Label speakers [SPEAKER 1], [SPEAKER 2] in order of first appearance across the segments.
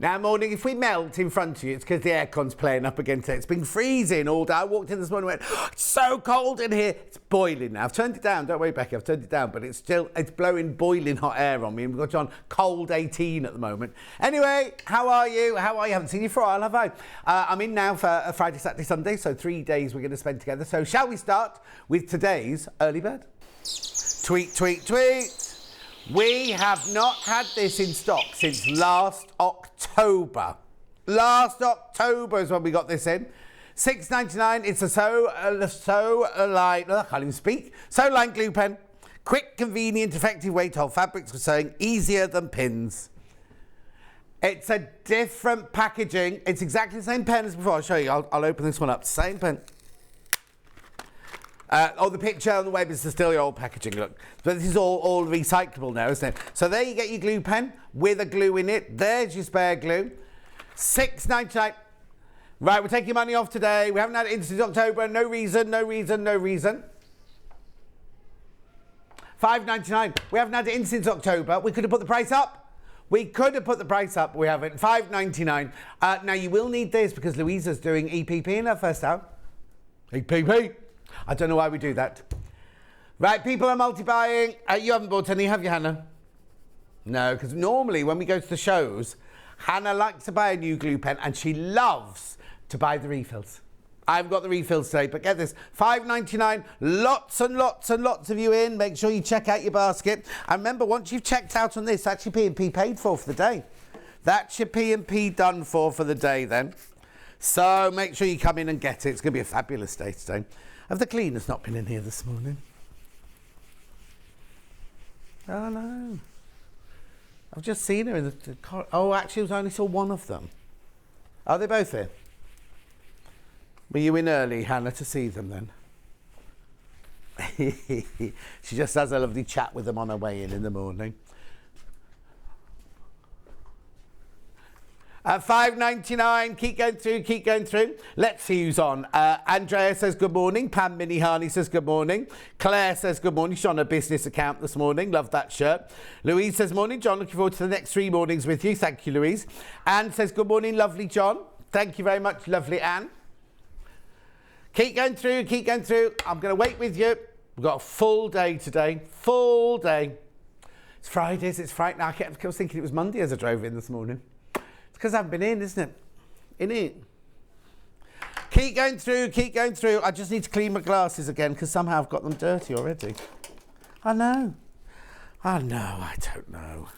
[SPEAKER 1] Now, morning, if we melt in front of you, it's because the aircon's playing up against it. It's been freezing all day. I walked in this morning and went, oh, it's so cold in here. It's boiling now. I've turned it down. Don't worry, Becky, I've turned it down, but it's blowing boiling hot air on me. And we've got on cold 18 at the moment. Anyway, how are you? I haven't seen you for a while, have I? I'm in now for a Friday, Saturday, Sunday, so 3 days we're going to spend together. So shall we start with today's early bird? Tweet, tweet, tweet. We have not had this in stock since last October. Last October is when we got this in. $6.99. It's a I can't even speak. SewMotion glue pen. Quick, convenient, effective way to hold fabrics for sewing. Easier than pins. It's a different packaging. It's exactly the same pen as before. I'll show you. I'll open this one up. Same pen. The picture on the web is still your old packaging, look. But this is all recyclable now, isn't it? So there you get your glue pen with a glue in it. There's your spare glue. $6.99. Right, we're taking money off today. We haven't had it since October. No reason. $5.99. We haven't had it in since October. We could have put the price up. We haven't. $5.99. Now, you will need this because Louisa's doing EPP in her first hour. EPP. I don't know why we do that. Right, people are multi-buying. You haven't bought any, have you, Hannah? No, because normally when we go to the shows, Hannah likes to buy a new glue pen and she loves to buy the refills. I've got the refills today, but get this, $5.99, lots and lots and lots of you in. Make sure you check out your basket. And remember, once you've checked out on this, that's your P&P paid for the day. That's your P&P done for the day then. So make sure you come in and get it. It's going to be a fabulous day today. Have the cleaners not been in here this morning? Oh, no. I've just seen her in the car. Oh, actually, I only saw one of them. Are they both here? Were you in early, Hannah, to see them then? She just has a lovely chat with them on her way in the morning. $5.99. Keep going through. Let's see who's on. Andrea says good morning. Pam Minihani says good morning. Claire says good morning. She's on her business account this morning. Love that shirt. Louise says morning, John. Looking forward to the next 3 mornings with you. Thank you, Louise. Anne says good morning, lovely John. Thank you very much, lovely Anne. Keep going through. I'm going to wait with you. We've got a full day today. Full day. It's Fridays. It's Friday. I was thinking it was Monday as I drove in this morning. Because I haven't been in, isn't it? Keep going through. I just need to clean my glasses again because somehow I've got them dirty already. I know. I don't know.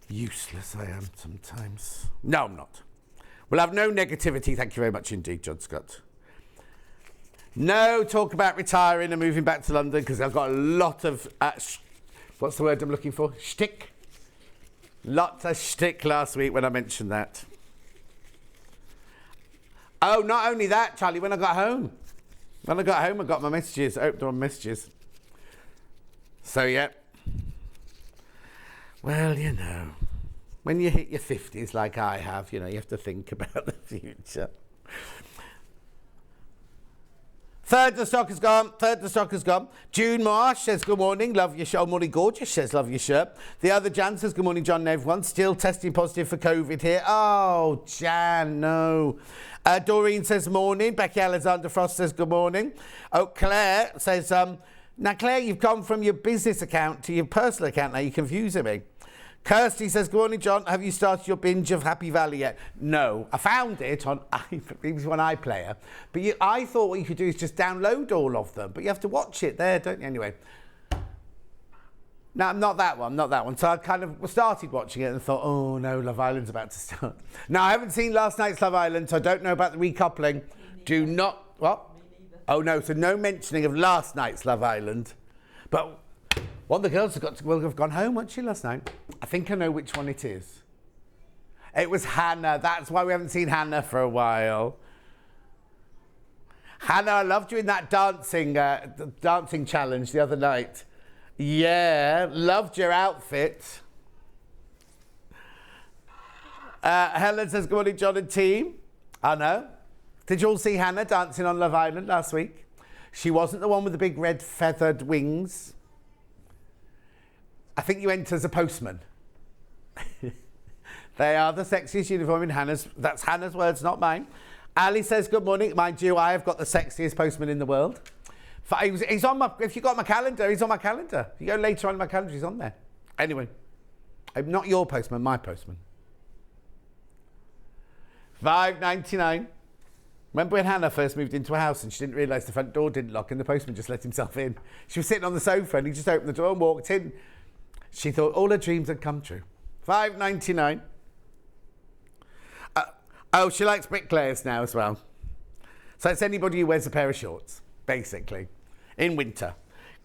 [SPEAKER 1] Useless I am sometimes. No, I'm not. We'll have no negativity. Thank you very much indeed, John Scott. No talk about retiring and moving back to London because I've got a lot of, what's the word I'm looking for? Shtick. Lots of shtick last week when I mentioned that. Oh, not only that, Charlie, when I got home, I got my messages, opened on messages. So, yeah. Well, you know, when you hit your 50s like I have, you know, you have to think about the future. Third, the stock has gone. June Marsh says, good morning, love your shirt. Oh, morning, gorgeous, says, love your shirt. The other Jan says, good morning, John and everyone. Still testing positive for COVID here. Oh, Jan, no. Doreen says, morning. Becky Alexander Frost says, good morning. Oh, Claire says, now, Claire, you've gone from your business account to your personal account. Now, you're confusing me. Kirsty says, good morning, John. Have you started your binge of Happy Valley yet? No. I found it on iPlayer. But I thought what you could do is just download all of them. But you have to watch it there, don't you? Anyway. No, not that one. So I kind of started watching it and thought, oh, no, Love Island's about to start. Now, I haven't seen last night's Love Island, so I don't know about the recoupling. Do not... What? Oh, no, so no mentioning of last night's Love Island. But... one of the girls will have gone home, won't she, last night? I think I know which one it is. It was Hannah. That's why we haven't seen Hannah for a while. Hannah, I loved you in that dancing challenge the other night. Yeah, loved your outfit. Helen says, good morning, John and team. I know. Did you all see Hannah dancing on Love Island last week? She wasn't the one with the big red feathered wings. I think you went as a postman. They are the sexiest uniform in Hannah's. That's Hannah's words, not mine. Ali says, good morning. Mind you, I have got the sexiest postman in the world. He's on my, if you got my calendar, he's on my calendar. If you go later on in my calendar, he's on there. Anyway, I'm not your postman, my postman. $5.99. Remember when Hannah first moved into a house and she didn't realise the front door didn't lock and the postman just let himself in? She was sitting on the sofa and he just opened the door and walked in. She thought all her dreams had come true. $5.99. Oh, she likes bricklayers now as well. So it's anybody who wears a pair of shorts, basically, in winter.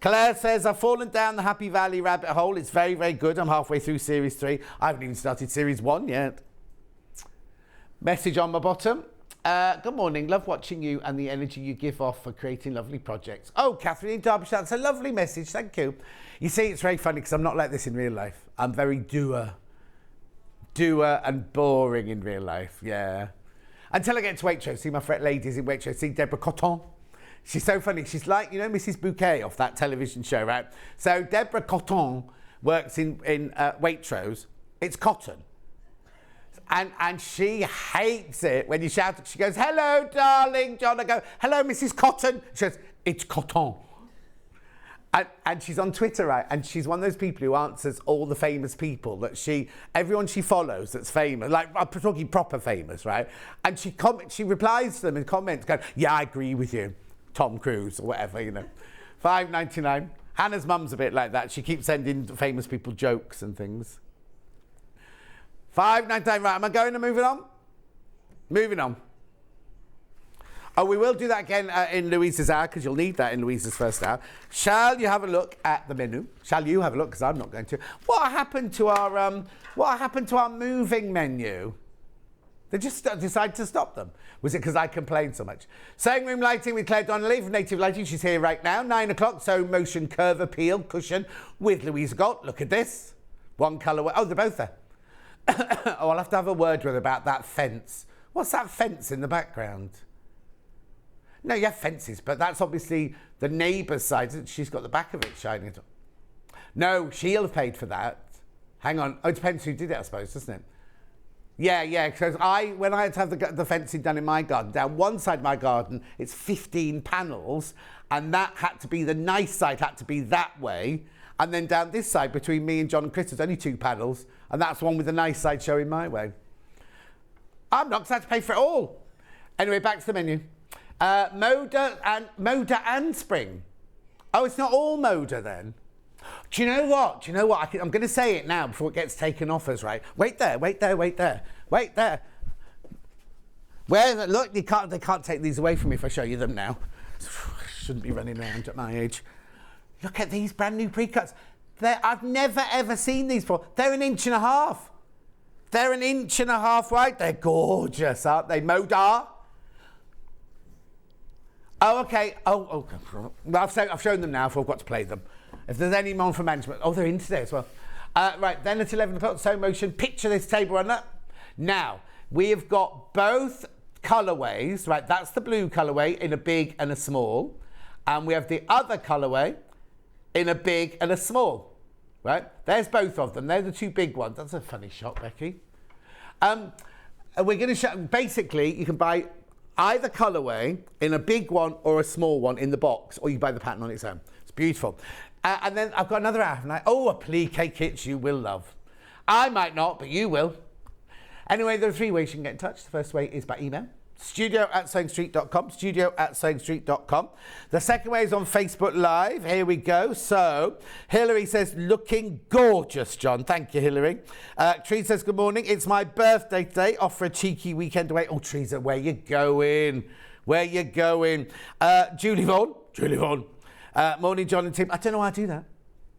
[SPEAKER 1] Claire says, I've fallen down the Happy Valley rabbit hole. It's very, very good. I'm halfway through Series 3. I haven't even started Series 1 yet. Message on my bottom. Good morning. Love watching you and the energy you give off for creating lovely projects. Oh, Catherine in Derbyshire. That's a lovely message. Thank you. You see, it's very funny because I'm not like this in real life. I'm very doer and boring in real life, yeah. Until I get to Waitrose, see my ladies in Waitrose, see Deborah Cotton. She's so funny. She's like, you know, Mrs. Bouquet off that television show, right? So Deborah Cotton works in Waitrose. It's cotton. And she hates it when you shout. She goes, hello, darling, John. I go, hello, Mrs. Cotton. She goes, it's cotton. And she's on Twitter, right? And she's one of those people who answers all the famous people that everyone she follows that's famous, like I'm talking proper famous, right? And she replies to them in comments going, yeah, I agree with you, Tom Cruise or whatever, you know. $5.99. Hannah's mum's a bit like that. She keeps sending famous people jokes and things. $5.99, right, am I going or moving on? Moving on. Oh, we will do that again in Louisa's hour, because you'll need that in Louisa's first hour. Shall you have a look at the menu? Shall you have a look? Because I'm not going to. What happened to our moving menu? They just decided to stop them. Was it because I complained so much? Sewing room lighting with Clare Donnelly from Native Lighting. She's here right now. 9 o'clock. SewMotion CurveAppeal cushion with Louisa Goult. Look at this. One colour. Oh, they're both there. Oh, I'll have to have a word with her about that fence. What's that fence in the background? No, you have fences, but that's obviously the neighbour's side. She's got the back of it shining. No, she'll have paid for that. Hang on. Oh, it depends who did it, I suppose, doesn't it? Yeah, because when I had to have the fencing done in my garden, down one side of my garden, it's 15 panels, and that had to be, the nice side had to be that way, and then down this side, between me and John and Chris, there's only 2 panels, and that's one with the nice side showing my way. I'm not, because I had to pay for it all. Anyway, back to the menu. Moda and Spring. Oh, it's not all Moda then. Do you know what? I'm going to say it now before it gets taken off us, right? Wait there. Look, they can't take these away from me if I show you them now. Shouldn't be running around at my age. Look at these brand new pre-cuts. I've never ever seen these before. They're 1.5 inches. They're 1.5 inches wide. They're gorgeous, aren't they? Moda. Oh, okay. Oh. Well, I've shown them now, so I've got to play them. If there's any more for management. Oh, they're in today as well. Right, then at 11 o'clock, SewMotion. Picture this table runner. Now, we have got both colourways, right? That's the blue colourway in a big and a small. And we have the other colourway in a big and a small, right? There's both of them. They're the 2 big ones. That's a funny shot, Becky. We're going to show, basically, you can buy either colourway in a big one or a small one in the box, or you buy the pattern on its own. It's beautiful. And then I've got another hour, haven't I? Oh, Applique kits you will love. I might not, but you will. Anyway, there are 3 ways you can get in touch. The first way is by email. studio@sewingstreet.com, studio@sewingstreet.com. The second way is on Facebook Live. Here we go. So, Hilary says, looking gorgeous, John. Thank you, Hilary. Teresa says, good morning. It's my birthday today. Off for a cheeky weekend away. Oh, Teresa, where you going? Julie Vaughan. Morning, John and team. I don't know why I do that.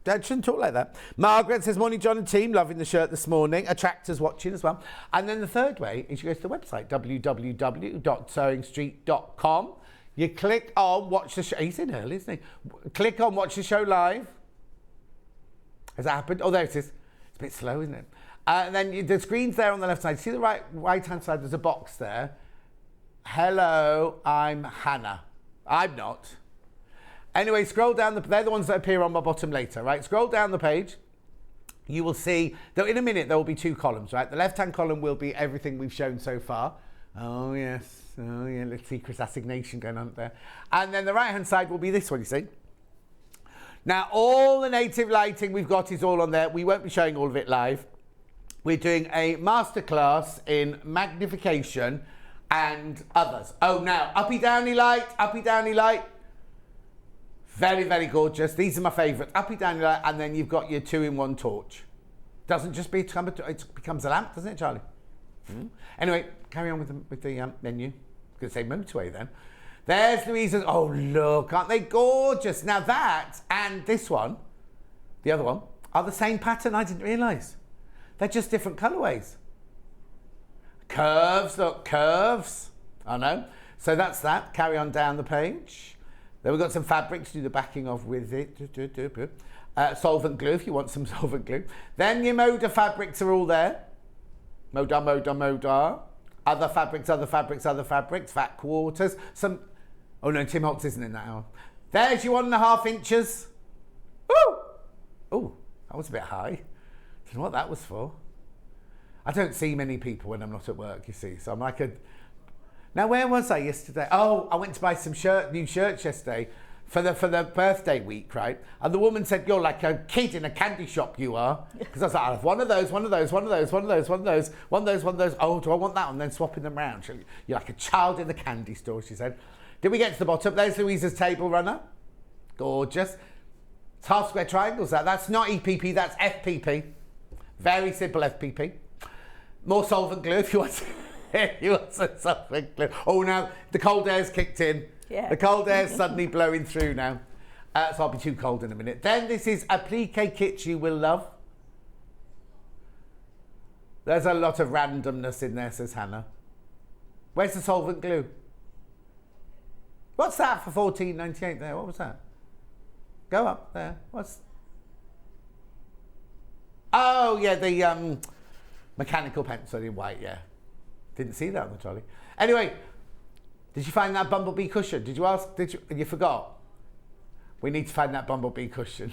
[SPEAKER 1] I shouldn't talk like that. Margaret says, morning, John and team. Loving the shirt this morning. Attractors watching as well. And then the third way is you go to the website, www.sewingstreet.com. You click on watch the show. He's in early, isn't he? Click on watch the show live. Has that happened? Oh, there it is. It's a bit slow, isn't it? And then the screen's there on the left side. See the right-hand side? There's a box there. Hello, I'm Hannah. I'm not. Anyway, scroll down. They're the ones that appear on my bottom later, right? Scroll down the page. you will see that in a minute there will be 2 columns, right? The left-hand column will be everything we've shown so far. Oh, yes. Oh, yeah, little secret assignation going on there. And then the right-hand side will be this one, you see. Now, all the native lighting we've got is all on there. We won't be showing all of it live. We're doing a masterclass in magnification and others. Oh, now, uppy downy light. Very, very gorgeous. These are my favourites. Uppy downy light, and then you've got your 2-in-1 torch. Doesn't just become it becomes a lamp, doesn't it, Charlie? Anyway, carry on with the menu. I was going to say motorway then. There's Louisa's. Oh, look, aren't they gorgeous? Now that and this one, the other one, are the same pattern. I didn't realise. They're just different colourways. Curves, look, curves. I know. So that's that. Carry on down the page. Then we've got some fabric to do the backing of with it. Solvent glue if you want some solvent glue. Then your Moda fabrics are all there. Moda. Other fabrics, fat quarters. Some, oh no, Tim Holtz isn't in that hour. There's your 1.5 inches. Woo! Oh, that was a bit high. Don't know what that was for. I don't see many people when I'm not at work, you see. So I'm like Now, where was I yesterday? Oh, I went to buy some new shirts yesterday for the birthday week, right? And the woman said, "You're like a kid in a candy shop, you are." Because I was like, "I'll have one of those. Oh, do I want that one?" And then swapping them around. You're like a child in the candy store, she said. Did we get to the bottom? There's Louisa's table runner. Gorgeous. It's half square triangles, that's not EPP, that's FPP. Very simple FPP. More solvent glue if you want some solvent glue. Oh, now the cold air's kicked in. Yeah. The cold air's suddenly blowing through now. So I'll be too cold in a minute. Then this is Applique kit you will love. There's a lot of randomness in there, says Hannah. Where's the solvent glue? What's that for $14.98 there? What was that? Go up there. What's... Oh, yeah, the mechanical pencil in white, yeah. Didn't see that on the trolley. Anyway, did you find that bumblebee cushion? Did you ask? You forgot? We need to find that bumblebee cushion.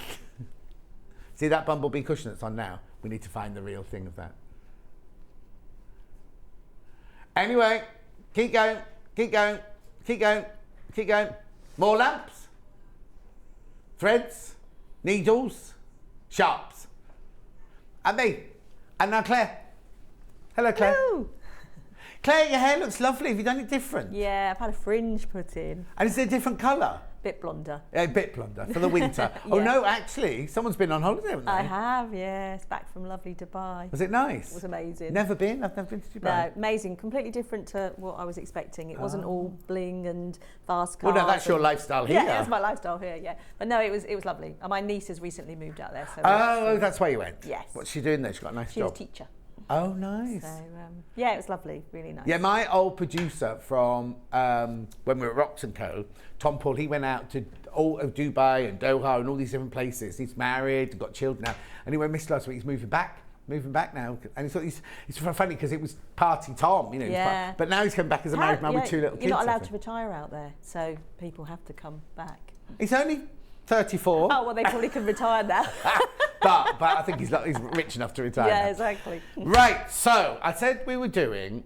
[SPEAKER 1] See that bumblebee cushion that's on now? We need to find the real thing of that. Anyway, keep going. More lamps, threads, needles, sharps. And me. And now Claire. Hello, Claire.
[SPEAKER 2] Hello.
[SPEAKER 1] Claire, your hair looks lovely. Have you done it different?
[SPEAKER 2] Yeah, I've had a fringe put in.
[SPEAKER 1] And is it a different colour?
[SPEAKER 2] Bit blonder.
[SPEAKER 1] A bit blonder for the winter.
[SPEAKER 2] Yeah.
[SPEAKER 1] Oh no, actually, someone's been on holiday, haven't they?
[SPEAKER 2] I have, yes. Back from lovely Dubai.
[SPEAKER 1] Was it nice?
[SPEAKER 2] It was amazing.
[SPEAKER 1] Never been? I've never been to Dubai.
[SPEAKER 2] No, amazing. Completely different to what I was expecting. It wasn't all bling and fast cars.
[SPEAKER 1] Well, no, that's your lifestyle here.
[SPEAKER 2] Yeah, that's my lifestyle here, yeah. But no, it was lovely. And my niece has recently moved out there. So
[SPEAKER 1] that's why you went?
[SPEAKER 2] Yes.
[SPEAKER 1] What's she doing there? She's got a nice job.
[SPEAKER 2] She's a teacher.
[SPEAKER 1] Oh, nice.
[SPEAKER 2] So, yeah, it was lovely, really nice.
[SPEAKER 1] Yeah, my old producer from when we were at Rocks & Co, Tom Paul, he went out to all of Dubai and Doha and all these different places. He's married, got children now. And he went missed last week. He's moving back now. And he thought it's funny because it was party Tom, you know.
[SPEAKER 2] Yeah.
[SPEAKER 1] But now he's come back as a married man with 2 little kids.
[SPEAKER 2] You're not allowed to retire out there, so people have to come back.
[SPEAKER 1] He's only 34.
[SPEAKER 2] Oh, well, they probably can retire now.
[SPEAKER 1] but I think he's rich enough to retire.
[SPEAKER 2] Yeah,
[SPEAKER 1] now.
[SPEAKER 2] exactly.
[SPEAKER 1] Right, so I said we were doing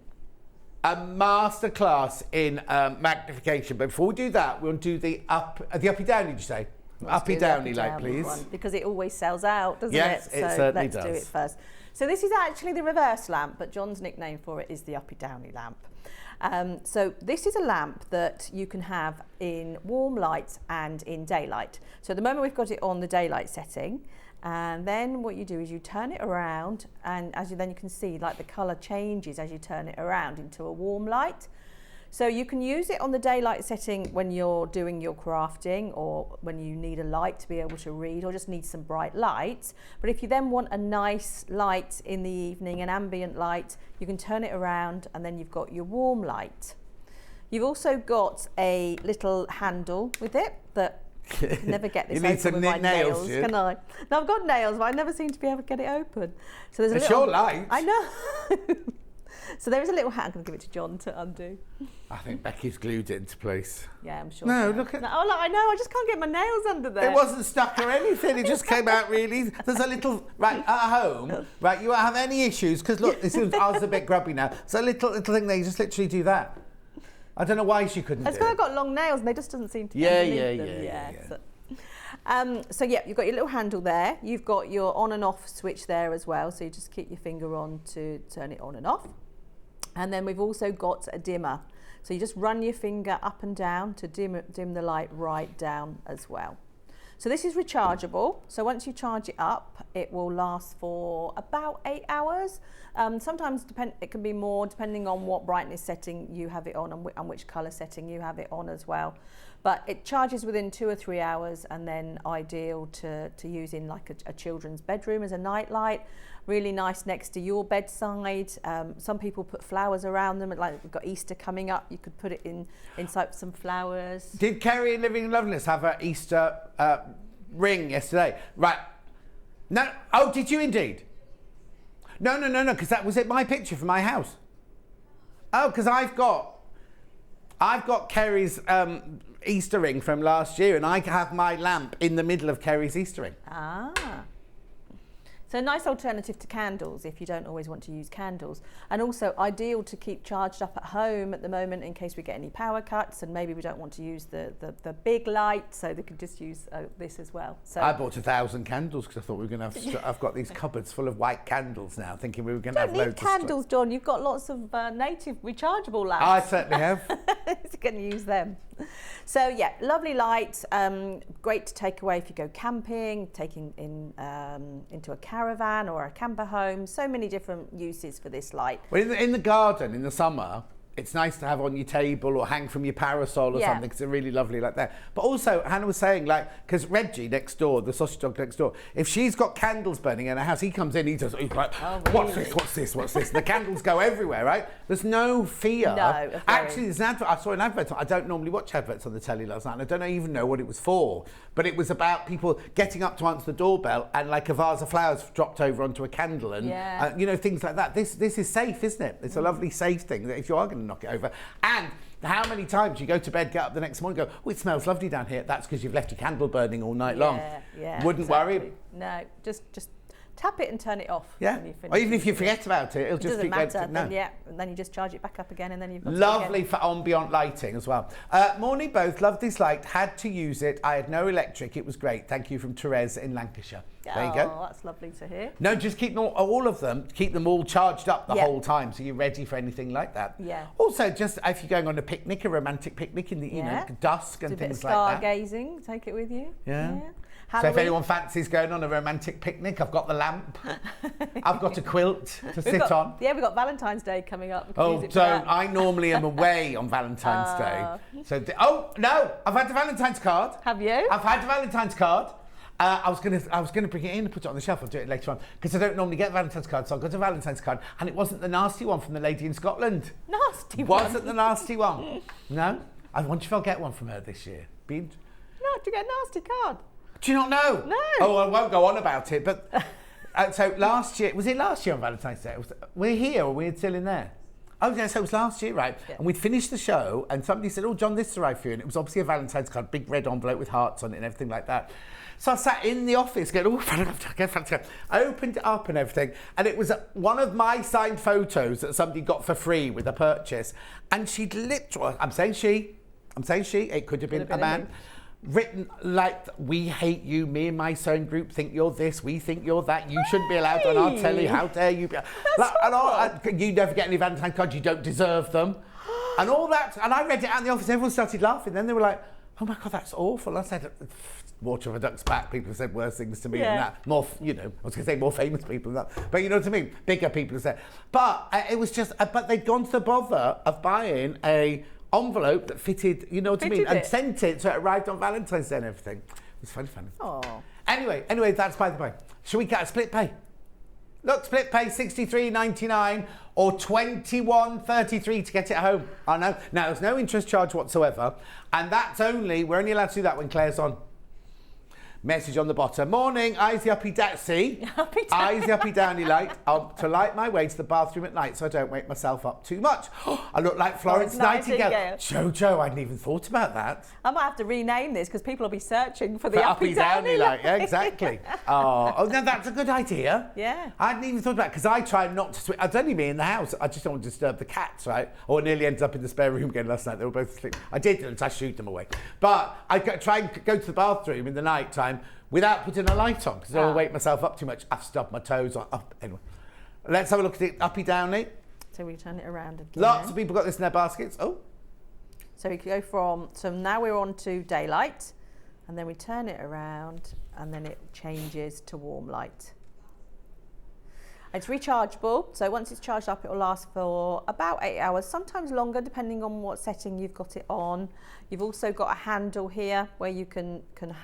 [SPEAKER 1] a masterclass in magnification, but before we do that, we'll do the uppy downy. Did you say uppy downy light, please?
[SPEAKER 2] One, because it always sells out, doesn't it?
[SPEAKER 1] Yes, it certainly does.
[SPEAKER 2] Let's do it first. So this is actually the reverse lamp, but John's nickname for it is the uppy downy lamp. So this is a lamp that you can have in warm light and in daylight. So at the moment we've got it on the daylight setting, and then what you do is you turn it around, and then you can see like the colour changes as you turn it around into a warm light. So you can use it on the daylight setting when you're doing your crafting or when you need a light to be able to read or just need some bright light. But if you then want a nice light in the evening, an ambient light, you can turn it around and then you've got your warm light. You've also got a little handle with it that I can never get this open with my nails, can I? No, I've got nails, but I never seem to be able to get it open. So there's
[SPEAKER 1] it's your light.
[SPEAKER 2] I know. So there is a little hat. I'm going to give it to John to undo.
[SPEAKER 1] I think Becky's glued it into place.
[SPEAKER 2] Yeah, I'm sure.
[SPEAKER 1] No,
[SPEAKER 2] so.
[SPEAKER 1] look at...
[SPEAKER 2] No, oh, look, I know. I just can't get my nails under there.
[SPEAKER 1] It wasn't stuck or anything. It just came out really... There's a little... Right, at home, right, you won't have any issues because, look, this is, I was a bit grubby now. It's a little thing there. You just literally do that. I don't know why she couldn't do it.
[SPEAKER 2] It's because I've got long nails and they just doesn't seem to get underneath them. Yeah. So yeah, you've got your little handle there. You've got your on and off switch there as well. So you just keep your finger on to turn it on and off. And then we've also got a dimmer. So you just run your finger up and down to dim the light right down as well. So this is rechargeable. So once you charge it up, it will last for about 8 hours. Sometimes it can be more depending on what brightness setting you have it on and which colour setting you have it on as well. But it charges within 2 or 3 hours, and then ideal to use in like a children's bedroom as a night light. Really nice next to your bedside. Some people put flowers around them. Like we've got Easter coming up, you could put it inside some flowers. Did
[SPEAKER 1] Kerry in Living Loveliness have her Easter ring yesterday? Right. No. Oh, did you indeed? No, because that was it. My picture for my house. Oh, because I've got Kerry's Easter ring from last year, and I have my lamp in the middle of Kerry's Easter ring.
[SPEAKER 2] Ah. So a nice alternative to candles if you don't always want to use candles, and also ideal to keep charged up at home at the moment in case we get any power cuts and maybe we don't want to use the big light, so they could just use this as well. So
[SPEAKER 1] I bought 1,000 candles because I thought we were going to have I've got these cupboards full of white candles now, thinking we were going to have loads of
[SPEAKER 2] candles, John. You've got lots of native rechargeable lamps.
[SPEAKER 1] I certainly have.
[SPEAKER 2] You can use them. So yeah, lovely light, great to take away if you go camping, taking into a caravan or a camper home. So many different uses for this light.
[SPEAKER 1] Well, in the garden in the summer, it's nice to have on your table or hang from your parasol or something, because they're really lovely like that. But also, Hannah was saying, like, because Reggie next door, the sausage dog next door, if she's got candles burning in her house, he comes in, he's like, what's this? The candles go everywhere, right? There's no fear.
[SPEAKER 2] No.
[SPEAKER 1] Actually, there's an advert. I saw an advert. I don't normally watch adverts on the telly last night, and I don't even know what it was for. But it was about people getting up to answer the doorbell, and like a vase of flowers dropped over onto a candle, and things like that. This is safe, isn't it? It's a lovely, safe thing that if you are going to knock it over. And how many times you go to bed, get up the next morning, go, oh, it smells lovely down here. That's because you've left your candle burning all night long.
[SPEAKER 2] Yeah,
[SPEAKER 1] Wouldn't worry.
[SPEAKER 2] No, just tap it and turn it off.
[SPEAKER 1] Yeah.
[SPEAKER 2] When you finish.
[SPEAKER 1] Or even if you forget about it, it'll just
[SPEAKER 2] doesn't matter.
[SPEAKER 1] No.
[SPEAKER 2] And then you just charge it back up again, and then you've got
[SPEAKER 1] lovely for ambient lighting as well. Morning both, love this light, had to use it. I had no electric, it was great. Thank you from Therese in Lancashire. There you go.
[SPEAKER 2] Oh, that's lovely to hear.
[SPEAKER 1] No, just keep all of them, keep them all charged up the whole time, so you're ready for anything like that.
[SPEAKER 2] Yeah.
[SPEAKER 1] Also, just if you're going on a picnic, a romantic picnic in the dusk and things like that.
[SPEAKER 2] Stargazing, take it with you.
[SPEAKER 1] Yeah. So if anyone fancies going on a romantic picnic, I've got the lamp. I've got a quilt to sit on.
[SPEAKER 2] Yeah, we've got Valentine's Day coming up.
[SPEAKER 1] Oh, don't. I normally am away on Valentine's Day. So, no, I've had the Valentine's card.
[SPEAKER 2] Have you?
[SPEAKER 1] I've had the Valentine's card. I was gonna bring it in and put it on the shelf. I'll do it later on because I don't normally get Valentine's cards, so I got a Valentine's card, and it wasn't the nasty one from the lady in Scotland.
[SPEAKER 2] Nasty one.
[SPEAKER 1] Wasn't the nasty one? No. I wonder if I'll get one from her this year.
[SPEAKER 2] No, to get a nasty card.
[SPEAKER 1] Do you not know?
[SPEAKER 2] No.
[SPEAKER 1] Oh, I won't go on about it. But so last year, was it last year on Valentine's Day? We're here, or we're still in there? Oh, yeah, so it was last year, right? Yeah. And we'd finished the show, and somebody said, oh, John, this arrived for you. And it was obviously a Valentine's card, big red envelope with hearts on it and everything like that. So I sat in the office going, oh, Valentine's card. I opened it up and everything, and it was one of my signed photos that somebody got for free with a purchase. And she'd literally, I'm saying she, it could have been a man, written like, we hate you, me and my sewing group think you're this, we think you're that, you shouldn't be allowed on our telly, how dare you be. You never get any Valentine's cards, you don't deserve them. And all that, and I read it out in the office, everyone started laughing, then they were like, oh my God, that's awful. I said, water of a duck's back, people have said worse things to me than that. More, I was going to say more famous people than that, but you know what I mean? Bigger people have said. But it was just, but they'd gone to the bother of buying a envelope that fitted, you know what I mean, and sent it, so it arrived on Valentine's Day and everything. It was funny.
[SPEAKER 2] Oh.
[SPEAKER 1] Anyway, that's by the way. Shall we get a split pay? Look, split pay $63.99 or $21.33 to get it home. I know. Now there's no interest charge whatsoever, and we're only allowed to do that when Claire's on. Message on the bottom. Morning, eyes the uppy eyes the uppy downy light to light my way to the bathroom at night so I don't wake myself up too much. I look like Florence Nightingale. Jojo, I hadn't even thought about that.
[SPEAKER 2] I might have to rename this because people will be searching for the uppy downy
[SPEAKER 1] light. Yeah, exactly. Oh, no, that's a good idea.
[SPEAKER 2] Yeah.
[SPEAKER 1] I hadn't even thought about it because I try not to switch. It's only me in the house. I just don't want to disturb the cats, right? Or nearly ended up in the spare room again last night. They were both asleep. I did until I shooed them away. But I try and go to the bathroom in the night time without putting a light on because I don't wake myself up too much. I've stubbed my toes on. Anyway, let's have a look at it. Uppy downy.
[SPEAKER 2] So we turn it around again.
[SPEAKER 1] Lots of people got this in their baskets. Oh.
[SPEAKER 2] So we go from, so now we're on to daylight, and then we turn it around, and then it changes to warm light. It's rechargeable, so once it's charged up, it will last for about 8 hours, sometimes longer, depending on what setting you've got it on. You've also got a handle here where you can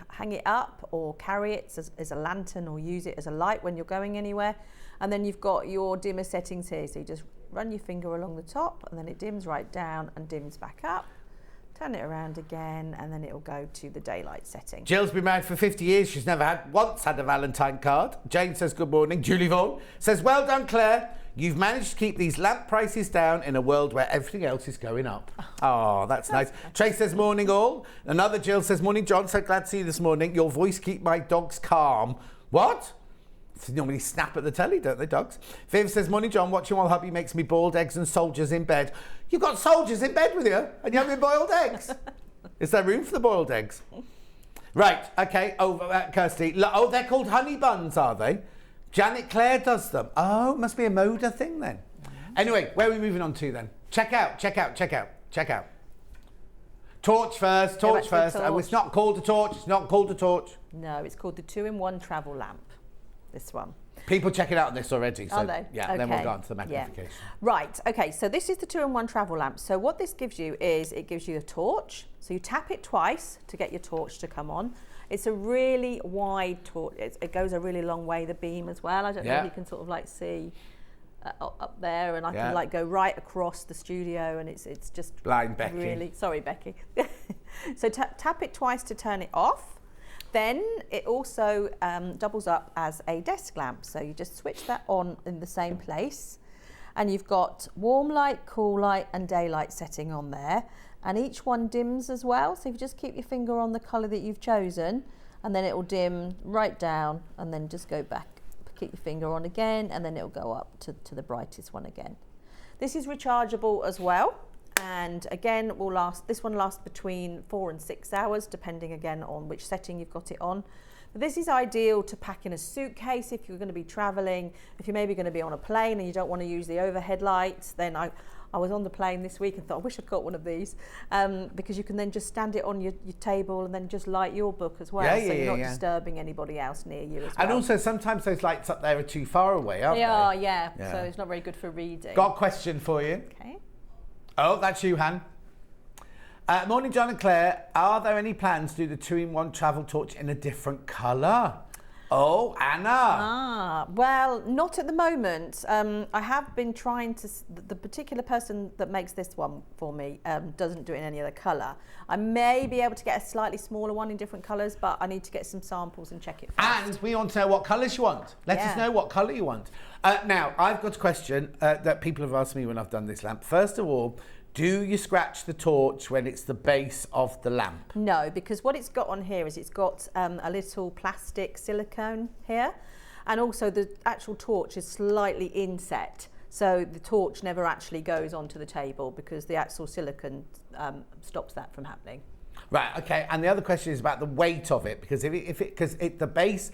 [SPEAKER 2] hang it up or carry it as a lantern or use it as a light when you're going anywhere. And then you've got your dimmer settings here, so you just run your finger along the top, and then it dims right down and dims back up. Turn it around again, and then it'll go to the daylight setting.
[SPEAKER 1] Jill's been married for 50 years. She's never once had a Valentine card. Jane says good morning. Julie Vaughan says, well done, Claire. You've managed to keep these lamp prices down in a world where everything else is going up. Oh, that's nice. Trace says, morning all. Another Jill says, morning, John. So glad to see you this morning. Your voice keep my dogs calm. What? They normally snap at the telly, don't they, dogs? Viv says, morning, John. Watching while hubby makes me boiled eggs and soldiers in bed. You've got soldiers in bed with you, and you're having boiled eggs. Is there room for the boiled eggs? Right, okay, over Kirsty. Oh, they're called honey buns, are they? Janet Clare does them. Oh, it must be a Moda thing then. Anyway, where are we moving on to then? Check out. Torch first. Oh, it's not called a torch.
[SPEAKER 2] No, it's called the 2-in-1 travel lamp. This one.
[SPEAKER 1] People check it out on this already. So,
[SPEAKER 2] are they?
[SPEAKER 1] Yeah,
[SPEAKER 2] okay.
[SPEAKER 1] Then we'll go on to the magnification.
[SPEAKER 2] Yeah. Right, okay, so this is the 2-in-1 travel lamp. So what this gives you is it gives you a torch. So you tap it twice to get your torch to come on. It's a really wide torch. It goes a really long way, the beam as well. I don't know if you can sort of like see up there, and I can like go right across the studio, and it's just
[SPEAKER 1] blind Becky.
[SPEAKER 2] Really, sorry, Becky. So tap it twice to turn it off. Then it also doubles up as a desk lamp. So you just switch that on in the same place, and you've got warm light, cool light, and daylight setting on there. And each one dims as well. So if you just keep your finger on the colour that you've chosen, and then it will dim right down, and then just go back, keep your finger on again, and then it'll go up to the brightest one again. This is rechargeable as well. And again, this one lasts between 4 and 6 hours, depending again on which setting you've got it on. But this is ideal to pack in a suitcase if you're going to be traveling. If you're maybe going to be on a plane and you don't want to use the overhead lights, then I was on the plane this week and thought, I wish I'd got one of these, because you can then just stand it on your table and then just light your book as well. So you're not disturbing anybody else near you as well.
[SPEAKER 1] And also sometimes those lights up there are too far away, aren't they?
[SPEAKER 2] They are, yeah. So it's not very good for reading.
[SPEAKER 1] Got a question for you.
[SPEAKER 2] Okay.
[SPEAKER 1] Oh, that's you, Han. Morning, John and Claire. Are there any plans to do the 2-in-1 travel torch in a different colour? Oh, Anna.
[SPEAKER 2] Well, not at the moment. I have been trying to. The particular person that makes this one for me doesn't do it in any other colour. I may be able to get a slightly smaller one in different colours, but I need to get some samples and check it first.
[SPEAKER 1] And we want to know what colours you want. Let us know what colour you want. Now, I've got a question that people have asked me when I've done this lamp. First of all, do you scratch the torch when it's the base of the lamp?
[SPEAKER 2] No, because what it's got on here is it's got a little plastic silicone here, and also the actual torch is slightly inset, so the torch never actually goes onto the table because the actual silicone stops that from happening.
[SPEAKER 1] Right, okay, and the other question is about the weight of it, because the base,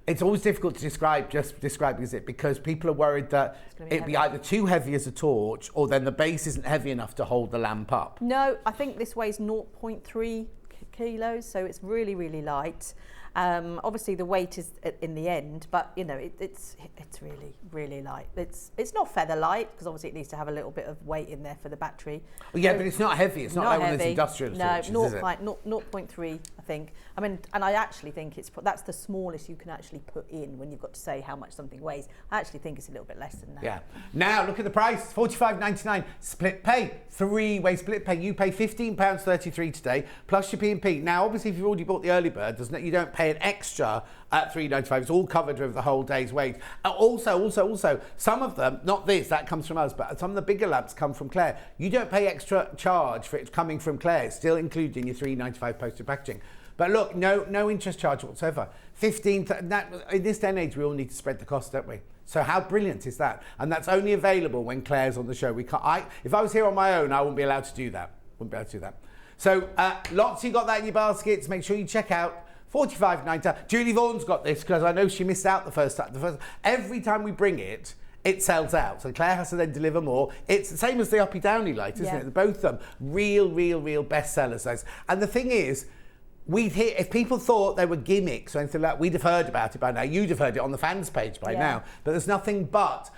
[SPEAKER 1] it's always difficult to describe, because people are worried that it'd be either too heavy as a torch or then the base isn't heavy enough to hold the lamp up.
[SPEAKER 2] No, I think this weighs 0.3 kilos, so it's really, really light. Obviously the weight is in the end, but you know it's really, really light. It's not feather light because obviously it needs to have a little bit of weight in there for the battery.
[SPEAKER 1] Well, yeah, but it's not heavy. It's not like one of those industrial torches, is it?
[SPEAKER 2] 0.3, I think. I mean, and I actually think that's the smallest you can actually put in when you've got to say how much something weighs. I actually think it's a little bit less than that.
[SPEAKER 1] Yeah. Now look at the price: £45.99. Split pay, 3-way split pay. You pay £15.33 today plus your P&P. Now, obviously, if you've already bought the early bird, you don't pay pay an extra at $3.95. It's all covered with the whole day's wage. Also, some of them, not this, that comes from us, but some of the bigger lamps come from Clare. You don't pay extra charge for it coming from Clare. It's still included in your $3.95 postage packaging. But look, no interest charge whatsoever. In this day and age, we all need to spread the cost, don't we? So how brilliant is that? And that's only available when Claire's on the show. If I was here on my own, I wouldn't be allowed to do that. So lots, you got that in your baskets. Make sure you check out. $45.90. Julie Vaughan's got this because I know she missed out the first time. Every time we bring it, it sells out. So Clare has to then deliver more. It's the same as the Uppy Downy light, isn't it? Both of them real bestsellers. Those. And the thing is, if people thought they were gimmicks or anything like that, we'd have heard about it by now. You'd have heard it on the fans page by now. But there's nothing but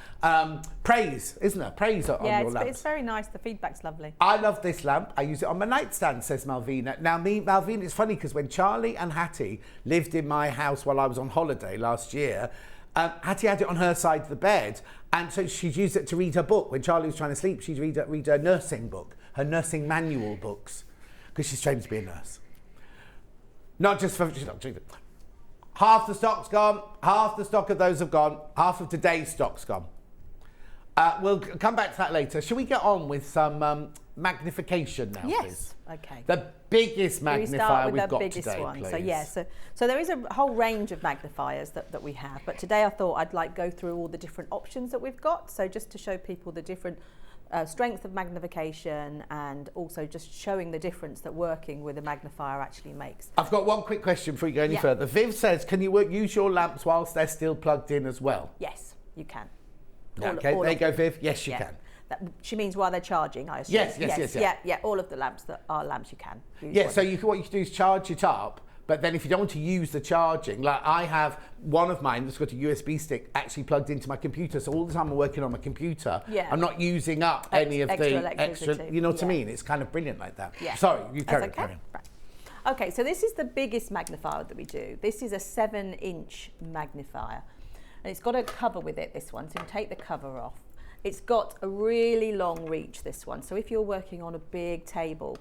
[SPEAKER 1] praise, isn't there? Praise on your lamps.
[SPEAKER 2] It's very nice. The feedback's lovely.
[SPEAKER 1] I love this lamp. I use it on my nightstand, says Malvina. Now, Malvina, it's funny because when Charlie and Hattie lived in my house while I was on holiday last year, Hattie had it on her side of the bed, and so she'd use it to read her book. When Charlie was trying to sleep, she'd read her nursing book, her nursing manual books, because she's trained to be a nurse. Not just for... Half the stock's gone. Half the stock of those have gone. Half of today's stock's gone. We'll come back to that later. Shall we get on with some magnification now, please?
[SPEAKER 2] Okay.
[SPEAKER 1] The biggest magnifier we've got today,
[SPEAKER 2] one.
[SPEAKER 1] please.
[SPEAKER 2] So there is a whole range of magnifiers that we have, but today I thought I'd go through all the different options that we've got. So just to show people the different strength of magnification, and also just showing the difference that working with a magnifier actually makes.
[SPEAKER 1] I've got one quick question before you go any further. Viv says, can you use your lamps whilst they're still plugged in as well?
[SPEAKER 2] Yes, you can.
[SPEAKER 1] Okay, there you go, Viv. Yes, you can.
[SPEAKER 2] She means while they're charging, I assume.
[SPEAKER 1] Yes.
[SPEAKER 2] Yeah, all of the lamps that are lamps you can use.
[SPEAKER 1] Yeah, so what you can do is charge it up, but then if you don't want to use the charging, like I have one of mine that's got a USB stick actually plugged into my computer, so all the time I'm working on my computer, I'm not using up any of the extra, you know what I mean? It's kind of brilliant like that. Yeah. Sorry, you carry on.
[SPEAKER 2] Right. Okay, so this is the biggest magnifier that we do. This is a 7-inch magnifier, and it's got a cover with it, this one, so you can take the cover off. It's got a really long reach, this one, so if you're working on a big table,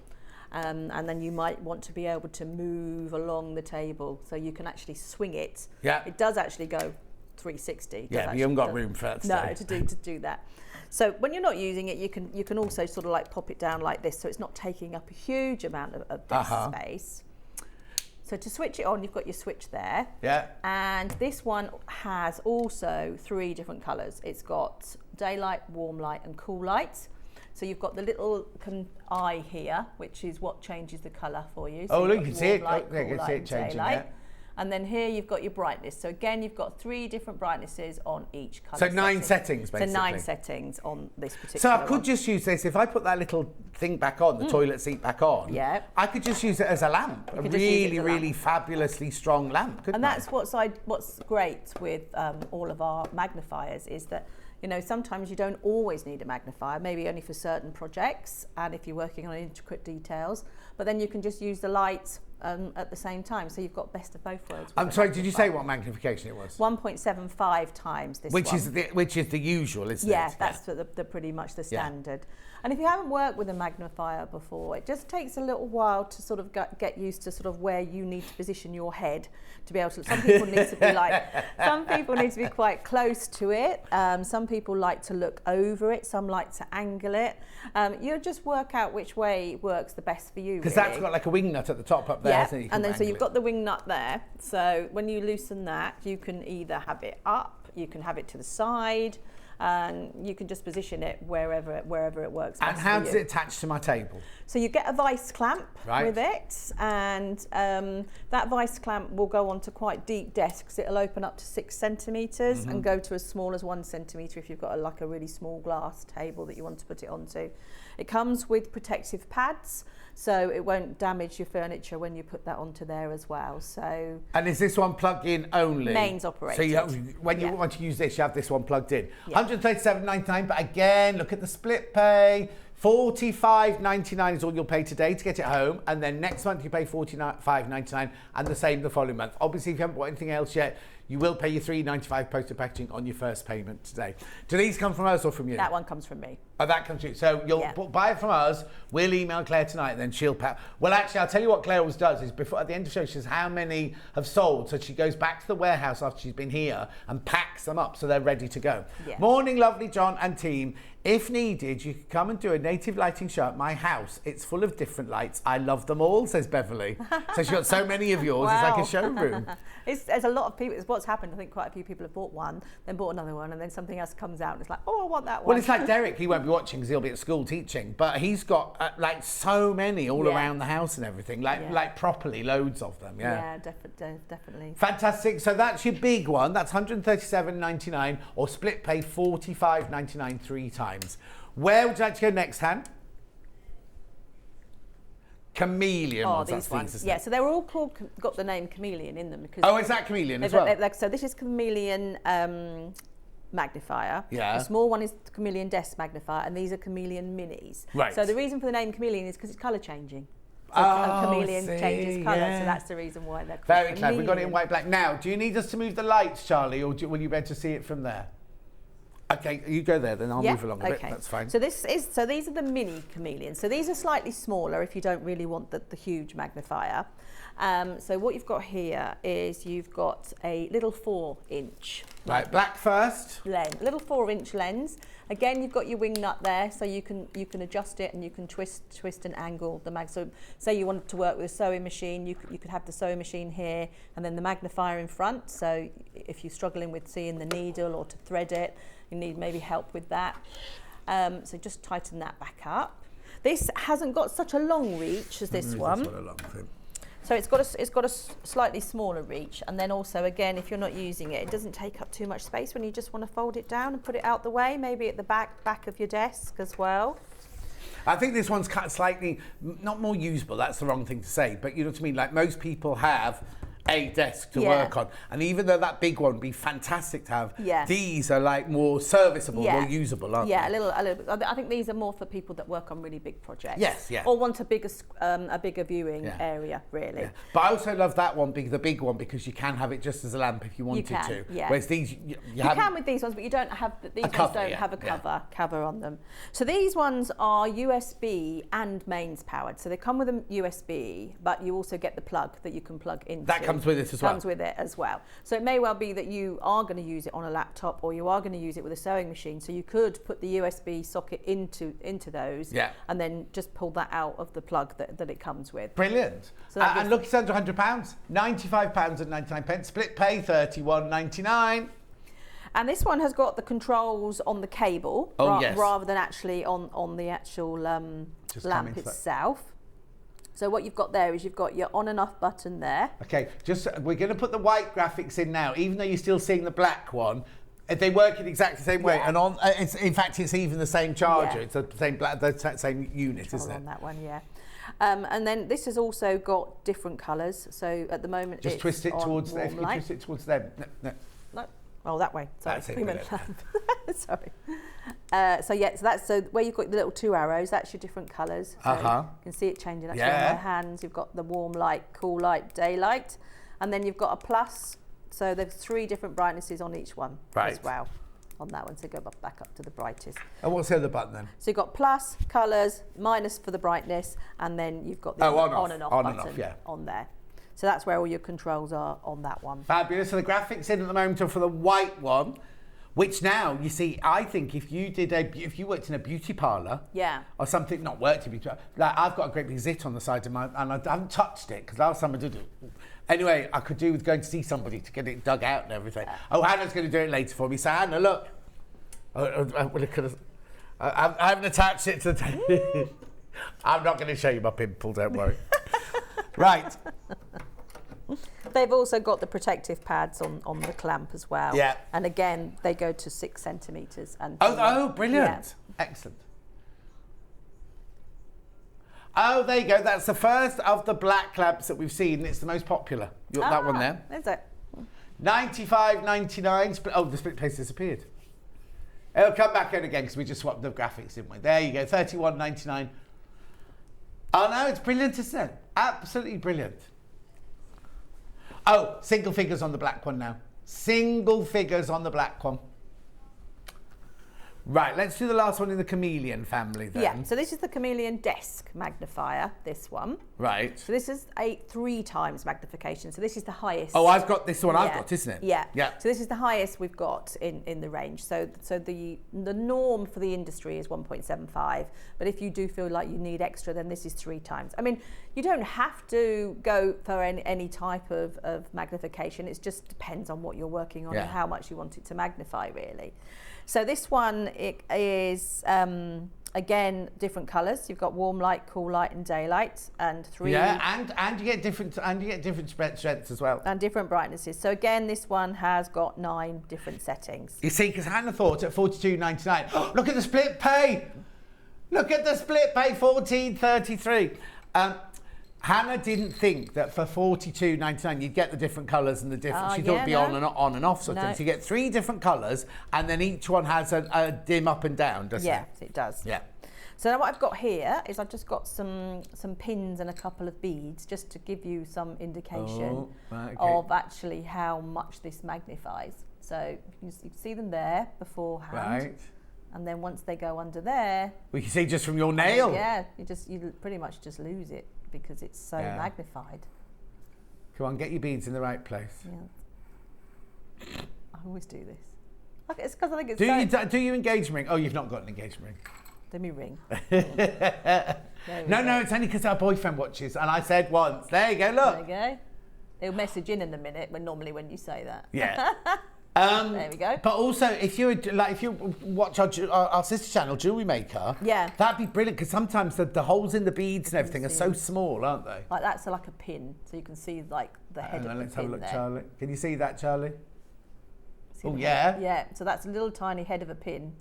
[SPEAKER 2] and then you might want to be able to move along the table, so you can actually swing it. Yeah. It does actually go 360.
[SPEAKER 1] Yeah, but you haven't got room for that.
[SPEAKER 2] No, to do that. So when you're not using it, you can also sort of like pop it down like this, so it's not taking up a huge amount of desk space. So to switch it on, you've got your switch there. Yeah. And this one has also 3 different colours. It's got daylight, warm light, and cool light. So you've got the little eye here, which is what changes the colour for you. So
[SPEAKER 1] look, you can see it. You can see it changing there.
[SPEAKER 2] And then here you've got your brightness. So again, you've got 3 different brightnesses on each colour.
[SPEAKER 1] So 9 settings, basically.
[SPEAKER 2] So 9 settings on this particular
[SPEAKER 1] So I could just use this, if I put that little thing back on, the toilet seat back on, I could just use it as a lamp. A really fabulously strong lamp, couldn't I?
[SPEAKER 2] And that's what's great with all of our magnifiers is that, you know, sometimes you don't always need a magnifier, maybe only for certain projects and if you're working on intricate details, but then you can just use the light at the same time, so you've got best of both worlds.
[SPEAKER 1] I'm sorry, did you say what magnification it was?
[SPEAKER 2] 1.75 times this one.
[SPEAKER 1] Which is the usual, isn't it?
[SPEAKER 2] Yeah, that's the pretty much the standard. And if you haven't worked with a magnifier before, it just takes a little while to sort of get used to sort of where you need to position your head to be able to. Some people need to be some people need to be quite close to it. Some people like to look over it. Some like to angle it. You just work out which way works the best for you.
[SPEAKER 1] Because that's got like a wing nut at the top up there.
[SPEAKER 2] Yeah, and then so you've got the wing nut there. So when you loosen that, you can either have it up, you can have it to the side. And you can just position it wherever it works.
[SPEAKER 1] And how does it attach to my table?
[SPEAKER 2] So you get a vice clamp with it, and that vice clamp will go onto quite deep desks. It'll open up to 6 centimetres and go to as small as 1 centimetre if you've got a really small glass table that you want to put it onto. It comes with protective pads, so it won't damage your furniture when you put that onto there as well. So.
[SPEAKER 1] And is this one plugged in only?
[SPEAKER 2] Mains operated.
[SPEAKER 1] So when you want to use this, you have this one plugged in. Yeah. $137.99, but again, look at the split pay. $45.99 is all you'll pay today to get it home, and then next month you pay $45.99, and the same the following month. Obviously, if you haven't bought anything else yet, you will pay your £3.95 postal packaging on your first payment today. Do these come from us or from you?
[SPEAKER 2] That one comes from me.
[SPEAKER 1] Oh, that comes to you. So you'll buy it from us. We'll email Claire tonight, and then she'll pack. Well, actually, I'll tell you what Claire always does is before at the end of the show, she says how many have sold. So she goes back to the warehouse after she's been here and packs them up so they're ready to go. Yeah. Morning, lovely John and team. If needed, you can come and do a native lighting show at my house. It's full of different lights. I love them all, says Beverly. So she's got so many of yours. Wow. It's like a showroom.
[SPEAKER 2] There's a lot of people. It's what's happened. I think quite a few people have bought one, then bought another one, and then something else comes out and it's like, oh, I want that one.
[SPEAKER 1] Well, it's like Derek. He won't be watching because he'll be at school teaching, but he's got like so many all around the house and everything, like properly, loads of them. Yeah,
[SPEAKER 2] definitely.
[SPEAKER 1] Fantastic. So that's your big one. That's $137.99 or split pay $45.99 3 times. Where would you like to go next, Han? Chameleon ones.
[SPEAKER 2] These ones. Yeah, so they're all got the name chameleon in them because.
[SPEAKER 1] Oh, is that chameleon as well?
[SPEAKER 2] So this is chameleon magnifier.
[SPEAKER 1] Yeah.
[SPEAKER 2] The small one is the chameleon desk magnifier, and these are chameleon minis.
[SPEAKER 1] Right.
[SPEAKER 2] So the reason for the name chameleon is because it's colour changing. So a chameleon changes colour, so that's the reason why they're called
[SPEAKER 1] Very clever. We've got it in white, black. Now, do you need us to move the lights, Charlie, or will you be able to see it from there? Okay, you go there, then I'll move along a bit. That's fine.
[SPEAKER 2] So these are the mini chameleons. So these are slightly smaller if you don't really want the huge magnifier. So what you've got here is you've got a little 4-inch.
[SPEAKER 1] Right, black first.
[SPEAKER 2] Lens, little 4-inch lens. Again, you've got your wing nut there, so you can adjust it and you can twist and angle the mag. So say you wanted to work with a sewing machine, you could have the sewing machine here and then the magnifier in front. So if you're struggling with seeing the needle or to thread it, you need maybe help with that. So just tighten that back up. This hasn't got such a long reach as this one.
[SPEAKER 1] That's what a long thing.
[SPEAKER 2] So it's got a slightly smaller reach, and then also again, if you're not using it, it doesn't take up too much space when you just want to fold it down and put it out the way, maybe at the back of your desk as well.
[SPEAKER 1] I think this one's cut slightly, not more usable, that's the wrong thing to say, but you know what I mean, like most people have a desk to work on, and even though that big one would be fantastic to have, these are like more serviceable, more usable, aren't they?
[SPEAKER 2] A little bit. I think these are more for people that work on really big projects.
[SPEAKER 1] Yes,
[SPEAKER 2] or want a bigger viewing area, really.
[SPEAKER 1] But I also love that one, the big one, because you can have it just as a lamp if you wanted to. Whereas these, you
[SPEAKER 2] can with these ones, but you don't have these ones don't have a cover on them. So these ones are USB and mains powered. So they come with a USB, but you also get the plug that you can plug into.
[SPEAKER 1] That comes with it as well.
[SPEAKER 2] Comes with it as well. So it may well be that you are going to use it on a laptop, or you are going to use it with a sewing machine. So you could put the USB socket into those, and then just pull that out of the plug that it comes with.
[SPEAKER 1] Brilliant. So and look, it's under £100, £95.99. Split pay £31.99.
[SPEAKER 2] And this one has got the controls on the cable, rather than actually on the actual lamp itself. So what you've got there is you've got your on and off button there. Okay,
[SPEAKER 1] we're going to put the white graphics in now, even though you're still seeing the black one. They work in exactly the same way, and in fact, it's even the same charger. It's the same unit, isn't it?
[SPEAKER 2] On that one, and then this has also got different colours. So at the moment,
[SPEAKER 1] just twist it towards them. Twist it towards them.
[SPEAKER 2] No. Oh, that way. Sorry.
[SPEAKER 1] That's it.
[SPEAKER 2] Sorry. So where you've got the little 2 arrows, that's your different colours. So you can see it changing actually on their hands. You've got the warm light, cool light, daylight, and then you've got a plus. So there's 3 different brightnesses on each one as well. On that one, so go back up to the brightest.
[SPEAKER 1] And what's the other button then?
[SPEAKER 2] So you've got plus, colours, minus for the brightness, and then you've got the on and off button on there. So that's where all your controls are on that one.
[SPEAKER 1] Fabulous. So the graphics in at the moment are for the white one, which now, you see, I think if you worked in a beauty parlour, or something, not worked in a beauty parlour, like I've got a great big zit on the side of and I haven't touched it because last time I did it. Anyway, I could do with going to see somebody to get it dug out and everything. Oh, Hannah's going to do it later for me. So Hannah, look. I haven't attached it to the... I'm not going to show you my pimple, don't worry. Right.
[SPEAKER 2] They've also got the protective pads on the clamp as well.
[SPEAKER 1] Yeah.
[SPEAKER 2] And again, they go to 6 centimetres. And
[SPEAKER 1] brilliant. Excellent. Oh, there you go. That's the first of the black clamps that we've seen. It's the most popular. That one there.
[SPEAKER 2] Is it?
[SPEAKER 1] $95.99. Oh, the split place disappeared. It'll come back in again because we just swapped the graphics, didn't we? There you go. $31.99. Oh, no, it's brilliant, isn't it? Absolutely brilliant. Oh, single figures on the black one now. Single figures on the black one. Right, let's do the last one in the chameleon family then.
[SPEAKER 2] Yeah, so this is the chameleon desk magnifier, this one.
[SPEAKER 1] Right.
[SPEAKER 2] So this is a 3 times magnification. So this is the highest.
[SPEAKER 1] Oh, I've got this one. I've got, isn't it?
[SPEAKER 2] Yeah.
[SPEAKER 1] Yeah.
[SPEAKER 2] So this is the highest we've got in the range. So the norm for the industry is 1.75. But if you do feel like you need extra, then this is 3 times. I mean, you don't have to go for any type of magnification. It just depends on what you're working on and how much you want it to magnify, really. So this one it is again different colours. You've got warm light, cool light, and daylight, and 3.
[SPEAKER 1] Yeah, and you get different strengths as well.
[SPEAKER 2] And different brightnesses. So again, this one has got 9 different settings.
[SPEAKER 1] You see, because Hannah thought at $42.99. Look at the split pay. Look at the split pay, $14.33. Hannah didn't think that for $42.99 you'd get the different colours and the different. She thought it'd be on and off sort of thing. So you get 3 different colours, and then each one has a dim up and down, doesn't it?
[SPEAKER 2] Yes, it does.
[SPEAKER 1] Yeah.
[SPEAKER 2] So now what I've got here is I've just got some pins and a couple of beads just to give you some indication of actually how much this magnifies. So you can see them there beforehand.
[SPEAKER 1] Right.
[SPEAKER 2] And then once they go under there,
[SPEAKER 1] we can see just from your nail.
[SPEAKER 2] Yeah, you pretty much just lose it because it's so magnified.
[SPEAKER 1] Come on, get your beads in the right place.
[SPEAKER 2] Yeah. I always do this. Okay, it's because I think it's
[SPEAKER 1] do you engagement ring? Oh, you've not got an engagement ring.
[SPEAKER 2] Let me ring.
[SPEAKER 1] No, it's only because our boyfriend watches, and I said once. There you go, look.
[SPEAKER 2] There you go. He'll message in a minute normally when you say that.
[SPEAKER 1] Yeah.
[SPEAKER 2] There we go.
[SPEAKER 1] But also, if you watch our sister channel, Jewelry Maker, that'd be brilliant because sometimes the holes in the beads and everything are so small, aren't they?
[SPEAKER 2] Like that's like a pin, so you can see like the head of the pin.
[SPEAKER 1] Let's have a look,
[SPEAKER 2] there.
[SPEAKER 1] Charlie. Can you see that, Charlie?
[SPEAKER 2] Oh
[SPEAKER 1] yeah.
[SPEAKER 2] Yeah. So that's a little tiny head of a pin,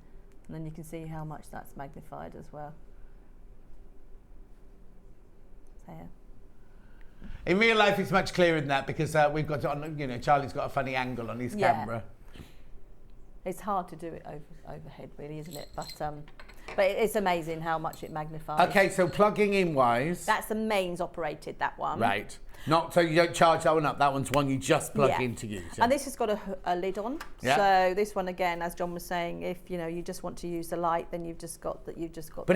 [SPEAKER 2] and then you can see how much that's magnified as well. So yeah.
[SPEAKER 1] In real life, it's much clearer than that because we've got on. Charlie's got a funny angle on his camera.
[SPEAKER 2] It's hard to do it overhead, really, isn't it? But it's amazing how much it magnifies.
[SPEAKER 1] Okay, so plugging in wise.
[SPEAKER 2] That's the mains operated, that one.
[SPEAKER 1] Right. Not so you don't charge that one up. That one's one you just plug in to use. Yeah.
[SPEAKER 2] And this has got a lid on.
[SPEAKER 1] Yeah.
[SPEAKER 2] So this one again, as John was saying, if you just want to use the light, then you've just got
[SPEAKER 1] But
[SPEAKER 2] the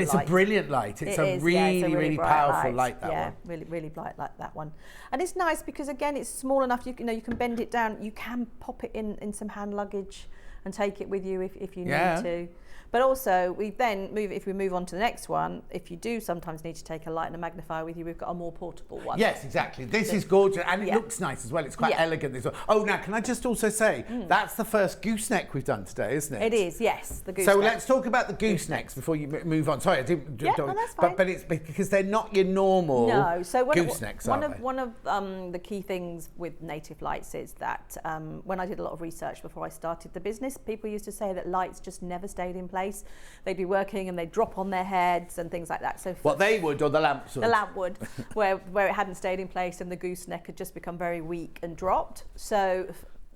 [SPEAKER 1] it's
[SPEAKER 2] light.
[SPEAKER 1] a brilliant light. It's a really powerful light. That one.
[SPEAKER 2] Yeah, really bright like that one. And it's nice because again, it's small enough. You can bend it down. You can pop it in some hand luggage and take it with you if you need to. But also, if we move on to the next one, if you do sometimes need to take a light and a magnifier with you, we've got a more portable one.
[SPEAKER 1] Yes, exactly. This is gorgeous, and it looks nice as well. It's quite elegant as well. Oh, now, can I just also say, that's the first gooseneck we've done today, isn't it?
[SPEAKER 2] It is, yes, the gooseneck.
[SPEAKER 1] So let's talk about the goosenecks before you move on. Sorry, I didn't.
[SPEAKER 2] No, that's fine.
[SPEAKER 1] But it's because they're not your normal goosenecks,
[SPEAKER 2] one of the key things with native lights is that when I did a lot of research before I started the business, people used to say that lights just never stayed in place. They'd be working and they'd drop on their heads and things like that. So
[SPEAKER 1] what they would, or the lamps would?
[SPEAKER 2] The lamp would, where it hadn't stayed in place and the gooseneck had just become very weak and dropped. So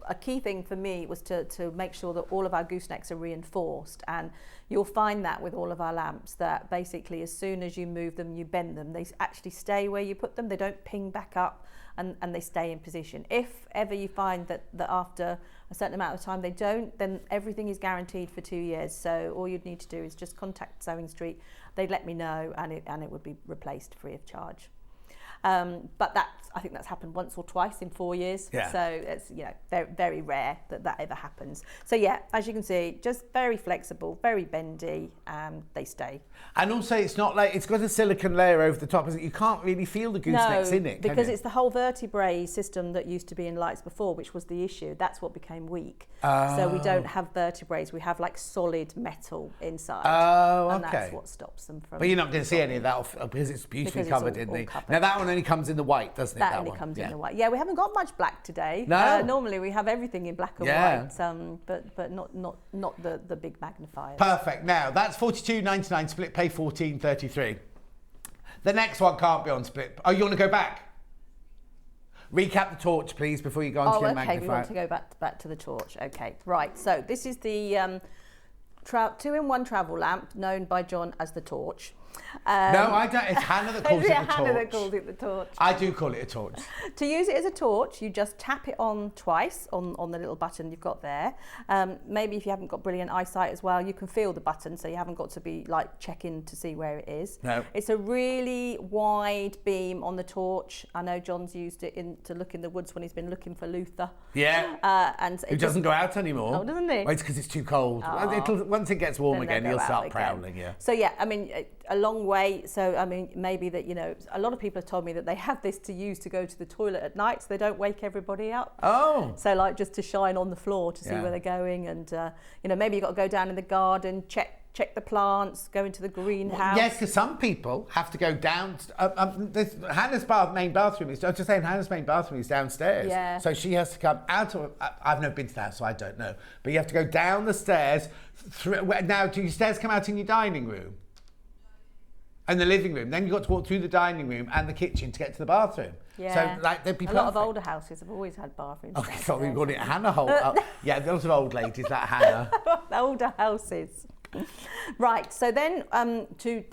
[SPEAKER 2] a key thing for me was to make sure that all of our goosenecks are reinforced, and you'll find that with all of our lamps that basically as soon as you move them, you bend them, they actually stay where you put them. They don't ping back up and they stay in position. If ever you find that after a certain amount of time they don't, then everything is guaranteed for 2 years. So all you'd need to do is just contact Sewing Street. They'd let me know and it would be replaced free of charge. But I think that's happened once or twice in 4 years.
[SPEAKER 1] Yeah.
[SPEAKER 2] So it's very, very rare that ever happens. So yeah, as you can see, just very flexible, very bendy, they stay.
[SPEAKER 1] And also, it's not like it's got a silicone layer over the top, is it? You can't really feel the goosenecks in it,
[SPEAKER 2] because it's the whole vertebrae system that used to be in lights before, which was the issue. That's what became weak. So we don't have vertebrae. We have like solid metal inside. And that's what stops them from.
[SPEAKER 1] But you're not going to see any of that because it's beautifully covered in the. Now that one only comes in the white, doesn't it?
[SPEAKER 2] That only comes in the white. Yeah, we haven't got much black today.
[SPEAKER 1] No.
[SPEAKER 2] Normally we have everything in black and white, but not the big magnifiers.
[SPEAKER 1] Perfect. Now that's $42.99 split pay, $14.33. The next one can't be on split. Oh, you want to go back? Recap the torch, please, before you go on to your magnifier.
[SPEAKER 2] Okay, we want to go back to the torch. Okay, right. So this is the 2-in-1 travel lamp, known by John as the torch.
[SPEAKER 1] No, I don't. It's Hannah that calls it a torch.
[SPEAKER 2] Hannah that calls it the torch.
[SPEAKER 1] I do call it a torch.
[SPEAKER 2] To use it as a torch, you just tap it on twice on the little button you've got there. Maybe if you haven't got brilliant eyesight as well, you can feel the button, so you haven't got to be like checking to see where it is.
[SPEAKER 1] No.
[SPEAKER 2] It's a really wide beam on the torch. I know John's used it to look in the woods when he's been looking for Luther.
[SPEAKER 1] Yeah.
[SPEAKER 2] And
[SPEAKER 1] Who doesn't go out anymore.
[SPEAKER 2] Oh, doesn't he?
[SPEAKER 1] Well, it's because it's too cold.
[SPEAKER 2] Oh.
[SPEAKER 1] Once it gets warm
[SPEAKER 2] Then
[SPEAKER 1] again,
[SPEAKER 2] they'll
[SPEAKER 1] he'll
[SPEAKER 2] go
[SPEAKER 1] start
[SPEAKER 2] out
[SPEAKER 1] prowling,
[SPEAKER 2] again.
[SPEAKER 1] yeah.
[SPEAKER 2] So yeah, I mean, a long way. So I mean, maybe that, you know, a lot of people have told me that they have this to use to go to the toilet at night, so they don't wake everybody up.
[SPEAKER 1] Oh.
[SPEAKER 2] So like just to shine on the floor to see where they're going, and you know, maybe you've got to go down in the garden, check the plants, go into the greenhouse.
[SPEAKER 1] Yes, because some people have to go down. Hannah's main bathroom is. I was just saying, Hannah's main bathroom is downstairs.
[SPEAKER 2] Yeah.
[SPEAKER 1] So she has to come out of. I've never been to the house, so I don't know. But you have to go down the stairs. Now, do your stairs come out in your dining room? And the living room. Then you've got to walk through the dining room and the kitchen to get to the bathroom.
[SPEAKER 2] Yeah.
[SPEAKER 1] So like they'd be
[SPEAKER 2] a
[SPEAKER 1] perfect.
[SPEAKER 2] lot of older houses have always had bathrooms.
[SPEAKER 1] Oh, I thought we called it Hannah Holt. Yeah, those are old ladies, that Hannah.
[SPEAKER 2] Older houses. Right, so then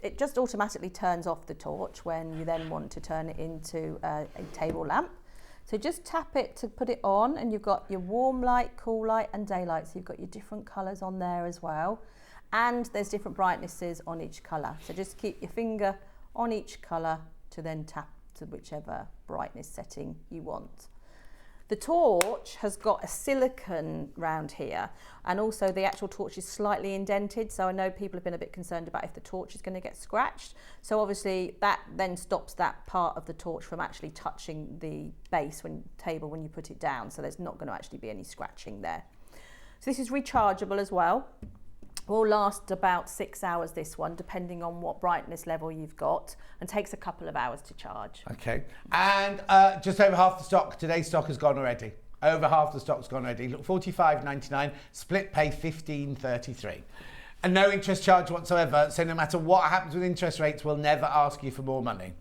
[SPEAKER 2] it just automatically turns off the torch when you then want to turn it into a table lamp. So just tap it to put it on, and you've got your warm light, cool light and daylight. So you've got your different colours on there as well. And there's different brightnesses on each colour. So just keep your finger on each colour to then tap to whichever brightness setting you want. The torch has got a silicone round here, and also the actual torch is slightly indented, so I know people have been a bit concerned about if the torch is going to get scratched. So obviously that then stops that part of the torch from actually touching the base table when you put it down, so there's not going to actually be any scratching there. So this is rechargeable as well. Will last about 6 hours, this one, depending on what brightness level you've got, and takes a couple of hours to charge.
[SPEAKER 1] Okay, and just over half the stock, today's stock has gone already. Over half the stock's gone already. Look, $45.99, split pay $15.33. And no interest charge whatsoever, so no matter what happens with interest rates, we'll never ask you for more money.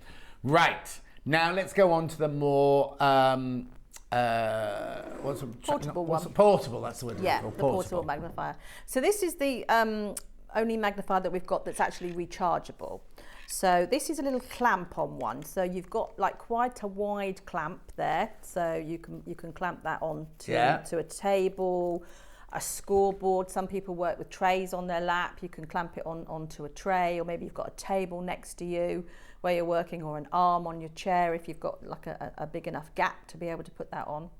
[SPEAKER 1] Right, now let's go on to the more... portable, that's the word.
[SPEAKER 2] Yeah, the portable magnifier. So this is the only magnifier that we've got that's actually rechargeable. So this is a little clamp on one. So you've got like quite a wide clamp there. So you can clamp that on to a table, a scoreboard. Some people work with trays on their lap. You can clamp it onto a tray, or maybe you've got a table next to you where you're working, or an arm on your chair if you've got like a big enough gap to be able to put that on.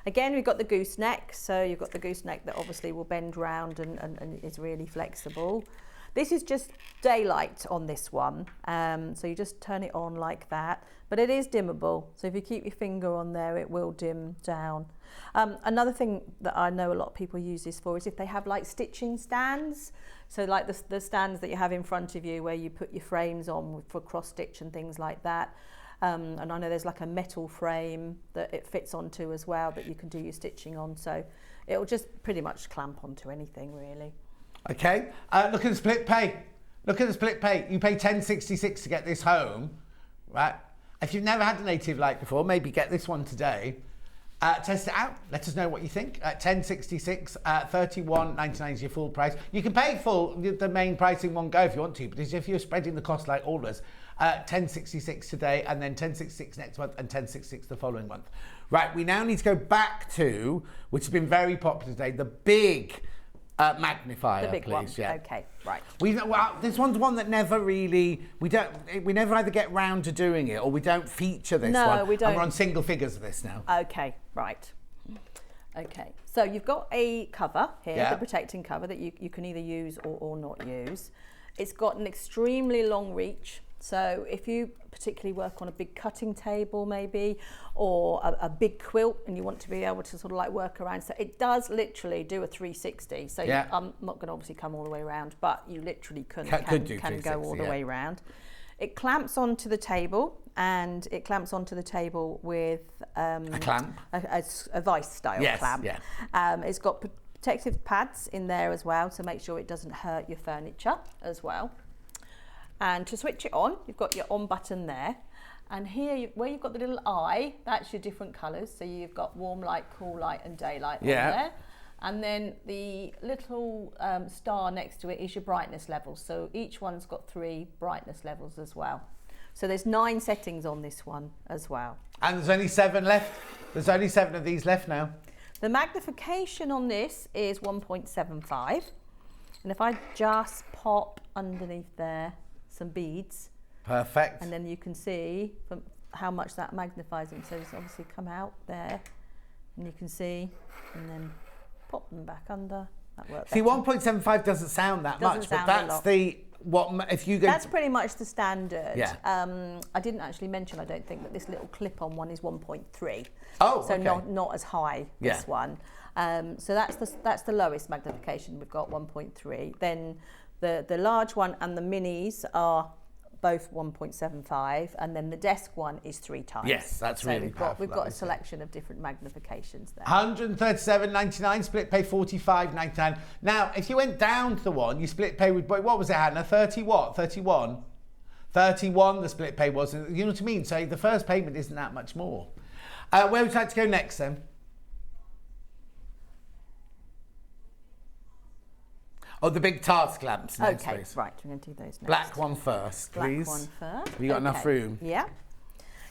[SPEAKER 2] Again, we've got the gooseneck, so you've got the gooseneck that obviously will bend round and is really flexible. This is just daylight on this one, so you just turn it on like that, but it is dimmable, so if you keep your finger on there it will dim down. Another thing that I know a lot of people use this for is if they have like stitching stands, so like the stands that you have in front of you where you put your frames on for cross stitch and things like that. And I know there's like a metal frame that it fits onto as well that you can do your stitching on, so it'll just pretty much clamp onto anything really.
[SPEAKER 1] Okay, look at the split pay. Look at the split pay. You pay $10.66 to get this home, right? If you've never had a native light before, maybe get this one today. Test it out. Let us know what you think. $10.66, $31.99 is your full price. You can pay full the main price in one go if you want to, but if you're spreading the cost like all of us, $10.66 today, and then $10.66 next month, and $10.66 the following month. Right, we now need to go back to, which has been very popular today, the big magnifier,
[SPEAKER 2] the big
[SPEAKER 1] please.
[SPEAKER 2] One.
[SPEAKER 1] Yeah.
[SPEAKER 2] Okay, right.
[SPEAKER 1] This one's one that never really we never either get round to doing it, or we don't feature this one.
[SPEAKER 2] No, we don't.
[SPEAKER 1] And we're on single figures of this now.
[SPEAKER 2] Okay, right. Okay, so you've got a cover here, the protecting cover that you can either use or not use. It's got an extremely long reach. So if you particularly work on a big cutting table maybe, or a big quilt, and you want to be able to sort of like work around, so it does literally do a 360. So I'm not going to obviously come all the way around, but you literally can go all the way around. It clamps onto the table, and it clamps onto the table with a clamp, a vice style clamp. Yeah. It's got protective pads in there as well to make sure it doesn't hurt your furniture as well. And to switch it on, you've got your on button there. And here, where you've got the little eye, that's your different colours. So you've got warm light, cool light and daylight on there. And then the little star next to it is your brightness levels. So each one's got 3 brightness levels as well. So there's 9 settings on this one as well.
[SPEAKER 1] And there's only 7 left. There's only 7 of these left now.
[SPEAKER 2] The magnification on this is 1.75. And if I just pop underneath there some beads.
[SPEAKER 1] Perfect.
[SPEAKER 2] And then you can see from how much that magnifies them. So it's obviously come out there and you can see, and then pop them back under. That works.
[SPEAKER 1] See, 1.75 doesn't sound that much, but that's if you go.
[SPEAKER 2] That's pretty much the standard.
[SPEAKER 1] Yeah.
[SPEAKER 2] I didn't actually mention, I don't think, that this little clip-on one is 1.3.
[SPEAKER 1] Oh,
[SPEAKER 2] so
[SPEAKER 1] okay.
[SPEAKER 2] not as high. This one. So that's the lowest magnification. We've got 1.3. Then the large one and the minis are both 1.75, and then the desk one is 3 times.
[SPEAKER 1] Yes, that's really powerful.
[SPEAKER 2] We've got a selection of different magnifications there.
[SPEAKER 1] 137.99, split pay 45.99. Now, if you went down to the one, you split pay with, what was it, Hannah? 30 what? 31? 31 the split pay was. You know what I mean? So the first payment isn't that much more. Where would you like to go next then? Oh, the big task lamps next,
[SPEAKER 2] okay,
[SPEAKER 1] please.
[SPEAKER 2] right, we're going to do those next.
[SPEAKER 1] Black one first, please.
[SPEAKER 2] Black one first.
[SPEAKER 1] Have you got enough room?
[SPEAKER 2] Yeah.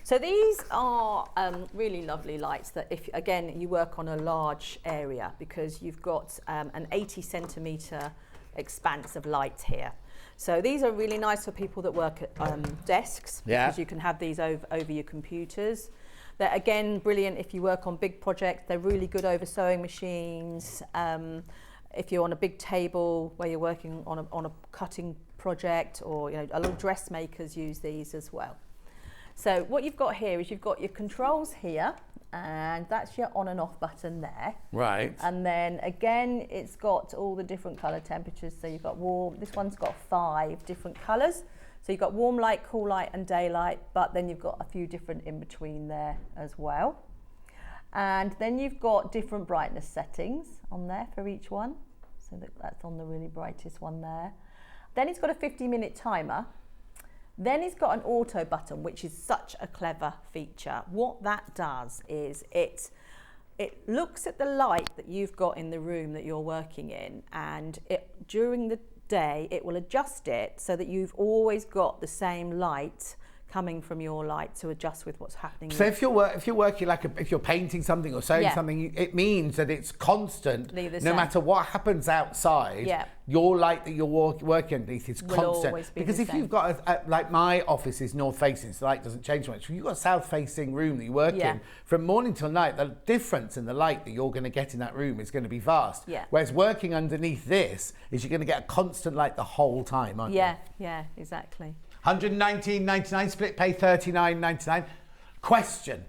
[SPEAKER 2] So these are really lovely lights that if, again, you work on a large area because you've got an 80 centimetre expanse of light here. So these are really nice for people that work at desks because you can have these over your computers. They're, again, brilliant if you work on big projects. They're really good over sewing machines. If you're on a big table where you're working on a cutting project, or a lot of dressmakers use these as well. So what you've got here is you've got your controls here, and that's your on and off button there.
[SPEAKER 1] Right.
[SPEAKER 2] And then again, it's got all the different colour temperatures. So you've got warm, this one's got 5 different colours. So you've got warm light, cool light and daylight, but then you've got a few different in between there as well. And then you've got different brightness settings on there for each one. So that's on the really brightest one there. Then it's got a 50-minute timer. Then it's got an auto button, which is such a clever feature. What that does is it looks at the light that you've got in the room that you're working in, and during the day it will adjust it so that you've always got the same light coming from your light to adjust with what's happening.
[SPEAKER 1] So if you're working if you're painting something or sewing something, it means that it's constant. No matter what happens outside, your light that you're working underneath is constant. Because if you've got like my office is north facing, so the light doesn't change much. If you've got a south facing room that you work in, from morning till night, the difference in the light that you're going to get in that room is going to be vast. Whereas working underneath this is you're going to get a constant light the whole time, aren't you?
[SPEAKER 2] Yeah, exactly.
[SPEAKER 1] 119.99, split pay 39.99. Question.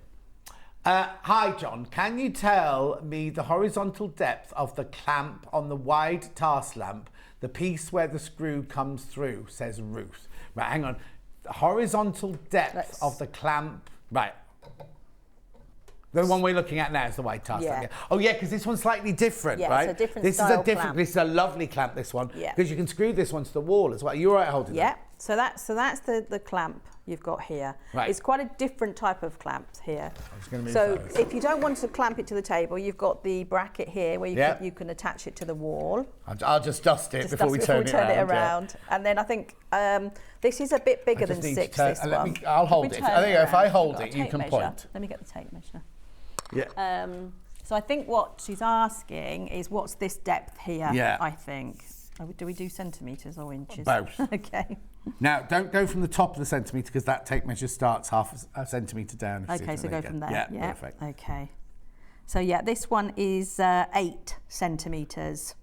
[SPEAKER 1] Hi John, can you tell me the horizontal depth of the clamp on the wide task lamp, the piece where the screw comes through, says Ruth. Right, hang on. The horizontal depth of the clamp, right. The one we're looking at now is the wide task lamp. Oh yeah, because this one's slightly different, right?
[SPEAKER 2] It's a different style clamp.
[SPEAKER 1] This is a lovely clamp, this one. Because you can screw this one to the wall as well. You're right holding that?
[SPEAKER 2] So that's the clamp you've got here. Right. It's quite a different type of clamp here.
[SPEAKER 1] I'm just going to move
[SPEAKER 2] so if you don't want to clamp it to the table, you've got the bracket here where you can attach it to the wall.
[SPEAKER 1] I'll just dust it before we turn it around.
[SPEAKER 2] And then I think this is a bit bigger than 6, this one.
[SPEAKER 1] I'll hold it. I think if I hold it, you can point.
[SPEAKER 2] Let me get the tape measure.
[SPEAKER 1] Yeah.
[SPEAKER 2] So I think what she's asking is what's this depth here, I think. Do we do centimetres or inches?
[SPEAKER 1] Both.
[SPEAKER 2] Okay.
[SPEAKER 1] Now, don't go from the top of the centimetre because that tape measure starts half a centimetre down.
[SPEAKER 2] Okay, so go from there.
[SPEAKER 1] Yeah, perfect.
[SPEAKER 2] Okay. So yeah, this one is 8 centimetres.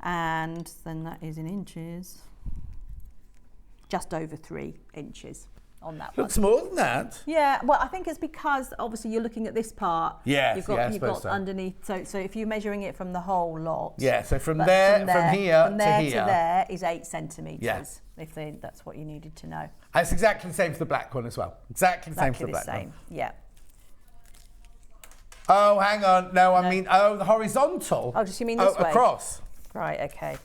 [SPEAKER 2] And then that is in inches. Just over 3 inches. On that
[SPEAKER 1] Looks more than that.
[SPEAKER 2] Yeah, well, I think it's because obviously you're looking at this part.
[SPEAKER 1] Yes,
[SPEAKER 2] you've got underneath. So if you're measuring it from the whole lot.
[SPEAKER 1] Yeah, so from here to
[SPEAKER 2] there is 8 centimetres.
[SPEAKER 1] Yes.
[SPEAKER 2] If that's what you needed to know.
[SPEAKER 1] It's exactly the same for the black one as well. Exactly the same for the black one.
[SPEAKER 2] Yeah.
[SPEAKER 1] Oh, hang on. No, I mean, the horizontal.
[SPEAKER 2] Oh, just you mean this way?
[SPEAKER 1] Across.
[SPEAKER 2] Right. Okay.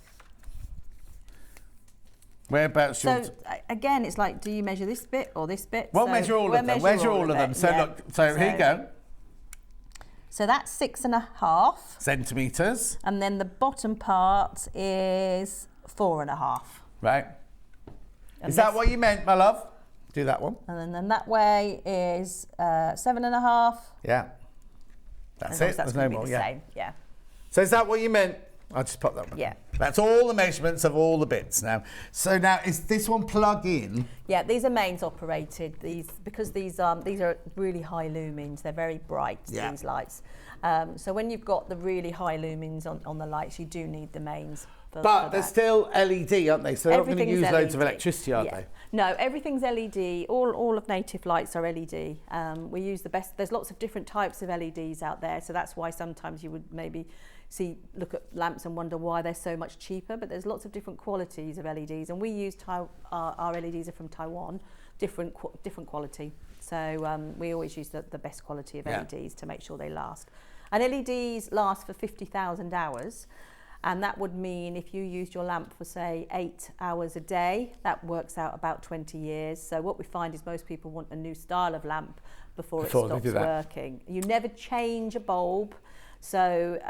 [SPEAKER 1] Whereabouts?
[SPEAKER 2] So again, it's like, do you measure this bit or this bit?
[SPEAKER 1] We'll measure all of them. Measure all of them. So look, so here you go.
[SPEAKER 2] So that's 6.5
[SPEAKER 1] centimetres.
[SPEAKER 2] and then the bottom part is 4.5.
[SPEAKER 1] Right.
[SPEAKER 2] And
[SPEAKER 1] Is that what you meant, my love? Do that one.
[SPEAKER 2] And then that way is 7.5.
[SPEAKER 1] Yeah. That's it.
[SPEAKER 2] That's
[SPEAKER 1] There's no
[SPEAKER 2] gonna
[SPEAKER 1] more.
[SPEAKER 2] be the same. Yeah.
[SPEAKER 1] So is that what you meant? I'll just pop that one.
[SPEAKER 2] Yeah.
[SPEAKER 1] That's all the measurements of all the bits now. So now, is this one plug in?
[SPEAKER 2] Yeah, these are mains operated. Because these are really high lumens. They're very bright, these lights. So when you've got the really high lumens on the lights, you do need the mains.
[SPEAKER 1] But they're still LED, aren't they? So they're not going to use loads of
[SPEAKER 2] LED.
[SPEAKER 1] electricity, are they?
[SPEAKER 2] No, everything's LED. All of Native lights are LED. We use the best. There's lots of different types of LEDs out there, so that's why sometimes you would maybe look at lamps and wonder why they're so much cheaper. But there's lots of different qualities of LEDs, and we use our LEDs are from Taiwan, different quality. So we always use the best quality of LEDs to make sure they last. And LEDs last for 50,000 hours. And that would mean if you used your lamp for, say, 8 hours a day, that works out about 20 years. So what we find is most people want a new style of lamp before it stops working. You never change a bulb. So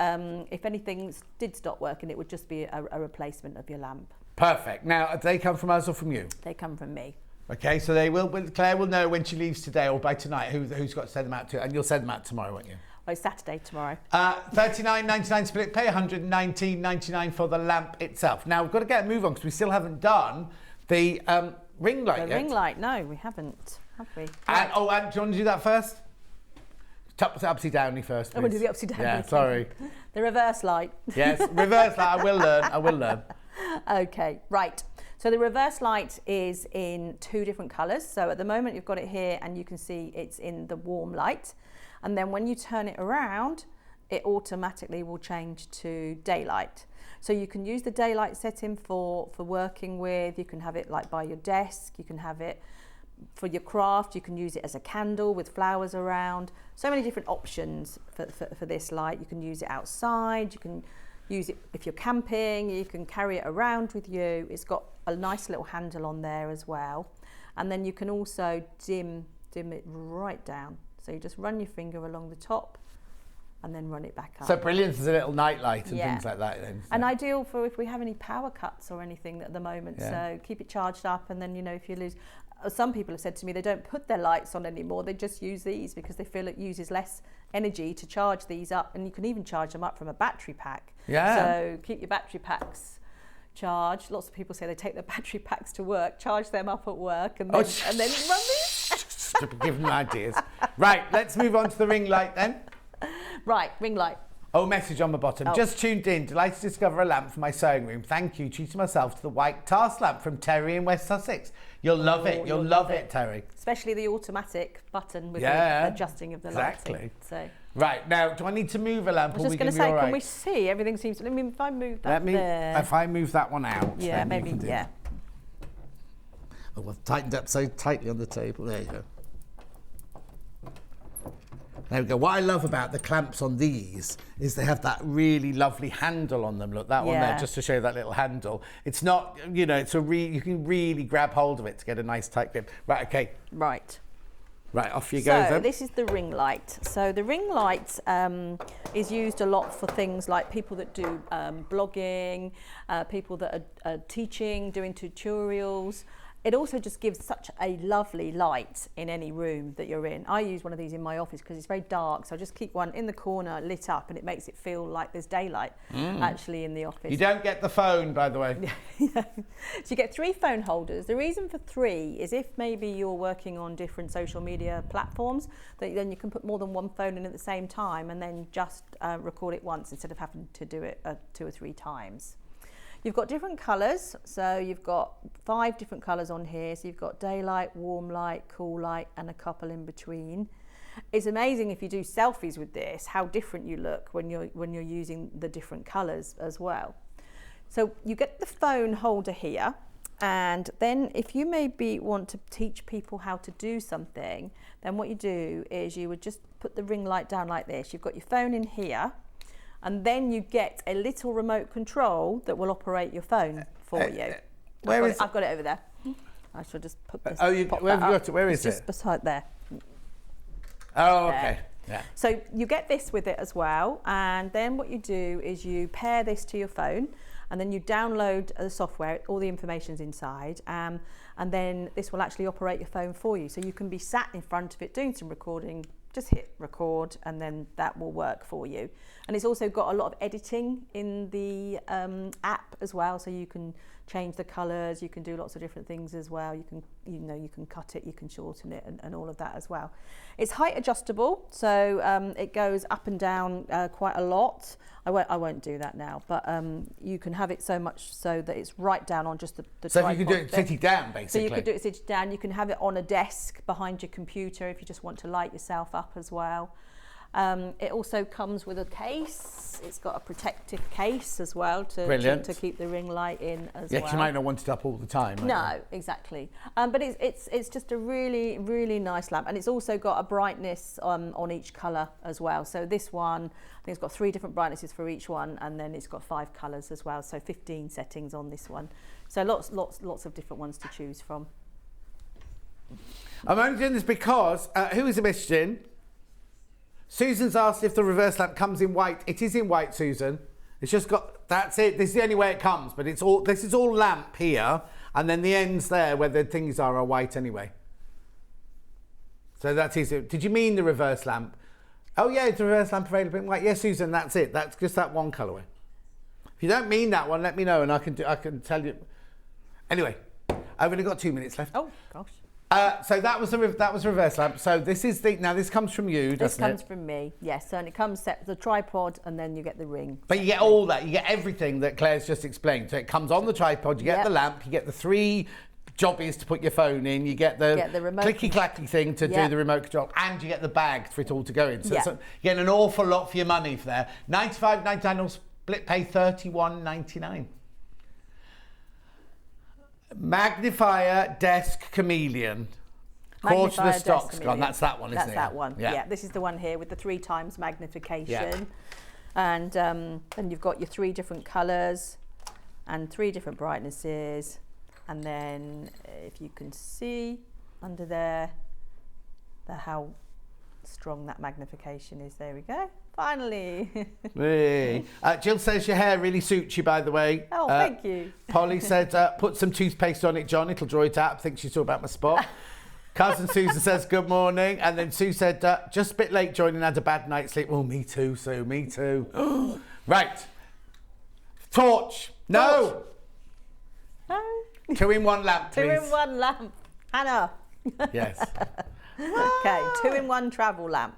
[SPEAKER 2] if anything did stop working, it would just be a replacement of your lamp.
[SPEAKER 1] Perfect. Now, do they come from us or from you?
[SPEAKER 2] They come from me.
[SPEAKER 1] Okay, so they will. Claire will know when she leaves today or by tonight who's got to send them out to, and you'll send them out tomorrow, won't you?
[SPEAKER 2] Oh, Saturday tomorrow.
[SPEAKER 1] $39.99 split pay, $119.99 for the lamp itself. Now we've got to get a move on because we still haven't done the ring light yet.
[SPEAKER 2] The ring light, no, we haven't, have we?
[SPEAKER 1] And, do you want to do that first? Upsy downy first, please.
[SPEAKER 2] I want to do the upsy downy.
[SPEAKER 1] Yeah, sorry.
[SPEAKER 2] The reverse light.
[SPEAKER 1] Yes, reverse light. I will learn.
[SPEAKER 2] Okay, right. So the reverse light is in 2 different colours. So at the moment you've got it here and you can see it's in the warm light. And then when you turn it around, it automatically will change to daylight. So you can use the daylight setting for working with, you can have it like by your desk, you can have it for your craft, you can use it as a candle with flowers around. So many different options for this light. You can use it outside, you can use it if you're camping, you can carry it around with you. It's got a nice little handle on there as well. And then you can also dim it right down. So you just run your finger along the top and then run it back up.
[SPEAKER 1] So brilliant as a little night light and things like that then.
[SPEAKER 2] And ideal for if we have any power cuts or anything at the moment. So keep it charged up, and then, you know, if you lose... Some people have said to me they don't put their lights on anymore, they just use these because they feel it uses less energy to charge these up, and you can even charge them up from a battery pack. Yeah. So keep your battery packs charged. Lots of people say they take their battery packs to work, charge them up at work, and then run these.
[SPEAKER 1] Give them ideas. Right, let's move on to the ring light then.
[SPEAKER 2] Right, ring light.
[SPEAKER 1] Oh, message on the bottom. Just tuned in. Delighted to discover a lamp for my sewing room. Thank you. Treated myself to the white task lamp from Terry in West Sussex. You'll love it. You'll love it, Terry.
[SPEAKER 2] Especially the automatic button with the adjusting of the lighting.
[SPEAKER 1] Exactly.
[SPEAKER 2] So.
[SPEAKER 1] Right, now, do I need to move a lamp or
[SPEAKER 2] I was
[SPEAKER 1] we
[SPEAKER 2] just
[SPEAKER 1] can be all right?
[SPEAKER 2] Can we see? Everything seems... I mean, if I move that there...
[SPEAKER 1] If I move that one out...
[SPEAKER 2] Yeah, maybe, yeah.
[SPEAKER 1] Oh, I've tightened up so tightly on the table. There you go. There we go. What I love about the clamps on these is they have that really lovely handle on them. Look, that one there, just to show that little handle. It's not, you know, you can really grab hold of it to get a nice tight grip. Right, okay.
[SPEAKER 2] Right.
[SPEAKER 1] Right, off you go then.
[SPEAKER 2] So this is the ring light. So the ring light is used a lot for things like people that do blogging, people that are teaching, doing tutorials. It also just gives such a lovely light in any room that you're in. I use one of these in my office because it's very dark, so I just keep one in the corner lit up, and it makes it feel like there's daylight actually in the office.
[SPEAKER 1] You don't get the phone, by the way.
[SPEAKER 2] So you get 3 phone holders. The reason for 3 is if maybe you're working on different social media platforms, then you can put more than one phone in at the same time and then just record it once instead of having to do it 2 or 3 times. You've got different colours, so you've got 5 different colours on here. So you've got daylight, warm light, cool light, and a couple in between. It's amazing if you do selfies with this, how different you look when you're using the different colours as well. So you get the phone holder here, and then if you maybe want to teach people how to do something, then what you do is you would just put the ring light down like this. You've got your phone in here, and then you get a little remote control that will operate your phone for you. I've got it over there. I shall just put this.
[SPEAKER 1] Where have you got it? Where is it?
[SPEAKER 2] Just beside there.
[SPEAKER 1] Oh, okay. Yeah.
[SPEAKER 2] So you get this with it as well, and then what you do is you pair this to your phone, and then you download the software, all the information's inside, and then this will actually operate your phone for you. So you can be sat in front of it doing some recording, just hit record, and then that will work for you. And it's also got a lot of editing in the app as well, so you can change the colours, you can do lots of different things as well. You can cut it, you can shorten it, and all of that as well. It's height adjustable, so it goes up and down quite a lot. I won't do that now, but you can have it so much so that it's right down on just the
[SPEAKER 1] so
[SPEAKER 2] tripod.
[SPEAKER 1] you can do it sitting down, basically.
[SPEAKER 2] So you could do it sitting down. You can have it on a desk behind your computer if you just want to light yourself up as well. It also comes with a case. It's got a protective case as well to keep the ring light in as well.
[SPEAKER 1] Yeah, you might not want it up all the time.
[SPEAKER 2] No, exactly. But it's just a really, really nice lamp, and it's also got a brightness on each colour as well. So this one, I think it's got 3 different brightnesses for each one, and then it's got 5 colours as well. So 15 settings on this one. So lots of different ones to choose from.
[SPEAKER 1] I'm only doing this because who is a messaging? Susan's asked if the reverse lamp comes in white. It is in white, Susan. It's just got, that's it. This is the only way it comes, but this is all lamp here, and then the ends there where the things are white anyway. So that is it. Did you mean the reverse lamp? Oh yeah, it's a reverse lamp available in white. Yes, Susan, that's it. That's just that one colourway. If you don't mean that one, let me know and I can tell you. Anyway, I've only got 2 minutes left.
[SPEAKER 2] Oh gosh.
[SPEAKER 1] So that was the reverse lamp. So this is now this comes from you, doesn't it?
[SPEAKER 2] This comes from me, yes. So, and it comes set the tripod, and then you get the ring.
[SPEAKER 1] But you get all that. You get everything that Claire's just explained. So it comes on the tripod. You get the lamp. You get the 3 jobbies to put your phone in. You get the
[SPEAKER 2] remote
[SPEAKER 1] clicky clacky thing to do the remote control, and you get the bag for it all to go in. So you get an awful lot for your money for there. $95.99 or split pay $31.99. Magnifier desk chameleon. Quarter the stock's gone. That's that one, isn't it?
[SPEAKER 2] That's that one. Yeah, this is the one here with the 3 times magnification.
[SPEAKER 1] Yeah.
[SPEAKER 2] And then you've got your 3 different colours and 3 different brightnesses. And then if you can see under there how strong that magnification is. There we go. Finally.
[SPEAKER 1] Hey. Jill says your hair really suits you, by the way.
[SPEAKER 2] Oh, thank you.
[SPEAKER 1] Polly said, put some toothpaste on it, John. It'll draw it out. I think she's talking about my spot. Cousin Susan says, good morning. And then Sue said, just a bit late joining, had a bad night's sleep. Oh, me too, Sue, me too. Right. Torch. No.
[SPEAKER 2] No.
[SPEAKER 1] 2-in-1 lamp, please.
[SPEAKER 2] 2-in-1 lamp. Hannah.
[SPEAKER 1] Yes.
[SPEAKER 2] Okay, 2-in-1 travel lamp.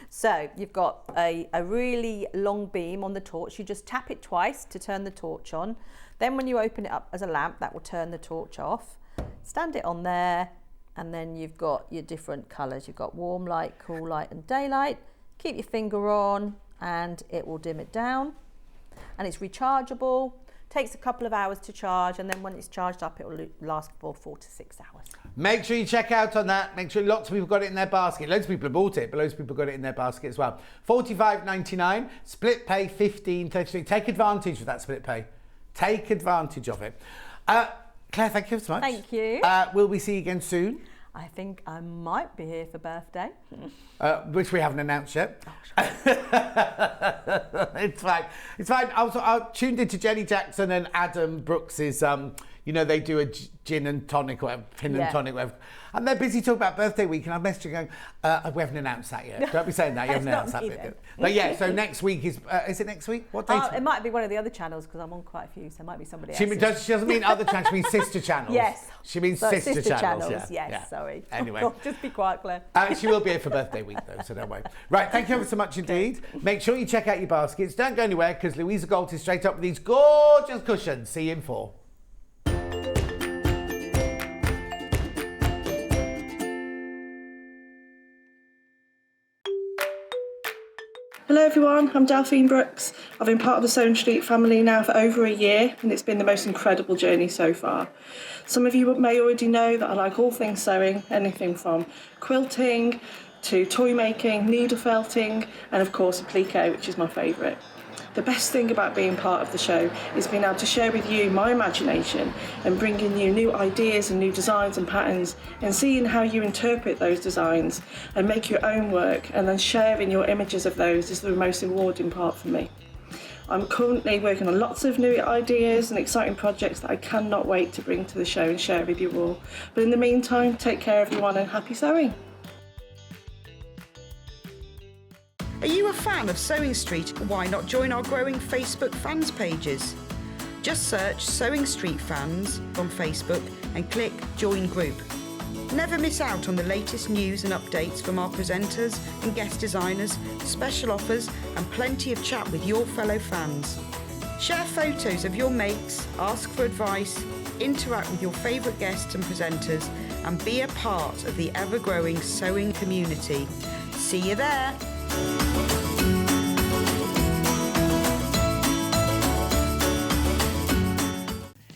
[SPEAKER 2] So you've got a really long beam on the torch. You just tap it twice to turn the torch on. Then when you open it up as a lamp, that will turn the torch off. Stand it on there, and then you've got your different colours. You've got warm light, cool light, and daylight. Keep your finger on, and it will dim it down. And it's rechargeable. Takes a couple of hours to charge, and then when it's charged up, it will last for 4 to 6 hours. Make
[SPEAKER 1] sure you check out on that. Make sure lots of people got it in their basket. Loads of people have bought it, but loads of people got it in their basket as well. $45.99, split pay $15.33. Take advantage of that split pay. Take advantage of it. Claire, thank you so much.
[SPEAKER 2] Thank you.
[SPEAKER 1] Will we see you again soon?
[SPEAKER 2] I think I might be here for birthday.
[SPEAKER 1] Which we haven't announced yet.
[SPEAKER 2] Oh, sure.
[SPEAKER 1] It's fine. It's fine. I tuned into Jenny Jackson and Adam Brooks's, they do a gin and tonic, or gin and tonic, whatever. And they're busy talking about birthday week, and I'm messaging going, we haven't announced that yet. Don't be saying that, you haven't announced that bit. But yeah, so next week is it next week? What date?
[SPEAKER 2] It might be one of the other channels, because I'm on quite a few, so it might be somebody else.
[SPEAKER 1] She doesn't mean other channels, she means sister channels.
[SPEAKER 2] Yes.
[SPEAKER 1] She means sister channels.
[SPEAKER 2] Yes, sorry.
[SPEAKER 1] Anyway.
[SPEAKER 2] Just be quiet, Claire.
[SPEAKER 1] She will be here for birthday week, though, so don't worry. Right, thank you ever so much indeed. Make sure you check out your baskets. Don't go anywhere, because Louisa Goult is straight up with these gorgeous cushions. See you in 4.
[SPEAKER 3] Hello everyone, I'm Delphine Brooks. I've been part of the Stone Street family now for over a year, and it's been the most incredible journey so far. Some of you may already know that I like all things sewing, anything from quilting to toy making, needle felting, and of course applique, which is my favourite. The best thing about being part of the show is being able to share with you my imagination and bringing you new ideas and new designs and patterns, and seeing how you interpret those designs and make your own work, and then sharing your images of those is the most rewarding part for me. I'm currently working on lots of new ideas and exciting projects that I cannot wait to bring to the show and share with you all. But in the meantime, take care everyone and happy sewing.
[SPEAKER 4] Are you a fan of Sewing Street? Why not join our growing Facebook fans pages? Just search Sewing Street Fans on Facebook and click Join Group. Never miss out on the latest news and updates from our presenters and guest designers, special offers and plenty of chat with your fellow fans. Share photos of your makes, ask for advice, interact with your favourite guests and presenters, and be a part of the ever-growing sewing community. See you there!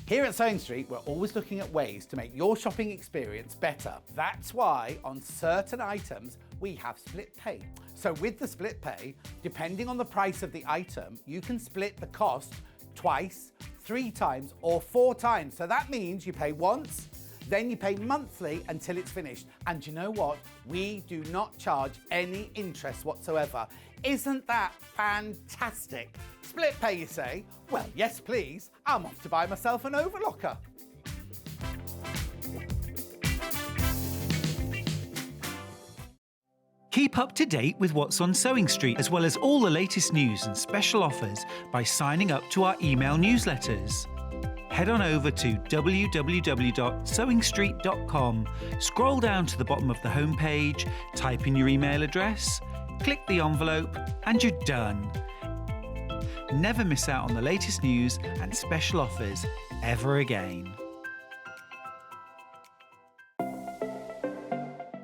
[SPEAKER 1] Here at Sewing Street, we're always looking at ways to make your shopping experience better. That's why on certain items, we have split pay. So with the split pay, depending on the price of the item, you can split the cost twice, 3 times, or 4 times. So that means you pay once, then you pay monthly until it's finished. And you know what? We do not charge any interest whatsoever. Isn't that fantastic? Split pay, you say? Well, yes, please. I'm off to buy myself an overlocker.
[SPEAKER 5] Keep up to date with what's on Sewing Street, as well as all the latest news and special offers by signing up to our email newsletters. Head on over to www.sewingstreet.com, scroll down to the bottom of the homepage, type in your email address, click the envelope, and you're done. Never miss out on the latest news and special offers ever again.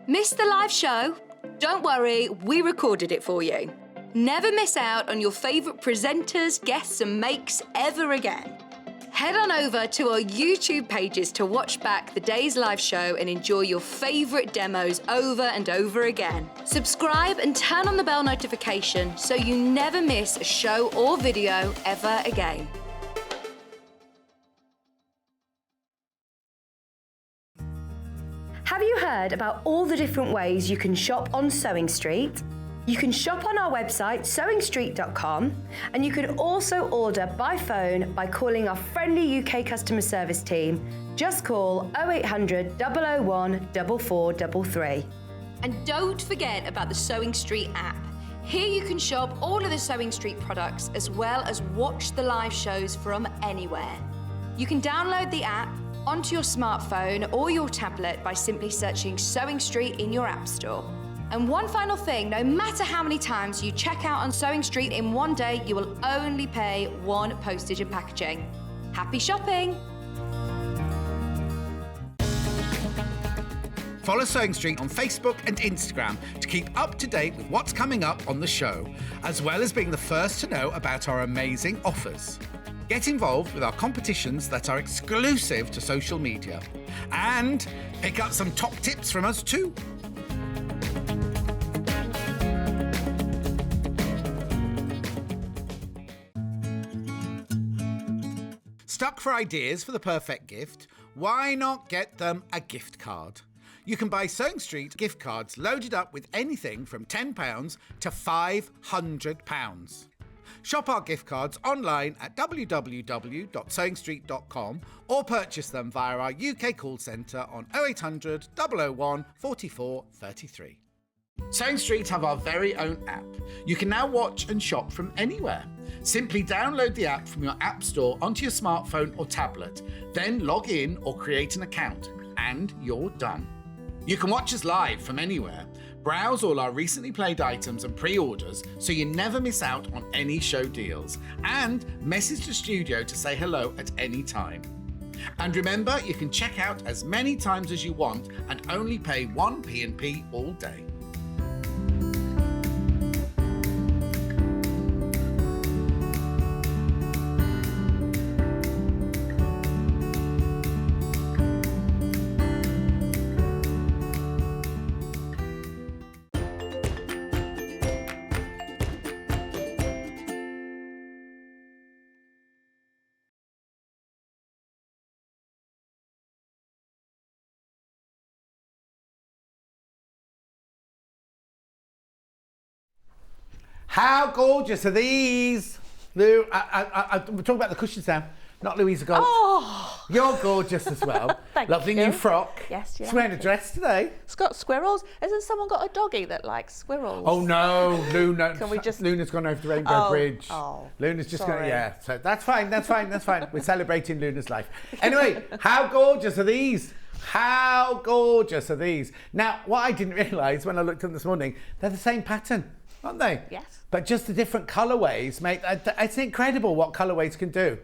[SPEAKER 6] Missed the live show? Don't worry, we recorded it for you. Never miss out on your favourite presenters, guests and makes ever again. Head on over to our YouTube pages to watch back the day's live show and enjoy your favourite demos over and over again. Subscribe and turn on the bell notification so you never miss a show or video ever again.
[SPEAKER 7] Have you heard about all the different ways you can shop on Sewing Street? You can shop on our website, sewingstreet.com, and you can also order by phone by calling our friendly UK customer service team. Just call 0800 001 4433.
[SPEAKER 6] And don't forget about the Sewing Street app. Here you can shop all of the Sewing Street products as well as watch the live shows from anywhere. You can download the app onto your smartphone or your tablet by simply searching Sewing Street in your app store. And one final thing, no matter how many times you check out on Sewing Street in one day, you will only pay 1 postage and packaging. Happy shopping!
[SPEAKER 1] Follow Sewing Street on Facebook and Instagram to keep up to date with what's coming up on the show, as well as being the first to know about our amazing offers. Get involved with our competitions that are exclusive to social media, and pick up some top tips from us too. Stuck for ideas for the perfect gift? Why not get them a gift card? You can buy Sewing Street gift cards loaded up with anything from £10 to £500. Shop our gift cards online at www.sewingstreet.com or purchase them via our UK call centre on 0800 001 44 33. Sewing Street have our very own app. You can now watch and shop from anywhere. Simply download the app from your app store onto your smartphone or tablet, then log in or create an account, and you're done. You can watch us live from anywhere, browse all our recently played items and pre-orders so you never miss out on any show deals, and message the studio to say hello at any time. And remember, you can check out as many times as you want and only pay 1 P&P all day. How gorgeous are these? Lou, we're talking about the cushions now, not Louisa Goult.
[SPEAKER 2] Oh,
[SPEAKER 1] You're gorgeous as well.
[SPEAKER 2] Thank
[SPEAKER 1] Lovely
[SPEAKER 2] you.
[SPEAKER 1] new frock.
[SPEAKER 2] Yes, you
[SPEAKER 1] She's wearing a
[SPEAKER 2] like it.
[SPEAKER 1] dress today.
[SPEAKER 2] It's got squirrels. Hasn't someone got a doggy that likes squirrels?
[SPEAKER 1] Oh no, Luna.
[SPEAKER 2] Can we just-
[SPEAKER 1] Luna's gone over the Rainbow
[SPEAKER 2] Oh,
[SPEAKER 1] Bridge.
[SPEAKER 2] oh,
[SPEAKER 1] Luna's just going to,
[SPEAKER 2] sorry.
[SPEAKER 1] yeah. So that's fine, that's fine, that's fine. We're celebrating Luna's life. Anyway, how gorgeous are these? How gorgeous are these? Now, what I didn't realise when I looked at them this morning, they're the same pattern, aren't they?
[SPEAKER 2] Yes.
[SPEAKER 1] But just the different colourways make, it's incredible what colourways can do.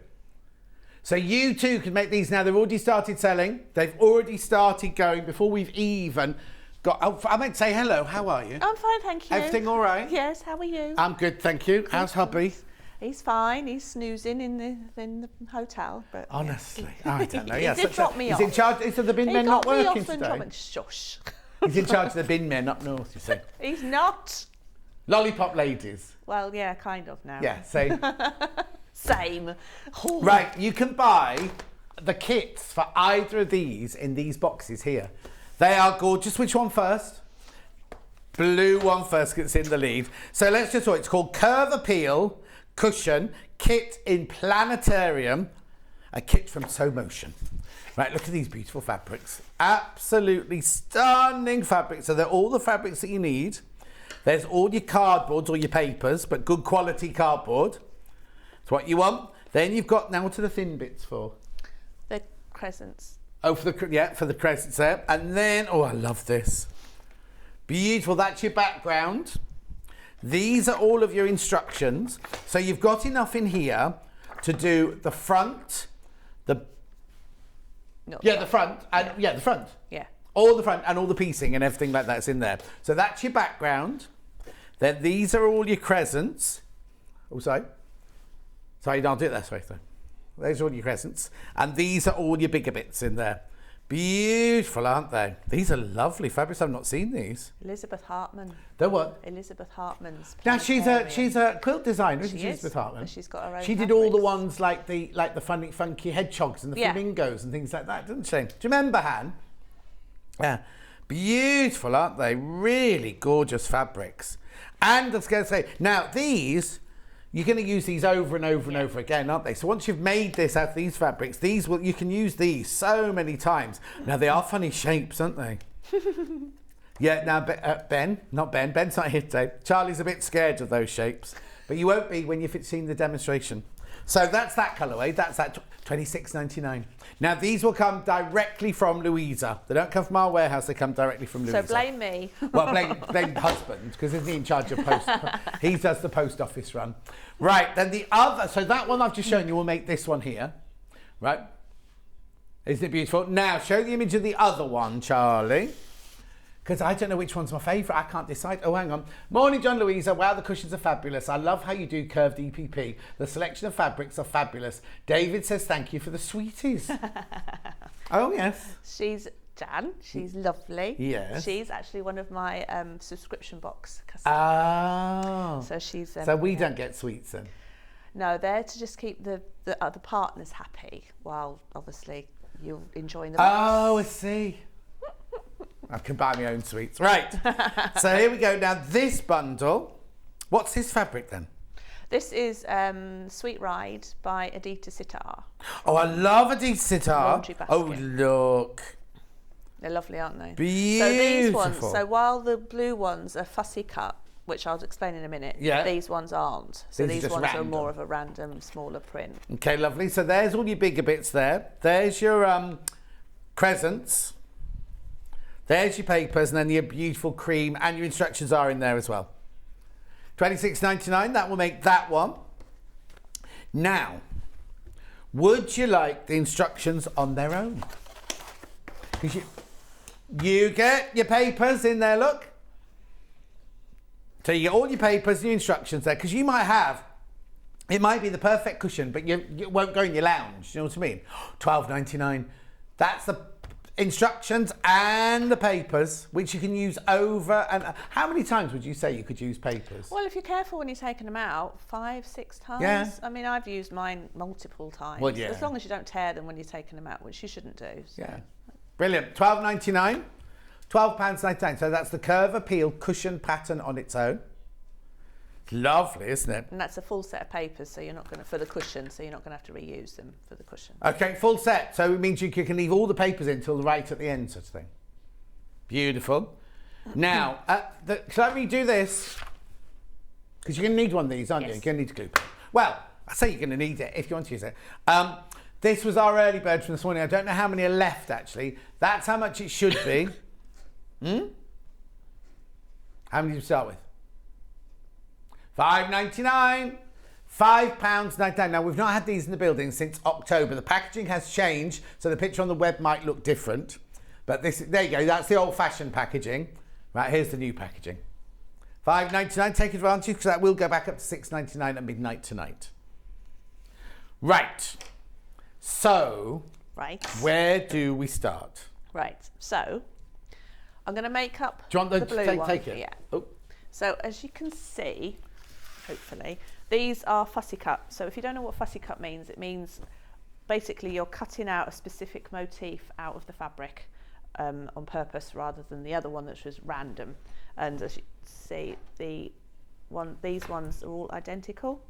[SPEAKER 1] So you too can make these now. They've already started selling. They've already started going before we've even got, oh, I meant to say hello. How are you?
[SPEAKER 2] I'm fine, thank you.
[SPEAKER 1] Everything all right?
[SPEAKER 2] Yes, how are you?
[SPEAKER 1] I'm good, thank you. How's hubby?
[SPEAKER 2] He's fine. He's snoozing in the hotel. But
[SPEAKER 1] Honestly, I don't know.
[SPEAKER 2] He
[SPEAKER 1] Yeah,
[SPEAKER 2] did drop me
[SPEAKER 1] he's
[SPEAKER 2] off.
[SPEAKER 1] in charge. Is the bin
[SPEAKER 2] He
[SPEAKER 1] men
[SPEAKER 2] got
[SPEAKER 1] not
[SPEAKER 2] me
[SPEAKER 1] working
[SPEAKER 2] off and
[SPEAKER 1] today?
[SPEAKER 2] dropped me. Shush.
[SPEAKER 1] He's in charge of the bin men up north, you see.
[SPEAKER 2] He's not.
[SPEAKER 1] Lollipop ladies.
[SPEAKER 2] Well, yeah, kind of now.
[SPEAKER 1] Yeah, same.
[SPEAKER 2] Same. Oh.
[SPEAKER 1] Right, you can buy the kits for either of these in these boxes here. They are gorgeous. Which one first? Blue one first, because it's in the lead. So let's just talk. It's called CurveAppeal Cushion Kit in Planetarium, a kit from SewMotion. Right, look at these beautiful fabrics. Absolutely stunning fabrics. So they're all the fabrics that you need. There's all your cardboards, all your papers, but good quality cardboard. It's what you want. Then you've got, now what are the thin bits for?
[SPEAKER 2] The crescents.
[SPEAKER 1] Oh, for the crescents there. And then, oh, I love this. Beautiful, that's your background. These are all of your instructions. So you've got enough in here to do the front, the front, and the front.
[SPEAKER 2] Yeah.
[SPEAKER 1] All the front and all the piecing and everything like that's in there. So that's your background. Then these are all your crescents. Oh, sorry. Sorry, I'll do it this way though. Those are all your crescents. And these are all your bigger bits in there. Beautiful, aren't they? These are lovely fabrics. I've not seen these.
[SPEAKER 2] Elizabeth Hartman.
[SPEAKER 1] They're what?
[SPEAKER 2] Elizabeth Hartman's.
[SPEAKER 1] Now she's a quilt designer, isn't
[SPEAKER 2] She
[SPEAKER 1] she,
[SPEAKER 2] is,
[SPEAKER 1] Elizabeth Hartman?
[SPEAKER 2] but she's got her own
[SPEAKER 1] She did all the
[SPEAKER 2] fabrics.
[SPEAKER 1] ones like the funny, funky hedgehogs and the
[SPEAKER 2] Yeah.
[SPEAKER 1] flamingos and things like that, didn't she? Do you remember, Han? Yeah. Beautiful, aren't they? Really gorgeous fabrics. And I was going to say, now these, you're going to use these over and over and over again, aren't they? So once you've made this out of these fabrics, you can use these so many times. Now they are funny shapes, aren't they? Yeah, now Ben's not here today. Charlie's a bit scared of those shapes, but you won't be when you've seen the demonstration. So that's that colourway, that's that $26.99. Now these will come directly from Louisa. They don't come from our warehouse, they come directly from Louisa.
[SPEAKER 2] So blame me.
[SPEAKER 1] Well, blame husband, because isn't he in charge of post? He does the post office run. Right, then the other, so that one I've just shown you will make this one here, right? Isn't it beautiful? Now, show the image of the other one, Charlie. Because I don't know which one's my favourite. I can't decide. Oh, hang on. Morning, John, Louisa. Wow, the cushions are fabulous. I love how you do curved EPP. The selection of fabrics are fabulous. David says thank you for the sweeties. Oh, yes.
[SPEAKER 2] She's Jan. She's lovely.
[SPEAKER 1] Yes.
[SPEAKER 2] She's actually one of my subscription box customers.
[SPEAKER 1] Oh.
[SPEAKER 2] So she's.
[SPEAKER 1] So we
[SPEAKER 2] yeah.
[SPEAKER 1] don't get sweets then?
[SPEAKER 2] No, they're to just keep the other partners happy while obviously you're enjoying the box.
[SPEAKER 1] Oh, I see. I can buy my own sweets. Right. So here we go. Now this bundle, what's this fabric then?
[SPEAKER 2] This is Sweet Ride by Adita Sitar.
[SPEAKER 1] Oh, I love Adita Sitar.
[SPEAKER 2] Laundry basket.
[SPEAKER 1] Oh, look.
[SPEAKER 2] They're lovely, aren't they?
[SPEAKER 1] Beautiful.
[SPEAKER 2] So these ones, so while the blue ones are fussy cut, which I'll explain in a minute,
[SPEAKER 1] Yeah.
[SPEAKER 2] these ones aren't. So
[SPEAKER 1] These are
[SPEAKER 2] these
[SPEAKER 1] just
[SPEAKER 2] ones
[SPEAKER 1] random.
[SPEAKER 2] are more of a random, smaller print.
[SPEAKER 1] Okay, lovely. So there's all your bigger bits there. There's your crescents. There's your papers, and then your beautiful cream, and your instructions are in there as well. $26.99, that will make that one. Now, would you like the instructions on their own? Because you get your papers in there, look. So you get all your papers and your instructions there, because you might have, it might be the perfect cushion, but you won't go in your lounge, you know what I mean? $12.99, that's the instructions and the papers, which you can use over and how many times would you say you could use papers?
[SPEAKER 2] Well, if you're careful when you're taking them out, 5-6 times.
[SPEAKER 1] Yeah.
[SPEAKER 2] I mean, I've used mine multiple times.
[SPEAKER 1] Well, yeah.
[SPEAKER 2] As long as you don't tear them when you're taking them out, which you shouldn't do. So.
[SPEAKER 1] Yeah, brilliant. $12.99, £12.99. So that's the CurveAppeal cushion pattern on its own. Lovely, isn't it?
[SPEAKER 2] And that's a full set of papers, so you're not going to, for the cushion, so you're not going to have to reuse them for the cushion.
[SPEAKER 1] Okay, full set. So it means you can leave all the papers in till right at the end, sort of thing. Beautiful. Now, shall I redo this? Because you're going to need one of these, aren't you?
[SPEAKER 2] Yes.
[SPEAKER 1] You're going to need a glue pen. Well, I say you're going to need it if you want to use it. This was our early bird from this morning. I don't know how many are left, actually. That's how much it should be. How many did you start with? £5.99. £5.99. Now, we've not had these in the building since October. The packaging has changed, so the picture on the web might look different. But this, there you go, that's the old-fashioned packaging. Right, here's the new packaging. £5.99, take advantage, because that will go back up to £6.99 at midnight tonight. Right. So, where do we start?
[SPEAKER 2] Right, so I'm going to make up
[SPEAKER 1] Do you want
[SPEAKER 2] the blue one.
[SPEAKER 1] take it?
[SPEAKER 2] Yeah.
[SPEAKER 1] Oh.
[SPEAKER 2] So as you can see, hopefully, these are fussy cut. So if you don't know what fussy cut means, it means basically you're cutting out a specific motif out of the fabric on purpose rather than the other one that was random. And as you see, these ones are all identical.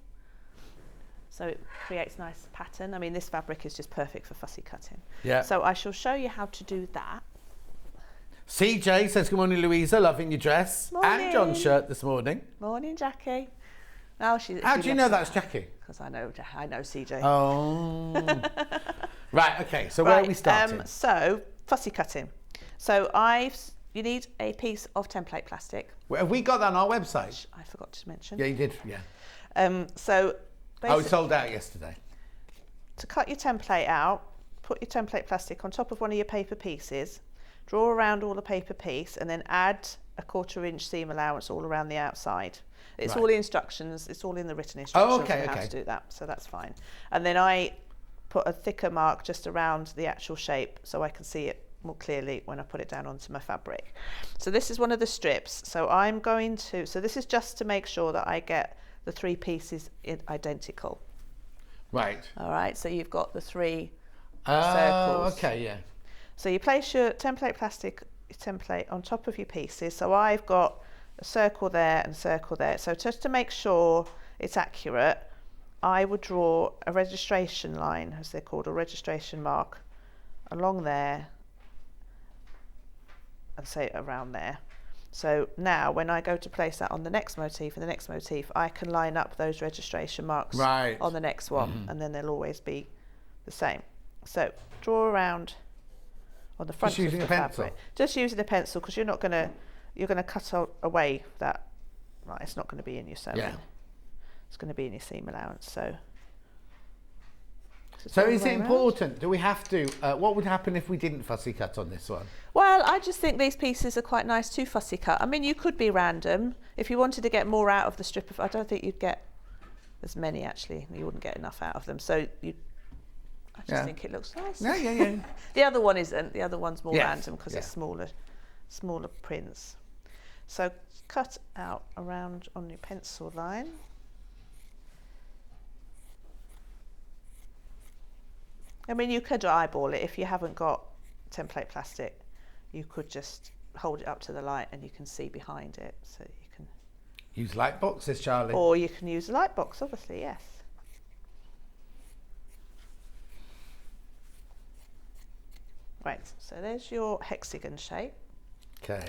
[SPEAKER 2] So it creates a nice pattern. I mean, this fabric is just perfect for fussy cutting.
[SPEAKER 1] Yeah.
[SPEAKER 2] So I shall show you how to do that.
[SPEAKER 1] CJ says, good morning, Louisa. Loving your dress.
[SPEAKER 2] Morning.
[SPEAKER 1] And John's shirt this morning.
[SPEAKER 2] Morning, Jackie. Now
[SPEAKER 1] How do you know that's Jackie?
[SPEAKER 2] Because I know CJ.
[SPEAKER 1] Oh. Right, okay. So where are we starting?
[SPEAKER 2] So, fussy cutting. So you need a piece of template plastic.
[SPEAKER 1] Well, have we got that on our website?
[SPEAKER 2] I forgot to mention.
[SPEAKER 1] Yeah, you did, yeah.
[SPEAKER 2] So
[SPEAKER 1] Oh, it sold out yesterday.
[SPEAKER 2] To cut your template out, put your template plastic on top of one of your paper pieces, draw around all the paper piece, and then add a 1/4 inch seam allowance all around the outside. It's all the instructions, it's all in the written instructions on how to do that, so that's fine. And then I put a thicker mark just around the actual shape so I can see it more clearly when I put it down onto my fabric. So this is one of the strips. So this is just to make sure that I get the 3 pieces identical.
[SPEAKER 1] Right.
[SPEAKER 2] All right, so you've got the 3
[SPEAKER 1] circles.
[SPEAKER 2] circles.
[SPEAKER 1] Okay, yeah.
[SPEAKER 2] So you place your template on top of your pieces. So I've got a circle there and a circle there. So just to make sure it's accurate, I would draw a registration line, as they're called, a registration mark, along there and say around there. So now when I go to place that on the next motif and the next motif, I can line up those registration marks on the next one, and then they'll always be the same. So draw around on the front of the fabric. Just using a pencil, because you're going to cut away that. Right, it's not going to be in your sewing. Yeah. It's going to be in your seam allowance. So
[SPEAKER 1] is it important? Do we have to? What would happen if we didn't fussy cut on this one?
[SPEAKER 2] Well, I just think these pieces are quite nice to fussy cut. I mean, you could be random. If you wanted to get more out of the strip of, I don't think you'd get as many actually. You wouldn't get enough out of them. So I just think it looks nice.
[SPEAKER 1] Yeah.
[SPEAKER 2] The other one isn't. The other one's more random because it's smaller prints. So cut out around on your pencil line. I mean, you could eyeball it if you haven't got template plastic. You could just hold it up to the light and you can see behind it. So you can
[SPEAKER 1] use light boxes, Charlie.
[SPEAKER 2] Or you can use a light box, obviously, yes. Right, so there's your hexagon shape.
[SPEAKER 1] Okay.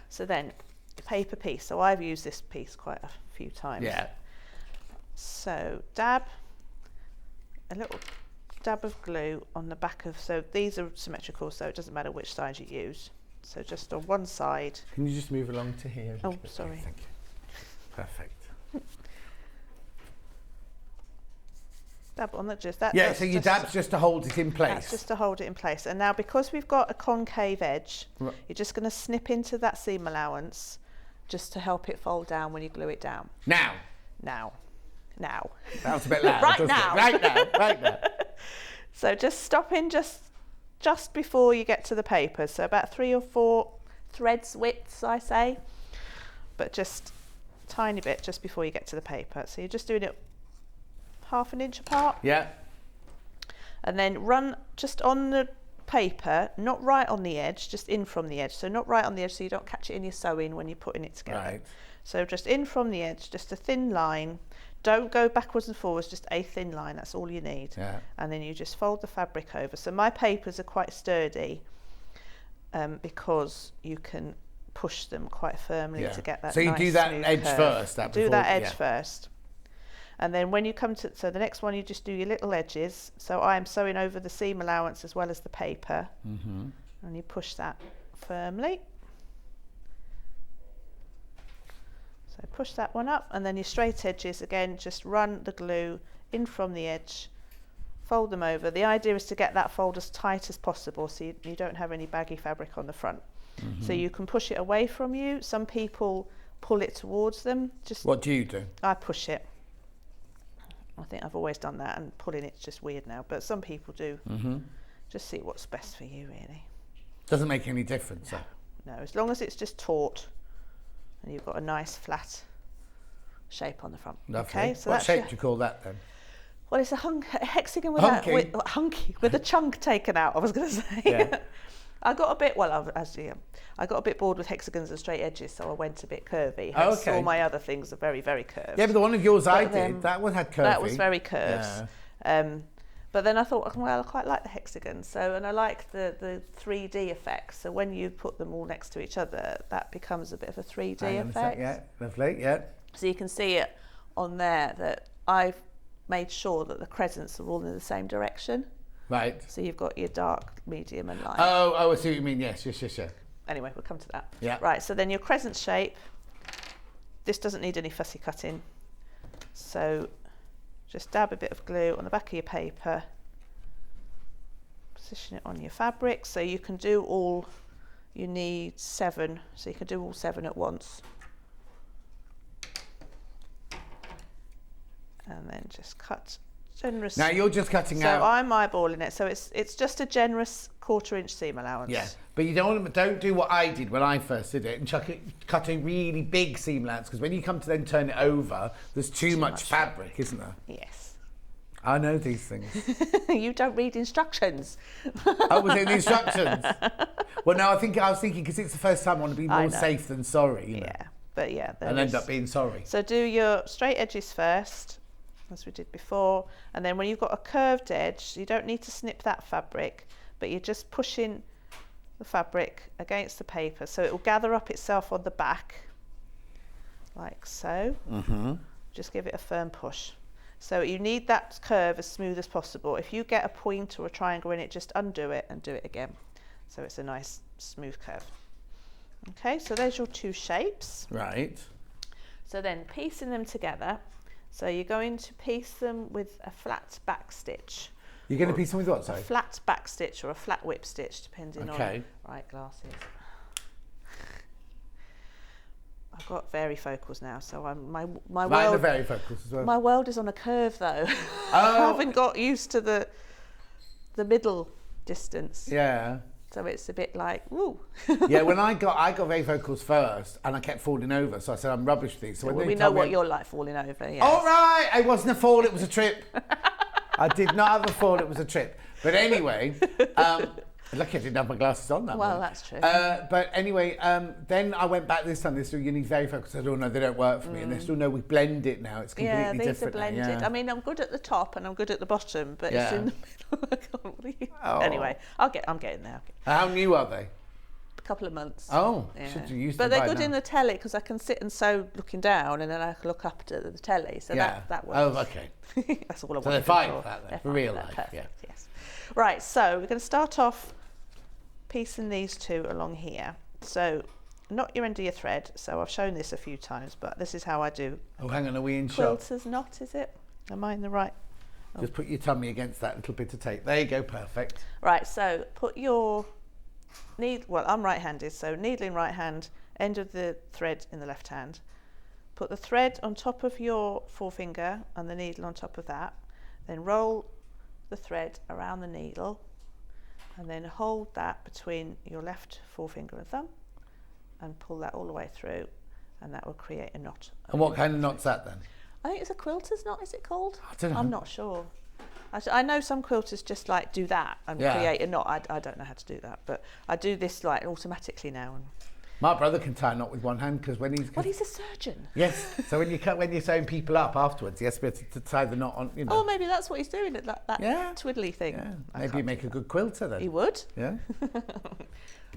[SPEAKER 2] So then, the paper piece. So I've used this piece quite a few times.
[SPEAKER 1] Yeah.
[SPEAKER 2] So dab a little dab of glue on the back of, so these are symmetrical, so it doesn't matter which side you use. So just on one side.
[SPEAKER 1] Can you just move along to here?
[SPEAKER 2] Oh, sorry.
[SPEAKER 1] Thank you. Perfect.
[SPEAKER 2] Dab on that, just that.
[SPEAKER 1] Yeah, so you dab's just to hold it in place.
[SPEAKER 2] That's just to hold it in place. And now because we've got a concave edge, you're just going to snip into that seam allowance just to help it fold down when you glue it down.
[SPEAKER 1] Now. That was a bit loud.
[SPEAKER 2] Right now.
[SPEAKER 1] Right now.
[SPEAKER 2] So just stop in just before you get to the paper. So about 3 or 4 threads widths, I say, but just a tiny bit just before you get to the paper. So you're just doing it 1/2 inch apart.
[SPEAKER 1] Yeah.
[SPEAKER 2] And then run just on the paper, not right on the edge, just in from the edge. So not right on the edge so you don't catch it in your sewing when you're putting it together.
[SPEAKER 1] Right.
[SPEAKER 2] So just in from the edge, just a thin line. Don't go backwards and forwards, just a thin line, that's all you need.
[SPEAKER 1] Yeah.
[SPEAKER 2] And then you just fold the fabric over. So my papers are quite sturdy because you can push them quite firmly to get that.
[SPEAKER 1] So you
[SPEAKER 2] nice
[SPEAKER 1] do that
[SPEAKER 2] smooth
[SPEAKER 1] edge
[SPEAKER 2] curve.
[SPEAKER 1] first.
[SPEAKER 2] Do that edge first. And then when you come to, so the next one you just do your little edges. So I am sewing over the seam allowance as well as the paper.
[SPEAKER 1] Mm-hmm.
[SPEAKER 2] And you push that firmly. So push that one up, and then your straight edges, again, just run the glue in from the edge, fold them over. The idea is to get that fold as tight as possible so you don't have any baggy fabric on the front. Mm-hmm. So you can push it away from you. Some people pull it towards them. Just
[SPEAKER 1] what do you do?
[SPEAKER 2] I push it. I think I've always done that, and pulling it's just weird now, but some people do. Mm-hmm. Just see what's best for you, really.
[SPEAKER 1] Doesn't make any difference.
[SPEAKER 2] No, as long as it's just taut and you've got a nice flat shape on the front.
[SPEAKER 1] Lovely.
[SPEAKER 2] Okay, so
[SPEAKER 1] what shape do you call that then?
[SPEAKER 2] Well, it's a hexagon with
[SPEAKER 1] Hunky.
[SPEAKER 2] hunky with a chunk taken out. I was going to say.
[SPEAKER 1] Yeah.
[SPEAKER 2] I got a bit I got a bit bored with hexagons and straight edges, so I went a bit curvy.
[SPEAKER 1] Oh, okay.
[SPEAKER 2] All my other things are very, very curved.
[SPEAKER 1] Yeah, but the one of yours I did, that one had curvy.
[SPEAKER 2] That was very curved.
[SPEAKER 1] Yeah.
[SPEAKER 2] But then I thought, well, I quite like the hexagon, and I like the 3D effect. So when you put them all next to each other, that becomes a bit of a 3D effect.
[SPEAKER 1] Yeah, lovely, yeah.
[SPEAKER 2] So you can see it on there that I've made sure that the crescents are all in the same direction.
[SPEAKER 1] Right.
[SPEAKER 2] So you've got your dark, medium and light.
[SPEAKER 1] Oh, I see what you mean, yes.
[SPEAKER 2] Anyway, we'll come to that.
[SPEAKER 1] Yeah.
[SPEAKER 2] Right, so then your crescent shape, this doesn't need any fussy cutting. So just dab a bit of glue on the back of your paper, position it on your fabric. So you can do all, you need 7, so you can do all 7 at once. And then just cut generous.
[SPEAKER 1] Now you're just cutting out.
[SPEAKER 2] So I'm eyeballing it. So it's just a generous 1/4 inch seam allowance.
[SPEAKER 1] Yeah, but you don't do what I did when I first did it and cut a really big seam allowance, because when you come to then turn it over, there's too much fabric, isn't there?
[SPEAKER 2] Yes.
[SPEAKER 1] I know these things.
[SPEAKER 2] You don't read instructions.
[SPEAKER 1] Oh, was it the instructions? Well, no, I was thinking because it's the first time I want to be more safe than sorry. You know?
[SPEAKER 2] Yeah, but yeah.
[SPEAKER 1] And end up being sorry.
[SPEAKER 2] So do your straight edges first, as we did before, and then when you've got a curved edge, you don't need to snip that fabric, but you're just pushing the fabric against the paper so it will gather up itself on the back, like so. Mm-hmm. Just give it a firm push. So you need that curve as smooth as possible. If you get a point or a triangle in it, just undo it and do it again. So it's a nice smooth curve. Okay, so there's your 2 shapes.
[SPEAKER 1] Right.
[SPEAKER 2] So then piecing them together. So you're going to piece them with a flat back stitch.
[SPEAKER 1] You're going to piece them with what, sorry?
[SPEAKER 2] A flat back stitch or a flat whip stitch, depending on... Right, glasses. I've got varifocals now, so my world...
[SPEAKER 1] the varifocals as well.
[SPEAKER 2] My world is on a curve, though.
[SPEAKER 1] Oh.
[SPEAKER 2] I haven't got used to the middle distance.
[SPEAKER 1] Yeah.
[SPEAKER 2] So it's a bit like, woo.
[SPEAKER 1] Yeah, when I got varifocals first, and I kept falling over, so I said I'm rubbish with these. So
[SPEAKER 2] we know what you're like falling over. Yes.
[SPEAKER 1] All right, it wasn't a fall; it was a trip. I did not have a fall; it was a trip. But anyway, lucky I didn't have my glasses on that.
[SPEAKER 2] Well, that's true.
[SPEAKER 1] But anyway, then I went back this time. They still you need varifocals. I said, oh no, they don't work for me. And they still know we blend it now. It's completely different.
[SPEAKER 2] Yeah, these are blended.
[SPEAKER 1] Now, yeah.
[SPEAKER 2] I mean, I'm good at the top and I'm good at the bottom, but it's in the middle. Anyway, I'm getting there.
[SPEAKER 1] How new are they?
[SPEAKER 2] A couple of months.
[SPEAKER 1] Oh,
[SPEAKER 2] yeah.
[SPEAKER 1] should you use
[SPEAKER 2] them? But they're good
[SPEAKER 1] now.
[SPEAKER 2] in the telly because I can sit and sew looking down, and then I can look up to the telly. So that works.
[SPEAKER 1] Oh, okay.
[SPEAKER 2] That's all I want.
[SPEAKER 1] So they're fine for that, then, for real life.
[SPEAKER 2] Perfect,
[SPEAKER 1] yeah.
[SPEAKER 2] Yes. Right. So we're going to start off piecing these 2 along here. So knot your end of your thread. So I've shown this a few times, but this is how I do.
[SPEAKER 1] Oh, hang on, are we in shot?
[SPEAKER 2] Quilter's knot, is it? Am I in the right?
[SPEAKER 1] Just put your tummy against that little bit of tape. There you go, perfect.
[SPEAKER 2] Right, so put your well, I'm right-handed, so needle in right hand, end of the thread in the left hand. Put the thread on top of your forefinger and the needle on top of that. Then roll the thread around the needle and then hold that between your left forefinger and thumb and pull that all the way through, and that will create a knot.
[SPEAKER 1] And what kind of knot's that then?
[SPEAKER 2] I think it's a quilter's knot, is it called?
[SPEAKER 1] I don't know.
[SPEAKER 2] I'm not sure. I know some quilters just like do that and create a knot. I don't know how to do that, but I do this like automatically now. And
[SPEAKER 1] My brother can tie a knot with one hand because when he's...
[SPEAKER 2] well, he's a surgeon.
[SPEAKER 1] Yes, so when you're sewing people up afterwards, he has to be able to tie the knot on, you know.
[SPEAKER 2] Oh, maybe that's what he's doing, that twiddly thing.
[SPEAKER 1] Yeah, maybe you make a good quilter then.
[SPEAKER 2] He would.
[SPEAKER 1] Yeah.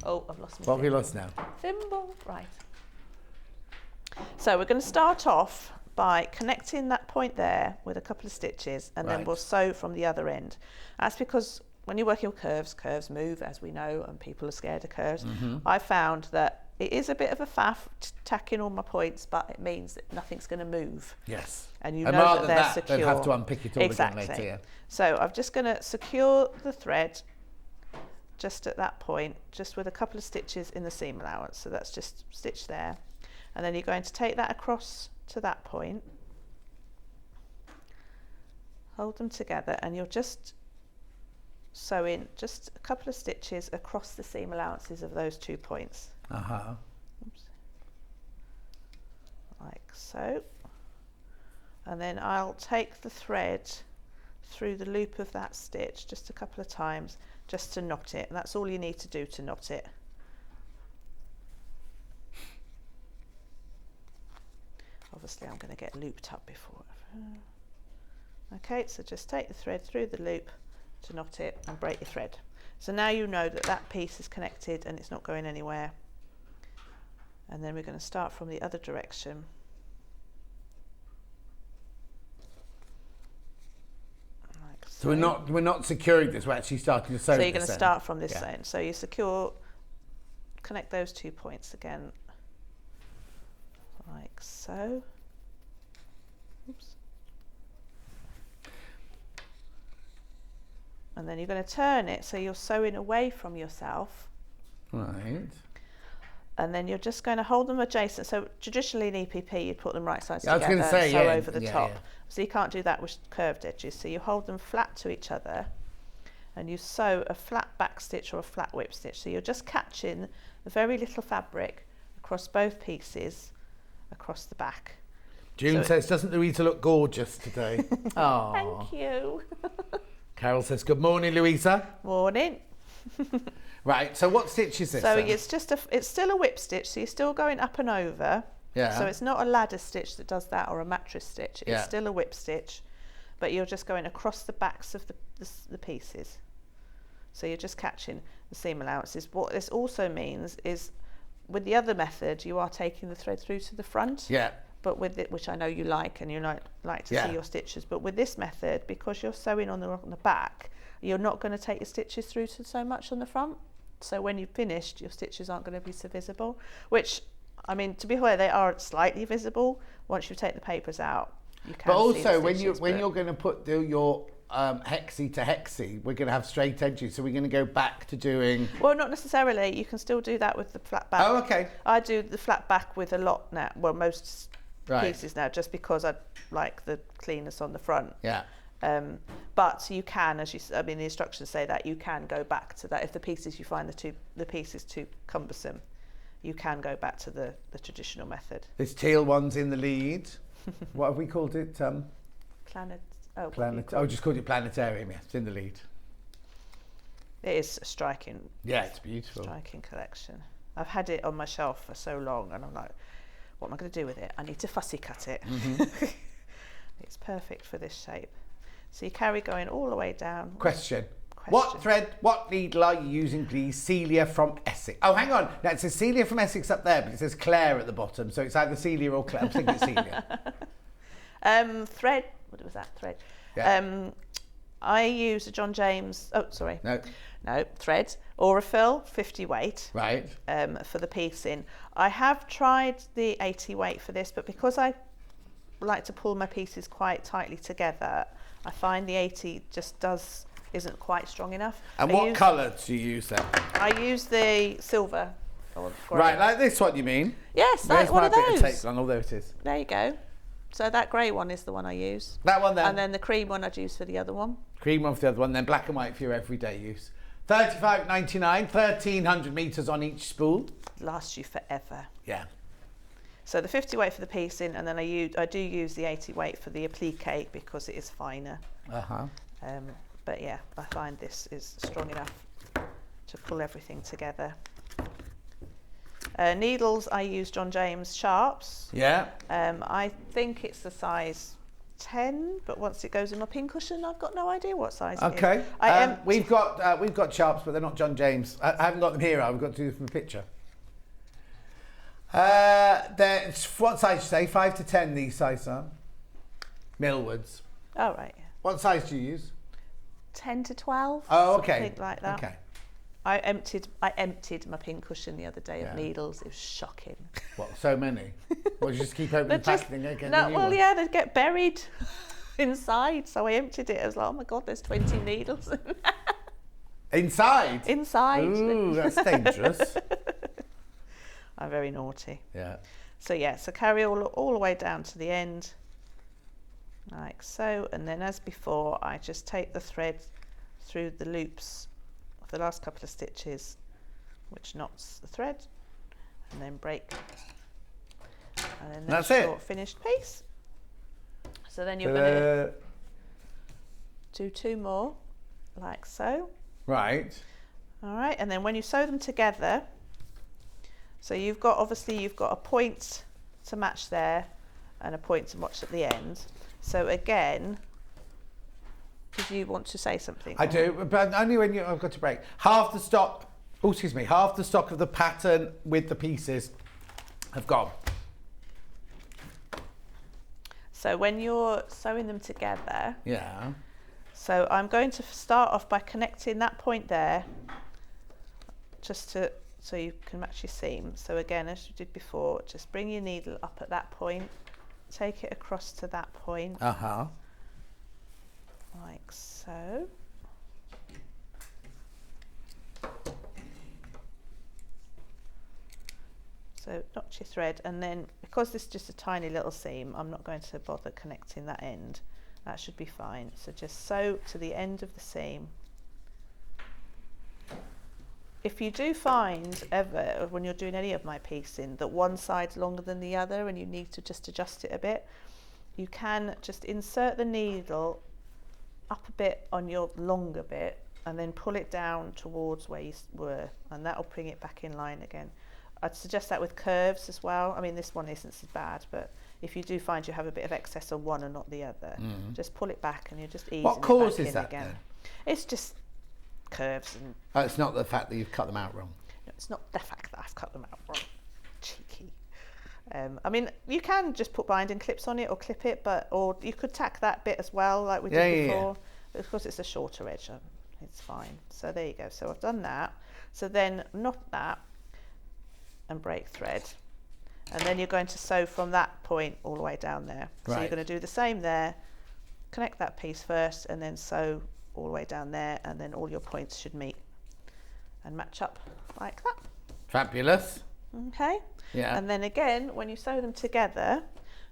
[SPEAKER 2] Oh, I've lost my
[SPEAKER 1] What have you lost now?
[SPEAKER 2] thimble. Right. So we're going to start off by connecting that point there with a couple of stitches, and then we'll sew from the other end. That's because when you're working with curves move, as we know, and people are scared of curves. I found that it is a bit of a faff tacking all my points, but it means that nothing's going to move.
[SPEAKER 1] Yes.
[SPEAKER 2] And you know that they're secure.
[SPEAKER 1] Then have to unpick it all again later. Yeah.
[SPEAKER 2] So I'm just going to secure the thread just at that point, just with a couple of stitches in the seam allowance. So that's just stitch there. And then you're going to take that across to that point, hold them together, and you're just sewing just a couple of stitches across the seam allowances of those 2 points. Oops. Like so. And then I'll take the thread through the loop of that stitch just a couple of times just to knot it, and that's all you need to do to knot it. Obviously I'm going to get looped up before. Okay, so just take the thread through the loop to knot it and break your thread. So now you know that that piece is connected and it's not going anywhere. And then we're going to start from the other direction. Like so.
[SPEAKER 1] So we're not securing this, we're actually starting to sew.
[SPEAKER 2] So you're going to start from this end. So you connect those 2 points again. Like so. Oops. And then you're going to turn it so you're sewing away from yourself.
[SPEAKER 1] Right.
[SPEAKER 2] And then you're just going to hold them adjacent. So traditionally in EPP you'd put them right sides together,
[SPEAKER 1] I was going to say,
[SPEAKER 2] sew over the top.
[SPEAKER 1] Yeah.
[SPEAKER 2] So you can't do that with curved edges. So you hold them flat to each other and you sew a flat back stitch or a flat whip stitch. So you're just catching the very little fabric across both pieces across the back.
[SPEAKER 1] June says, doesn't Louisa look gorgeous today? Oh,
[SPEAKER 2] thank you.
[SPEAKER 1] Carol says, good morning, Louisa.
[SPEAKER 2] Morning.
[SPEAKER 1] Right, so what stitch is this?
[SPEAKER 2] So
[SPEAKER 1] then?
[SPEAKER 2] it's still a whip stitch, so you're still going up and over.
[SPEAKER 1] Yeah.
[SPEAKER 2] So it's not a ladder stitch that does that or a mattress stitch. It's still a whip stitch, but you're just going across the backs of the pieces. So you're just catching the seam allowances. What this also means is, with the other method, you are taking the thread through to the front.
[SPEAKER 1] Yeah.
[SPEAKER 2] But with it, which I know you like, and you like to see your stitches. But with this method, because you're sewing on the back, you're not going to take your stitches through to so much on the front. So when you've finished, your stitches aren't going to be so visible. Which, I mean, to be fair, they are slightly visible. Once you take the papers out, you can.
[SPEAKER 1] But
[SPEAKER 2] see the
[SPEAKER 1] also,
[SPEAKER 2] stitches,
[SPEAKER 1] when you're going to put your hexie to hexie, we're going to have straight edges, so we're going to go back to doing...
[SPEAKER 2] Well, not necessarily. You can still do that with the flat back.
[SPEAKER 1] Oh, okay.
[SPEAKER 2] I do the flat back with a lot now, well, most pieces now, just because I like the cleanness on the front.
[SPEAKER 1] Yeah.
[SPEAKER 2] But you can, the instructions say that you can go back to that. If the pieces you find the pieces too cumbersome, you can go back to the traditional method.
[SPEAKER 1] This teal one's in the lead. What have we called it?
[SPEAKER 2] Planet.
[SPEAKER 1] Just called it planetarium. Yeah, it's in the lead.
[SPEAKER 2] It is a striking.
[SPEAKER 1] Yeah, it's beautiful.
[SPEAKER 2] Striking collection. I've had it on my shelf for so long, and I'm like, what am I going to do with it? I need to fussy cut it. Mm-hmm. It's perfect for this shape. So you carry going all the way down.
[SPEAKER 1] Question. What thread, what needle are you using, please? Celia from Essex. Oh, hang on. Now, it says Celia from Essex up there, but it says Clare at the bottom. So it's either Celia or Clare. I'm thinking it's Celia.
[SPEAKER 2] Thread. What was that? Thread.
[SPEAKER 1] Yeah.
[SPEAKER 2] I use a John James... Oh, sorry. No, thread. Aurifil, 50 weight.
[SPEAKER 1] Right.
[SPEAKER 2] For the piecing. I have tried the 80 weight for this, but because I like to pull my pieces quite tightly together, I find the 80 just isn't quite strong enough.
[SPEAKER 1] And what colour do you use then?
[SPEAKER 2] I use the silver.
[SPEAKER 1] Right, like this one you mean?
[SPEAKER 2] Yes, like one of those.
[SPEAKER 1] Bit of tape on, there it is.
[SPEAKER 2] There you go. So that grey one is the one I use.
[SPEAKER 1] That one then?
[SPEAKER 2] And then the cream one I'd use for the other one.
[SPEAKER 1] Cream one for the other one, then black and white for your everyday use. $35.99, 1,300 metres on each spool.
[SPEAKER 2] Lasts you forever.
[SPEAKER 1] Yeah.
[SPEAKER 2] So the 50 weight for the piecing, and then I do use the 80 weight for the applique because it is finer.
[SPEAKER 3] But yeah, I find this is strong enough to pull everything together. Needles, I use John James Sharps.
[SPEAKER 1] Yeah.
[SPEAKER 3] I think it's the size 10, but once it goes in my pincushion, I've got no idea what size it is.
[SPEAKER 1] Okay. We've got Sharps, but they're not John James. I haven't got them here. I've got to do them from the picture. What size do you say? 5 to 10. These sizes are. Millwards.
[SPEAKER 3] Oh right. Yeah.
[SPEAKER 1] What size do you use?
[SPEAKER 3] 10 to 12.
[SPEAKER 1] Oh, okay.
[SPEAKER 3] Something like that.
[SPEAKER 1] Okay.
[SPEAKER 3] I emptied my pincushion the other day of needles. It was shocking.
[SPEAKER 1] What? So many? Well, you just keep opening the packaging again.
[SPEAKER 3] They'd get buried inside. So I emptied it. I was like, oh my god, there's 20 needles
[SPEAKER 1] Inside.
[SPEAKER 3] inside.
[SPEAKER 1] Ooh, that's dangerous.
[SPEAKER 3] I'm very naughty.
[SPEAKER 1] Yeah.
[SPEAKER 3] So carry all the way down to the end, like so, and then as before, I just take the thread through the loops of the last couple of stitches, which knots the thread, and then break, and then
[SPEAKER 1] that's
[SPEAKER 3] a
[SPEAKER 1] it.
[SPEAKER 3] short finished piece. So then you're going to do 2 more, like so.
[SPEAKER 1] Right.
[SPEAKER 3] All right, and then when you sew them together, so you've got a point to match there and a point to match at the end. So again, did you want to say something?
[SPEAKER 1] I do, but only when I've got to break. Half the stock of the pattern with the pieces have gone.
[SPEAKER 3] So when you're sewing them together,
[SPEAKER 1] Yeah.
[SPEAKER 3] so I'm going to start off by connecting that point there, so you can match your seam. So again, as you did before, just bring your needle up at that point, take it across to that point, like so. So notch your thread, and then because this is just a tiny little seam, I'm not going to bother connecting that end. That should be fine. So just sew to the end of the seam. If you do find ever, when you're doing any of my piecing, that one side's longer than the other and you need to just adjust it a bit, you can just insert the needle up a bit on your longer bit and then pull it down towards where you were, and that'll bring it back in line again. I'd suggest that with curves as well. I mean, this one isn't so bad, but if you do find you have a bit of excess on one and not the other, just pull it back and you're just easing
[SPEAKER 1] What
[SPEAKER 3] it
[SPEAKER 1] causes
[SPEAKER 3] back in
[SPEAKER 1] that
[SPEAKER 3] again.
[SPEAKER 1] then?
[SPEAKER 3] It's just curves and...
[SPEAKER 1] Oh, it's not the fact that you've cut them out wrong.
[SPEAKER 3] No, it's not the fact that I've cut them out wrong. Cheeky. I mean, you can just put binding clips on it or clip it, or you could tack that bit as well, like we did before. But of course, it's a shorter edge, it's fine. So there you go. So I've done that. So then knot that and break thread, and then you're going to sew from that point all the way down there. So you're going to do the same there, connect that piece first, and then sew all the way down there, and then all your points should meet and match up like that.
[SPEAKER 1] Fabulous.
[SPEAKER 3] Okay.
[SPEAKER 1] Yeah.
[SPEAKER 3] And then again, when you sew them together,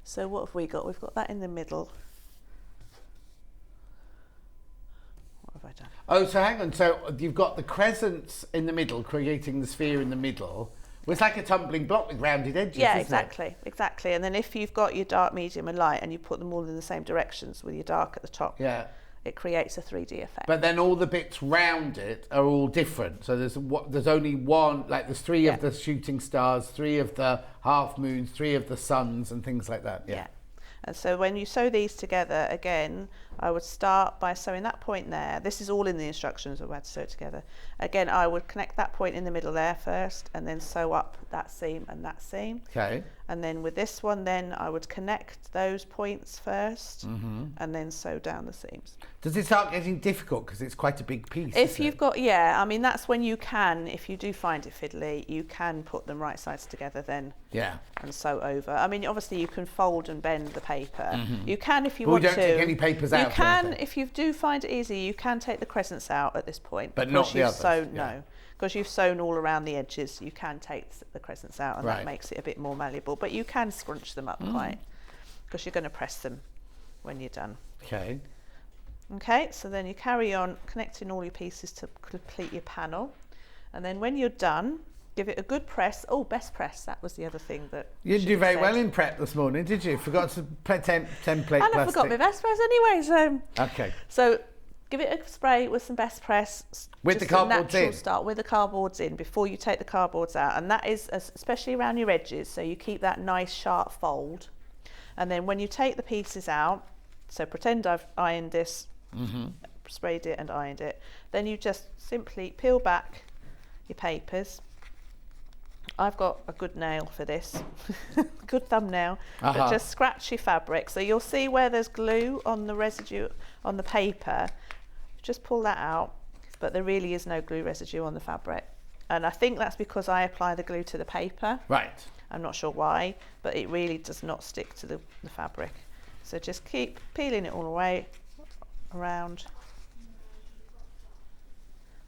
[SPEAKER 3] so what have we got? We've got that in the middle. What have I done?
[SPEAKER 1] Oh, so hang on. So you've got the crescents in the middle, creating the sphere in the middle. Well, it's like a tumbling block with rounded edges.
[SPEAKER 3] Yeah,
[SPEAKER 1] isn't
[SPEAKER 3] exactly. And then if you've got your dark, medium and light and you put them all in the same directions with your dark at the top, it creates a 3D effect.
[SPEAKER 1] But then all the bits round it are all different. So there's only one, like there's 3 of the shooting stars, 3 of the half moons, 3 of the suns and things like that. Yeah.
[SPEAKER 3] And so when you sew these together, again, I would start by sewing that point there. This is all in the instructions of how to sew it together. Again, I would connect that point in the middle there first and then sew up that seam and that seam.
[SPEAKER 1] Okay.
[SPEAKER 3] And then with this one, then I would connect those points first and then sew down the seams.
[SPEAKER 1] Does it start getting difficult because it's quite a big piece?
[SPEAKER 3] If you've got, I mean, that's when you can, if you do find it fiddly, you can put them right sides together then and sew over. I mean, obviously you can fold and bend the paper. You can if you want to.
[SPEAKER 1] We don't take any papers out.
[SPEAKER 3] You can, if you do find it easy, you can take the crescents out at this point.
[SPEAKER 1] But not the others.
[SPEAKER 3] No, because you've sewn all around the edges, you can take the crescents out and that makes it a bit more malleable. But you can scrunch them up quite, because you're going to press them when you're done.
[SPEAKER 1] Okay.
[SPEAKER 3] Okay, so then you carry on connecting all your pieces to complete your panel. And then when you're done, give it a good press. Oh, best press, that was the other thing that
[SPEAKER 1] you didn't do very well in prep this morning, did you? Forgot to template
[SPEAKER 3] plastic. I forgot my best press anyway, so...
[SPEAKER 1] Okay.
[SPEAKER 3] So
[SPEAKER 8] Give it a spray with some best press.
[SPEAKER 1] With the
[SPEAKER 8] just a
[SPEAKER 1] cardboards
[SPEAKER 8] natural
[SPEAKER 1] in?
[SPEAKER 8] start with the cardboards in before you take the cardboards out, and that is especially around your edges, so you keep that nice sharp fold. And then when you take the pieces out, so pretend I've ironed this, sprayed it and ironed it, then you just simply peel back your papers. I've got a good nail for this, good thumbnail, but just scratch your fabric. So you'll see where there's glue on the residue on the paper, just pull that out, but there really is no glue residue on the fabric. And I think that's because I apply the glue to the paper.
[SPEAKER 1] Right.
[SPEAKER 8] I'm not sure why, but it really does not stick to the fabric. So just keep peeling it all the way around.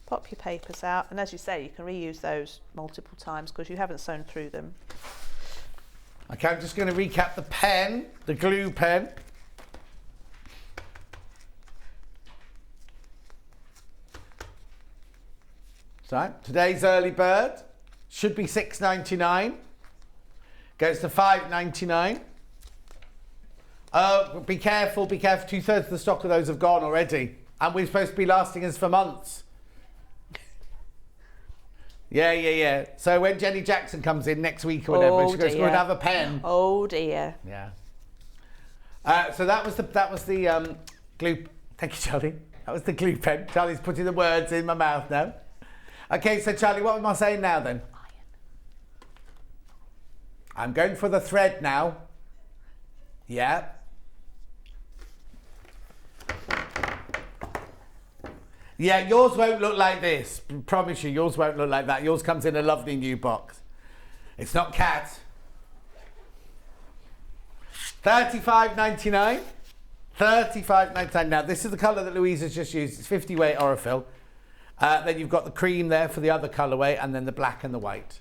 [SPEAKER 8] Pop your papers out, and as you say, you can reuse those multiple times because you haven't sewn through them.
[SPEAKER 1] Okay, I'm just going to recap the pen, the glue pen. So today's early bird should be £6.99. Goes to £5.99. Be careful, be careful. 2/3 of the stock of those have gone already, and we're supposed to be lasting us for months. Yeah. So when Jenny Jackson comes in next week or whatever, she goes, "Go and have a pen."
[SPEAKER 8] Oh dear.
[SPEAKER 1] Yeah. So that was the glue. Thank you, Charlie. That was the glue pen. Charlie's putting the words in my mouth now. Okay, so Charlie, what am I saying now then? I'm going for the thread now. Yeah. Yeah, yours won't look like this. Promise you, yours won't look like that. Yours comes in a lovely new box. It's not cat. $35.99. $35.99. Now, this is the colour that Louisa's just used. It's 50 weight Orifil. Then you've got the cream there for the other colourway, and then the black and the white.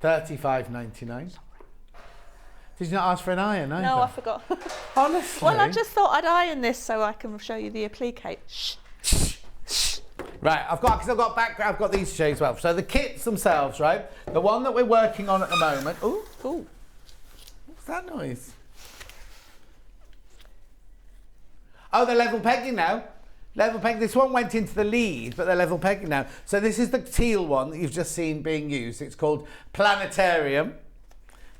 [SPEAKER 1] $35.99. Did you not ask for an iron either?
[SPEAKER 8] No, I forgot.
[SPEAKER 1] Honestly.
[SPEAKER 8] Well, I just thought I'd iron this so I can show you the applique. Shh.
[SPEAKER 1] Right, I've got these to show you as well. So the kits themselves, right? The one that we're working on at the moment. Ooh. What's that noise? Oh, they're level pegging now. Level peg. This one went into the lead, but they're level pegging now. So this is the teal one that you've just seen being used. It's called Planetarium.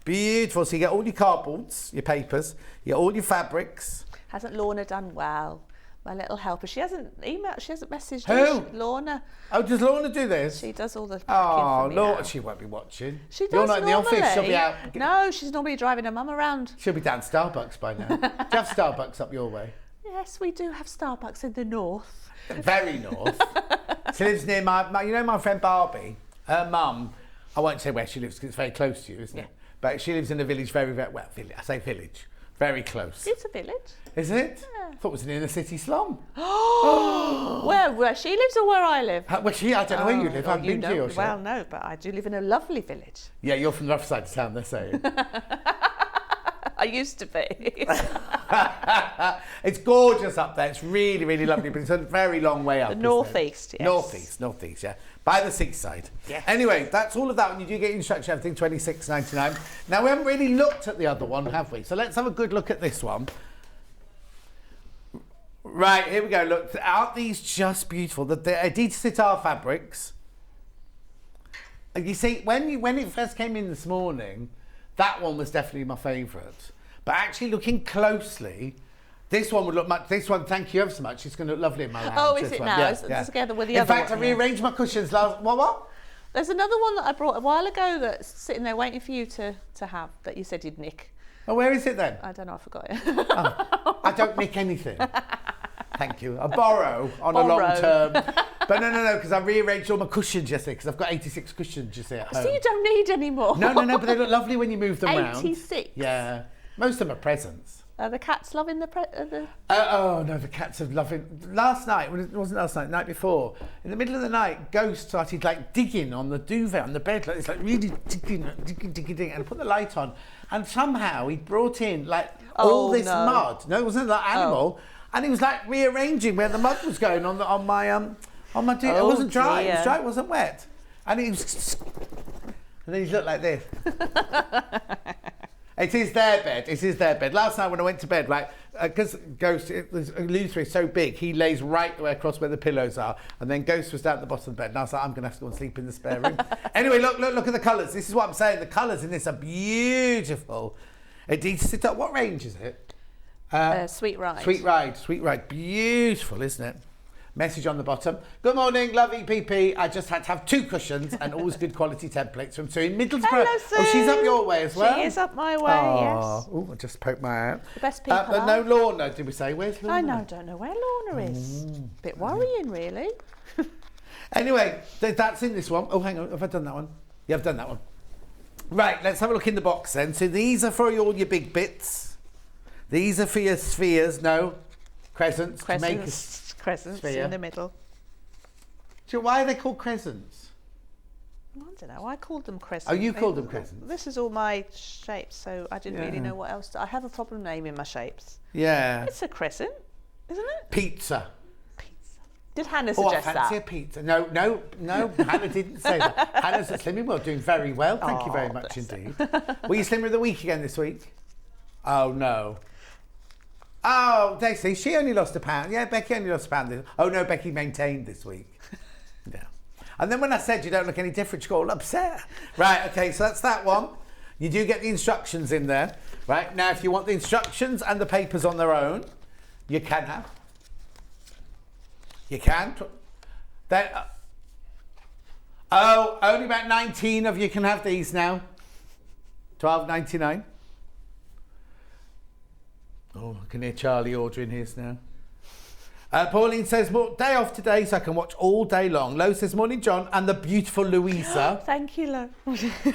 [SPEAKER 1] Beautiful. So you get all your cardboards, your papers, you get all your fabrics.
[SPEAKER 8] Hasn't Lorna done well? My little helper. She hasn't messaged
[SPEAKER 1] Who?
[SPEAKER 8] me. Lorna.
[SPEAKER 1] Oh, does Lorna do this?
[SPEAKER 8] She does all the packing
[SPEAKER 1] Oh,
[SPEAKER 8] for me
[SPEAKER 1] Lorna,
[SPEAKER 8] now.
[SPEAKER 1] she won't be watching.
[SPEAKER 8] She does
[SPEAKER 1] You're not in the
[SPEAKER 8] normally.
[SPEAKER 1] office. She'll be out.
[SPEAKER 8] No, she's normally driving her mum around.
[SPEAKER 1] She'll be down Starbucks by now. Do you have Starbucks up your way?
[SPEAKER 8] Yes, we do have Starbucks in the north.
[SPEAKER 1] Very north. She lives near my friend Barbie. Her mum, I won't say where she lives because it's very close to you, isn't it? But she lives in a village very, very, well, I say village, very close.
[SPEAKER 8] It's a village.
[SPEAKER 1] Is it?
[SPEAKER 8] Yeah.
[SPEAKER 1] I thought it was an inner city slum.
[SPEAKER 8] Where she lives or where I live?
[SPEAKER 1] I don't know where you live. I haven't been to your shop.
[SPEAKER 8] Well, no, but I do live in a lovely village.
[SPEAKER 1] Yeah, you're from the rough side of town, they're saying.
[SPEAKER 8] I used to be.
[SPEAKER 1] It's gorgeous up there. It's really, really lovely, but it's a very long way up.
[SPEAKER 8] The northeast, yes.
[SPEAKER 1] Northeast, yeah. By the seaside.
[SPEAKER 8] Yes.
[SPEAKER 1] Anyway, that's all of that. When you do get your instruction, everything $26.99. Now, we haven't really looked at the other one, have we? So let's have a good look at this one. Right, here we go. Look, aren't these just beautiful? The Adidas Sitar fabrics. You see, when it first came in this morning, that one was definitely my favourite. But actually looking closely, this one would look much. This one, thank you ever so much. It's going to look lovely in my lounge.
[SPEAKER 8] Oh, is
[SPEAKER 1] this
[SPEAKER 8] it
[SPEAKER 1] one.
[SPEAKER 8] now?
[SPEAKER 1] Yeah,
[SPEAKER 8] It's
[SPEAKER 1] yeah.
[SPEAKER 8] together with the other one.
[SPEAKER 1] In fact, I rearranged my cushions last. What?
[SPEAKER 8] There's another one that I brought a while ago that's sitting there waiting for you to have that you said you'd nick.
[SPEAKER 1] Oh, where is it then?
[SPEAKER 8] I don't know. I forgot it.
[SPEAKER 1] Oh, I don't nick anything. Thank you. I borrow on a long term. But no, because I rearranged all my cushions yesterday because I've got 86 cushions, you see, at home.
[SPEAKER 8] So you don't need any more.
[SPEAKER 1] No, but they look lovely when you move them around.
[SPEAKER 8] 86?
[SPEAKER 1] Yeah. Most of them are presents.
[SPEAKER 8] Are the cats loving the...
[SPEAKER 1] Oh, no, the cats are loving... Last night, well, it wasn't last night, the night before, in the middle of the night, Ghost started, like, digging on the duvet, on the bed. Like, it's like really digging, and I put the light on. And somehow he brought in, like, all this mud. No, it wasn't like animal. And he was, like, rearranging where the mud was going on my duvet. It wasn't dry. It was dry. It wasn't wet. And he was... And then he looked like this. It is their bed. It is their bed. Last night when I went to bed, right, because Luther is so big, he lays right the way across where the pillows are, and then Ghost was down at the bottom of the bed, and I was like, I'm going to have to go and sleep in the spare room. Anyway, look at the colours. This is what I'm saying. The colours in this are beautiful. It needs to sit up. What range is it?
[SPEAKER 8] Sweet Ride.
[SPEAKER 1] Sweet Ride. Beautiful, isn't it? Message on the bottom. Good morning, love EPP. I just had to have 2 cushions and always good quality templates from Sue in Middlesbrough.
[SPEAKER 8] Hello, Sue.
[SPEAKER 1] Oh, she's up your way as well.
[SPEAKER 8] She is up my way, yes.
[SPEAKER 1] Oh, I just poked my eye out.
[SPEAKER 8] The best people
[SPEAKER 1] But no Lorna, did we say? Where's Lorna?
[SPEAKER 8] don't know where Lorna is. Bit worrying, really.
[SPEAKER 1] Anyway, that's in this one. Oh, hang on. Have I done that one? Yeah, I've done that one. Right, let's have a look in the box then. So these are for all your big bits. These are for your spheres. No, crescents. To make
[SPEAKER 8] Crescents
[SPEAKER 1] sphere.
[SPEAKER 8] in the middle.
[SPEAKER 1] So why are they called crescents?
[SPEAKER 8] I don't know. I called them crescents.
[SPEAKER 1] Oh, you called them crescents?
[SPEAKER 8] This is all my shapes, so I didn't really know what else I have a problem naming my shapes.
[SPEAKER 1] Yeah.
[SPEAKER 8] It's a crescent, isn't it?
[SPEAKER 1] Pizza.
[SPEAKER 8] Did Hannah
[SPEAKER 1] Oh, I
[SPEAKER 8] suggest
[SPEAKER 1] fancy
[SPEAKER 8] that?
[SPEAKER 1] a pizza. No, Hannah didn't say that. Hannah's at Slimming World doing very well. Thank you very much indeed. Were you Slimmer of the Week again this week? Oh, no. Oh, Daisy, she only lost £1. Yeah, Becky only lost £1. Oh, no, Becky maintained this week. Yeah. And then when I said you don't look any different, she got all upset. Right, okay, so that's that one. You do get the instructions in there. Right, now if you want the instructions and the papers on their own, you can have. You can. Then, only about 19 of you can have these now. $12.99. Oh, I can hear Charlie ordering his now. Pauline says, day off today so I can watch all day long. Lo says, morning, John, and the beautiful Louisa.
[SPEAKER 8] Thank you, Lo.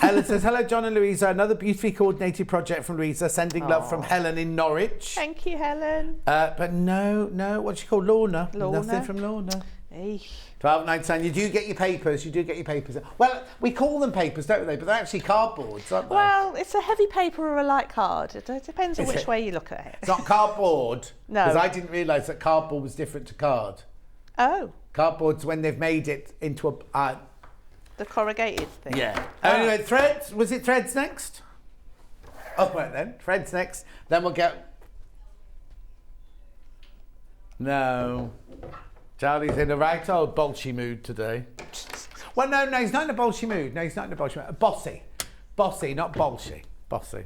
[SPEAKER 1] Helen says, hello, John and Louisa. Another beautifully coordinated project from Louisa. Sending love from Helen in Norwich.
[SPEAKER 8] Thank you, Helen.
[SPEAKER 1] But no, what's she called? Lorna.
[SPEAKER 8] Lorna.
[SPEAKER 1] Nothing from Lorna.
[SPEAKER 8] Eesh.
[SPEAKER 1] $12.99. You do get your papers. Well, we call them papers, don't we? But they're actually cardboards, aren't they?
[SPEAKER 8] Well, it's a heavy paper or a light card. It depends on
[SPEAKER 1] Is
[SPEAKER 8] which
[SPEAKER 1] it?
[SPEAKER 8] way you look at it.
[SPEAKER 1] It's not cardboard.
[SPEAKER 8] No.
[SPEAKER 1] Because I didn't realise that cardboard was different to card.
[SPEAKER 8] Oh,
[SPEAKER 1] Cardboard's when they've made it into a...
[SPEAKER 8] the corrugated thing.
[SPEAKER 1] yeah.
[SPEAKER 8] Oh.
[SPEAKER 1] Anyway, threads. Was it threads next? Oh, right then. Threads next. Then we'll get... No. Charlie's in a right old bolshy mood today. Well, no, he's not in a bolshy mood. No, he's not in a bolshy mood. Bossy. Bossy, not bolshy. Bossy.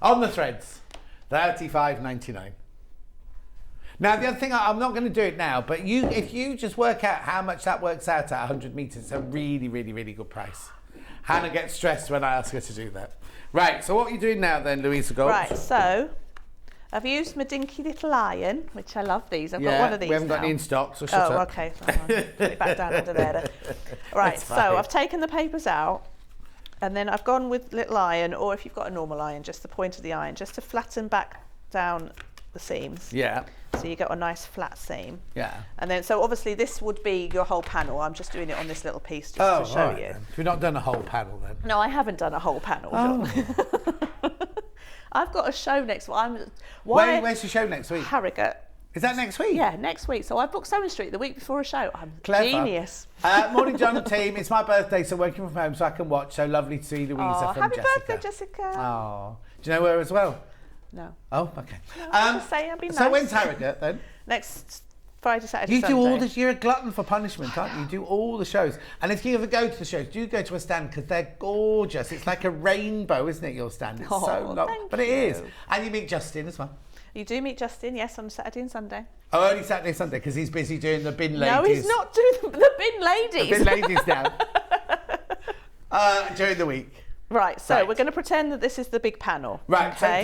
[SPEAKER 1] On the threads. $35.99. Now, the other thing, I'm not going to do it now, but if you just work out how much that works out at 100 metres, it's a really, really, really good price. Hannah gets stressed when I ask her to do that. Right, so what are you doing now then, Louisa Goult?
[SPEAKER 8] Right, so I've used my dinky little iron, which I love these. I've got one of these
[SPEAKER 1] we haven't got
[SPEAKER 8] now.
[SPEAKER 1] any in stock, so shut up.
[SPEAKER 8] Oh, okay. So I'll put it back down under there. Right,
[SPEAKER 1] That's
[SPEAKER 8] so
[SPEAKER 1] fine.
[SPEAKER 8] I've taken the papers out, and then I've gone with little iron, or if you've got a normal iron, just the point of the iron, just to flatten back down the seams.
[SPEAKER 1] Yeah,
[SPEAKER 8] So you get a nice flat seam.
[SPEAKER 1] yeah.
[SPEAKER 8] And then, so obviously this would be your whole panel. I'm just doing it on this little piece just to show
[SPEAKER 1] all right
[SPEAKER 8] you.
[SPEAKER 1] then. We've not done a whole panel then.
[SPEAKER 8] No, I haven't done a whole panel. John. I've got a show next week.
[SPEAKER 1] Where's your show next week?
[SPEAKER 8] Harrogate.
[SPEAKER 1] Is that next week?
[SPEAKER 8] Yeah, next week. So I booked Sewing Street the week before a show. I'm
[SPEAKER 1] Clever.
[SPEAKER 8] genius.
[SPEAKER 1] Morning, John and team. It's my birthday, so working from home so I can watch. So lovely to see Louisa
[SPEAKER 8] Oh,
[SPEAKER 1] from
[SPEAKER 8] happy
[SPEAKER 1] Jessica.
[SPEAKER 8] birthday, Jessica.
[SPEAKER 1] Oh, do you know her as well?
[SPEAKER 8] No.
[SPEAKER 1] Oh, okay.
[SPEAKER 8] Just say I'll be nice.
[SPEAKER 1] So when's Harrogate then?
[SPEAKER 8] Next Friday, Saturday,
[SPEAKER 1] You
[SPEAKER 8] Sunday.
[SPEAKER 1] do all this. You're a glutton for punishment, aren't you? You do all the shows. And if you ever go to the shows, do go to a stand because they're gorgeous. It's like a rainbow, isn't it? Your stand. It's so long,
[SPEAKER 8] thank
[SPEAKER 1] but it is.
[SPEAKER 8] you.
[SPEAKER 1] And you meet Justin as well.
[SPEAKER 8] You do meet Justin, yes, on Saturday and Sunday.
[SPEAKER 1] Oh, only Saturday, Sunday because he's busy doing the bin ladies.
[SPEAKER 8] No, he's not doing the bin ladies.
[SPEAKER 1] The bin ladies now. During the week.
[SPEAKER 8] Right, so
[SPEAKER 1] Right.
[SPEAKER 8] we're going to pretend that this is the big panel.
[SPEAKER 1] Right.
[SPEAKER 8] Okay?
[SPEAKER 1] So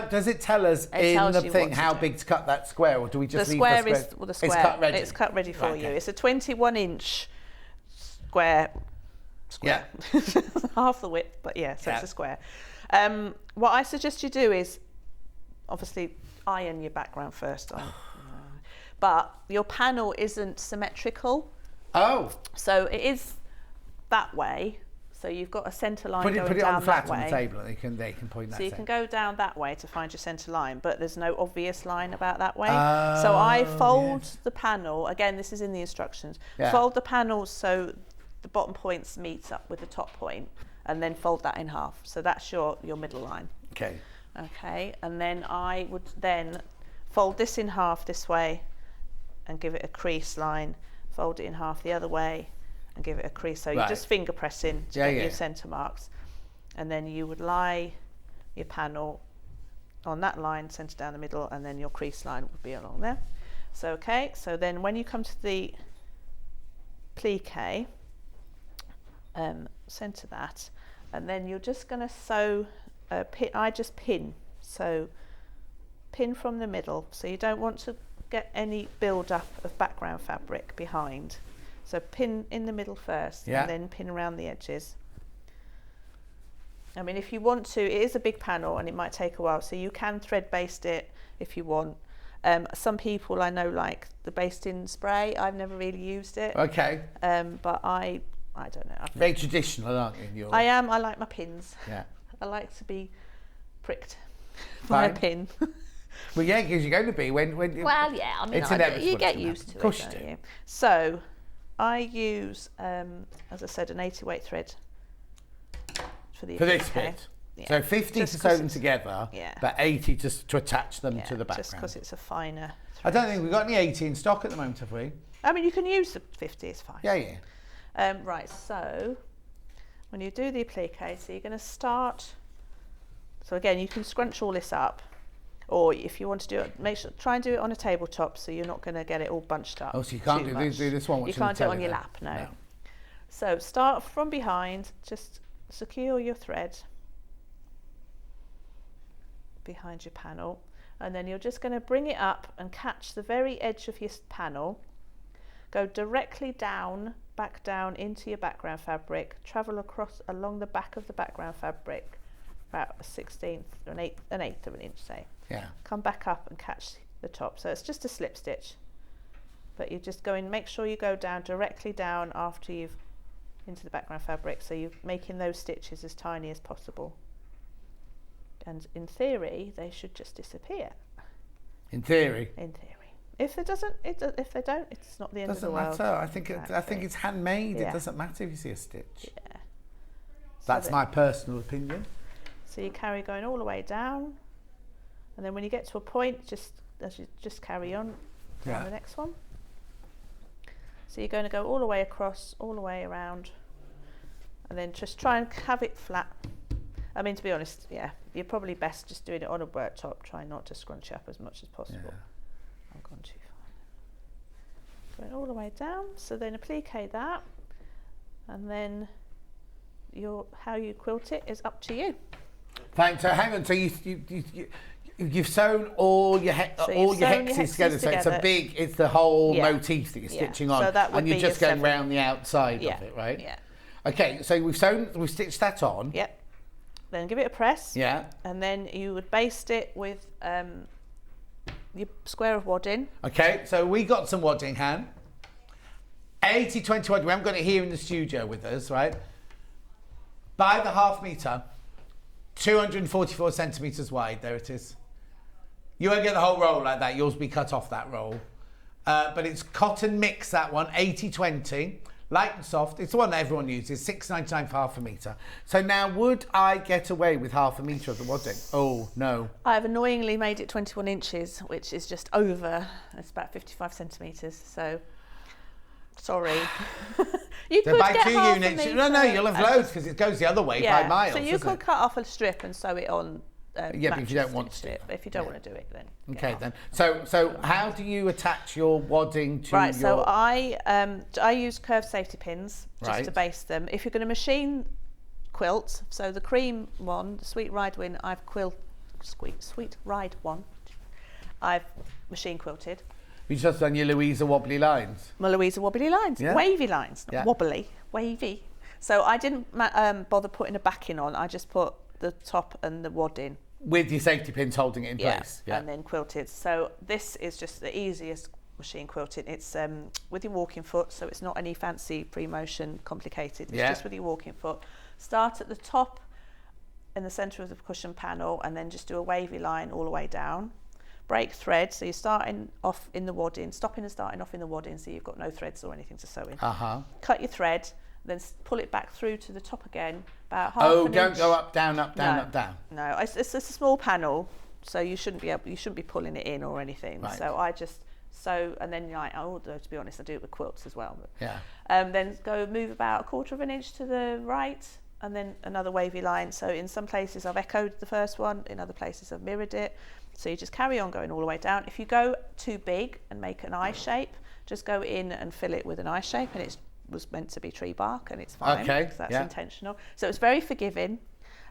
[SPEAKER 1] does it tell us in
[SPEAKER 8] tells
[SPEAKER 1] the
[SPEAKER 8] you
[SPEAKER 1] thing
[SPEAKER 8] what to
[SPEAKER 1] how
[SPEAKER 8] do.
[SPEAKER 1] big to cut that square, or do we just
[SPEAKER 8] The
[SPEAKER 1] leave
[SPEAKER 8] square
[SPEAKER 1] the
[SPEAKER 8] is
[SPEAKER 1] square?
[SPEAKER 8] the square.
[SPEAKER 1] It's cut ready.
[SPEAKER 8] It's cut ready for
[SPEAKER 1] Right,
[SPEAKER 8] you.
[SPEAKER 1] okay.
[SPEAKER 8] It's a 21-inch square.
[SPEAKER 1] Yeah.
[SPEAKER 8] Half the width, but yeah, so
[SPEAKER 1] Yeah.
[SPEAKER 8] it's a square. What I suggest you do is, obviously, iron your background first. But your panel isn't symmetrical,
[SPEAKER 1] Oh,
[SPEAKER 8] so it is that way. So you've got a centre line
[SPEAKER 1] put
[SPEAKER 8] going
[SPEAKER 1] it
[SPEAKER 8] down
[SPEAKER 1] on flat
[SPEAKER 8] that
[SPEAKER 1] on
[SPEAKER 8] way.
[SPEAKER 1] the table, and they can point that.
[SPEAKER 8] So you
[SPEAKER 1] same.
[SPEAKER 8] can go down that way to find your centre line, but there's no obvious line about that way. So I fold the panel, again, this is in the instructions,
[SPEAKER 1] Yeah.
[SPEAKER 8] fold the panel so the bottom points meet up with the top point, and then fold that in half. So that's your middle line.
[SPEAKER 1] Okay.
[SPEAKER 8] Okay, and then I would then fold this in half this way and give it a crease line, fold it in half the other way and give it a crease. So you're just finger pressing to get your centre marks, and then you would lie your panel on that line, centre down the middle, and then your crease line would be along there. So okay, so then when you come to the applique, centre that, and then you're just going to sew, I just pin, so pin from the middle, so you don't want to get any build up of background fabric behind. So pin in the middle first, and then pin around the edges. I mean, if you want to, it is a big panel and it might take a while, so you can thread baste it if you want. Some people I know like the basting spray. I've never really used it.
[SPEAKER 1] Okay.
[SPEAKER 8] But I don't know.
[SPEAKER 1] Very traditional, aren't you?
[SPEAKER 8] I am. I like my pins.
[SPEAKER 1] Yeah.
[SPEAKER 8] I like to be pricked by a pin.
[SPEAKER 1] Well, yeah, because you're going to be when
[SPEAKER 8] well, yeah. I mean,
[SPEAKER 1] it's inevitable.
[SPEAKER 8] You get used to it. Of course you do. So I use, as I said, an 80 weight thread for this bit.
[SPEAKER 1] Yeah. So 50 just to sew them together, but 80 to attach them to the background.
[SPEAKER 8] Just because it's a finer thread.
[SPEAKER 1] I don't think we've got any 80 in stock at the moment, have we?
[SPEAKER 8] I mean, you can use the 50, it's fine.
[SPEAKER 1] Yeah.
[SPEAKER 8] Right, so when you do the applique, so you're going to start, so again, you can scrunch all this up, or if you want to do it, try and do it on a tabletop so you're not going to get it all bunched up.
[SPEAKER 1] Oh, so you can't do this one?
[SPEAKER 8] You can't do it on your lap, no. So start from behind, just secure your thread behind your panel, and then you're just going to bring it up and catch the very edge of your panel, go directly down, back down into your background fabric, travel across along the back of the background fabric about a 1/16 or an eighth of an inch, say.
[SPEAKER 1] Yeah.
[SPEAKER 8] Come back up and catch the top. So it's just a slip stitch, but you just go in, make sure you go down directly down after you've into the background fabric, so you're making those stitches as tiny as possible. And in theory, they should just disappear.
[SPEAKER 1] In theory.
[SPEAKER 8] In theory. If it doesn't, if they don't, it's not the end of the world.
[SPEAKER 1] Doesn't matter. I think it's handmade. It doesn't matter if you see a stitch.
[SPEAKER 8] Yeah.
[SPEAKER 1] That's my personal opinion.
[SPEAKER 8] So you carry going all the way down, and then when you get to a point, just carry on the next one. So you're going to go all the way across, all the way around, and then just try and have it flat. I mean, to be honest, you're probably best just doing it on a worktop. Try not to scrunch up as much as possible. Yeah. I've gone too far. Going all the way down. So then applique that, and then how you quilt it is up to you.
[SPEAKER 1] Thanks. So hang on. So you've sewn all your hexes together. So it's the whole motif that you're stitching on,
[SPEAKER 8] so that would
[SPEAKER 1] and you're
[SPEAKER 8] be
[SPEAKER 1] just going round the outside of it, right?
[SPEAKER 8] Yeah.
[SPEAKER 1] Okay. So we've stitched that on.
[SPEAKER 8] Yep. Then give it a press.
[SPEAKER 1] Yeah.
[SPEAKER 8] And then you would baste it with your square of wadding.
[SPEAKER 1] Okay. So we got some wadding, Han. 80-20 wadding. We haven't got it here in the studio with us, right? By the ½ metre, 244 centimetres wide. There it is. You won't get the whole roll like that. Yours will be cut off that roll. But it's cotton mix, that one, 80-20. Light and soft. It's the one that everyone uses, £6.99 for ½ metre. So now, would I get away with ½ metre of the wadding? Oh, no.
[SPEAKER 8] I've annoyingly made it 21 inches, which is just over. It's about 55 centimetres, so sorry. You could
[SPEAKER 1] buy
[SPEAKER 8] get
[SPEAKER 1] 2 units. No, you'll have loads because it goes the other way, 5 miles.
[SPEAKER 8] So you could cut off a strip and sew it on.
[SPEAKER 1] But if you don't want to.
[SPEAKER 8] But if you don't want to do it, then.
[SPEAKER 1] Okay, then. So how do you attach your wadding to
[SPEAKER 8] Right, so I use curved safety pins just to baste them. If you're going to machine quilt, so the cream one, the Sweet Ride one, Sweet Ride one, I've machine quilted.
[SPEAKER 1] You just done your Louisa wobbly lines?
[SPEAKER 8] My Louisa wobbly lines, wavy lines, not wobbly, wavy. So I didn't bother putting a backing on, I just put the top and the wadding.
[SPEAKER 1] With your safety pins holding it in place?
[SPEAKER 8] Yeah, and then quilted. So this is just the easiest machine quilting. It's with your walking foot, so it's not any fancy pre-motion complicated. It's just with your walking foot. Start at the top in the centre of the cushion panel and then just do a wavy line all the way down. Break thread, so you're starting off in the wadding, stopping and starting off in the wadding, so you've got no threads or anything to sew in. Cut your thread, then pull it back through to the top again, about half an inch.
[SPEAKER 1] Don't go up, down, up, down, up, down.
[SPEAKER 8] No, it's a small panel, so you shouldn't be pulling it in or anything.
[SPEAKER 1] Right.
[SPEAKER 8] So I just sew, and then although to be honest, I do it with quilts as well. But,
[SPEAKER 1] Yeah.
[SPEAKER 8] then move about 1/4 of an inch to the right, and then another wavy line. So in some places I've echoed the first one, in other places I've mirrored it. So you just carry on going all the way down. If you go too big and make an eye shape, just go in and fill it with an eye shape, and it was meant to be tree bark, and it's fine.
[SPEAKER 1] Okay,
[SPEAKER 8] because that's
[SPEAKER 1] yeah.
[SPEAKER 8] intentional. So it's very forgiving.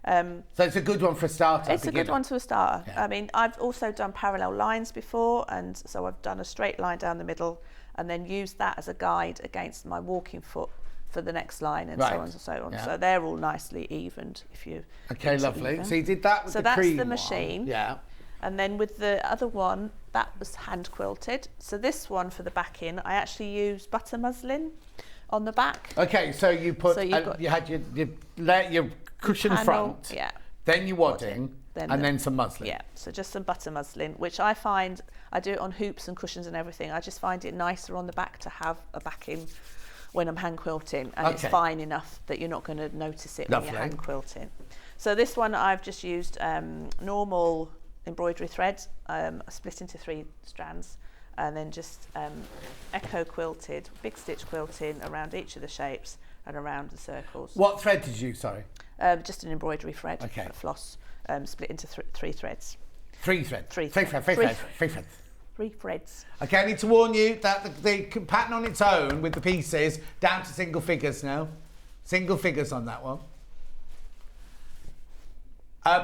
[SPEAKER 1] So it's a good one for a starter.
[SPEAKER 8] It's a good one to a starter.
[SPEAKER 1] Yeah.
[SPEAKER 8] I mean, I've also done parallel lines before, and so I've done a straight line down the middle and then used that as a guide against my walking foot for the next line, and
[SPEAKER 1] Right.
[SPEAKER 8] so on and so on.
[SPEAKER 1] Yeah.
[SPEAKER 8] So they're all nicely evened if you
[SPEAKER 1] Okay, lovely.
[SPEAKER 8] even.
[SPEAKER 1] So you did that with
[SPEAKER 8] So
[SPEAKER 1] the
[SPEAKER 8] that's
[SPEAKER 1] cream
[SPEAKER 8] the
[SPEAKER 1] one.
[SPEAKER 8] machine.
[SPEAKER 1] Yeah.
[SPEAKER 8] And then with the other one, that was hand quilted. So this one for the backing, I actually used butter muslin on the back.
[SPEAKER 1] Okay, so you put,
[SPEAKER 8] So you've got-
[SPEAKER 1] you had your cushion
[SPEAKER 8] panel,
[SPEAKER 1] front,
[SPEAKER 8] yeah.
[SPEAKER 1] then your wadding,
[SPEAKER 8] Then
[SPEAKER 1] and
[SPEAKER 8] the-
[SPEAKER 1] then some muslin.
[SPEAKER 8] Yeah, so just some butter muslin, which I find, I do it on hoops and cushions and everything. I just find it nicer on the back to have a backing when I'm hand quilting, and it's
[SPEAKER 1] Okay.
[SPEAKER 8] fine enough that you're not going to notice it when
[SPEAKER 1] Lovely.
[SPEAKER 8] you're hand quilting. So this one I've just used normal embroidery thread, split into 3 strands, and then just echo quilted, big stitch quilting around each of the shapes and around the circles.
[SPEAKER 1] What thread did you use, sorry?
[SPEAKER 8] Just an embroidery thread,
[SPEAKER 1] Okay.
[SPEAKER 8] a floss, split into 3 threads.
[SPEAKER 1] 3 threads.
[SPEAKER 8] Three
[SPEAKER 1] Three
[SPEAKER 8] threads.
[SPEAKER 1] threads. 3
[SPEAKER 8] Three
[SPEAKER 1] threads.
[SPEAKER 8] 3 threads.
[SPEAKER 1] Okay, I need to warn you that the pattern on its own with the pieces down to single figures now. Single figures on that one.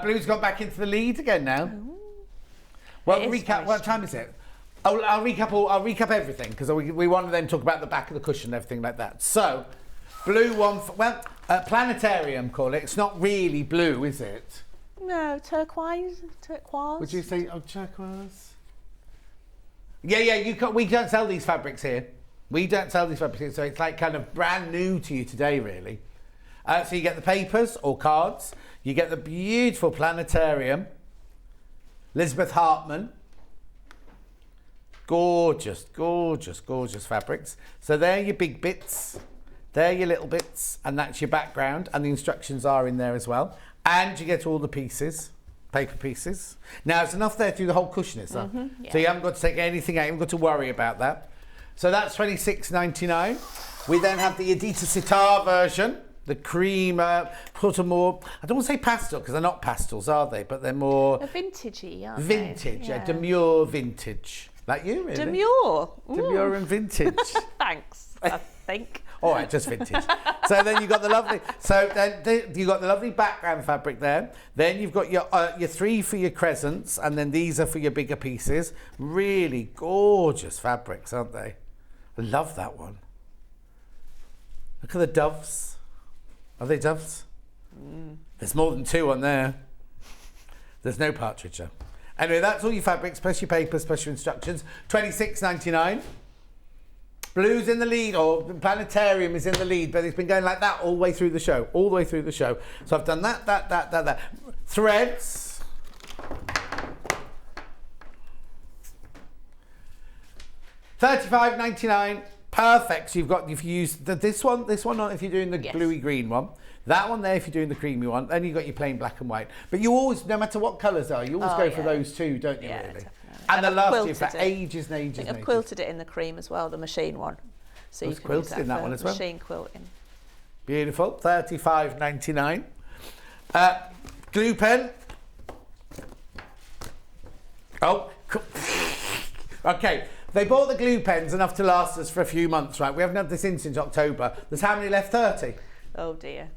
[SPEAKER 1] Blue's got back into the lead again now. Well,
[SPEAKER 8] It is
[SPEAKER 1] recap.
[SPEAKER 8] very
[SPEAKER 1] What time is it? I'll recap everything because we want to then talk about the back of the cushion and everything like that. So, blue one. Planetarium, call it. It's not really blue, is it?
[SPEAKER 8] No, turquoise.
[SPEAKER 1] Would you say turquoise? Yeah. We don't sell these fabrics here. We don't sell these fabrics here, so it's like kind of brand new to you today, really. So you get the papers or cards. You get the beautiful Planetarium. Elizabeth Hartman. Gorgeous, gorgeous, gorgeous fabrics. So they're your big bits. They're your little bits, and that's your background, and the instructions are in there as well. And you get all the pieces, paper pieces. Now, it's enough there through the whole cushion, is that?
[SPEAKER 8] Yeah.
[SPEAKER 1] So you haven't got to take anything out, you haven't got to worry about that. So that's $26.99. We then have the Adidas Sitar version, the cream, sort of more, I don't want to say pastel, because they're not pastels, are they? But they're more
[SPEAKER 8] A vintagey, aren't
[SPEAKER 1] vintage,
[SPEAKER 8] they?
[SPEAKER 1] yeah, demure vintage. Like you, really.
[SPEAKER 8] Demure.
[SPEAKER 1] Demure and vintage.
[SPEAKER 8] Thanks, I think.
[SPEAKER 1] All right, just vintage. So then you've got the lovely. So then you've got the lovely background fabric there. Then you've got your 3 for your crescents, and then these are for your bigger pieces. Really gorgeous fabrics, aren't they? I love that one. Look at the doves. Are they doves? There's more than 2 on there. There's no partridge though. Anyway, that's all your fabrics, plus your papers, plus your instructions. $26.99. Blue's in the lead, or Planetarium is in the lead, but it's been going like that all the way through the show. All the way through the show. So I've done that. Threads. $35.99. Perfect. So you've used this one on if you're doing the
[SPEAKER 8] Yes.
[SPEAKER 1] bluey green one. That one there if you're doing the creamy one. Then you've got your plain black and white. But you always, no matter what colours are, you always
[SPEAKER 8] Oh,
[SPEAKER 1] go for
[SPEAKER 8] yeah.
[SPEAKER 1] those 2, don't you,
[SPEAKER 8] Yeah,
[SPEAKER 1] really?
[SPEAKER 8] definitely.
[SPEAKER 1] And the
[SPEAKER 8] I've
[SPEAKER 1] last year for
[SPEAKER 8] quilted it.
[SPEAKER 1] ages and
[SPEAKER 8] I
[SPEAKER 1] ages
[SPEAKER 8] think
[SPEAKER 1] and
[SPEAKER 8] I've
[SPEAKER 1] ages.
[SPEAKER 8] quilted it in the cream as well, the machine one. So
[SPEAKER 1] Oh,
[SPEAKER 8] you
[SPEAKER 1] it's
[SPEAKER 8] can use
[SPEAKER 1] quilted in that
[SPEAKER 8] for
[SPEAKER 1] one as well?
[SPEAKER 8] machine quilting.
[SPEAKER 1] Beautiful. $35.99. Glue pen. Oh, okay. They bought the glue pens enough to last us for a few months, right? We haven't had this in since October. There's how many left? 30.
[SPEAKER 8] Oh dear.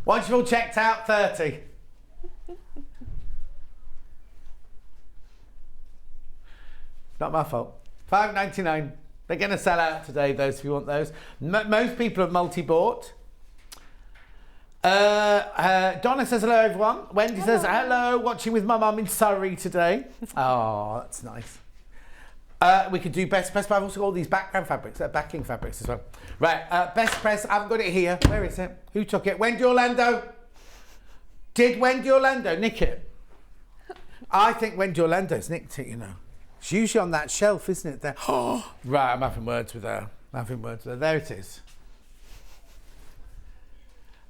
[SPEAKER 1] Once you've all checked out, 30. Not my fault. $5.99. They're going to sell out today, those if you want those. Most people have multi-bought. Donna says hello, everyone. Wendy says hello, watching with my mum in Surrey today. Oh, that's nice. We could do best press, but I've also got all these background fabrics, backing fabrics as well. Right, best press, I haven't got it here. Where is it? Who took it? Wendy Orlando. Did Wendy Orlando nick it? I think Wendy Orlando's nicked it, you know. It's usually on that shelf, isn't it? There. Oh, right, I'm having words with her. There it is.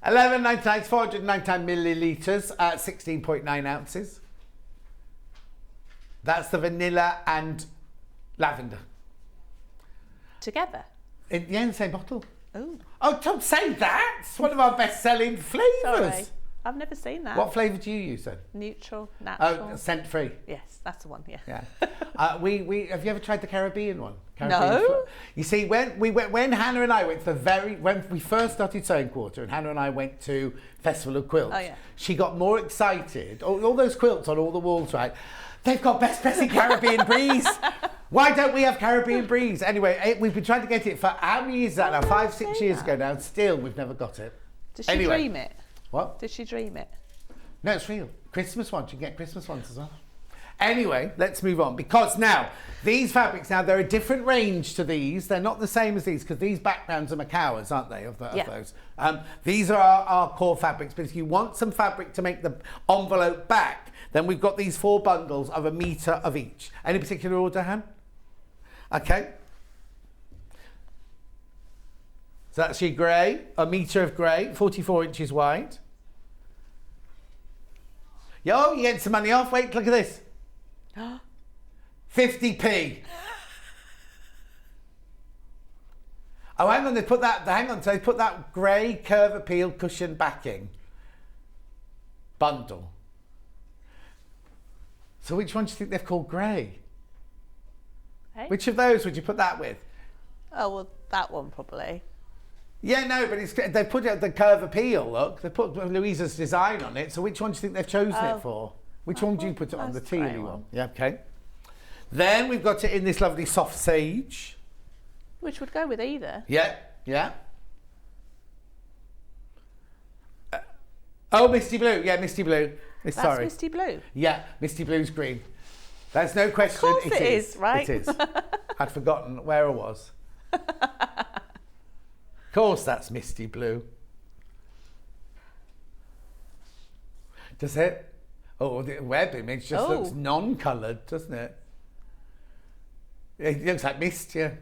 [SPEAKER 1] 11.99, 499 millilitres at 16.9 ounces. That's the vanilla and lavender.
[SPEAKER 8] Together?
[SPEAKER 1] In the same bottle.
[SPEAKER 8] Ooh.
[SPEAKER 1] Oh, don't say that! It's one of our best-selling flavours.
[SPEAKER 8] Sorry, I've never seen that.
[SPEAKER 1] What flavour do you use then?
[SPEAKER 8] Neutral, natural.
[SPEAKER 1] Oh, scent-free.
[SPEAKER 8] Yes, that's the one, yeah.
[SPEAKER 1] Yeah. We have you ever tried the Caribbean one?
[SPEAKER 8] No.
[SPEAKER 1] You see, when Hannah and I went to when we first started Sewing Quarter, and Hannah and I went to Festival of Quilts, she got more excited. All those quilts on all the walls, right? They've got best pressing Caribbean breeze. Why don't we have Caribbean breeze? Anyway, we've been trying to get it for how many years is that now? 5, 6 years ago now. Still, we've never got it.
[SPEAKER 8] Did she dream it?
[SPEAKER 1] What?
[SPEAKER 8] Did she dream it?
[SPEAKER 1] No, it's real. Christmas ones. You can get Christmas ones as well. Anyway, let's move on, because now these fabrics, they're a different range to these. They're not the same as these, because these backgrounds are Macauers, aren't they, of those? These are our core fabrics, but if you want some fabric to make the envelope back, then we've got these 4 bundles of 1 metre of each. Any particular order, Han? Okay. So that's your grey, 1 metre of grey, 44 inches wide. Yo, you get some money off. Wait, look at this. 50p. Oh, hang on, they put that grey CurveAppeal cushion backing bundle. So which one do you think they've called grey?
[SPEAKER 8] Hey?
[SPEAKER 1] Which of those would you put that with?
[SPEAKER 8] Oh, well, that one probably.
[SPEAKER 1] Yeah, no, but they put it the CurveAppeal, look. They put Louisa's design on it. So which one do you think they've chosen it for? Which one do you put it on? The tealy one. Yeah, okay. Then we've got it in this lovely soft sage.
[SPEAKER 8] Which would go with either.
[SPEAKER 1] Yeah, yeah. Oh, Misty Blue. Yeah, Misty Blue.
[SPEAKER 8] That's Misty Blue.
[SPEAKER 1] Yeah, Misty Blue's green. There's no question.
[SPEAKER 8] Of course it is, right?
[SPEAKER 1] It is. I'd forgotten where I was. Of course that's Misty Blue. Does it? Oh, the web image just looks non-coloured, doesn't it? It looks like mist, yeah.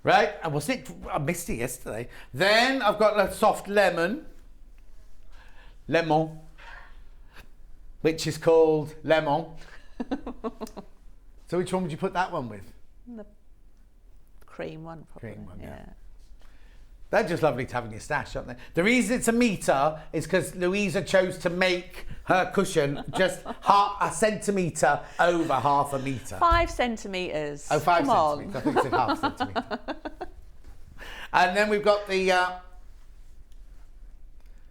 [SPEAKER 1] Right, and wasn't it misty yesterday? Then I've got a soft lemon, which is called lemon. So which one would you put that one with?
[SPEAKER 8] The cream one, probably.
[SPEAKER 1] Cream one, yeah. They're just lovely to have in your stash, aren't they? The reason it's 1 metre is because Louisa chose to make her cushion just a centimetre over 1/2 metre.
[SPEAKER 8] 5 centimetres.
[SPEAKER 1] Oh, 5
[SPEAKER 8] Come
[SPEAKER 1] centimetres. I think it's 1/2 centimetre. And then we've got the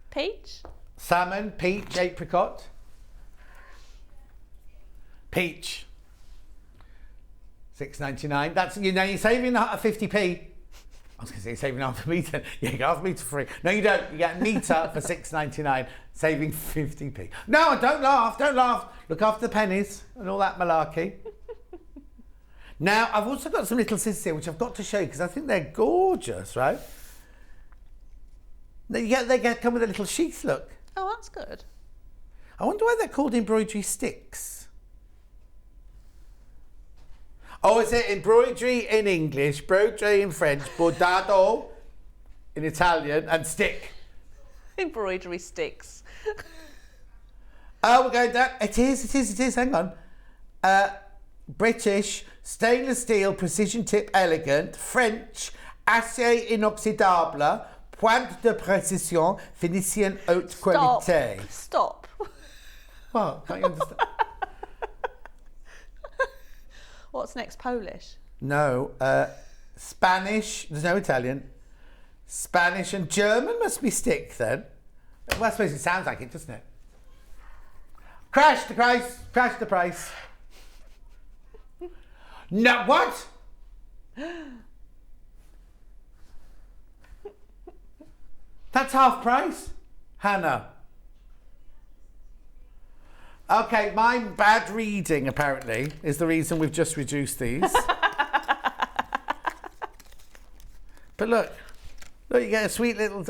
[SPEAKER 8] peach,
[SPEAKER 1] salmon, peach, apricot, peach. $6.99. That's you're saving 50p. I was going to say you're saving 1/2 metre. Yeah, you get 1/2 metre free. No, you don't. You get 1 metre for $6.99, saving 50p. No, don't laugh. Don't laugh. Look after the pennies and all that malarkey. Now, I've also got some little scissors here, which I've got to show you because I think they're gorgeous, right? They come with a little sheath, look.
[SPEAKER 8] Oh, that's good.
[SPEAKER 1] I wonder why they're called embroidery sticks. Oh, is it embroidery in English, broderie in French, bordado in Italian, and stick?
[SPEAKER 8] Embroidery sticks.
[SPEAKER 1] Oh, we're going down. It is. Hang on. British, stainless steel, precision tip, elegant. French, acier inoxydable, pointe de précision, finition haute qualité.
[SPEAKER 8] Stop.
[SPEAKER 1] What? Can't you understand?
[SPEAKER 8] What's next? Polish?
[SPEAKER 1] No. Spanish. There's no Italian. Spanish and German must be stick then. Well, I suppose it sounds like it, doesn't it? Crash the price. Crash the price. No, what? That's half price, Hannah. Okay, my bad reading, apparently, is the reason we've just reduced these. But look, you get a sweet little...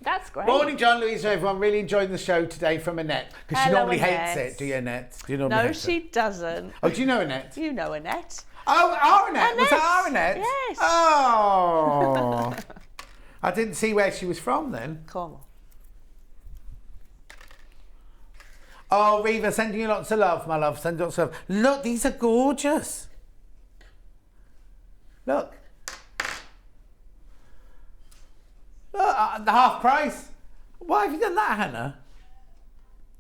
[SPEAKER 8] That's great.
[SPEAKER 1] Morning, John, Louisa, everyone. Really enjoying the show today from Annette. Because she normally hates
[SPEAKER 8] Annette.
[SPEAKER 1] it. Do you, Annette? Do you normally
[SPEAKER 8] No,
[SPEAKER 1] hate
[SPEAKER 8] she
[SPEAKER 1] it?
[SPEAKER 8] doesn't.
[SPEAKER 1] Oh, do you know Annette?
[SPEAKER 8] You know Annette.
[SPEAKER 1] Oh, our Annette. Was
[SPEAKER 8] Annette.
[SPEAKER 1] that our Annette?
[SPEAKER 8] Yes.
[SPEAKER 1] Oh. I didn't see where she was from then.
[SPEAKER 8] Come on.
[SPEAKER 1] Oh, Reva, sending you lots of love, my love. Send lots of love. Look, these are gorgeous. Look. Look, the half price. Why have you done that, Hannah?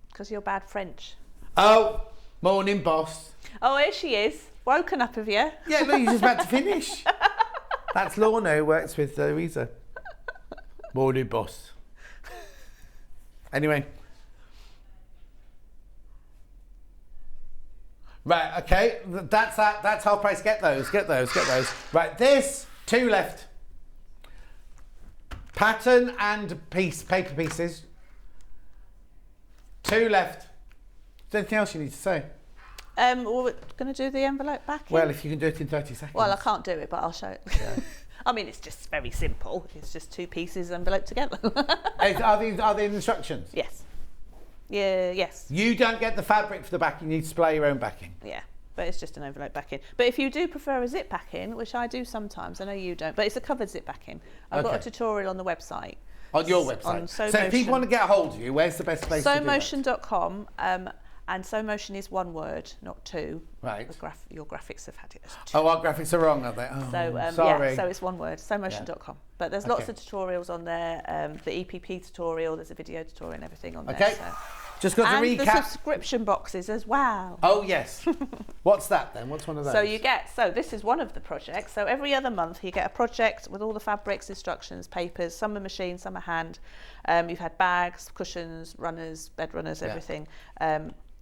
[SPEAKER 8] Because you're bad French.
[SPEAKER 1] Oh, morning, boss.
[SPEAKER 8] Oh, here she is. Woken up, have you?
[SPEAKER 1] Yeah, look, you're just about to finish. That's Lorna, who works with Louisa. Morning, boss. Anyway. Right, okay, that's that. That's half price. Get those. Right, this, 2 left. Pattern and paper pieces. 2 left. Is there anything else you need to say?
[SPEAKER 8] Well, we're going to do the envelope back.
[SPEAKER 1] Well, if you can do it in 30 seconds.
[SPEAKER 8] Well, I can't do it, but I'll show it.
[SPEAKER 1] Yeah.
[SPEAKER 8] I mean, it's just very simple. It's just 2 pieces enveloped together.
[SPEAKER 1] Are they instructions?
[SPEAKER 8] Yes. Yeah, yes.
[SPEAKER 1] You don't get the fabric for the backing, you need to supply your own backing.
[SPEAKER 8] Yeah, but it's just an envelope backing. But if you do prefer a zip backing, which I do sometimes, I know you don't, but it's a covered zip backing. I've got a tutorial on the website.
[SPEAKER 1] On your website?
[SPEAKER 8] On
[SPEAKER 1] So if people want to get a hold of you, where's the best place to do that?
[SPEAKER 8] SewMotion.com, and SewMotion is 1 word, not 2.
[SPEAKER 1] Right.
[SPEAKER 8] Your graphics have had it as 2.
[SPEAKER 1] Oh, our graphics are wrong, are they? Oh,
[SPEAKER 8] So,
[SPEAKER 1] sorry.
[SPEAKER 8] yeah, so it's 1 word, SewMotion.com. But there's lots of tutorials on there. The EPP tutorial, there's a video tutorial and everything on there.
[SPEAKER 1] Okay.
[SPEAKER 8] So.
[SPEAKER 1] Just got to
[SPEAKER 8] And
[SPEAKER 1] recap.
[SPEAKER 8] the subscription boxes as well.
[SPEAKER 1] Oh, yes. What's that then? What's one of those?
[SPEAKER 8] So this is one of the projects. So every other month you get a project with all the fabrics, instructions, papers. Some are machine, some are hand. You've had bags, cushions, runners, bed runners, everything.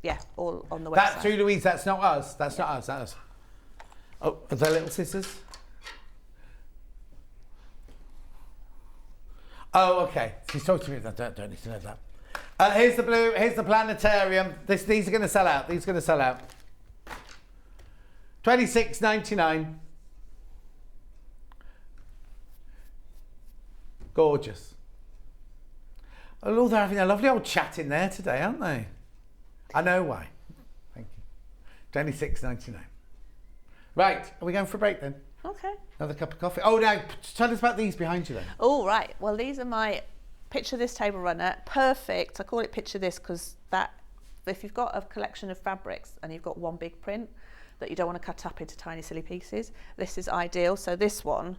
[SPEAKER 8] Yeah, all on the website.
[SPEAKER 1] That's through Louise. That's not us. That's us. Oh, are there little scissors? Oh, okay. She's talking to me. I don't need to know that. Here's the blue. Here's the planetarium. These are going to sell out. These are going to sell out. $26.99. Gorgeous. Oh, they're having a lovely old chat in there today, aren't they? I know why. Thank you. $26.99. Right. Are we going for a break then?
[SPEAKER 8] Okay.
[SPEAKER 1] Another cup of coffee. Oh, now tell us about these behind you then.
[SPEAKER 8] Oh, right. Well, these are my picture this table runner. Perfect. I call it picture this because if you've got a collection of fabrics and you've got one big print that you don't want to cut up into tiny silly pieces, this is ideal. So this one,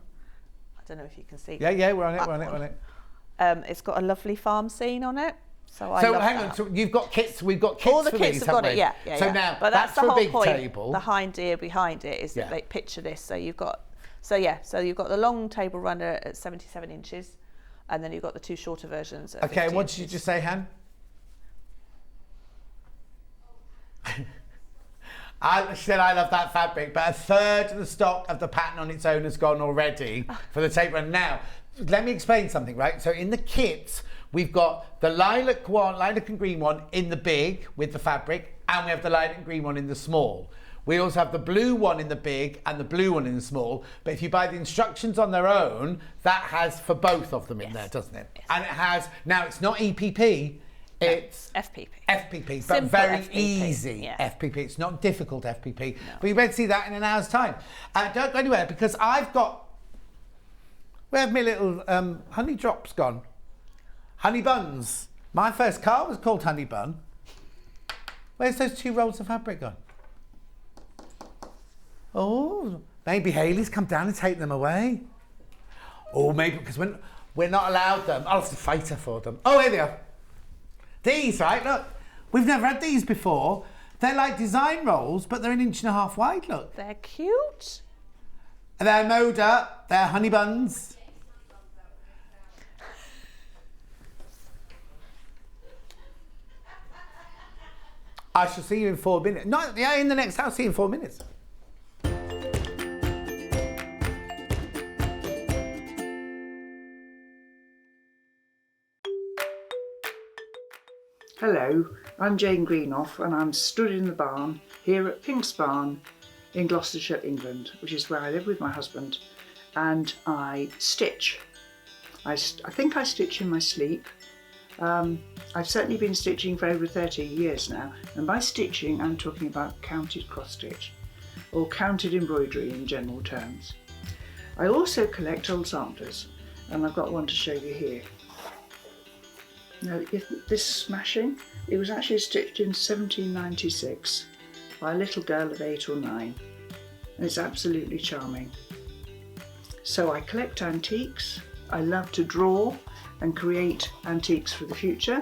[SPEAKER 8] I don't know if you can see.
[SPEAKER 1] Yeah, we're on it.
[SPEAKER 8] It's got a lovely farm scene on it. So
[SPEAKER 1] hang on, so you've got kits, we've got kits
[SPEAKER 8] all the
[SPEAKER 1] for
[SPEAKER 8] kits
[SPEAKER 1] these,
[SPEAKER 8] have got it, yeah.
[SPEAKER 1] So now,
[SPEAKER 8] but
[SPEAKER 1] that's
[SPEAKER 8] the
[SPEAKER 1] for a
[SPEAKER 8] whole
[SPEAKER 1] big
[SPEAKER 8] point.
[SPEAKER 1] table.
[SPEAKER 8] The idea behind it is that they picture this. So you've got the long table runner at 77 inches, and then you've got the 2 shorter versions. At
[SPEAKER 1] Okay,
[SPEAKER 8] 50
[SPEAKER 1] what did you just say, Han? She said, I love that fabric, but 1/3 of the stock of the pattern on its own has gone already for the tape run. Now, let me explain something, right? So in the kits, we've got the lilac and green one in the big with the fabric, and we have the lilac and green one in the small. We also have the blue one in the big and the blue one in the small, but if you buy the instructions on their own, that has for both of them in there, doesn't it? Yes. And it has, now it's not EPP, it's
[SPEAKER 8] FPP.
[SPEAKER 1] FPP,
[SPEAKER 8] Simple
[SPEAKER 1] but very
[SPEAKER 8] FPP.
[SPEAKER 1] easy
[SPEAKER 8] Yeah.
[SPEAKER 1] FPP. It's not difficult FPP, but you better see that in an hour's time. Don't go anywhere because where have my little honey drops gone? Honey buns. My first car was called Honey Bun. Where's those 2 rolls of fabric gone? Oh, maybe Hayley's come down and take them away. Oh, maybe because we're not allowed them. I'll have to fight her for them. Oh, here they are. These, right? Look, we've never had these before. They're like design rolls, but they're 1.5 inches wide. Look.
[SPEAKER 8] They're cute.
[SPEAKER 1] They're Moda. They're honey buns. I shall see you in 4 minutes. No, yeah, in the next house. See you in 4 minutes.
[SPEAKER 9] Hello, I'm Jane Greenoff and I'm stood in the barn here at Pink's Barn in Gloucestershire, England, which is where I live with my husband, and I stitch. I think I stitch in my sleep. I've certainly been stitching for over 30 years now, and by stitching I'm talking about counted cross stitch or counted embroidery in general terms. I also collect old samplers, and I've got one to show you here. Now, if this smashing, it was actually stitched in 1796 by a little girl of 8 or 9, and it's absolutely charming. So I collect antiques. I love to draw and create antiques for the future,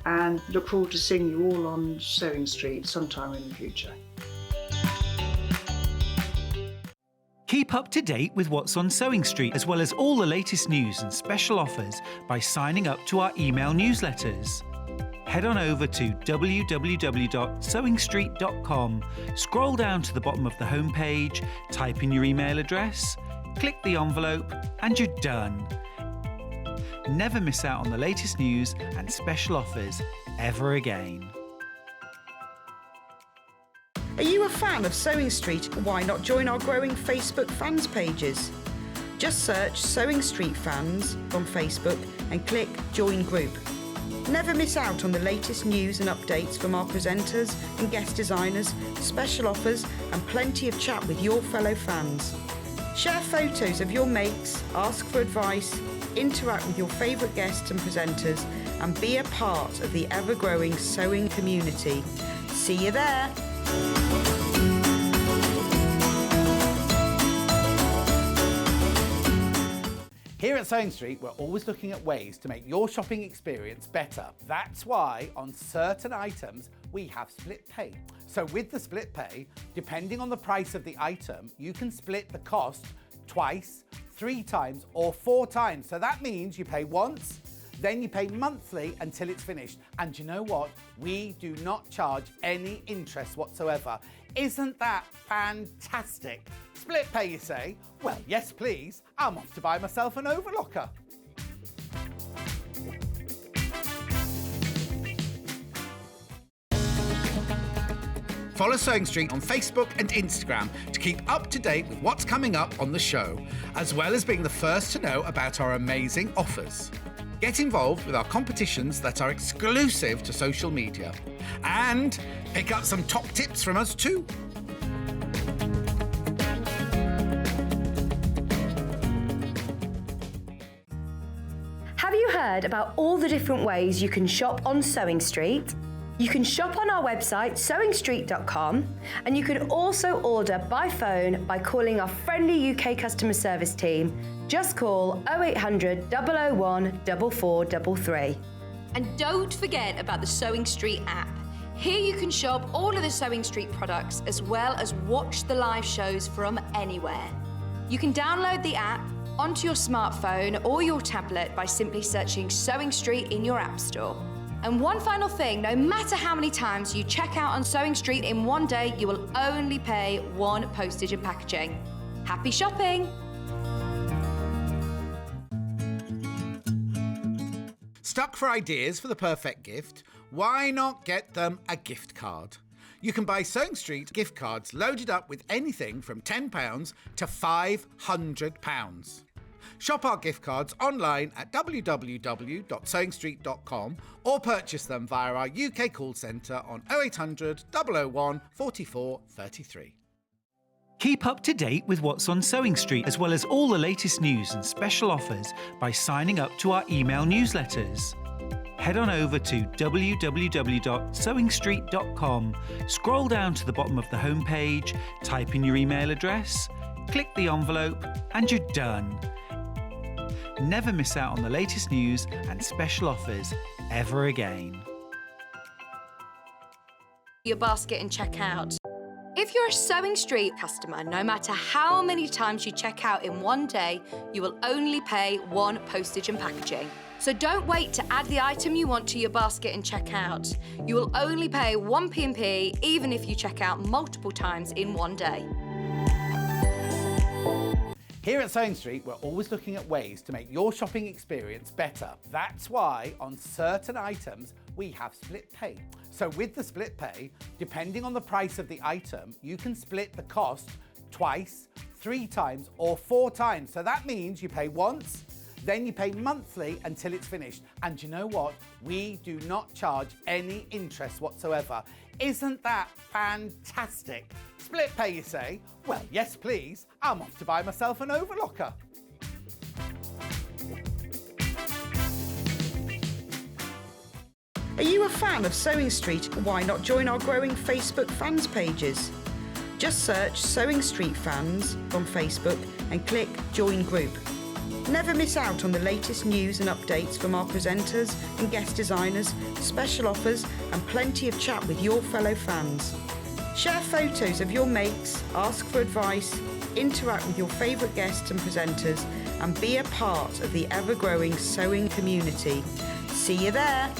[SPEAKER 9] and look forward to seeing you all on Sewing Street sometime in the future.
[SPEAKER 5] Keep up to date with what's on Sewing Street, as well as all the latest news and special offers by signing up to our email newsletters. Head on over to www.sewingstreet.com, scroll down to the bottom of the homepage, type in your email address, click the envelope, and you're done. Never miss out on the latest news and special offers ever again.
[SPEAKER 4] Are you a fan of Sewing Street? Why not join our growing Facebook fans pages? Just search Sewing Street Fans on Facebook and click Join Group. Never miss out on the latest news and updates from our presenters and guest designers, special offers, and plenty of chat with your fellow fans. Share photos of your makes, ask for advice, interact with your favourite guests and presenters, and be a part of the ever-growing sewing community. See you there!
[SPEAKER 1] Here at Sewing Street, we're always looking at ways to make your shopping experience better. That's why on certain items, we have split pay. So with the split pay, depending on the price of the item, you can split the cost twice, 3 times, or 4 times. So that means you pay once, then you pay monthly until it's finished. And you know what? We do not charge any interest whatsoever. Isn't that fantastic? Split pay, you say? Well, yes, please. I'm off to buy myself an overlocker. Follow Sewing Street on Facebook and Instagram to keep up to date with what's coming up on the show, as well as being the first to know about our amazing offers. Get involved with our competitions that are exclusive to social media, and pick up some top tips from us too.
[SPEAKER 7] Have you heard about all the different ways you can shop on Sewing Street? You can shop on our website, sewingstreet.com, and you can also order by phone by calling our friendly UK customer service team. Just call 0800 001 4433.
[SPEAKER 6] And don't forget about the Sewing Street app. Here you can shop all of the Sewing Street products as well as watch the live shows from anywhere. You can download the app onto your smartphone or your tablet by simply searching Sewing Street in your app store. And one final thing, no matter how many times you check out on Sewing Street in one day, you will only pay 1 postage and packaging. Happy shopping!
[SPEAKER 1] Stuck for ideas for the perfect gift? Why not get them a gift card? You can buy Sewing Street gift cards loaded up with anything from £10 to £500. Shop our gift cards online at www.sewingstreet.com or purchase them via our UK call centre on 0800 001 44 33.
[SPEAKER 5] Keep up to date with what's on Sewing Street, as well as all the latest news and special offers by signing up to our email newsletters. Head on over to www.sewingstreet.com, scroll down to the bottom of the homepage, type in your email address, click the envelope, and you're done. Never miss out on the latest news and special offers ever again.
[SPEAKER 6] Your basket and check out. If you're a Sewing Street customer, no matter how many times you check out in one day, you will only pay 1 postage and packaging. So don't wait to add the item you want to your basket and check out. You will only pay 1 P&P even if you check out multiple times in one day.
[SPEAKER 1] Here at Sewing Street, we're always looking at ways to make your shopping experience better. That's why on certain items, we have split pay. So with the split pay, depending on the price of the item, you can split the cost twice, 3 times, or 4 times. So that means you pay once, then you pay monthly until it's finished. And you know what? We do not charge any interest whatsoever. Isn't that fantastic? Split pay, you say? Well, yes, please. I'm off to buy myself an overlocker.
[SPEAKER 4] Are you a fan of Sewing Street? Why not join our growing Facebook fans pages? Just search Sewing Street Fans on Facebook and click Join Group. Never miss out on the latest news and updates from our presenters and guest designers, special offers and plenty of chat with your fellow fans. Share photos of your makes, ask for advice, interact with your favourite guests and presenters and be a part of the ever-growing sewing community. See you there!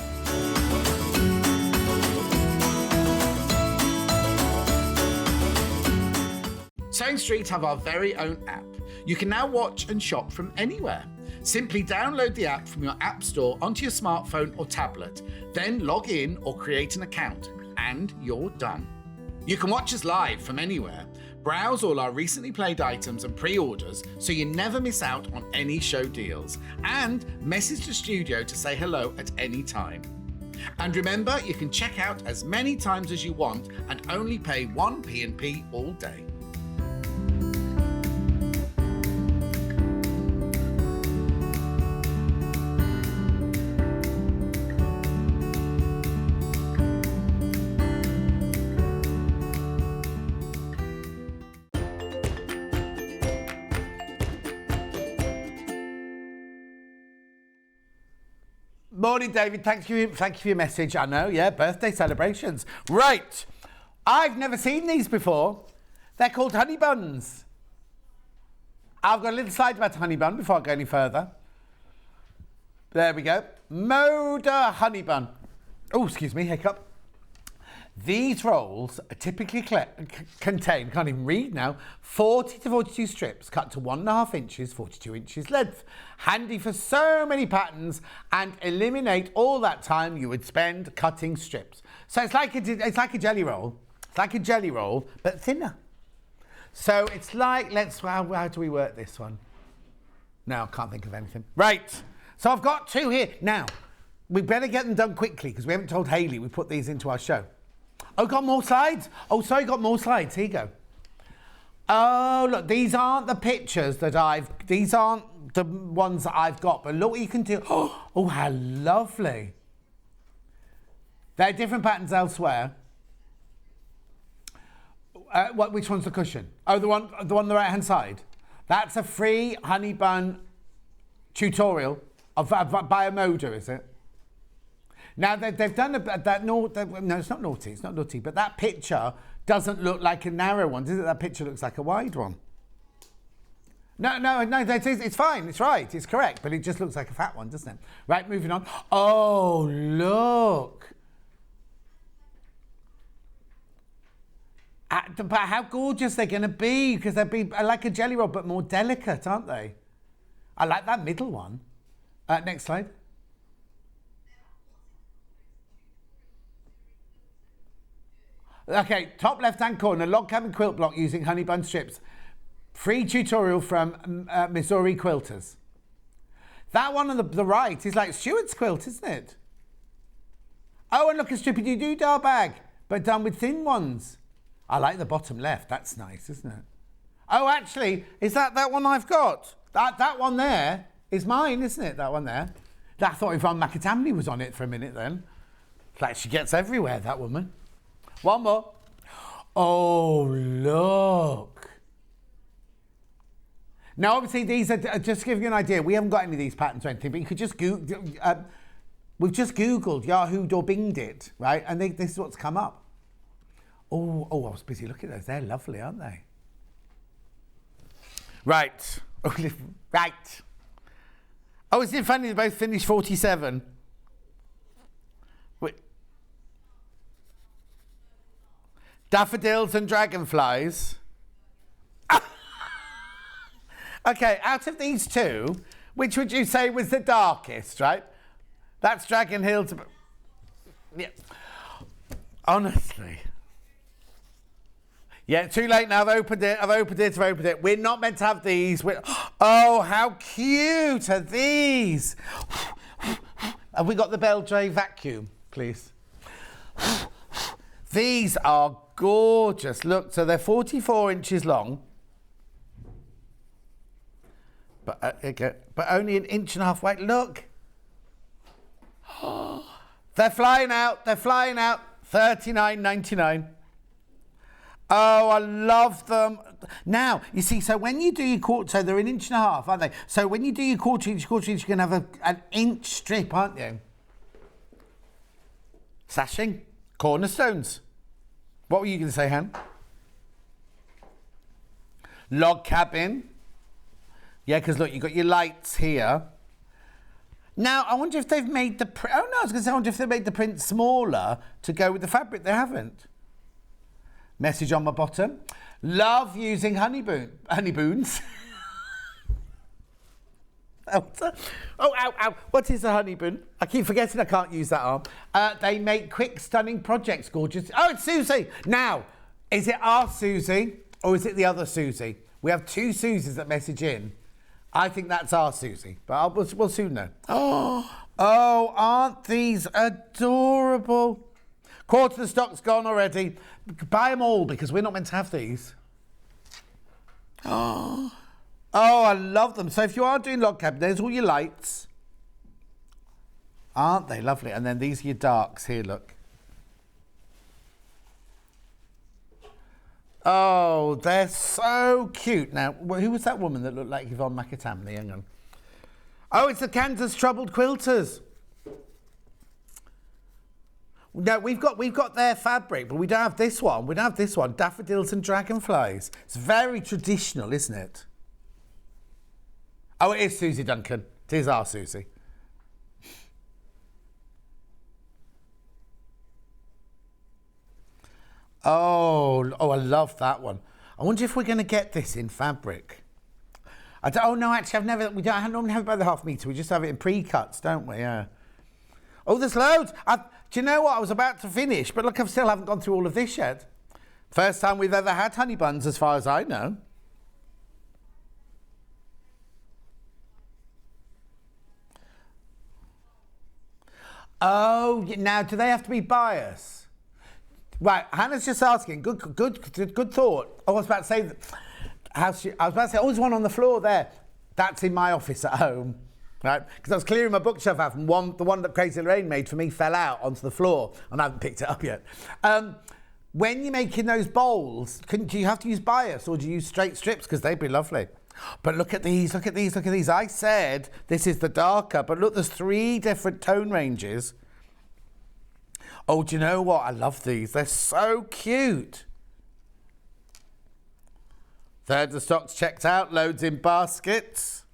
[SPEAKER 1] Sewing Street have our very own app. You can now watch and shop from anywhere. Simply download the app from your app store onto your smartphone or tablet, then log in or create an account, and you're done. You can watch us live from anywhere, browse all our recently played items and pre-orders so you never miss out on any show deals, and message the studio to say hello at any time. And remember, you can check out as many times as you want and only pay one P&P all day. Morning, David. Thank you for your message. I know, yeah, birthday celebrations. Right. I've never seen these before. They're called honey buns. I've got a little slide about honey bun before I go any further. There we go. Moda honey bun. Oh, excuse me, hiccup. These rolls typically contain, can't even read now, 40 to 42 strips cut to 1.5 inches, 42 inches length. Handy for so many patterns and eliminate all that time you would spend cutting strips. So it's like a jelly roll. It's like a jelly roll, but thinner. So it's like, how do we work this one? No, I can't think of anything. Right, so I've got two here. Now, we better get them done quickly because we haven't told Hayley we put these into our show. Oh, got more slides? Oh, sorry, got more slides. Here you go. Oh, look, these aren't the pictures these aren't the ones that I've got, but look what you can do. Oh, how lovely. There are different patterns elsewhere. Which one's the cushion? Oh, the one on the right-hand side. That's a free honey bun tutorial by a Moda, is it? Now, they've done no, it's not naughty, but that picture doesn't look like a narrow one, does it? That picture looks like a wide one. No, it's fine, it's right, it's correct, but it just looks like a fat one, doesn't it? Right, moving on. Oh, look. But how gorgeous they're going to be, because they'll be like a jelly roll, but more delicate, aren't they? I like that middle one. Next slide. Okay, top left-hand corner, log cabin quilt block using honey bun strips. Free tutorial from Missouri Quilters. That one on the right is like Stuart's quilt, isn't it? Oh, and look, a strippy-doo-dah bag, but done with thin ones. I like the bottom left. That's nice, isn't it? Oh, actually, is that one I've got? That one there is mine, isn't it? That one there. I thought Yvonne McAtamney was on it for a minute then. It's like she gets everywhere, that woman. One more. Oh, look. Now, obviously, these are just to give you an idea. We haven't got any of these patterns or anything, but you could just Google. We've just Googled Yahoo or Binged it, right? And this is what's come up. Oh, I was busy looking at those. They're lovely, aren't they? Right. Right. Oh, isn't it funny they both finished 47? Wait. Daffodils and dragonflies. Okay, out of these two, which would you say was the darkest, right? That's Dragon Hill to... Yeah. Honestly. Yeah, too late now. I've opened it. We're not meant to have these. Oh, how cute are these? Have we got the Beldray vacuum, please? These are gorgeous. Look, so they're 44 inches long. But only 1.5 inches wide. Look. They're flying out. They're flying out. $39.99. Oh, I love them. Now, you see, so when you do your quarter, so they're 1.5 inches, aren't they? So when you do your quarter inch, you're going to have an 1 inch strip, aren't you? Sashing. Cornerstones. What were you going to say, Han? Log cabin. Yeah, because look, you've got your lights here. Now, I wonder if they've made the print... Oh, no, I was going to say, I wonder if they made the print smaller to go with the fabric. They haven't. Message on my bottom. Love using honeyboons. Oh, ow, ow. What is a honeyboon? I keep forgetting I can't use that arm. They make quick, stunning projects, gorgeous. Oh, it's Susie. Now, is it our Susie or is it the other Susie? We have 2 Susies that message in. I think that's our Susie, but we'll soon know. Oh, aren't these adorable? Quarter of the stock's gone already. Buy them all because we're not meant to have these. Oh, I love them. So if you are doing log cabin, there's all your lights. Aren't they lovely? And then these are your darks here, look. Oh, they're so cute. Now, who was that woman that looked like Yvonne McAtamney? Hang on. Oh, it's the Kansas Troubled Quilters. No, we've got their fabric, but we don't have this one. We don't have this one. Daffodils and Dragonflies. It's very traditional, isn't it? Oh, it is Susie Duncan. It is our Susie. Oh, I love that one. I wonder if we're going to get this in fabric. Oh, no, actually, we don't normally have it by the half metre. We just have it in pre-cuts, don't we? Yeah. Oh, there's loads. Do you know what? I was about to finish, but look, I still haven't gone through all of this yet. First time we've ever had honey buns, as far as I know. Oh, now, do they have to be bias? Right, Hannah's just asking. Good thought. Oh, I was about to say, there's one on the floor there. That's in my office at home, right? Because I was clearing my bookshelf out, and the one that Crazy Lorraine made for me fell out onto the floor, and I haven't picked it up yet. When you're making those bowls, do you have to use bias, or do you use straight strips? Because they'd be lovely. But look at these, look at these, look at these. I said this is the darker, but look, there's 3 different tone ranges. Oh, do you know what? I love these. They're so cute. Third of the stock's checked out. Loads in baskets.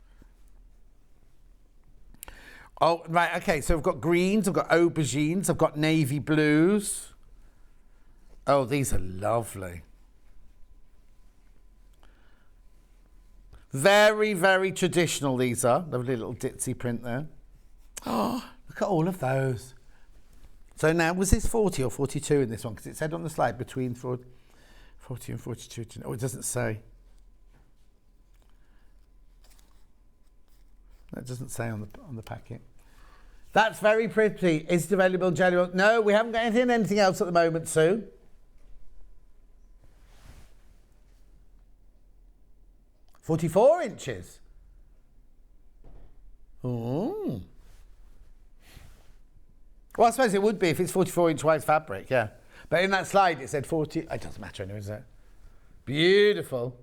[SPEAKER 1] Oh, right. Okay, so I've got greens. I've got aubergines. I've got navy blues. Oh, these are lovely. Very, very traditional, these are. Lovely little ditzy print there. Oh, look at all of those. So now, was this 40 or 42 in this one? Because it said on the slide between 40 and 42. Oh, it doesn't say. That doesn't say on the packet. That's very pretty. Is it available in January? No, we haven't got anything else at the moment, Sue. $44 inches. Ooh. Well, I suppose it would be if it's 44-inch wide fabric, yeah. But in that slide it said 40. It doesn't matter anyway, does it? Beautiful.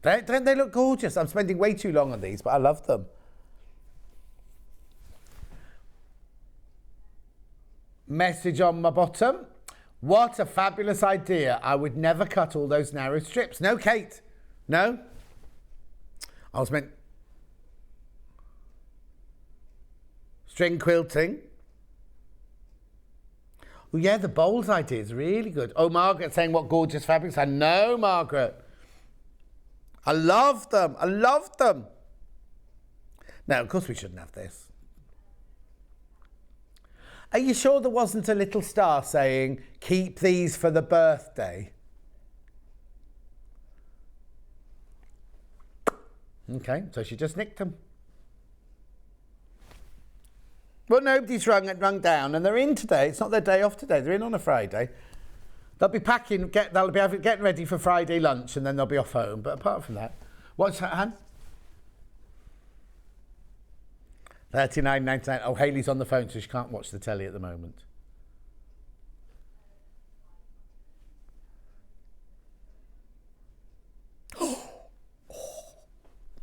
[SPEAKER 1] They look gorgeous. I'm spending way too long on these, but I love them. Message on my bottom. What a fabulous idea. I would never cut all those narrow strips. No, Kate. No? I was meant... String quilting. Oh, yeah, the bowls idea is really good. Oh, Margaret's saying what gorgeous fabrics. I know, Margaret. I love them. I love them. No, of course we shouldn't have this. Are you sure there wasn't a little star saying, keep these for the birthday? Okay, so she just nicked them. Well, nobody's rung down, and they're in today. It's not their day off today. They're in on a Friday. They'll be packing, they'll be getting ready for Friday lunch, and then they'll be off home. But apart from that, what's that, Han? $39.99. Oh, Hayley's on the phone, so she can't watch the telly at the moment.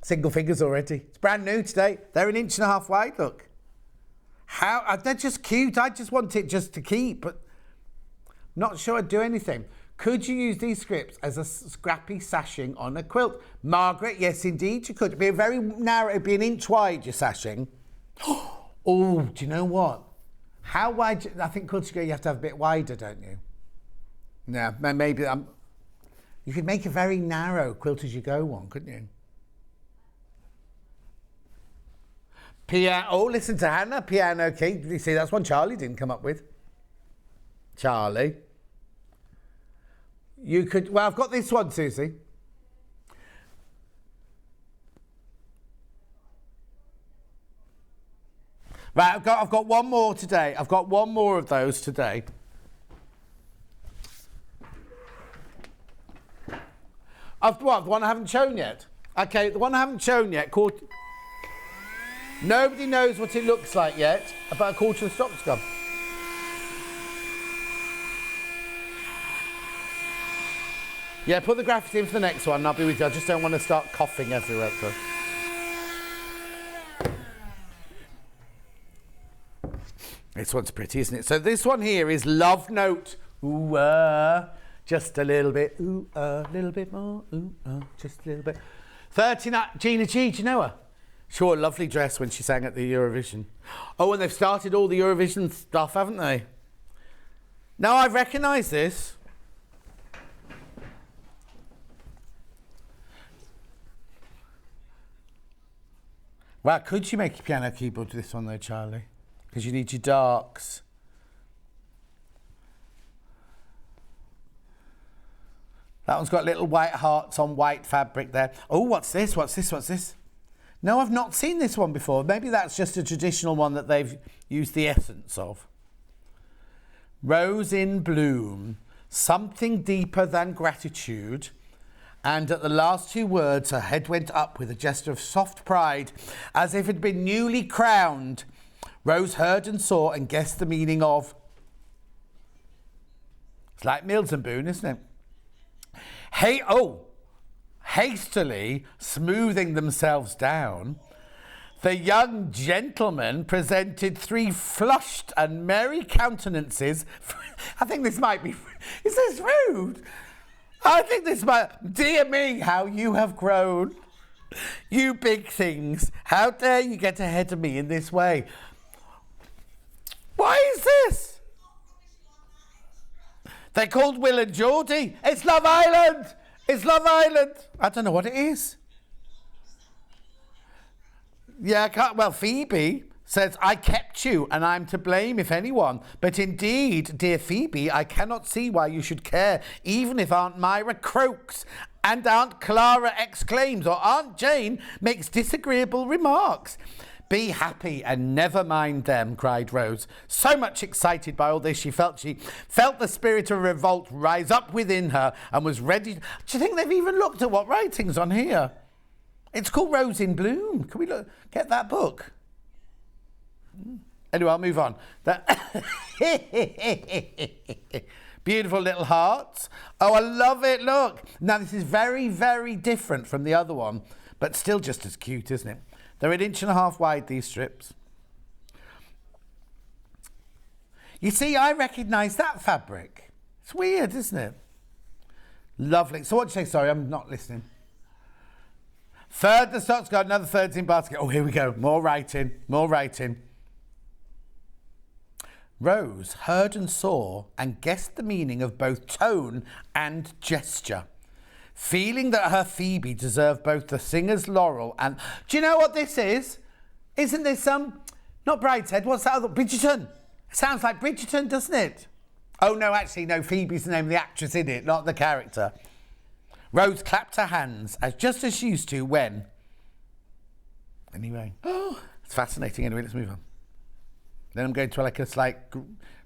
[SPEAKER 1] Single figures already. It's brand new today. They're 1.5 inches wide, look. How? They're just cute. I just want it just to keep, but not sure I'd do anything. Could you use these scripts as a scrappy sashing on a quilt? Margaret, yes, indeed, you could. It'd be a very narrow, it'd be 1 inch wide, your sashing. Oh, do you know what? How wide? I think quilts you have to have a bit wider, don't you? Yeah, maybe. You could make a very narrow quilt as you go one, couldn't you? Oh, listen to Hannah, piano key. You see, that's one Charlie didn't come up with. Charlie. You could, well, I've got this one, Susie. Right, I've got one more today. I've got one more of those today. The one I haven't shown yet. Okay, the one I haven't shown yet, called... Nobody knows what it looks like yet, about a quarter of the stock's gone. Yeah, put the graphics in for the next one and I'll be with you. I just don't want to start coughing everywhere. So. This one's pretty, isn't it? So this one here is Love Note. Ooh, just a little bit. Ooh, a little bit more. Ooh, just a little bit. 39. Gina G, do you know her? She wore a lovely dress when she sang at the Eurovision. Oh, and they've started all the Eurovision stuff, haven't they? Now, I recognise this. Well, could you make a piano keyboard to this one, though, Charlie? Because you need your darks. That one's got little white hearts on white fabric there. Oh, what's this? What's this? What's this? No, I've not seen this one before. Maybe that's just a traditional one that they've used the essence of. Rose in bloom, something deeper than gratitude. And at the last two words, her head went up with a gesture of soft pride, as if it had been newly crowned. Rose heard and saw and guessed the meaning of... It's like Mills and Boon, isn't it? Hey, oh! Hastily smoothing themselves down, the young gentleman presented 3 flushed and merry countenances. I think this might be... Is this rude? I think this might... Dear me, how you have grown. You big things. How dare you get ahead of me in this way? Why is this? They're called Will and Geordie. It's Love Island. It's Love Island. I don't know what it is. Yeah, I can't. Well, Phoebe says, I kept you and I'm to blame if anyone. But indeed, dear Phoebe, I cannot see why you should care, even if Aunt Myra croaks and Aunt Clara exclaims or Aunt Jane makes disagreeable remarks. Be happy and never mind them, cried Rose. So much excited by all this, she felt the spirit of revolt rise up within her and was ready. Do you think they've even looked at what writing's on here? It's called Rose in Bloom. Can we get that book? Anyway, I'll move on. Beautiful little hearts. Oh, I love it. Look. Now, this is very, very different from the other one, but still just as cute, isn't it? They're 1.5 inches wide, these strips. You see, I recognise that fabric. It's weird, isn't it? Lovely. So what did you say? Sorry, I'm not listening. Third, the stock's got another thirds in basket. Oh, here we go. More writing. More writing. Rose heard and saw and guessed the meaning of both tone and gesture. Feeling that her Phoebe deserved both the singer's laurel and... Do you know what this is? Isn't this not Brideshead, what's that other... Bridgerton. It sounds like Bridgerton, doesn't it? Oh, no, actually, no, Phoebe's the name of the actress in it, not the character. Rose clapped her hands, just as she used to when... Anyway. Oh, it's fascinating. Anyway, let's move on. Then I'm going to like a slight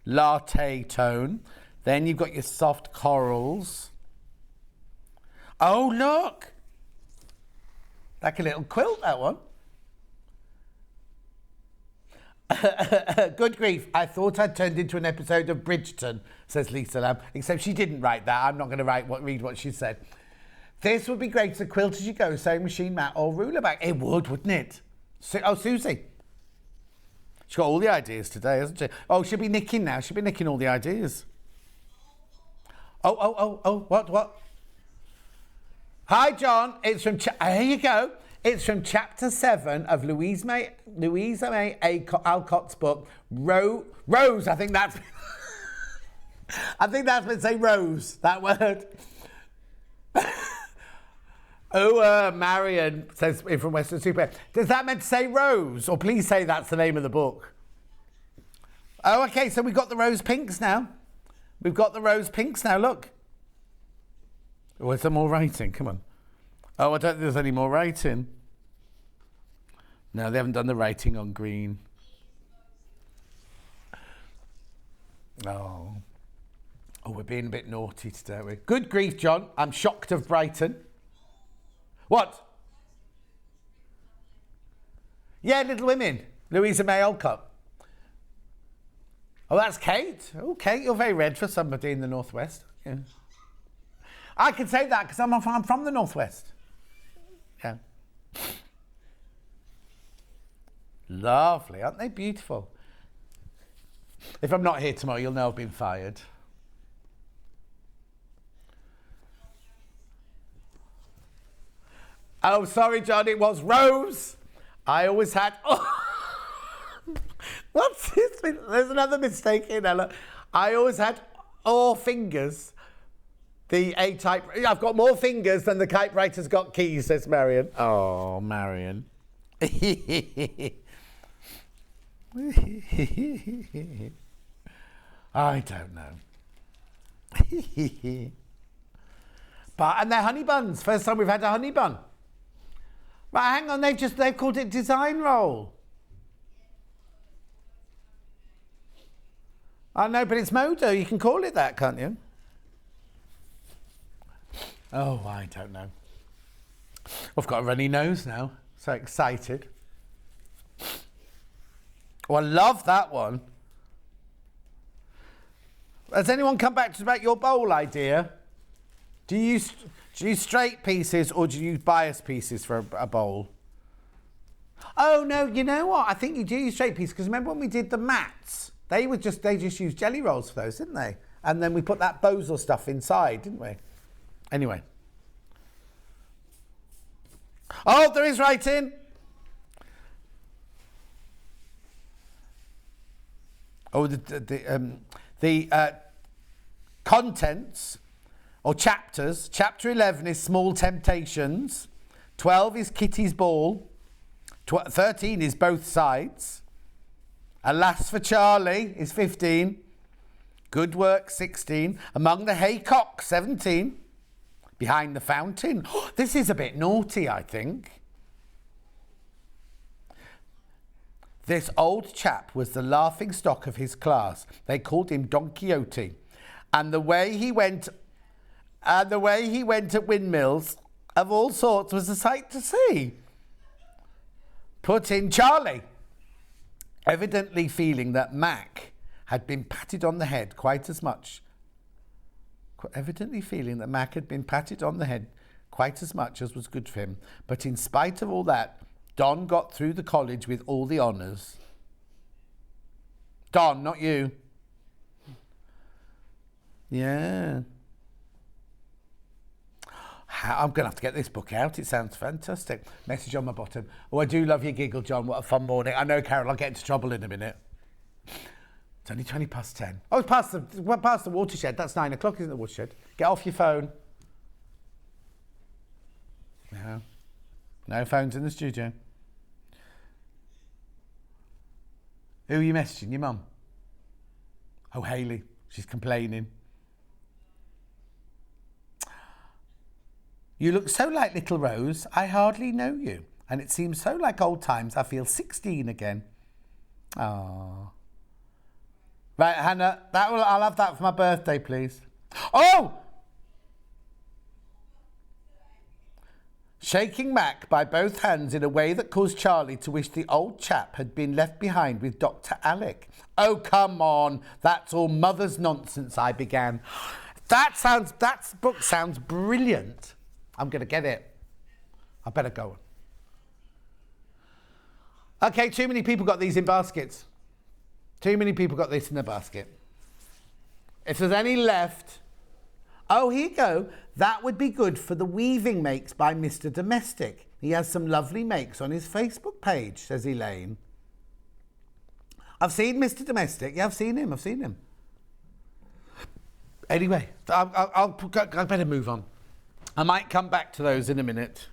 [SPEAKER 1] latte tone. Then you've got your soft corals... Oh, look! Like a little quilt, that one. Good grief, I thought I'd turned into an episode of Bridgerton, says Lisa Lamb, except she didn't write that. I'm not going to read what she said. This would be great as a quilt as you go, sewing machine mat or ruler bag. It would, wouldn't it? Susie. She's got all the ideas today, hasn't she? Oh, she'll be nicking now. She'll be nicking all the ideas. What? Hi, John. It's from... here you go. It's from Chapter 7 of Louisa May Alcott's book, Rose. I think that's... I think that's meant to say rose, that word. Marion says from Western Super. Does that meant to say rose? Or please say that's the name of the book. Oh, okay, so we've got the rose pinks now. We've got the rose pinks now, look. Oh, is there more writing? Come on. Oh, I don't think there's any more writing. No, they haven't done the writing on green. Oh, we're being a bit naughty today, aren't we? Good grief, John. I'm shocked of Brighton. What? Yeah, Little Women. Louisa May Alcott. Oh, that's Kate. Oh, Kate, you're very red for somebody in the Northwest. Yeah. I can say that because I'm from the Northwest. Yeah. Lovely. Aren't they beautiful? If I'm not here tomorrow, you'll know I've been fired. Oh, sorry, John, it was Rose. I always had... Oh. What's this? There's another mistake here, Ella. I always had all fingers. The A-type... I've got more fingers than the typewriter's got keys, says Marion. Oh, Marion. I don't know. And they're honey buns. First time we've had a honey bun. Right, hang on, they've called it design roll. I know, but it's Moda. You can call it that, can't you? Oh, I don't know. I've got a runny nose now. So excited. Oh, I love that one. Has anyone come back to us about your bowl idea? Do you use straight pieces or do you use bias pieces for a bowl? Oh, no, you know what? I think you do use straight pieces because remember when we did the mats? They just used jelly rolls for those, didn't they? And then we put that Bozel stuff inside, didn't we? Anyway. Oh, there is writing. Oh, the contents or chapters. Chapter 11 is Small Temptations. 12 is Kitty's Ball. 13 is Both Sides. Alas for Charlie is 15. Good Work 16. Among the Haycocks 17. Behind the Fountain. This is a bit naughty, I think. This old chap was the laughing stock of his class. They called him Don Quixote. And the way he went at windmills of all sorts was a sight to see. Put in Charlie. Evidently feeling that Mac had been patted on the head quite as much as was good for him. But in spite of all that, Don got through the college with all the honours. Don, not you. Yeah. I'm going to have to get this book out. It sounds fantastic. Message on my bottom. Oh, I do love your giggle, John. What a fun morning. I know, Carol, I'll get into trouble in a minute. It's only 20 past 10. Oh, it's past the watershed. That's 9 o'clock, isn't it, the watershed? Get off your phone. Yeah. No phones in the studio. Who are you messaging? Your mum? Oh, Hayley. She's complaining. You look so like little Rose, I hardly know you. And it seems so like old times, I feel 16 again. Oh. Right, Hannah, I'll have that for my birthday, please. Oh! Shaking Mac by both hands in a way that caused Charlie to wish the old chap had been left behind with Dr. Alec. Oh, come on. That's all mother's nonsense, I began. That book sounds brilliant. I'm going to get it. I better go. Okay, too many people got these in baskets. Too many people got this in the basket. If there's any left... Oh, here you go. That would be good for the weaving makes by Mr. Domestic. He has some lovely makes on his Facebook page, says Elaine. I've seen Mr. Domestic. Yeah, I've seen him. Anyway, I better move on. I might come back to those in a minute,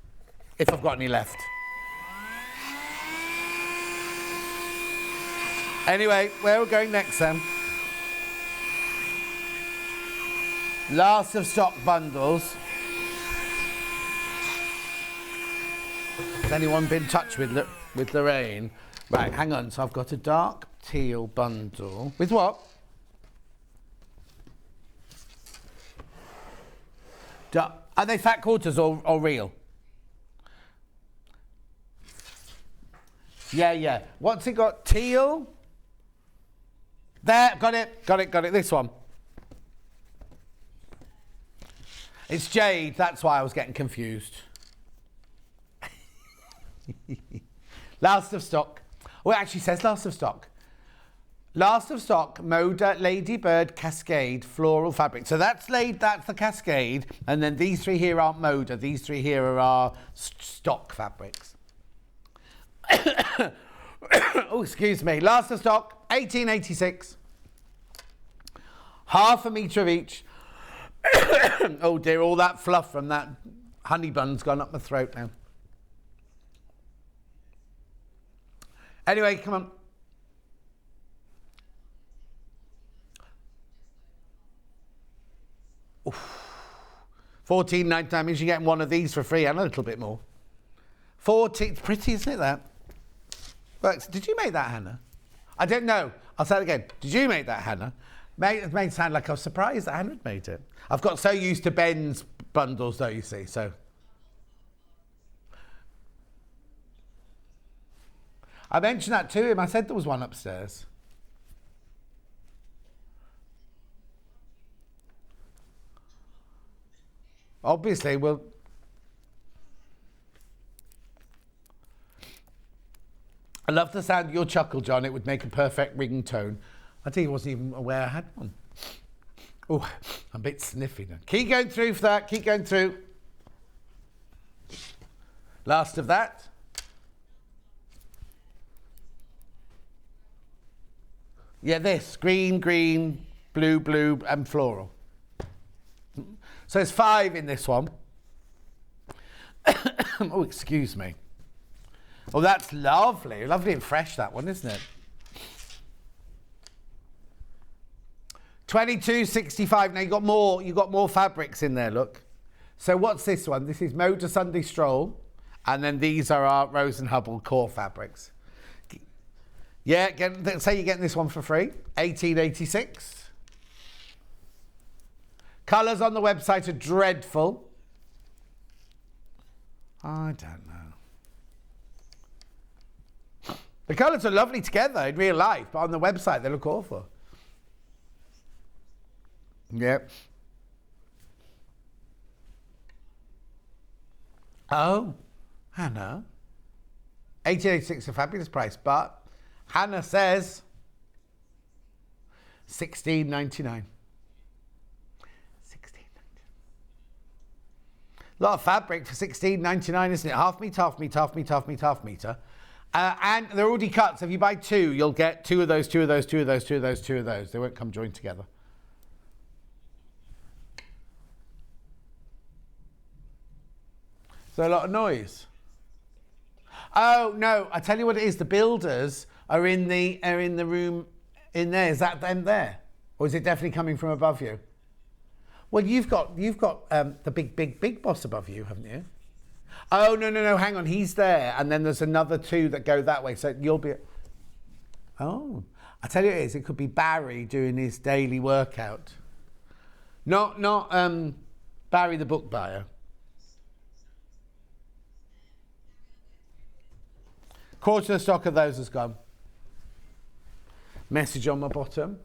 [SPEAKER 1] if I've got any left. Anyway, where are we going next, Sam? Last of stock bundles. Has anyone been in touch with Lorraine? Right, hang on. So I've got a dark teal bundle. With what? Are they fat quarters or real? Yeah. What's it got? Teal? There, got it. This one. It's jade, that's why I was getting confused. Last of stock. Oh, it actually says last of stock. Last of stock, Moda Ladybird Cascade Floral Fabric. So that's the Cascade, and then these three here aren't Moda. These three here are our stock fabrics. Oh, excuse me. Last of stock, 1886. Half a metre of each. Oh dear, all that fluff from that honey bun's gone up my throat now. Anyway, come on. $14.99 means you're getting one of these for free and a little bit more. 14, pretty, isn't it, that? Works. Did you make that, Hannah? I don't know. I'll say it again. Did you make that, Hannah? It made it sound like I was surprised that Hannah had made it. I've got so used to Ben's bundles, though, you see, so. I mentioned that to him. I said there was one upstairs. Obviously, we'll... I love the sound of your chuckle, John. It would make a perfect ringtone. I think he wasn't even aware I had one. Oh, I'm a bit sniffy now. Keep going through for that. Keep going through. Last of that. Yeah, this. Green, blue, and floral. So there's 5 in this one. Oh, excuse me. Oh, that's lovely. Lovely and fresh, that one, isn't it? $22.65. Now you got more fabrics in there, look. So what's this one? This is Moda Sunday Stroll, and then these are our Rose and Hubble core fabrics. Yeah, say you're getting this one for free. $18.86. Colours on the website are dreadful. I don't know. The colours are lovely together in real life, but on the website they look awful. Yep. Oh, Hannah. $18.86 is a fabulous price, but Hannah says $16.99. A lot of fabric for $16.99, isn't it? Half metre. And they're already cut, so if you buy 2, you'll get 2 of those. They won't come joined together. So a lot of noise. Oh no! I tell you what it is. The builders are in the room in there. Is that them there, or is it definitely coming from above you? Well, you've got the big boss above you, haven't you? Oh no! Hang on, he's there, and then there's another 2 that go that way. So you'll be. Oh, I tell you what it is. It could be Barry doing his daily workout. Not Barry the book buyer. Quarter of the stock of those has gone. Message on my bottom.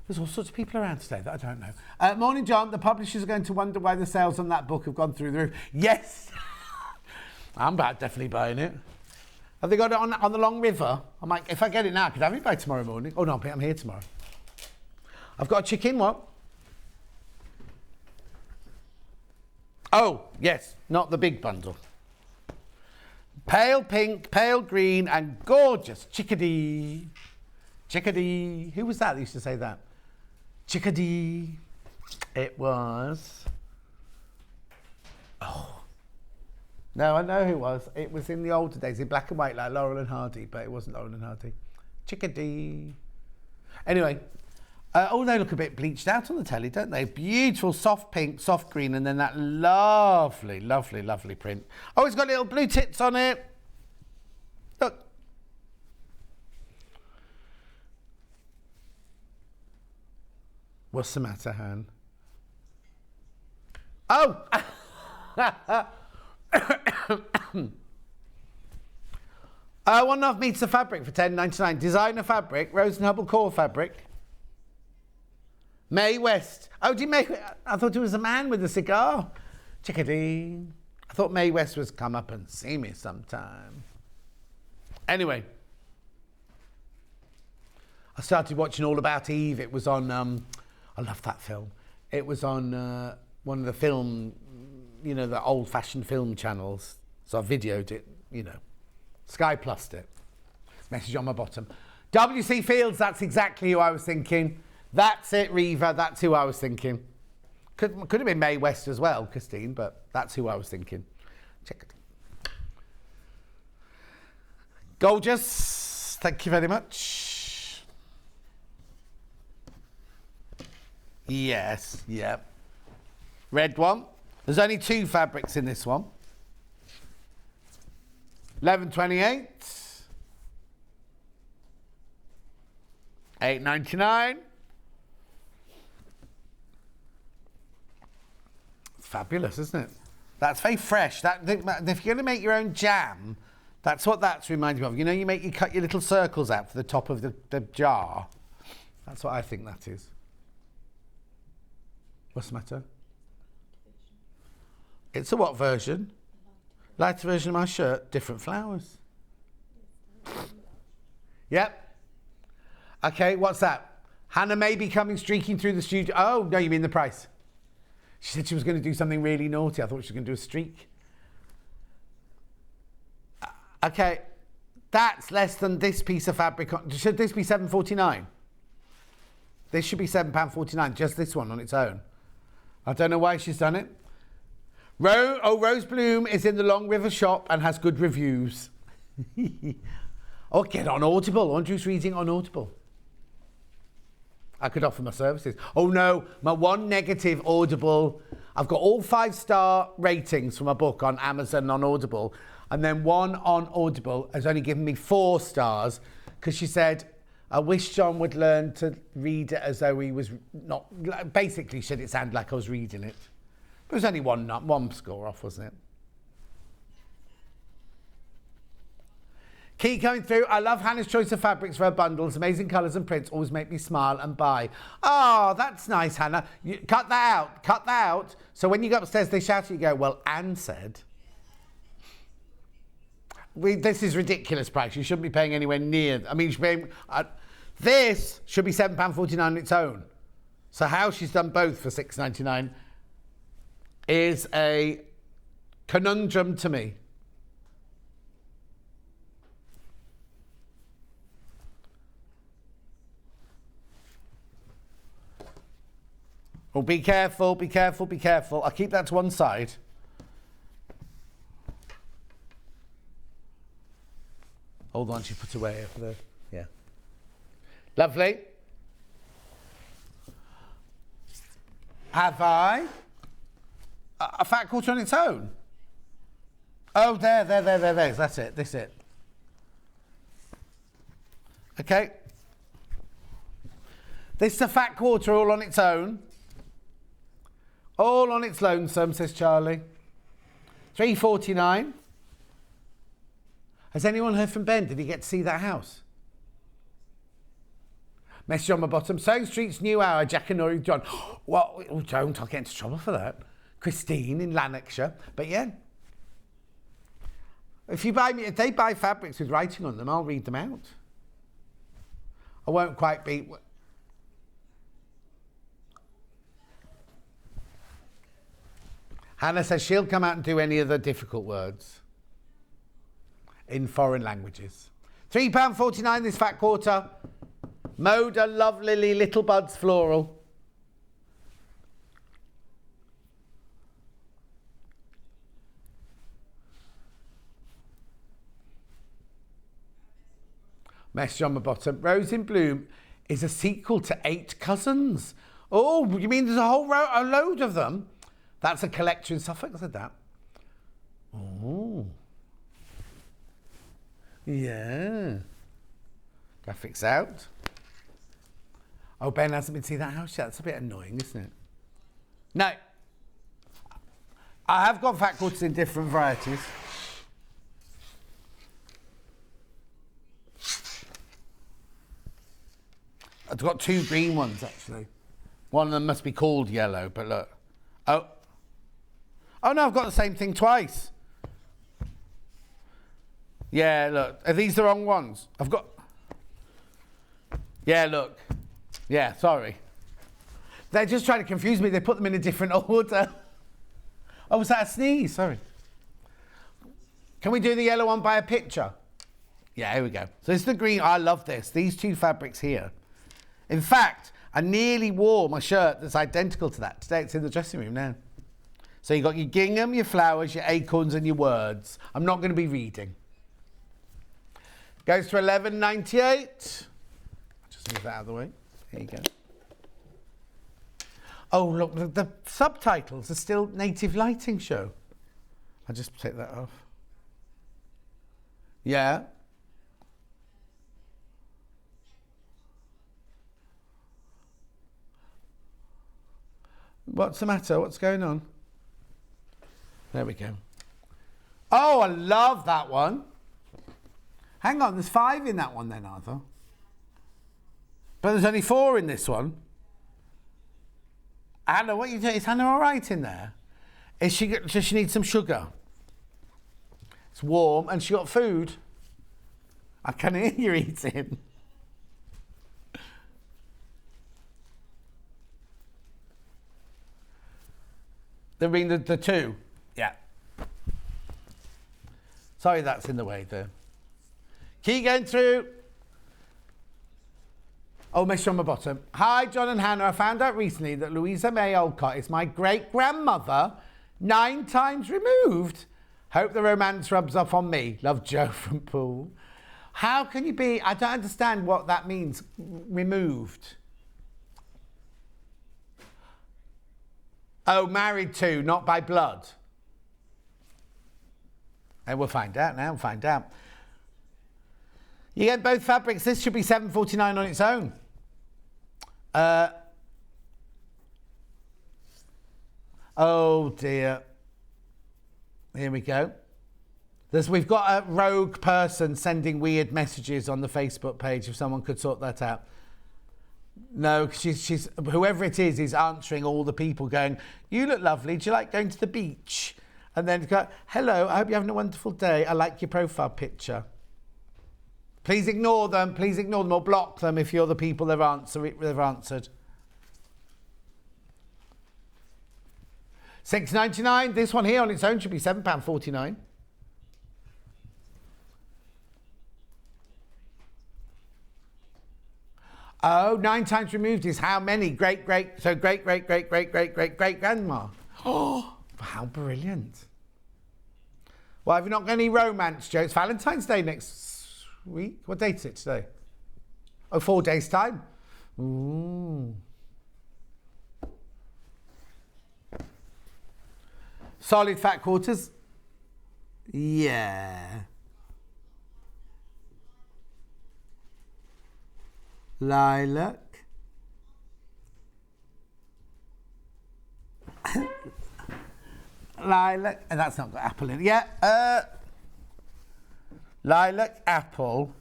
[SPEAKER 1] There's all sorts of people around today that I don't know. Morning, John. The publishers are going to wonder why the sales on that book have gone through the roof. Yes! I'm definitely buying it. Have they got it on the Long River? I might, if I get it now, could I have it by tomorrow morning? Oh, no, I'm here tomorrow. I've got a chicken, what? Oh, yes, not the big bundle. Pale pink, pale green, and gorgeous chickadee. Chickadee. Who was that used to say that? Chickadee. It was... Oh. No, I know who it was. It was in the older days, in black and white, like Laurel and Hardy, but it wasn't Laurel and Hardy. Chickadee. Anyway, oh, they look a bit bleached out on the telly, don't they? Beautiful, soft pink, soft green, and then that lovely, lovely, lovely print. Oh, it's got little blue tits on it. Look. What's the matter, Han? Oh! 1.5 meters of fabric for £10.99. Designer fabric, Rose and Hubble core fabric. Mae West. Oh, did Mae? I thought it was a man with a cigar. Chickadee. I thought Mae West was come up and see me sometime. Anyway, I started watching All About Eve. It was on. I love that film. It was on one of the film, you know, the old-fashioned film channels. So I videoed it, you know. Sky Plussed it. Message on my bottom. W.C. Fields, that's exactly who I was thinking. That's it, Reva, that's who I was thinking. Could have been Mae West as well, Christine, but that's who I was thinking. Check it. Gorgeous. Thank you very much. Yes, yep. Red one. There's only 2 fabrics in this one. 11.28. 8.99. It's fabulous, isn't it? That's very fresh. If you're going to make your own jam, that's what that's reminding me of. You know, you cut your little circles out for the top of the jar. That's what I think that is. What's the matter? It's a what version? Lighter version of my shirt, different flowers. Yep. Okay, what's that? Hannah may be coming streaking through the studio. Oh, no, you mean the price. She said she was going to do something really naughty. I thought she was going to do a streak. Okay, that's less than this piece of fabric. Should this be £7.49? This should be £7.49, just this one on its own. I don't know why she's done it. Rose Bloom is in the Long River shop and has good reviews. Oh, get on Audible. Andrew's reading on Audible. I could offer my services. Oh no, my one negative Audible. I've got all 5-star ratings for my book on Amazon and on Audible. And then one on Audible has only given me 4 stars because she said, I wish John would learn to read it as though he was not... Basically, she said it sounded like I was reading it. It was only one score off, wasn't it? Keep going through. I love Hannah's choice of fabrics for her bundles. Amazing colours and prints always make me smile and buy. Oh, that's nice, Hannah. Cut that out. Cut that out. So when you go upstairs, they shout at you, go, well, Anne said... this is ridiculous price. You shouldn't be paying anywhere near... I mean, you should be paying... this should be £7.49 on its own. So how she's done both for £6.99 is a conundrum to me. Oh, be careful, be careful, be careful. I'll keep that to one side. Hold on, she put away for the... Yeah. Lovely. Have I... a fat quarter on its own? Oh, there. That's it. This is it. Okay. This is a fat quarter all on its own. All on its lonesome, says Charlie. £3.49. Has anyone heard from Ben? Did he get to see that house? Message on my bottom. Sewing Street's new hour, Jack and Nori John. Well, don't. I'll get into trouble for that. Christine in Lanarkshire. But yeah. If they buy fabrics with writing on them, I'll read them out. I won't quite be... Hannah says she'll come out and do any of the difficult words in foreign languages. £3.49 this fat quarter. Moda Love Lily Little Buds Floral. Message on the bottom. Rose in Bloom is a sequel to 8 Cousins. Oh, you mean there's a load of them? That's a collection in Suffolk, said that. Oh. Yeah. Graphics out. Oh, Ben hasn't been to see that house yet. That's a bit annoying, isn't it? No. I have got fat quarters in different varieties. I've got 2 green ones, actually. One of them must be called yellow, but look. Oh. Oh, no, I've got the same thing twice. Yeah, look. Are these the wrong ones? I've got... Yeah, look. Yeah, sorry. They're just trying to confuse me. They put them in a different order. Oh, was that a sneeze? Sorry. Can we do the yellow one by a picture? Yeah, here we go. So this is the green. I love this. These 2 fabrics here. In fact, I nearly wore my shirt that's identical to that. Today it's in the dressing room now. So you've got your gingham, your flowers, your acorns and your words. I'm not going to be reading. Goes to £11.98. Just move that out of the way. There you go. Oh, look, the subtitles are still Native Lighting Show. I'll just take that off. Yeah. What's the matter? What's going on? There we go. Oh, I love that one. Hang on, there's 5 in that one then, Arthur. But there's only 4 in this one. Hannah, what are you doing? Is Hannah all right in there? Does she need some sugar? It's warm and she got food. I can hear you eating. They mean the 2? Yeah. Sorry that's in the way there. Keep going through. Oh, message on my bottom. Hi, John and Hannah. I found out recently that Louisa May Alcott is my great-grandmother 9 times removed. Hope the romance rubs off on me. Love, Joe from Poole. How can you be... I don't understand what that means, removed. Oh, married to, not by blood. And we'll find out now, find out. You get both fabrics. This should be $7.49 on its own. Oh dear. Here we go. We've got a rogue person sending weird messages on the Facebook page. If someone could sort that out. No, she's whoever it is answering all the people going, you look lovely. Do you like going to the beach? And then go, hello, I hope you're having a wonderful day. I like your profile picture. Please ignore them. Please ignore them or block them if you're the people they've answered. $6.99. This one here on its own should be £7.49. Oh, 9 times removed is how many? Great-great-great-great-great-great-great-great-grandma. Oh, how brilliant. Well, have you not got any romance, Joe? It's Valentine's Day next week. What date is it today? Oh, 4 days' time. Ooh. Solid fat quarters. Yeah. Lilac. Lilac. And that's not got apple in it. Yeah. Lilac apple.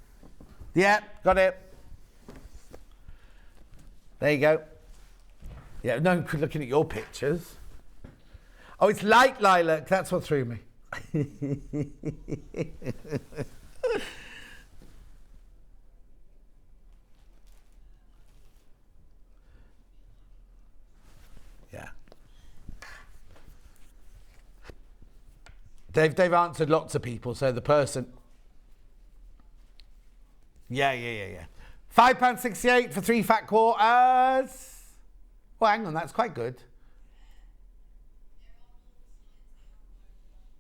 [SPEAKER 1] Yeah, got it. There you go. Yeah, no, looking at your pictures. Oh, it's light lilac. That's what threw me. Yeah. They've answered lots of people, so the person... Yeah. £5.68 for 3 fat quarters. Well, hang on, that's quite good.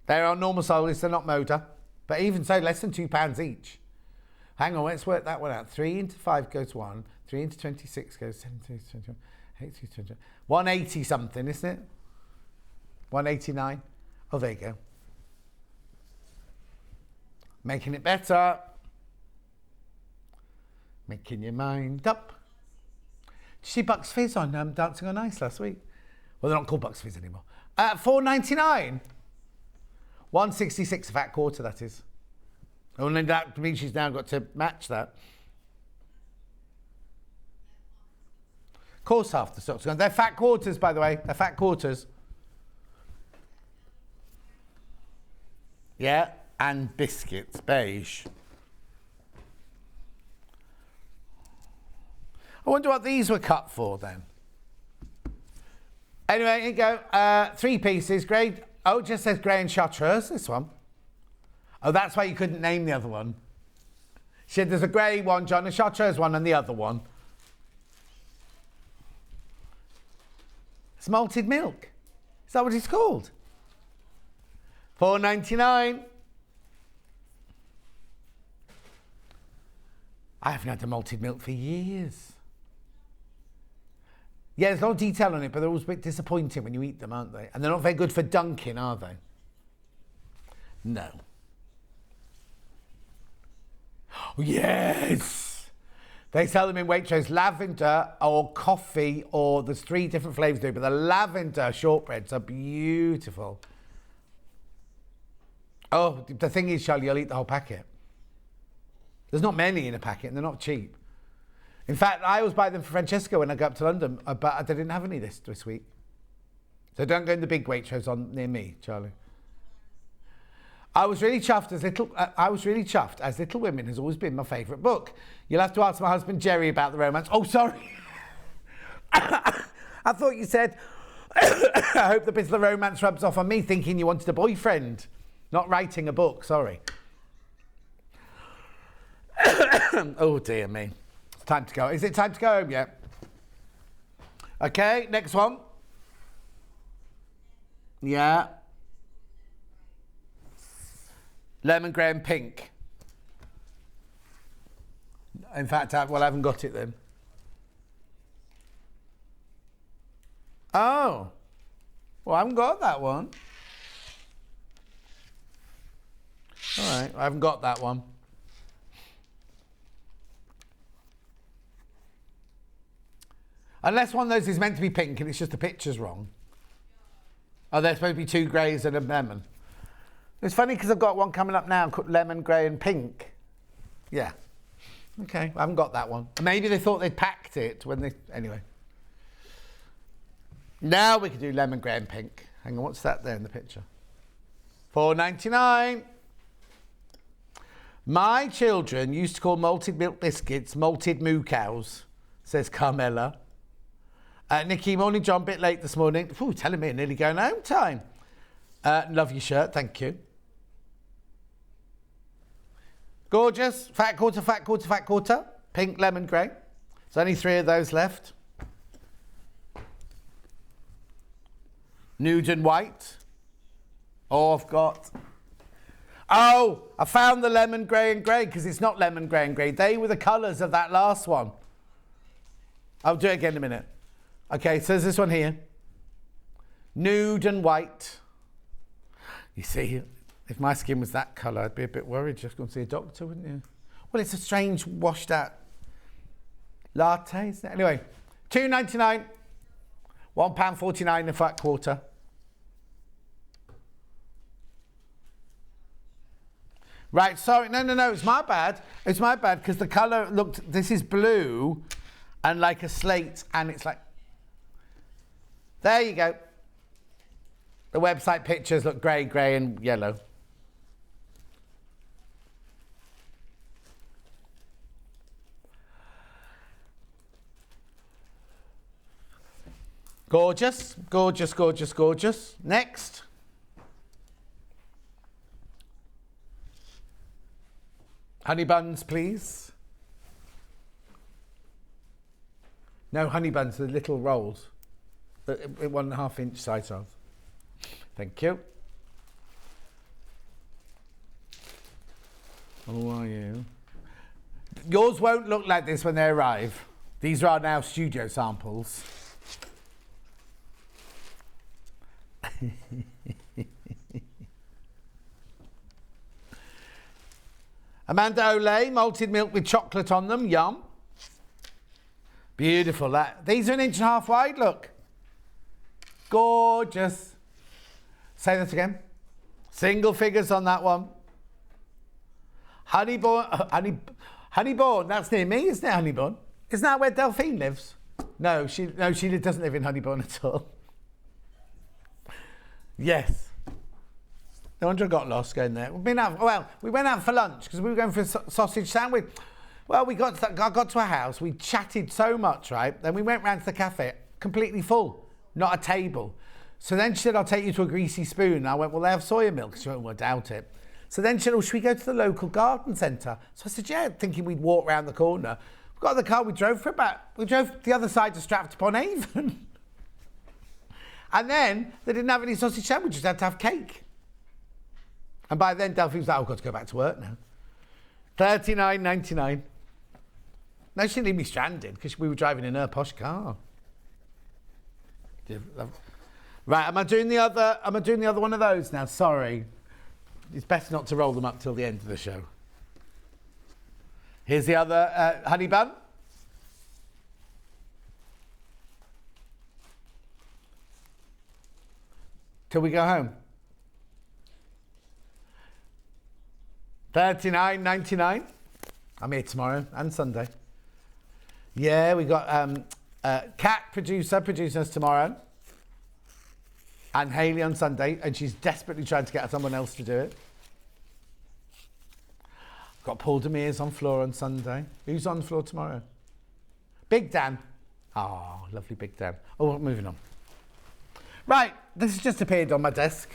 [SPEAKER 1] They're on normal size, they're not Moda. But even so, less than £2 each. Hang on, let's work that one out. 3 into 5 goes 1. 3 into 26 goes 10, 21, 8, 21. 180 something, isn't it? 189. Oh, there you go. Making it better. Making your mind up. Did you see Bucks Fizz on Dancing on Ice last week? Well, they're not called Bucks Fizz anymore. $4.99. 166 a fat quarter, that is. Only that means she's now got to match that. Of course, half the stock's gone. They're fat quarters, by the way. They're fat quarters. Yeah, and biscuits, beige. I wonder what these were cut for then. Anyway, here you go. 3 pieces, grey. Oh, it just says grey and chartreuse, this one. Oh, that's why you couldn't name the other one. She said there's a grey one, John, a chartreuse one, and the other one. It's malted milk. Is that what it's called? $4.99. I haven't had a malted milk for years. Yeah, there's no detail on it, but they're always a bit disappointing when you eat them, aren't they? And they're not very good for dunking, are they? No. Oh, yes! They sell them in Waitrose, lavender or coffee, or there's 3 different flavours to it, but the lavender shortbreads are beautiful. Oh, the thing is, Charlie, you'll eat the whole packet. There's not many in a packet, and they're not cheap. In fact, I always buy them for Francesca when I go up to London, but they didn't have any this week. So don't go in the big Waitrose on near me, Charlie. I was really chuffed as Little Women has always been my favourite book. You'll have to ask my husband Jerry about the romance. Oh, sorry. I thought you said, I hope the bit of the romance rubs off on me, thinking you wanted a boyfriend, not writing a book. Sorry. Oh, dear me. Time to go. Is it time to go home yet? Okay, next one. Yeah. Lemon, grey and pink. In fact, I haven't got it then. Oh. Well, I haven't got that one. All right, I haven't got that one. Unless one of those is meant to be pink and it's just the picture's wrong. Oh, there's supposed to be 2 greys and a lemon. It's funny because I've got one coming up now called lemon, grey and pink. Yeah. Okay, I haven't got that one. Maybe they thought they'd packed it when they... Anyway. Now we can do lemon, grey and pink. Hang on, what's that there in the picture? $4.99. My children used to call malted milk biscuits malted moo cows, says Carmela. Nikki, morning, John, bit late this morning. Ooh, telling me nearly going home time. Love your shirt, thank you. Gorgeous. Fat quarter, fat quarter, fat quarter. Pink, lemon, grey. There's only 3 of those left. Nude and white. Oh, I've got... Oh, I found the lemon, grey and grey because it's not lemon, grey and grey. They were the colours of that last one. I'll do it again in a minute. Okay, so there's this one here. Nude and white. You see, if my skin was that colour, I'd be a bit worried. Just going to see a doctor, wouldn't you? Well, it's a strange washed out latte, isn't it? Anyway, $2.99, £1.49 a fat quarter. Right, sorry. No. It's my bad. It's my bad because the colour looked... This is blue and like a slate and it's like... There you go. The website pictures look grey and yellow. Gorgeous, gorgeous, gorgeous, gorgeous. Next. Honey buns, please. No, honey buns, the little rolls. The 1.5 inch size rolls. Thank you. Who are you? Yours won't look like this when they arrive. These are now studio samples. Amanda Olay, malted milk with chocolate on them, yum. Beautiful. These are 1.5 inches wide, look. Gorgeous. Say that again. Single figures on that one. Honeyborn, that's near me, isn't it, Honeyborn? Isn't that where Delphine lives? No, she doesn't live in Honeyborn at all. Yes. No wonder I got lost going there. We went out for lunch because we were going for a sausage sandwich. Well, I got to a house. We chatted so much, right? Then we went round to the cafe, completely full, not a table. So then she said, I'll take you to a Greasy Spoon. And I went, well, they have soya milk. She went, well, I doubt it. So then she said, oh, should we go to the local garden centre? So I said, yeah, thinking we'd walk round the corner. We got in the car, we drove the other side to Stratford-upon-Avon. And then they didn't have any sausage sandwiches, they had to have cake. And by then, Delphine was like, oh, I've got to go back to work now. $39.99. No, she didn't leave me stranded because we were driving in her posh car. Right, am I doing the other one of those now? Sorry. It's better not to roll them up till the end of the show. Here's the other honey bun. Till we go home. $39.99. I'm here tomorrow and Sunday. Yeah, we got Kat, producing us tomorrow. And Hayley on Sunday, and she's desperately trying to get someone else to do it. Got Paul Demirs on floor on Sunday. Who's on floor tomorrow? Big Dan. Oh, lovely Big Dan. Oh, moving on. Right, this has just appeared on my desk.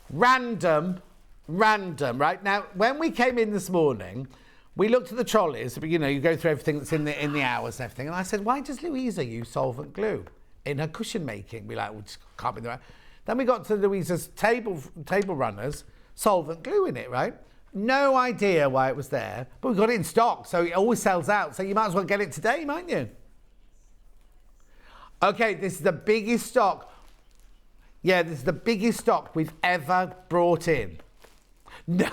[SPEAKER 1] Random, right? Now, when we came in this morning, we looked at the trolleys, but you go through everything that's in the hours and everything, and I said, why does Louisa use solvent glue in her cushion making? We just can't be the right. Then we got to Louisa's table runners, solvent glue in it, right? No idea why it was there, but we got it in stock, so it always sells out, so you might as well get it today, mightn't you? Okay, this is the biggest stock. Yeah, this is the biggest stock we've ever brought in. No.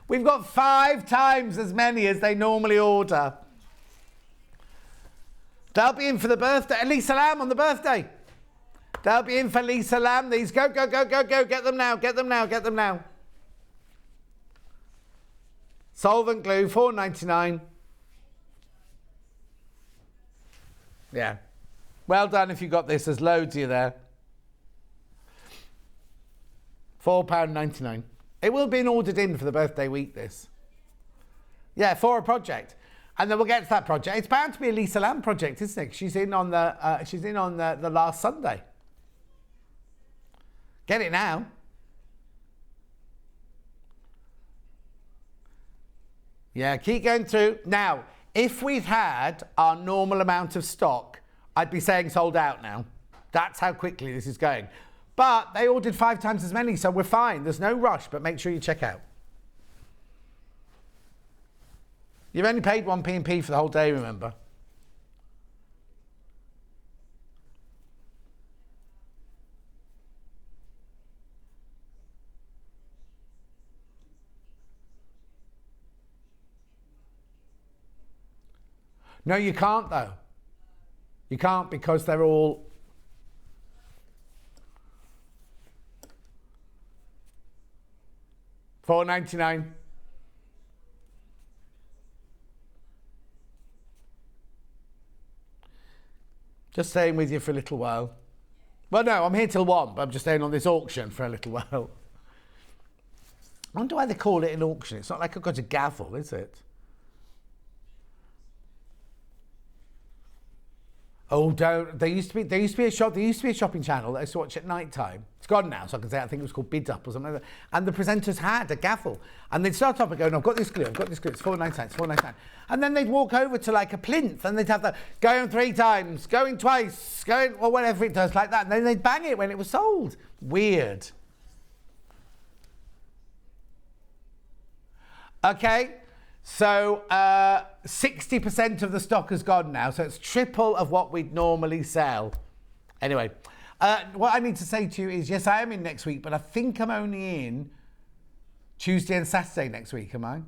[SPEAKER 1] We've got 5 times as many as they normally order. They'll be in for the birthday. Lisa Lamb on the birthday. They'll be in for Lisa Lamb. These go. Get them now. Solvent glue, $4.99. Yeah. Well done if you got this. There's loads of you there. £4.99. It will be ordered in for the birthday week, this. Yeah, for a project. And then we'll get to that project. It's bound to be a Lisa Lamb project, isn't it? She's in on the last Sunday. Get it now. Yeah, keep going through. Now, if we've had our normal amount of stock, I'd be saying sold out now. That's how quickly this is going. But they ordered 5 times as many, so we're fine. There's no rush, but make sure you check out. You've only paid 1p&p for the whole day, remember? No, you can't, though. You can't because they're all... $4.99. Just staying with you for a little while. Well, no, I'm here till 1, but I'm just staying on this auction for a little while. I wonder why they call it an auction. It's not like I've got a gavel, is it? Oh, don't. There used to be a shopping channel that I used to watch at night time. It's gone now, so I can say I think it was called Bid Up or something like that. And the presenters had a gavel. And they'd start off by going, I've got this glue, it's $4.99, it's $4.99. And then they'd walk over to like a plinth and they'd have that going 3 times, going twice, going, or whatever it does like that. And then they'd bang it when it was sold. Weird. Okay. So 60% of the stock has gone now, so it's triple of what we'd normally sell. Anyway, what I need to say to you is, yes, I am in next week, but I think I'm only in Tuesday and Saturday next week, am I?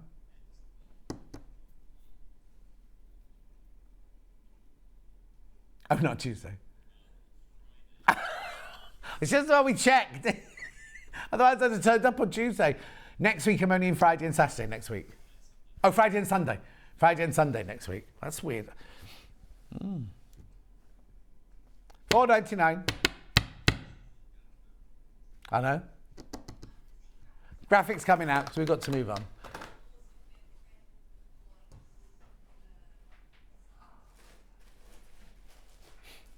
[SPEAKER 1] Oh, not Tuesday. It's just what we checked. Otherwise, I'd have turned up on Tuesday. Next week, I'm only in Friday and Saturday next week. Oh, Friday and Sunday. Friday and Sunday next week. That's weird. $4.99. I know. Graphics coming out, so we've got to move on.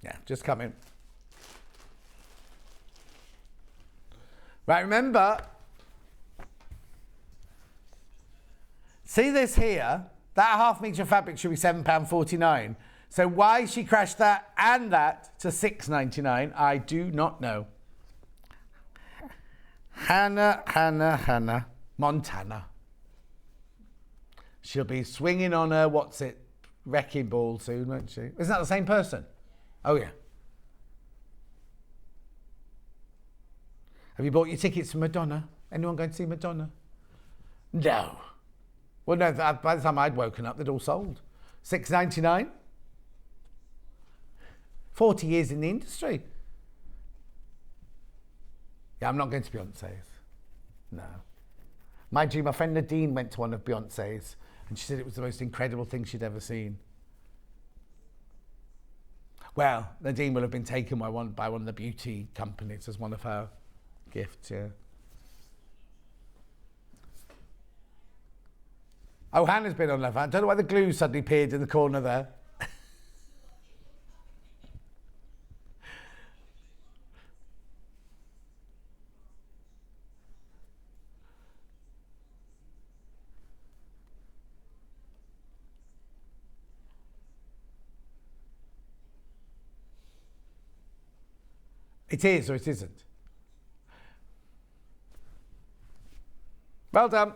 [SPEAKER 1] Yeah, just coming. Right, remember, see this here? That half metre fabric should be £7.49. So why she crashed that and that to $6.99, I do not know. Hannah Montana. She'll be swinging on her, wrecking ball soon, won't she? Isn't that the same person? Oh, yeah. Have you bought your tickets for Madonna? Anyone going to see Madonna? No. Well, no, by the time I'd woken up, they'd all sold. $6.99. 40 years in the industry. Yeah, I'm not going to Beyonce's. No. Mind you, my friend Nadine went to one of Beyonce's, and she said it was the most incredible thing she'd ever seen. Well, Nadine will have been taken by one of the beauty companies as one of her gifts, yeah. Oh, Hannah's been on Love Island. I don't know why the glue suddenly appeared in the corner there. It is or it isn't. Well done.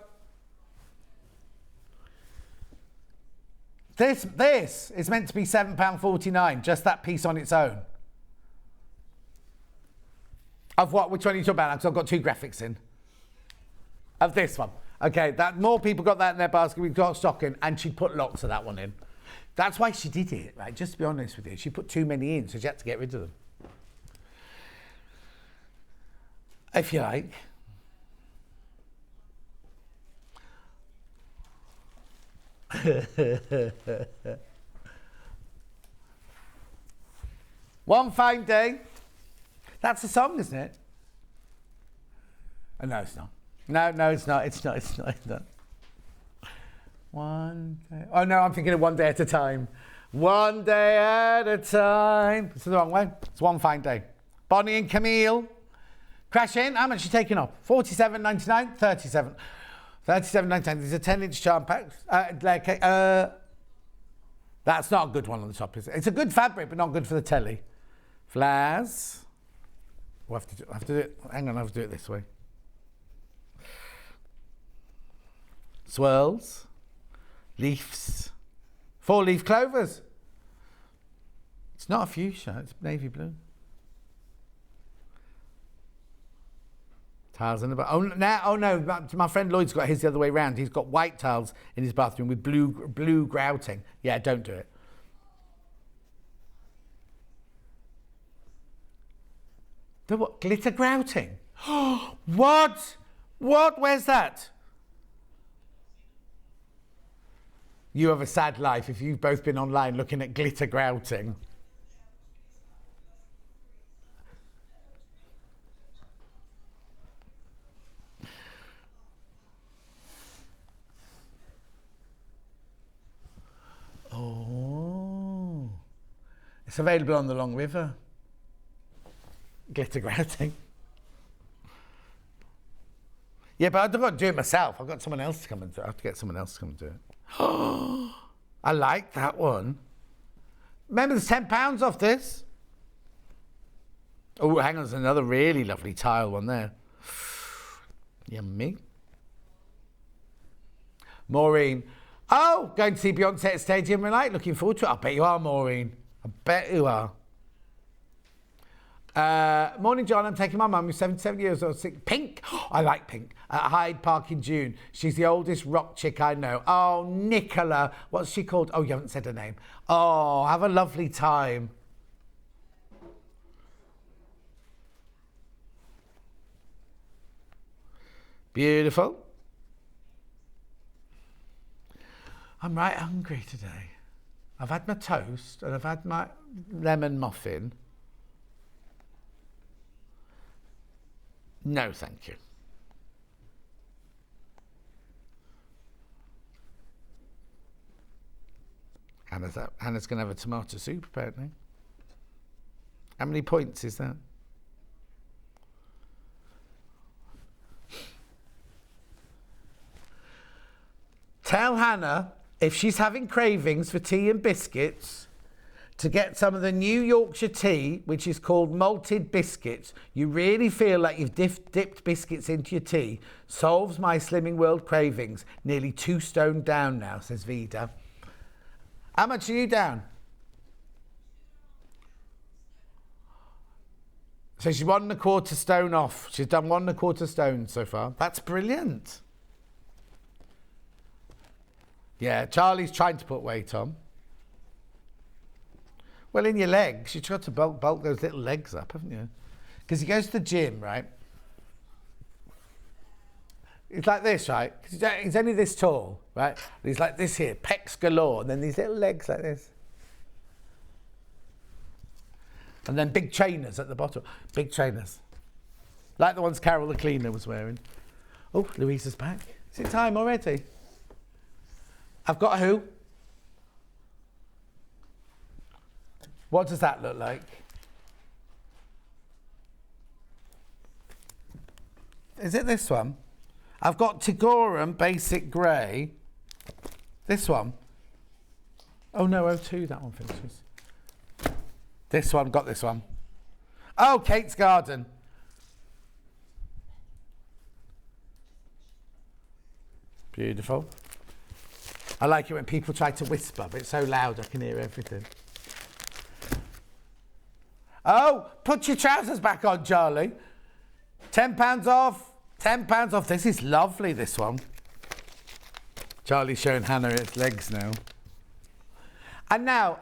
[SPEAKER 1] This is meant to be £7.49, just that piece on its own. Of what? Which one are you talking about? Because I've got 2 graphics in. Of this one. Okay, that more people got that in their basket. We've got stock in, and she put lots of that one in. That's why she did it, right? Just to be honest with you, she put too many in, so she had to get rid of them. If you like. One fine day. That's a song, isn't it? Oh, no, it's not. No, it's not. It's not. One day. Oh, no, I'm thinking of One Day at a Time. One day at a time. It's the wrong way. It's One Fine Day. Bonnie and Camille. Crash in. How much are you taking off? $47.99. $37.99. These are 10-inch charm packs. That's not a good one on the top, is it? It's a good fabric, but not good for the telly. Flowers. We'll have to do it. Hang on, I have to do it this way. Swirls. Leaves. 4-leaf clovers. It's not a fuchsia, it's navy blue. Tiles in the bathroom. Oh no, my friend Lloyd's got his the other way round. He's got white tiles in his bathroom with blue grouting. Yeah, don't do it. The what? Glitter grouting? What? Where's that? You have a sad life if you've both been online looking at glitter grouting. Oh. It's available on the Long River. Glitter grouting. Yeah, but I've got to do it myself. I've got someone else to come and do it. I have to get someone else to come and do it. I like that one. Remember, there's £10 off this. Oh, hang on, there's another really lovely tile one there. Yummy. Maureen. Oh, going to see Beyonce at Stadium tonight. Looking forward to it. I bet you are, Maureen. I bet you are. Morning, John. I'm taking my mum, who's 77 years old, sick. Pink. I like Pink. At Hyde Park in June. She's the oldest rock chick I know. Oh, Nicola. What's she called? Oh, you haven't said her name. Oh, have a lovely time. Beautiful. I'm right hungry today. I've had my toast and I've had my lemon muffin. No, thank you. Hannah's going to have a tomato soup, apparently. How many points is that? Tell Hannah, if she's having cravings for tea and biscuits, to get some of the New Yorkshire tea, which is called malted biscuits. You really feel like you've dipped biscuits into your tea. Solves my Slimming World cravings. Nearly 2 stone down now, says Vida. How much are you down? So she's 1¼ stone off. She's done 1¼ stone so far. That's brilliant. Yeah, Charlie's trying to put weight on. Well, in your legs, you've got to bulk those little legs up, haven't you? Because he goes to the gym, right? He's like this, right? He's only this tall, right? And he's like this here, pecs galore, and then these little legs like this. And then big trainers at the bottom. Big trainers. Like the ones Carol the cleaner was wearing. Oh, Louisa's back. Is it time already? I've got a who? What does that look like? Is it this one? I've got Tigorum Basic Grey. This one. Oh no, 02, that one finishes. This one, got this one. Oh, Kate's Garden. Beautiful. I like it when people try to whisper, but it's so loud I can hear everything. Oh, put your trousers back on, Charlie. £10 off. £10 off. This is lovely, this one. Charlie's showing Hannah its legs now. And now,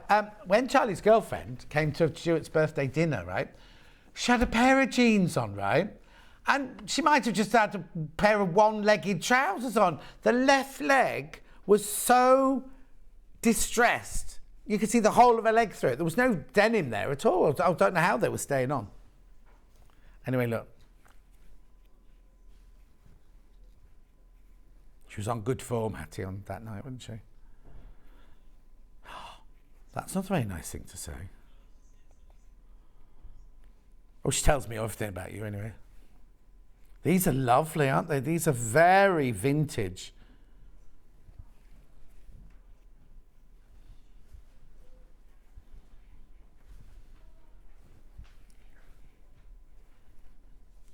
[SPEAKER 1] when Charlie's girlfriend came to Stuart's birthday dinner, right, she had a pair of jeans on, right? And she might have just had a pair of one-legged trousers on. The left leg was so distressed. You could see the whole of her leg through it. There was no denim there at all. I don't know how they were staying on. Anyway, look. She was on good form, Hattie, on that night, wasn't she? That's not a very nice thing to say. Oh, she tells me everything about you anyway. These are lovely, aren't they? These are very vintage.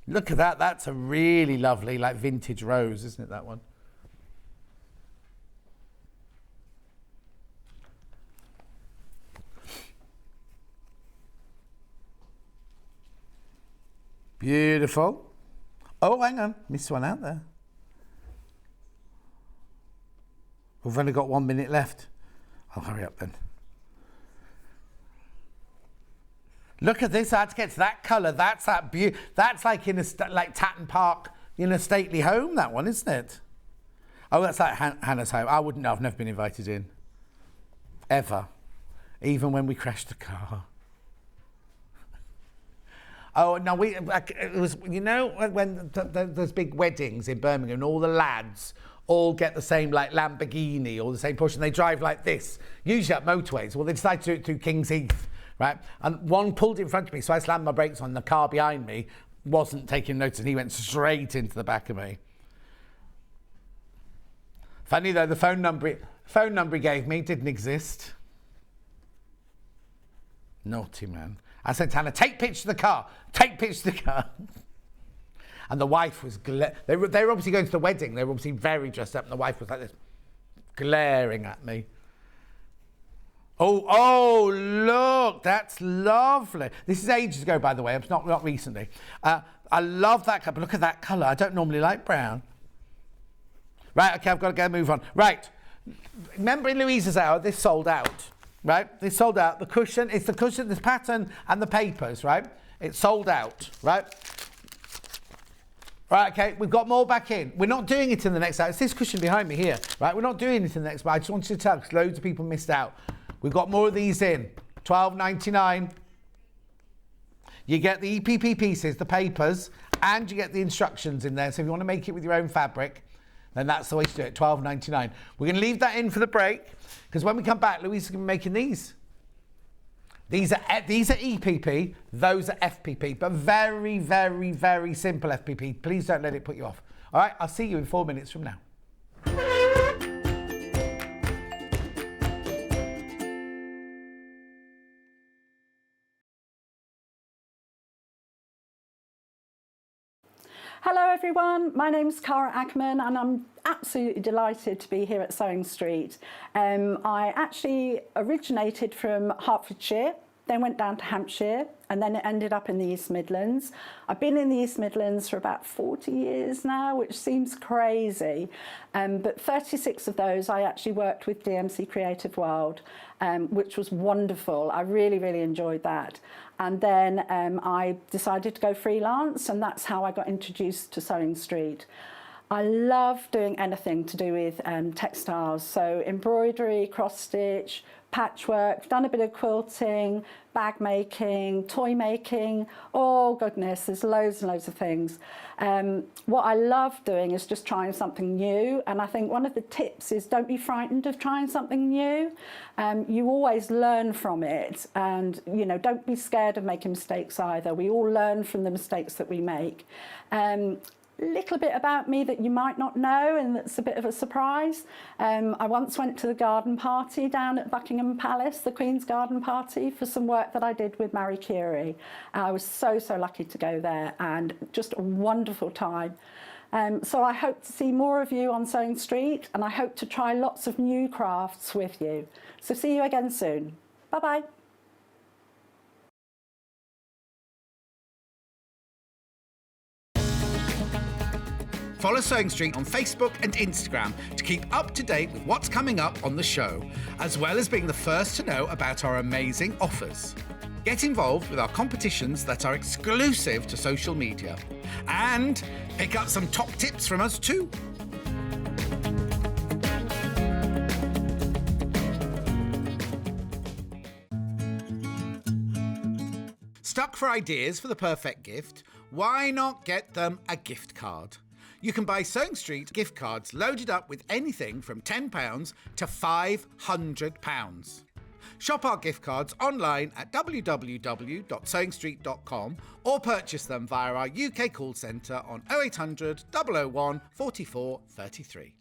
[SPEAKER 1] Look at that. That's a really lovely, like, vintage rose, isn't it, that one? Beautiful. Oh, hang on. Missed one out there. We've only got 1 minute left. I'll hurry up then. Look at this. I had to get to that colour. That's that that's like in a like Tatton Park in a stately home, that one, isn't it? Oh, that's like Hannah's home. I wouldn't know. I've never been invited in. Ever. Even when we crashed the car. Oh, no, it was, you know, when there's big weddings in Birmingham and all the lads all get the same, like, Lamborghini or the same Porsche, and they drive like this, usually up motorways. Well, they decided to do it through King's Heath, right? And one pulled in front of me, so I slammed my brakes on. The car behind me wasn't taking notice, and he went straight into the back of me. Funny, though, the phone number he gave me didn't exist. Naughty man. I said to Hannah, take pictures of the car. Take pictures of the car. And the wife was, they were obviously going to the wedding. They were obviously very dressed up. And the wife was like this, glaring at me. Oh, look, that's lovely. This is ages ago, by the way. It's not recently. I love that colour, but look at that colour. I don't normally like brown. Right, okay, I've got to go move on. Right, remember in Louisa's hour, this sold out. Right, this sold out. The cushion, it's the cushion, this pattern and the papers, right? It's sold out, right? Right, okay, we've got more back in. We're not doing it in the next hour. It's this cushion behind me here, right? We're not doing it in the next hour. I just wanted to tell because loads of people missed out. We've got more of these in. $12.99. You get the EPP pieces, the papers, and you get the instructions in there. So if you want to make it with your own fabric, then that's the way to do it, $12.99. We're going to leave that in for the break, because when we come back, Louisa's going to be making these. These are EPP, those are FPP, but very, very, very simple FPP. Please don't let it put you off. All right, I'll see you in 4 minutes from now.
[SPEAKER 10] Hello everyone, my name's Cara Ackerman and I'm absolutely delighted to be here at Sewing Street. I actually originated from Hertfordshire, then went down to Hampshire and then it ended up in the East Midlands. I've been in the East Midlands for about 40 years now, which seems crazy, but 36 of those I actually worked with DMC Creative World, which was wonderful. I really, really enjoyed that. And then I decided to go freelance, and that's how I got introduced to Sewing Street. I love doing anything to do with textiles, so embroidery, cross-stitch, patchwork, done a bit of quilting, bag making, toy making, oh goodness, there's loads and loads of things. What I love doing is just trying something new, and I think one of the tips is don't be frightened of trying something new. You always learn from it, and you know, don't be scared of making mistakes either. We all learn from the mistakes that we make. Little bit about me that you might not know, and that's a bit of a surprise. I once went to the garden party down at Buckingham Palace, the Queen's garden party, for some work that I did with Marie Curie. I was so lucky to go there, and just a wonderful time. So I hope to see more of you on Sewing Street, and I hope to try lots of new crafts with you. So see you again soon. Bye-bye.
[SPEAKER 1] Follow Sewing Street on Facebook and Instagram to keep up to date with what's coming up on the show, as well as being the first to know about our amazing offers. Get involved with our competitions that are exclusive to social media, and pick up some top tips from us too. Stuck for ideas for the perfect gift? Why not get them a gift card? You can buy Sewing Street gift cards loaded up with anything from £10 to £500. Shop our gift cards online at www.sewingstreet.com or purchase them via our UK call centre on 0800 001 44 33.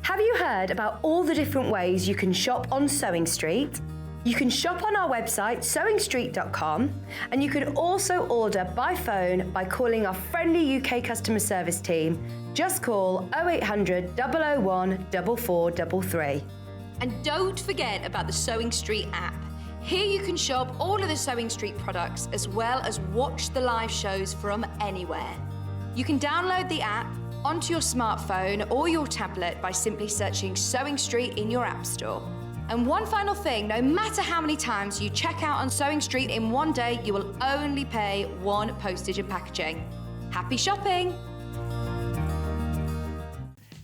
[SPEAKER 7] Have you heard about all the different ways you can shop on Sewing Street? You can shop on our website, sewingstreet.com, and you can also order by phone by calling our friendly UK customer service team. Just call 0800 001 4433.
[SPEAKER 6] And don't forget about the Sewing Street app. Here you can shop all of the Sewing Street products as well as watch the live shows from anywhere. You can download the app onto your smartphone or your tablet by simply searching Sewing Street in your app store. And one final thing, no matter how many times you check out on Sewing Street in one day, you will only pay one postage and packaging. Happy shopping!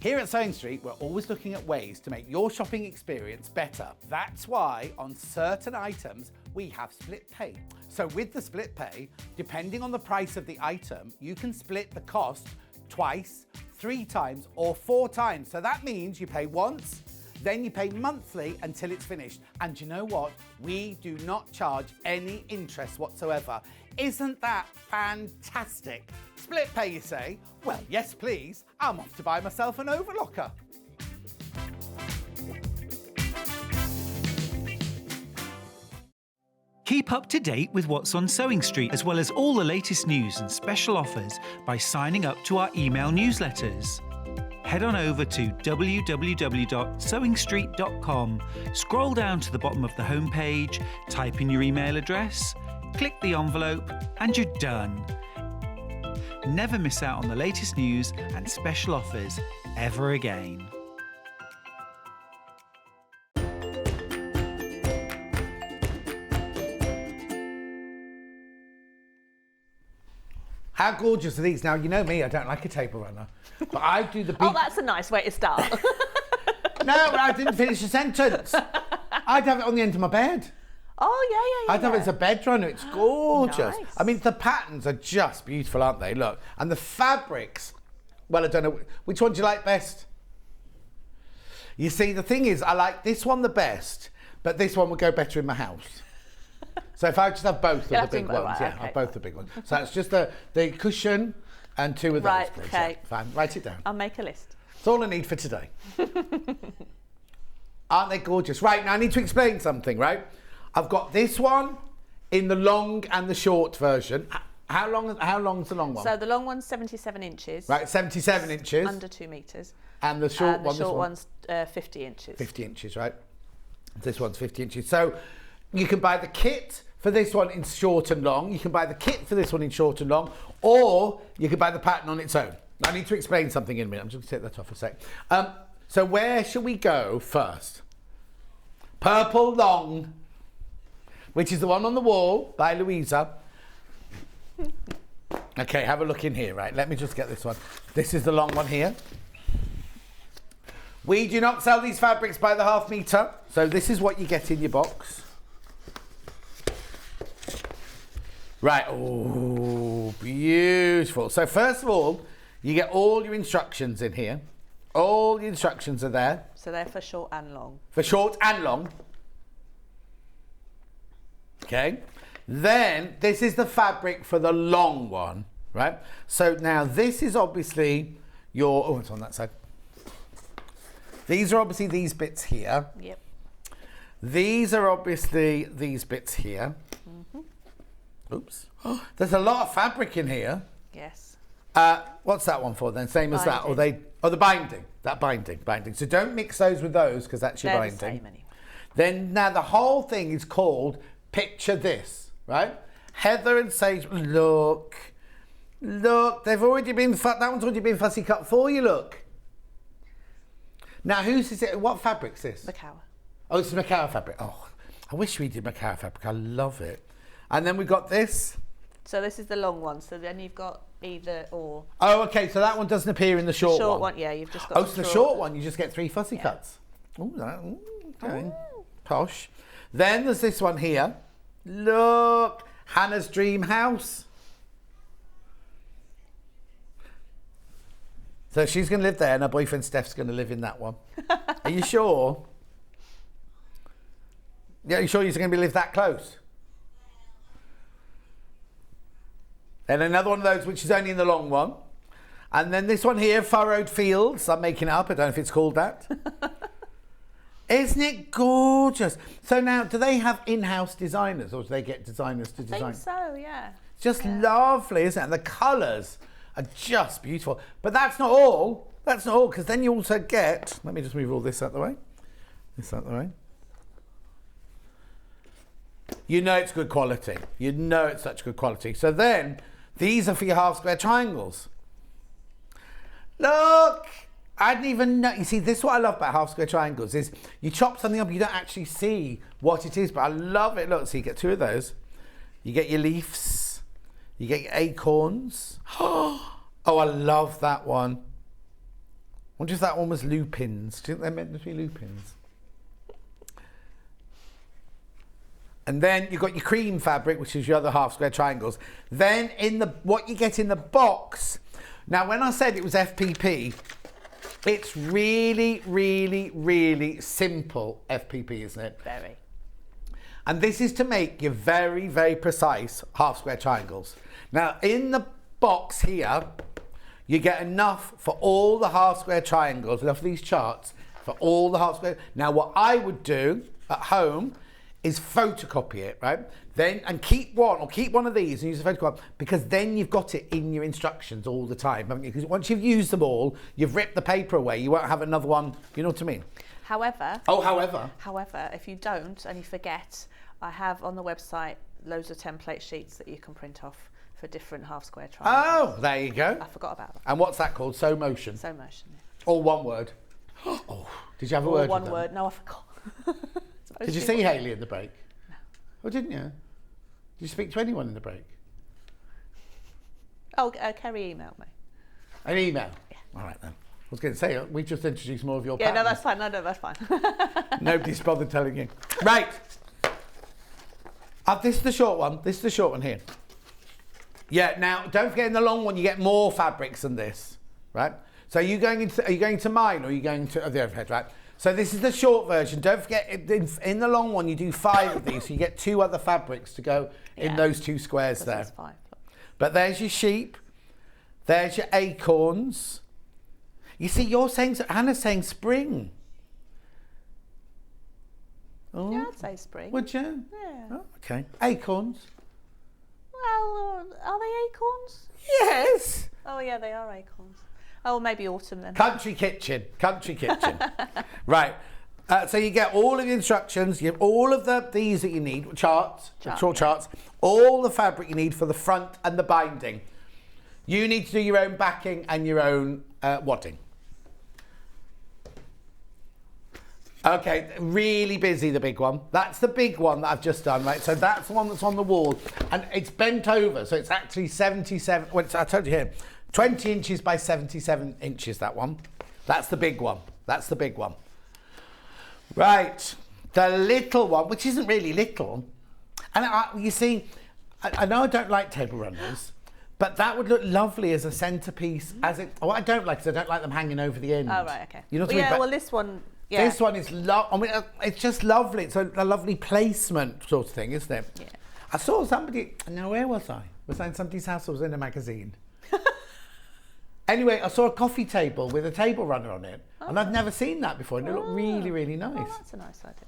[SPEAKER 1] Here at Sewing Street, we're always looking at ways to make your shopping experience better. That's why on certain items, we have split pay. So with the split pay, depending on the price of the item, you can split the cost twice, 3 times, or 4 times. So that means you pay once, then you pay monthly until it's finished. And you know what? We do not charge any interest whatsoever. Isn't that fantastic? Split pay, you say? Well, yes, please. I'm off to buy myself an overlocker.
[SPEAKER 5] Keep up to date with what's on Sewing Street, as well as all the latest news and special offers by signing up to our email newsletters. Head on over to www.sewingstreet.com, scroll down to the bottom of the homepage, type in your email address, click the envelope, and you're done. Never miss out on the latest news and special offers ever again.
[SPEAKER 1] How gorgeous are these? Now, you know me, I don't like a table runner, but I do the big...
[SPEAKER 8] Oh, that's a nice way to start.
[SPEAKER 1] No, but I didn't finish the sentence. I'd have it on the end of my bed.
[SPEAKER 8] Oh, yeah.
[SPEAKER 1] I'd have it as a bed runner. It's gorgeous.
[SPEAKER 8] Nice.
[SPEAKER 1] I mean, the patterns are just beautiful, aren't they? Look. And the fabrics, well, I don't know. Which one do you like best? You see, the thing is, I like this one the best, but this one would go better in my house. So if I just have both of the big ones,
[SPEAKER 8] right,
[SPEAKER 1] yeah,
[SPEAKER 8] okay.
[SPEAKER 1] have both the big ones. So it's just the cushion and 2 of those,
[SPEAKER 8] Right,
[SPEAKER 1] please.
[SPEAKER 8] okay.
[SPEAKER 1] Yeah, fine, write it down.
[SPEAKER 8] I'll make a list.
[SPEAKER 1] That's all I need for today. Aren't they gorgeous? Right, now I need to explain something, right? I've got this one in the long and the short version. How long's the long one?
[SPEAKER 8] So the long one's 77 inches.
[SPEAKER 1] Right, 77 inches.
[SPEAKER 8] Under 2 metres.
[SPEAKER 1] And the short
[SPEAKER 8] And
[SPEAKER 1] one,
[SPEAKER 8] the
[SPEAKER 1] this
[SPEAKER 8] short
[SPEAKER 1] one?
[SPEAKER 8] one's 50 inches.
[SPEAKER 1] 50 inches, right? This one's 50 inches. So you can buy the kit for this one in short and long. You can buy the kit for this one in short and long, or you can buy the pattern on its own. I need to explain something in a minute. I'm just going to take that off a sec. So where shall we go first? Purple long, which is the one on the wall by Louisa. Okay, have a look in here, right? Let me just get this one. This is the long one here. We do not sell these fabrics by the half metre, so this is what you get in your box. Right, oh, beautiful. So first of all, you get all your instructions in here. All the instructions are there.
[SPEAKER 8] So they're for short and long.
[SPEAKER 1] For short and long. Okay. Then this is the fabric for the long one, right? So now this is obviously your, oh, it's on that side. These are obviously these bits here.
[SPEAKER 8] Yep.
[SPEAKER 1] These are obviously these bits here. Mm-hmm. Oops. Oh, there's a lot of fabric in here.
[SPEAKER 8] Yes.
[SPEAKER 1] What's that one for then? Same as that? Or
[SPEAKER 8] Binding.
[SPEAKER 1] the binding. That binding. So don't mix those with those because that's your
[SPEAKER 8] They're
[SPEAKER 1] binding.
[SPEAKER 8] the same anyway.
[SPEAKER 1] Then now the whole thing is called Picture This, right? Heather and Sage, look, they've already been, that one's already been fussy cut for you, look. Now whose is it, what fabric's this?
[SPEAKER 8] Macawa.
[SPEAKER 1] Oh, it's Macawa fabric. Oh, I wish we did Macawa fabric, I love it. And then we've got this.
[SPEAKER 8] So this is the long one, so then you've got either or.
[SPEAKER 1] Oh, okay, so that one doesn't appear in the short one.
[SPEAKER 8] Short one, yeah, you've just got
[SPEAKER 1] Oh, so the short one, you just get 3 fussy cuts. Ooh, okay. Posh. Then there's this one here. Look, Hannah's Dream House. So she's going to live there and her boyfriend Steph's going to live in that one. Are you sure? Yeah, are you sure you're going to live that close? Then another one of those which is only in the long one. And then this one here, Furrowed Fields. I'm making it up. I don't know if it's called that. Isn't it gorgeous? So now, do they have in-house designers or do they get designers to design?
[SPEAKER 8] I think so, yeah.
[SPEAKER 1] It's just lovely, isn't it? And the colours are just beautiful. But that's not all. That's not all, because then you also get... Let me just move all this out of the way. This out of the way. You know it's good quality. You know it's such good quality. So then, these are for your half square triangles. Look! I didn't even know. You see, this is what I love about half square triangles is you chop something up, you don't actually see what it is, but I love it. Look, so you get 2 of those. You get your leaves. You get your acorns. Oh, I love that one. wonder if that one was lupins. Do you think they're meant to be lupins? And then you've got your cream fabric, which is your other half square triangles. Then what you get in the box. Now, when I said it was FPP, it's really, really, really simple FPP, isn't it?
[SPEAKER 2] Very.
[SPEAKER 1] And this is to make your very, very precise half square triangles. Now, in the box here, you get enough for all the half square triangles, enough of these charts for all the half square. Now, what I would do at home is photocopy it, right? Then, and keep one of these and use a photocopy, because then you've got it in your instructions all the time, haven't you? Because once you've used them all, you've ripped the paper away, you won't have another one, you know what I mean?
[SPEAKER 8] However, if you don't and you forget, I have on the website loads of template sheets that you can print off for different half square triangles.
[SPEAKER 1] Oh, there you go.
[SPEAKER 8] I forgot about that.
[SPEAKER 1] And what's that called? SewMotion?
[SPEAKER 8] SewMotion, yeah.
[SPEAKER 1] All one word. Oh, did you have a word
[SPEAKER 8] One
[SPEAKER 1] with them?
[SPEAKER 8] word. No, I forgot.
[SPEAKER 1] Did you see Hayley in the break? No. Oh, didn't you? Did you speak to anyone in the break?
[SPEAKER 8] Oh, Kerry emailed me.
[SPEAKER 1] An email?
[SPEAKER 8] Yeah.
[SPEAKER 1] All right then. I was going to say, we just introduced more of your
[SPEAKER 8] Yeah,
[SPEAKER 1] patterns.
[SPEAKER 8] no, that's fine. No, that's fine.
[SPEAKER 1] Nobody's bothered telling you. Right. This is the short one. This is the short one here. Yeah, now, don't forget in the long one, you get more fabrics than this, right? So are you going to mine or are you going to the overhead, right? So this is the short version. Don't forget, in the long one, you do 5 of these, so you get 2 other fabrics to go in those 2 squares there.
[SPEAKER 8] That's 5.
[SPEAKER 1] But there's your sheep. There's your acorns. You see, you're saying, Hannah's saying spring. Oh,
[SPEAKER 8] Yeah, I'd say spring.
[SPEAKER 1] would you?
[SPEAKER 8] Yeah.
[SPEAKER 1] Oh, okay. Acorns.
[SPEAKER 8] Well, are they acorns?
[SPEAKER 1] Yes.
[SPEAKER 8] Oh, yeah, they are acorns. Oh, maybe autumn then.
[SPEAKER 1] Country kitchen. Right. So you get all of the instructions, you have all of these that you need, charts, all the fabric you need for the front and the binding. You need to do your own backing and your own wadding. Okay, really busy, the big one. That's the big one that I've just done, right? So that's the one that's on the wall, and it's bent over, so it's actually 77, well, I told you here, 20 inches by 77 inches, that one. That's the big one. That's the big one. Right, the little one, which isn't really little, and you see, I know I don't like table runners, but that would look lovely as a centrepiece. What I don't like is I don't like them hanging over the end.
[SPEAKER 8] Oh, right, okay.
[SPEAKER 1] You know what I
[SPEAKER 8] Well,
[SPEAKER 1] mean?
[SPEAKER 8] yeah,
[SPEAKER 1] But
[SPEAKER 8] well, this one, yeah.
[SPEAKER 1] this one is it's just lovely. It's a lovely placement sort of thing, isn't it?
[SPEAKER 8] Yeah.
[SPEAKER 1] I saw somebody. Now, where was I? Was I in somebody's house or was I in a magazine? Anyway, I saw a coffee table with a table runner on it, and I'd never seen that before, and it looked really, really nice.
[SPEAKER 8] Oh, that's a nice idea.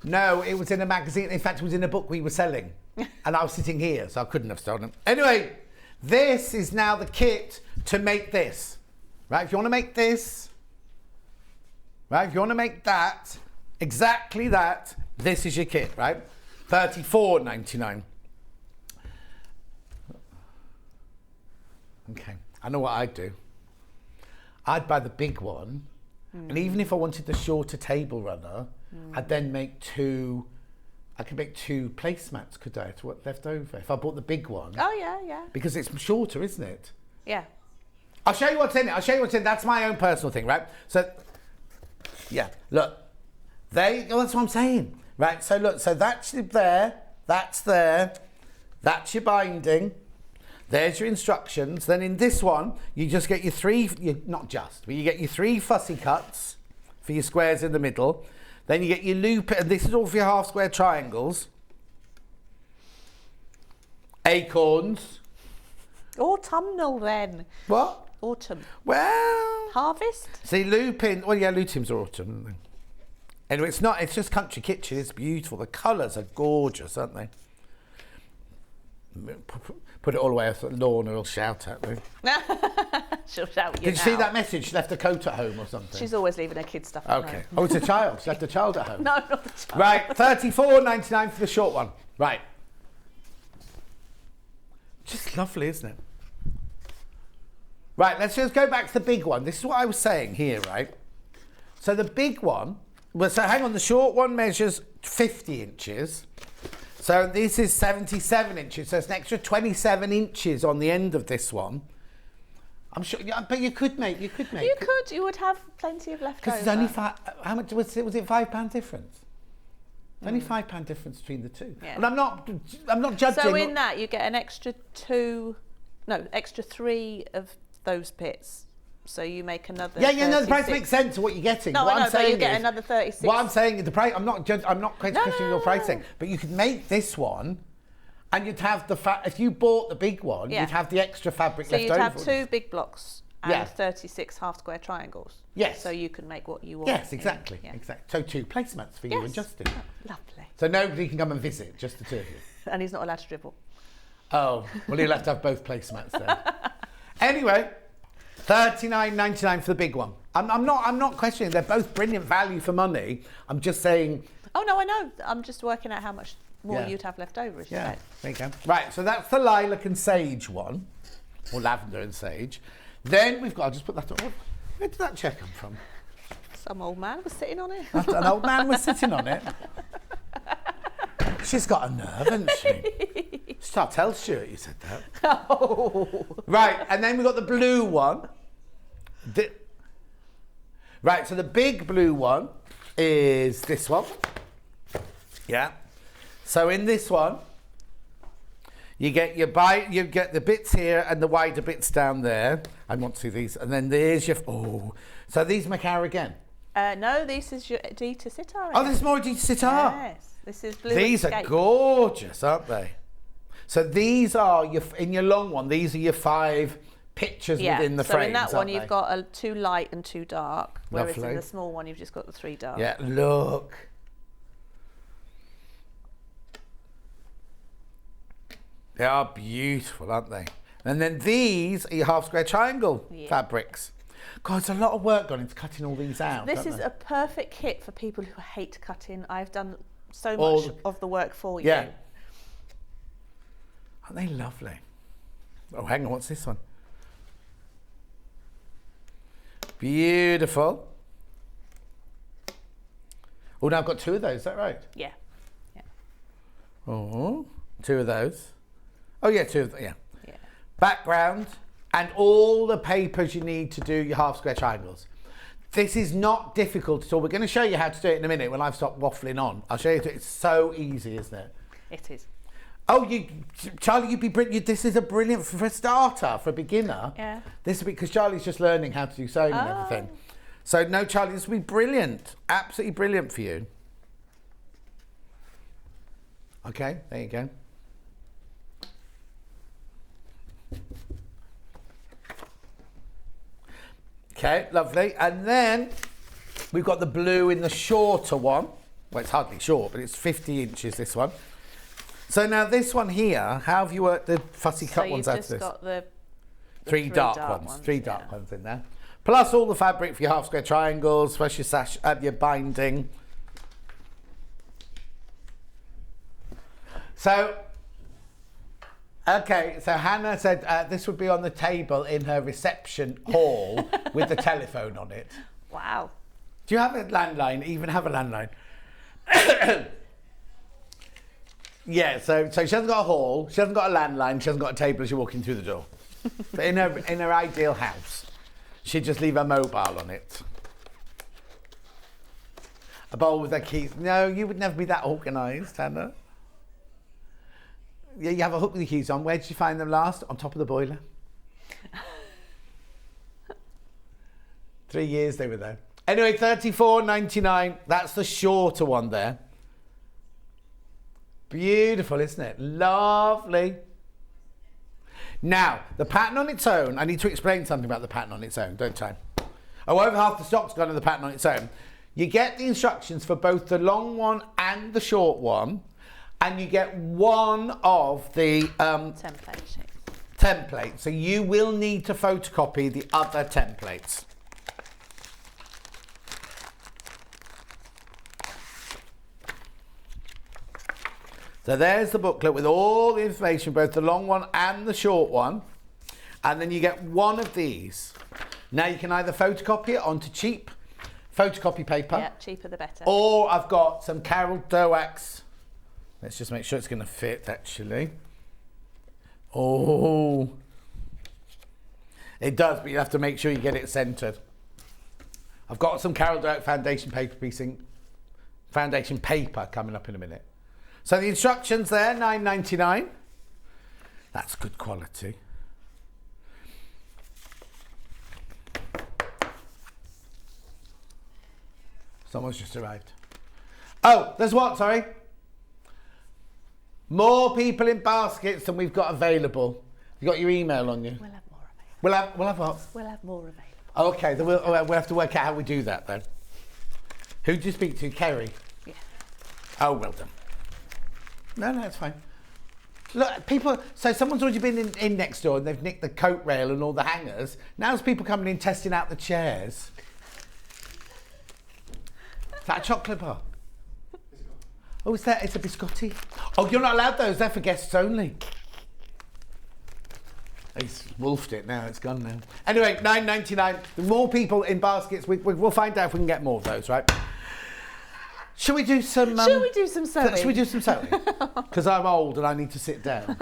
[SPEAKER 1] No, it was in a magazine. In fact, it was in a book we were selling, and I was sitting here, so I couldn't have stolen it. Anyway, this is now the kit to make this. Right? If you want to make this, right? If you want to make that, exactly that, this is your kit, right? $34.99. Okay, I know what I'd do. I'd buy the big one, and even if I wanted the shorter table runner, I'd then make 2. I could make 2 placemats, could I? To what left over if I bought the big one.
[SPEAKER 8] Oh, yeah, yeah.
[SPEAKER 1] Because it's shorter, isn't it?
[SPEAKER 8] Yeah.
[SPEAKER 1] I'll show you what's in it. That's my own personal thing, right? So, yeah, look. There you go. That's what I'm saying. Right, so look. So that's there. That's there. That's your binding. There's your instructions. Then in this one, you just get your 3, but you get your 3 fussy cuts for your squares in the middle. Then you get your loop, and this is all for your half square triangles. Acorns.
[SPEAKER 8] Autumnal then.
[SPEAKER 1] What?
[SPEAKER 8] Autumn.
[SPEAKER 1] Well.
[SPEAKER 8] Harvest?
[SPEAKER 1] See, lupin. Well, yeah, lupins are autumn, aren't they? Anyway, it's not. It's just country kitchen. It's beautiful. The colours are gorgeous, aren't they? Put it all away. I thought Lorna will shout at me.
[SPEAKER 8] She'll shout you
[SPEAKER 1] Did you see that message? She left a coat at home or something.
[SPEAKER 8] She's always leaving her kids' stuff at
[SPEAKER 1] Okay.
[SPEAKER 8] home.
[SPEAKER 1] Oh, it's a child. She left a child at home.
[SPEAKER 8] No, not the child.
[SPEAKER 1] Right, $34.99 for the short one. Right. Just lovely, isn't it? Right, let's just go back to the big one. This is what I was saying here, right? So the big one, well, so hang on, the short one measures 50 inches. So this is 77 inches, so it's an extra 27 inches on the end of this one. I'm sure, yeah, but you could make.
[SPEAKER 8] You would have plenty of leftover.
[SPEAKER 1] Because it's only how much was it? Was it £5 difference? Only £5 difference between the two. Yeah. And I'm not judging.
[SPEAKER 8] So in that you get an extra 3 of those bits. So you make another.
[SPEAKER 1] Yeah, no, the price makes sense of what you're getting.
[SPEAKER 8] No,
[SPEAKER 1] what
[SPEAKER 8] I know,
[SPEAKER 1] I'm saying
[SPEAKER 8] but you get
[SPEAKER 1] is,
[SPEAKER 8] another 36.
[SPEAKER 1] What I'm saying is the price. I'm not questioning your pricing, but you could make this one, and you'd have if you bought the big one, you'd have the extra fabric left over.
[SPEAKER 8] So you'd have 2 big blocks and 36 half square triangles.
[SPEAKER 1] Yes.
[SPEAKER 8] So you can make what you want.
[SPEAKER 1] Yes, exactly, exactly. So 2 placemats for you and Justin.
[SPEAKER 8] Oh, lovely.
[SPEAKER 1] So nobody can come and visit, just the 2 of you.
[SPEAKER 8] And he's not allowed to dribble.
[SPEAKER 1] Oh, well, you'll have to have both placemats then. Anyway. $39.99 for the big one. I'm not questioning. They're both brilliant value for money. I'm just saying.
[SPEAKER 8] Oh no, I know. I'm just working out how much more you'd have left over. As you said.
[SPEAKER 1] There you go. Right, so that's the lilac and sage one, or lavender and sage. Then we've got. I'll just put that on. Where did that chair come from?
[SPEAKER 8] Some old man was sitting on it.
[SPEAKER 1] An old man was sitting on it. She's got a nerve, hasn't she? Start tell Stuart you said that.
[SPEAKER 8] Oh.
[SPEAKER 1] Right, and then we've got the blue one. Right, so the big blue one is this one. Yeah. So in this one, you get the bits here and the wider bits down there. I want to see these. And then there's your so these Macara again.
[SPEAKER 8] No, this is your Adidas sitar.
[SPEAKER 1] Oh, this is more Adidas sitar.
[SPEAKER 8] Yes. This is blue.
[SPEAKER 1] These are gorgeous, aren't they? So these are in your long one. These are your 5 pictures within the frame.
[SPEAKER 8] So in that one, you've got 2 light and 2 dark, whereas in the small one, you've just got the 3 dark.
[SPEAKER 1] Yeah, look. They are beautiful, aren't they? And then these are your half square triangle fabrics. God, it's a lot of work gone into cutting all these out.
[SPEAKER 8] This is a perfect kit for people who hate cutting. I've done so much of the work for you.
[SPEAKER 1] Yeah. Aren't they lovely? Oh, hang on, what's this one? Beautiful. Oh, now I've got 2 of those, is that right?
[SPEAKER 8] Yeah.
[SPEAKER 1] Oh, 2 of those. Oh, yeah, 2 of them, yeah. Background and all the papers you need to do your half square triangles. This is not difficult at all. We're going to show you how to do it in a minute when I've stopped waffling on. I'll show you. It's so easy, isn't it?
[SPEAKER 8] It is.
[SPEAKER 1] Oh, Charlie, you'd be brilliant. This is a brilliant for a starter, for a beginner.
[SPEAKER 8] Yeah.
[SPEAKER 1] This is because Charlie's just learning how to do sewing and everything. So no, Charlie, this will be brilliant. Absolutely brilliant for you. Okay, there you go. Okay, lovely. And then we've got the blue in the shorter one. Well, it's hardly short, but it's 50 inches, this one. So now this one here, how have you worked the fussy cut ones out of this?
[SPEAKER 8] So you've just got the
[SPEAKER 1] 3 dark ones. 3 dark ones in there. Plus all the fabric for your half square triangles, plus your sash, your binding. So, okay, so Hannah said this would be on the table in her reception hall with the telephone on it.
[SPEAKER 8] Wow.
[SPEAKER 1] Do you have a landline? Even have a landline? Yeah, so she hasn't got a hall, she hasn't got a landline, she hasn't got a table as you're walking through the door. But in her ideal house, she'd just leave her mobile on it. A bowl with her keys. No, you would never be that organised, Hannah. Yeah, you have a hook with your keys on. Where did you find them last? On top of the boiler. 3 years they were there. Anyway, $34.99. That's the shorter one there. Beautiful, isn't it? Lovely. Now, the pattern on its own, I need to explain something about the pattern on its own, don't I? Oh, over half the stock's gone to the pattern on its own. You get the instructions for both the long one and the short one, and you get one of the templates. So you will need to photocopy the other templates. So there's the booklet with all the information, both the long one and the short one. And then you get one of these. Now you can either photocopy it onto cheap photocopy paper.
[SPEAKER 8] Yeah, cheaper the better.
[SPEAKER 1] Or I've got some Carol Doak's. Let's just make sure it's going to fit, actually. Oh. It does, but you have to make sure you get it centred. I've got some Carol Dirk foundation paper coming up in a minute. So the instructions there, $9.99. That's good quality. Someone's just arrived. Oh, there's what, sorry? More people in baskets than we've got available. You got your email on you?
[SPEAKER 8] We'll have more available.
[SPEAKER 1] We'll have what?
[SPEAKER 8] We'll have more available.
[SPEAKER 1] Okay, then we'll have to work out how we do that then. Who did you speak to? Kerry?
[SPEAKER 8] Yeah.
[SPEAKER 1] Oh, well done. No, it's fine. Look, people, so someone's already been in next door and they've nicked the coat rail and all the hangers. Now there's people coming in testing out the chairs. Is that a chocolate bar? Oh, it's a biscotti. Oh, you're not allowed those, they're for guests only. He's wolfed it now, it's gone now. Anyway, $9.99. The more people in baskets, we'll find out if we can get more of those, right? Shall we do some...
[SPEAKER 2] Shall we do some sewing?
[SPEAKER 1] Shall we do some sewing? Because I'm old and I need to sit down.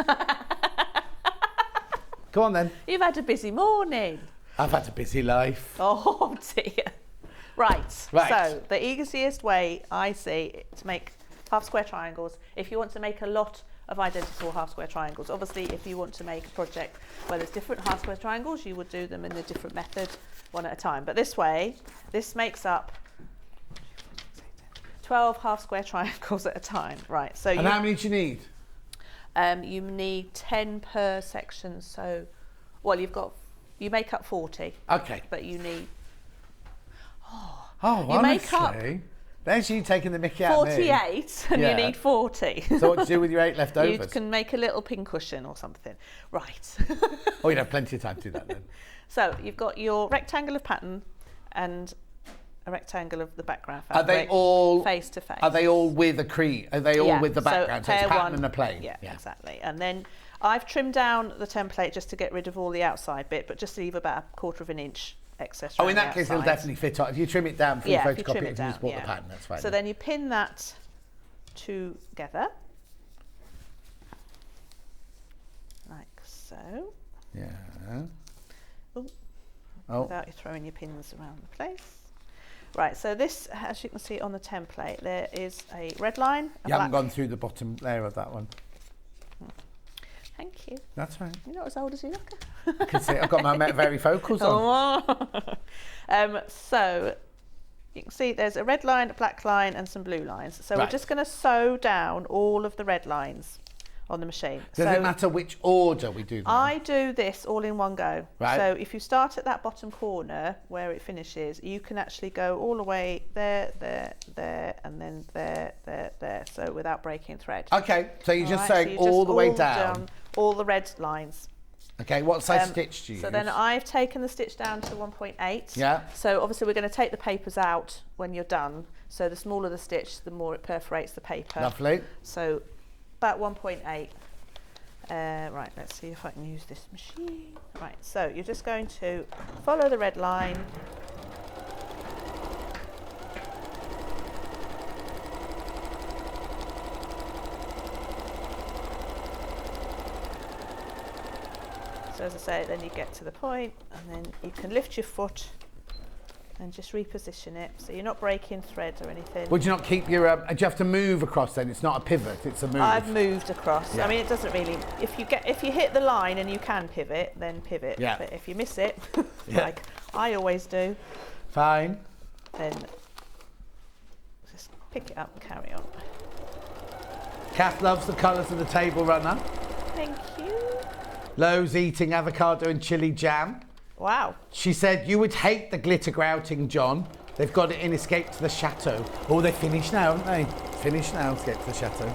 [SPEAKER 1] Go on then.
[SPEAKER 8] You've had a busy morning.
[SPEAKER 1] I've had a busy life.
[SPEAKER 8] Oh dear. Right. So the easiest way I see to make half square triangles, if you want to make a lot of identical half square triangles. Obviously, if you want to make a project where there's different half square triangles, you would do them in a different method, one at a time. But this way, this makes up 12 half square triangles at a time. Right. So
[SPEAKER 1] and how many do you need?
[SPEAKER 8] You need 10 per section. So, well, you make up 40.
[SPEAKER 1] Okay.
[SPEAKER 8] But you need.
[SPEAKER 1] Oh,
[SPEAKER 8] you make up
[SPEAKER 1] there's you taking the mickey out of me.
[SPEAKER 8] 48 and you need 40.
[SPEAKER 1] So what do you do with your 8 left overs?
[SPEAKER 8] You can make a little pincushion or something. Right.
[SPEAKER 1] Oh, you'd have plenty of time to do that then.
[SPEAKER 8] So you've got your rectangle of pattern and a rectangle of the background fabric.
[SPEAKER 1] Are they all
[SPEAKER 8] face to face?
[SPEAKER 1] Are they all with a crease? Are they all with the background? So it's pattern
[SPEAKER 8] one,
[SPEAKER 1] and a plane.
[SPEAKER 8] Yeah, exactly. And then I've trimmed down the template just to get rid of all the outside bit, but just leave about a 1/4 of an inch excess.
[SPEAKER 1] Oh, in that case, it'll definitely fit on. If you trim it down before you photocopy it and
[SPEAKER 8] down,
[SPEAKER 1] just bought the pattern, that's fine.
[SPEAKER 8] So then you pin that together, like so.
[SPEAKER 1] Yeah.
[SPEAKER 8] Oh. Without you throwing your pins around the place. Right, so this, as you can see on the template, there is a red line.
[SPEAKER 1] You haven't gone through the bottom layer of that one.
[SPEAKER 8] Thank you.
[SPEAKER 1] That's right.
[SPEAKER 8] You're not as old as you look.
[SPEAKER 1] I can see I've got my varifocals on.
[SPEAKER 8] So you can see there's a red line, a black line and some blue lines. So we're just going to sew down all of the red lines on the machine.
[SPEAKER 1] Does it matter which order we do them?
[SPEAKER 8] I do this all in one go.
[SPEAKER 1] Right.
[SPEAKER 8] So if you start at that bottom corner where it finishes, you can actually go all the way there, and then there. So without breaking thread.
[SPEAKER 1] Okay, so you're just sewing all the way down.
[SPEAKER 8] All the red lines.
[SPEAKER 1] Okay, what size stitch do you use?
[SPEAKER 8] So then I've taken the stitch down to 1.8.
[SPEAKER 1] Yeah.
[SPEAKER 8] So obviously we're going to take the papers out when you're done. So the smaller the stitch, the more it perforates the paper.
[SPEAKER 1] Lovely.
[SPEAKER 8] So about 1.8. Right, let's see if I can use this machine. Right, so you're just going to follow the red line. So as I say, then you get to the point and then you can lift your foot and just reposition it so you're not breaking threads or anything.
[SPEAKER 1] Would you not keep your, do you have to move across then? It's not a pivot, it's a move.
[SPEAKER 8] I've moved across.
[SPEAKER 1] Yeah.
[SPEAKER 8] I mean, it doesn't really, if you hit the line and you can pivot, then pivot.
[SPEAKER 1] Yeah.
[SPEAKER 8] But if you miss it, like I always do,
[SPEAKER 1] Fine.
[SPEAKER 8] then just pick it up and carry on.
[SPEAKER 1] Kath loves the colours of the table runner.
[SPEAKER 8] Thank you.
[SPEAKER 1] Lo's eating avocado and chili jam.
[SPEAKER 8] Wow.
[SPEAKER 1] She said, you would hate the glitter grouting, John. They've got it in Escape to the Chateau. Oh, they're finished now, haven't they? Finished now, Escape to the Chateau.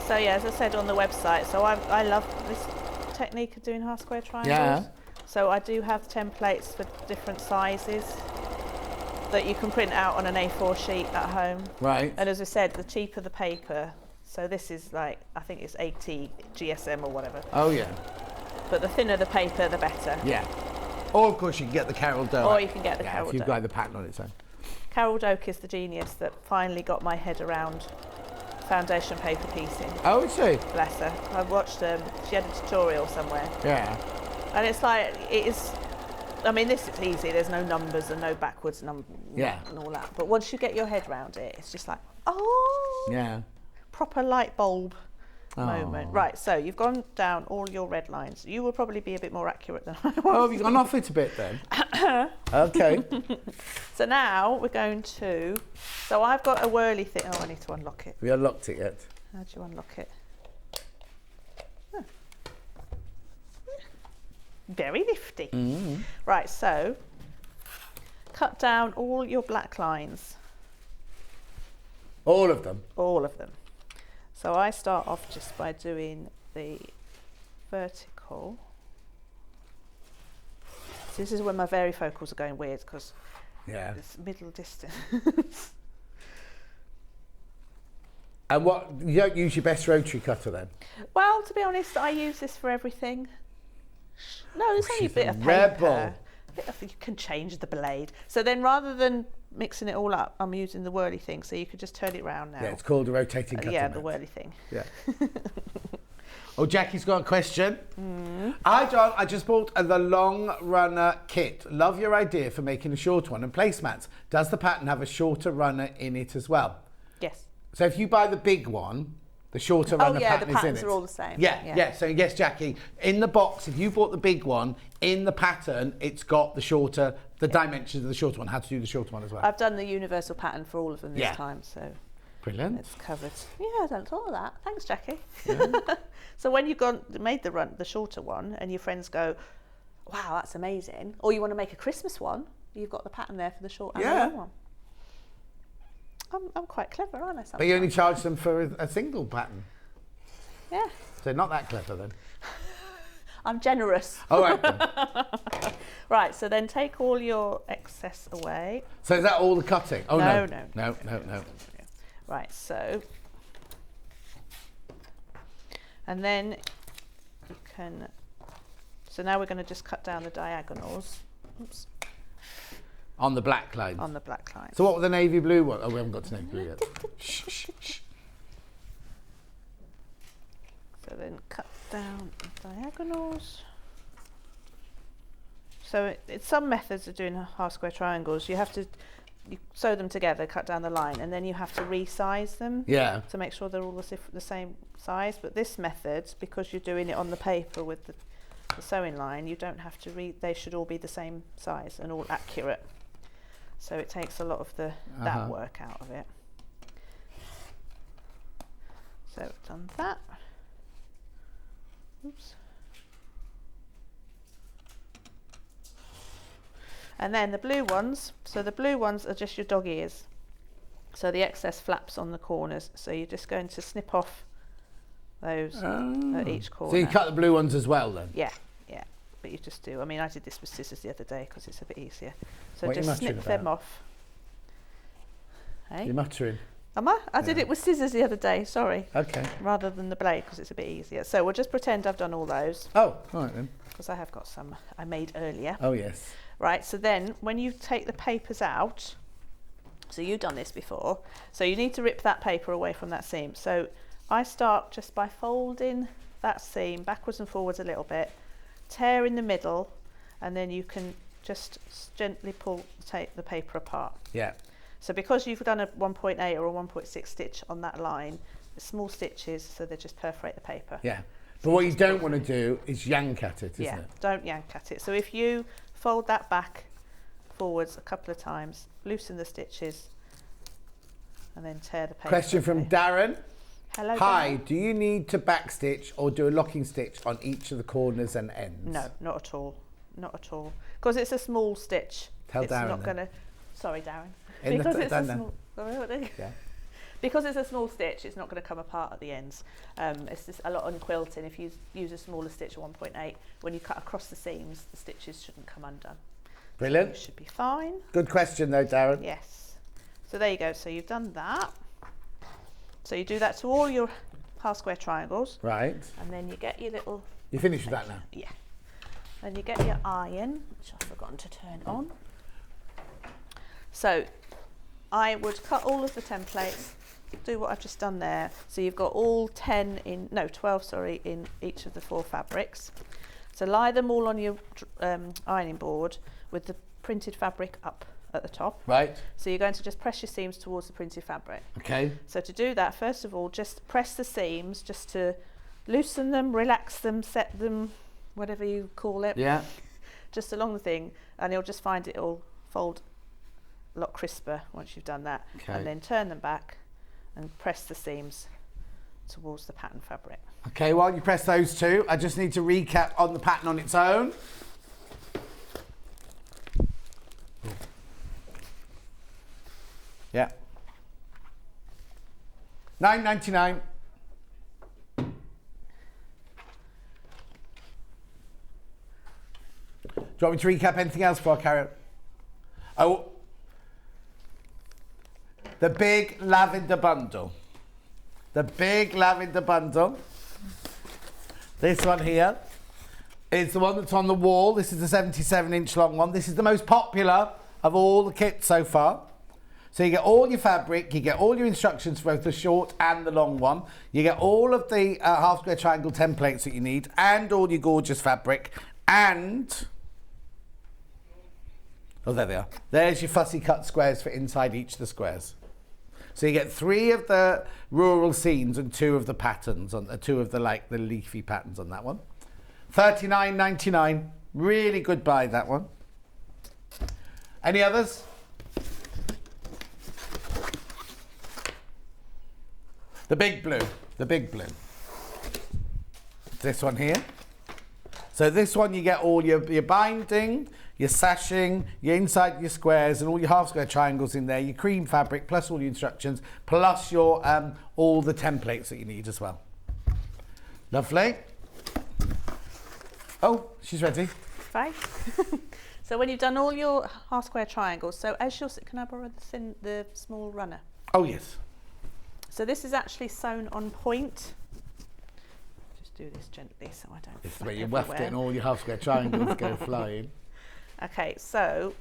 [SPEAKER 8] So yeah, as I said on the website, so I love this technique of doing half square triangles.
[SPEAKER 1] Yeah.
[SPEAKER 8] So I do have templates for different sizes that you can print out on an A4 sheet at home.
[SPEAKER 1] Right.
[SPEAKER 8] And as I said, the cheaper the paper. So this is like, I think it's 80 GSM or whatever.
[SPEAKER 1] Oh yeah.
[SPEAKER 8] But the thinner the paper, the better.
[SPEAKER 1] Yeah. Or of course you can get the Carol Doak.
[SPEAKER 8] Or you can get the
[SPEAKER 1] yeah,
[SPEAKER 8] Carol
[SPEAKER 1] if you've
[SPEAKER 8] Doak.
[SPEAKER 1] got the pattern on its own.
[SPEAKER 8] Carol Doak is the genius that finally got my head around foundation paper piecing.
[SPEAKER 1] Oh, is she?
[SPEAKER 8] Bless her. I watched she had a tutorial somewhere.
[SPEAKER 1] Yeah.
[SPEAKER 8] And it's like, it is, I mean, this is easy. There's no numbers and no backwards and all that. But once you get your head around it, it's just like, oh.
[SPEAKER 1] Yeah.
[SPEAKER 8] Proper light bulb moment. Right, so you've gone down all your red lines. You will probably be a bit more accurate than I was.
[SPEAKER 1] Oh, have you gone off it a bit then? Okay.
[SPEAKER 8] So now we're going to, so I've got a whirly thing. Oh, I need to unlock it.
[SPEAKER 1] Have you unlocked it yet?
[SPEAKER 8] How do you unlock it? Oh. Very nifty.
[SPEAKER 1] Mm.
[SPEAKER 8] Right, so cut down all your black lines.
[SPEAKER 1] All of them?
[SPEAKER 8] All of them. So I start off just by doing the vertical. So this is when my varifocals are going weird because it's middle distance.
[SPEAKER 1] And what, you don't use your best rotary cutter then?
[SPEAKER 8] Well, to be honest, I use this for everything. No, it's only a bit of
[SPEAKER 1] rebel.
[SPEAKER 8] paper. You can change the blade. So then rather than mixing it all up, I'm using the whirly thing, so you could just turn it round now.
[SPEAKER 1] Yeah, it's called a rotating cutter.
[SPEAKER 8] Yeah, the whirly thing.
[SPEAKER 1] Yeah. Oh, Jackie's got a question. Hi, John. I just bought the long runner kit. Love your idea for making a short one and placemats. Does the pattern have a shorter runner in it as well?
[SPEAKER 8] Yes.
[SPEAKER 1] So if you buy the big one, the shorter runner pattern is in it.
[SPEAKER 8] the patterns are all the same.
[SPEAKER 1] Yeah. So yes, Jackie, in the box, if you bought the big one, in the pattern, it's got the shorter, the dimensions of the shorter one, how to do the shorter one as well.
[SPEAKER 8] I've done the universal pattern for all of them this time, so
[SPEAKER 1] brilliant.
[SPEAKER 8] It's covered. Yeah, I hadn't thought of that. Thanks, Jackie.
[SPEAKER 1] Yeah.
[SPEAKER 8] So when you've made the shorter one, and your friends go, "Wow, that's amazing," or you want to make a Christmas one, you've got the pattern there for the short and the long one. I'm quite clever, aren't I? Sometimes?
[SPEAKER 1] But you only charge them for a single pattern.
[SPEAKER 8] Yeah.
[SPEAKER 1] So not that clever then.
[SPEAKER 8] I'm generous.
[SPEAKER 1] All right then.
[SPEAKER 8] Right, so then take all your excess away.
[SPEAKER 1] So is that all the cutting? Oh no.
[SPEAKER 8] No. Right, so. And then you can, so now we're going to just cut down the diagonals. Oops.
[SPEAKER 1] On the black line?
[SPEAKER 8] On the black line.
[SPEAKER 1] So what were the navy blue one? Oh, we haven't got to navy blue yet. Shh.
[SPEAKER 8] So then cut down the diagonals. So some methods of doing half square triangles, you sew them together, cut down the line, and then you have to resize them to make sure they're all the same size. But this method, because you're doing it on the paper with the sewing line, you don't have to they should all be the same size and all accurate. So it takes a lot of that work out of it. So I've done that. Oops. And then the blue ones, so the blue ones are just your dog ears. So the excess flaps on the corners. So you're just going to snip off those at each corner.
[SPEAKER 1] So you cut the blue ones as well then?
[SPEAKER 8] Yeah. But you just do. I mean, I did this with scissors the other day because it's a bit easier. So
[SPEAKER 1] what
[SPEAKER 8] just snip them off. Hey?
[SPEAKER 1] You're muttering.
[SPEAKER 8] Am I? I did it with scissors the other day, sorry.
[SPEAKER 1] Okay.
[SPEAKER 8] Rather than the blade because it's a bit easier. So we'll just pretend I've done all those.
[SPEAKER 1] Oh, all right then.
[SPEAKER 8] Because I have got some I made earlier.
[SPEAKER 1] Oh, yes.
[SPEAKER 8] Right, so then when you take the papers out, so you've done this before, so you need to rip that paper away from that seam. So I start just by folding that seam backwards and forwards a little bit, tear in the middle, and then you can just gently take the paper apart.
[SPEAKER 1] Yeah.
[SPEAKER 8] So because you've done a 1.8 or a 1.6 stitch on that line, the small stitches, so they just perforate the paper.
[SPEAKER 1] Yeah. But what you don't want to do is yank at it, isn't it?
[SPEAKER 8] Don't yank at it. So if you fold that back forwards a couple of times, loosen the stitches, and then tear the paper.
[SPEAKER 1] Question from Darren.
[SPEAKER 8] Hello,
[SPEAKER 1] Hi,
[SPEAKER 8] Darren.
[SPEAKER 1] do you need to backstitch or do a locking stitch on each of the corners and ends?
[SPEAKER 8] No, not at all. Not at all. Because it's a small stitch.
[SPEAKER 1] Tell
[SPEAKER 8] it's
[SPEAKER 1] Darren
[SPEAKER 8] not
[SPEAKER 1] then.
[SPEAKER 8] going to... Sorry, Darren.
[SPEAKER 1] In
[SPEAKER 8] because
[SPEAKER 1] the
[SPEAKER 8] it's a small...
[SPEAKER 1] Yeah.
[SPEAKER 8] Because it's a small stitch, it's not going to come apart at the ends. It's just a lot on quilting. If you use a smaller stitch, 1.8, when you cut across the seams, the stitches shouldn't come undone.
[SPEAKER 1] Brilliant.
[SPEAKER 8] So it should be fine.
[SPEAKER 1] Good question though, Darren.
[SPEAKER 8] Yes. So there you go. So you've done that. So you do that to all your half square triangles.
[SPEAKER 1] Right.
[SPEAKER 8] And then you get your little...
[SPEAKER 1] You finished with that now?
[SPEAKER 8] Yeah. Then you get your iron, which I've forgotten to turn on. So I would cut all of the templates, do what I've just done there. So you've got all 12, sorry, in each of the 4 fabrics. So lie them all on your ironing board with the printed fabric up at the top.
[SPEAKER 1] Right.
[SPEAKER 8] So you're going to just press your seams towards the printed fabric.
[SPEAKER 1] Okay.
[SPEAKER 8] So to do that, first of all, just press the seams just to loosen them, relax them, set them, whatever you call it.
[SPEAKER 1] Yeah.
[SPEAKER 8] Just along the thing, and you'll just find it'll fold a lot crisper once you've done that.
[SPEAKER 1] Okay.
[SPEAKER 8] And then turn them back and press the seams towards the pattern fabric.
[SPEAKER 1] Okay, while you press those two, I just need to recap on the pattern on its own. Yeah. $9.99. Do you want me to recap anything else before I carry on? Oh, the big lavender bundle. The big lavender bundle. This one here is the one that's on the wall. This is the 77-inch long one. This is the most popular of all the kits so far. So you get all your fabric, you get all your instructions for both the short and the long one. You get all of the half square triangle templates that you need and all your gorgeous fabric. And, oh, there they are. There's your fussy cut squares for inside each of the squares. So you get 3 of the rural scenes and 2 of the patterns, on 2 of the the leafy patterns on that one. $39.99. Really good buy, that one. Any others? The big blue. The big blue. This one here. So this one you get all your binding, your sashing, your inside your squares and all your half square triangles in there, your cream fabric plus all your instructions, plus your all the templates that you need as well. Lovely. Oh, she's ready.
[SPEAKER 8] Right. So when you've done all your half square triangles, so as you're, can I borrow the small runner?
[SPEAKER 1] Oh yes.
[SPEAKER 8] So this is actually sewn on point. Just do this gently so I don't.
[SPEAKER 1] This is where you weft it and all your half square triangles go flying.
[SPEAKER 8] Okay, so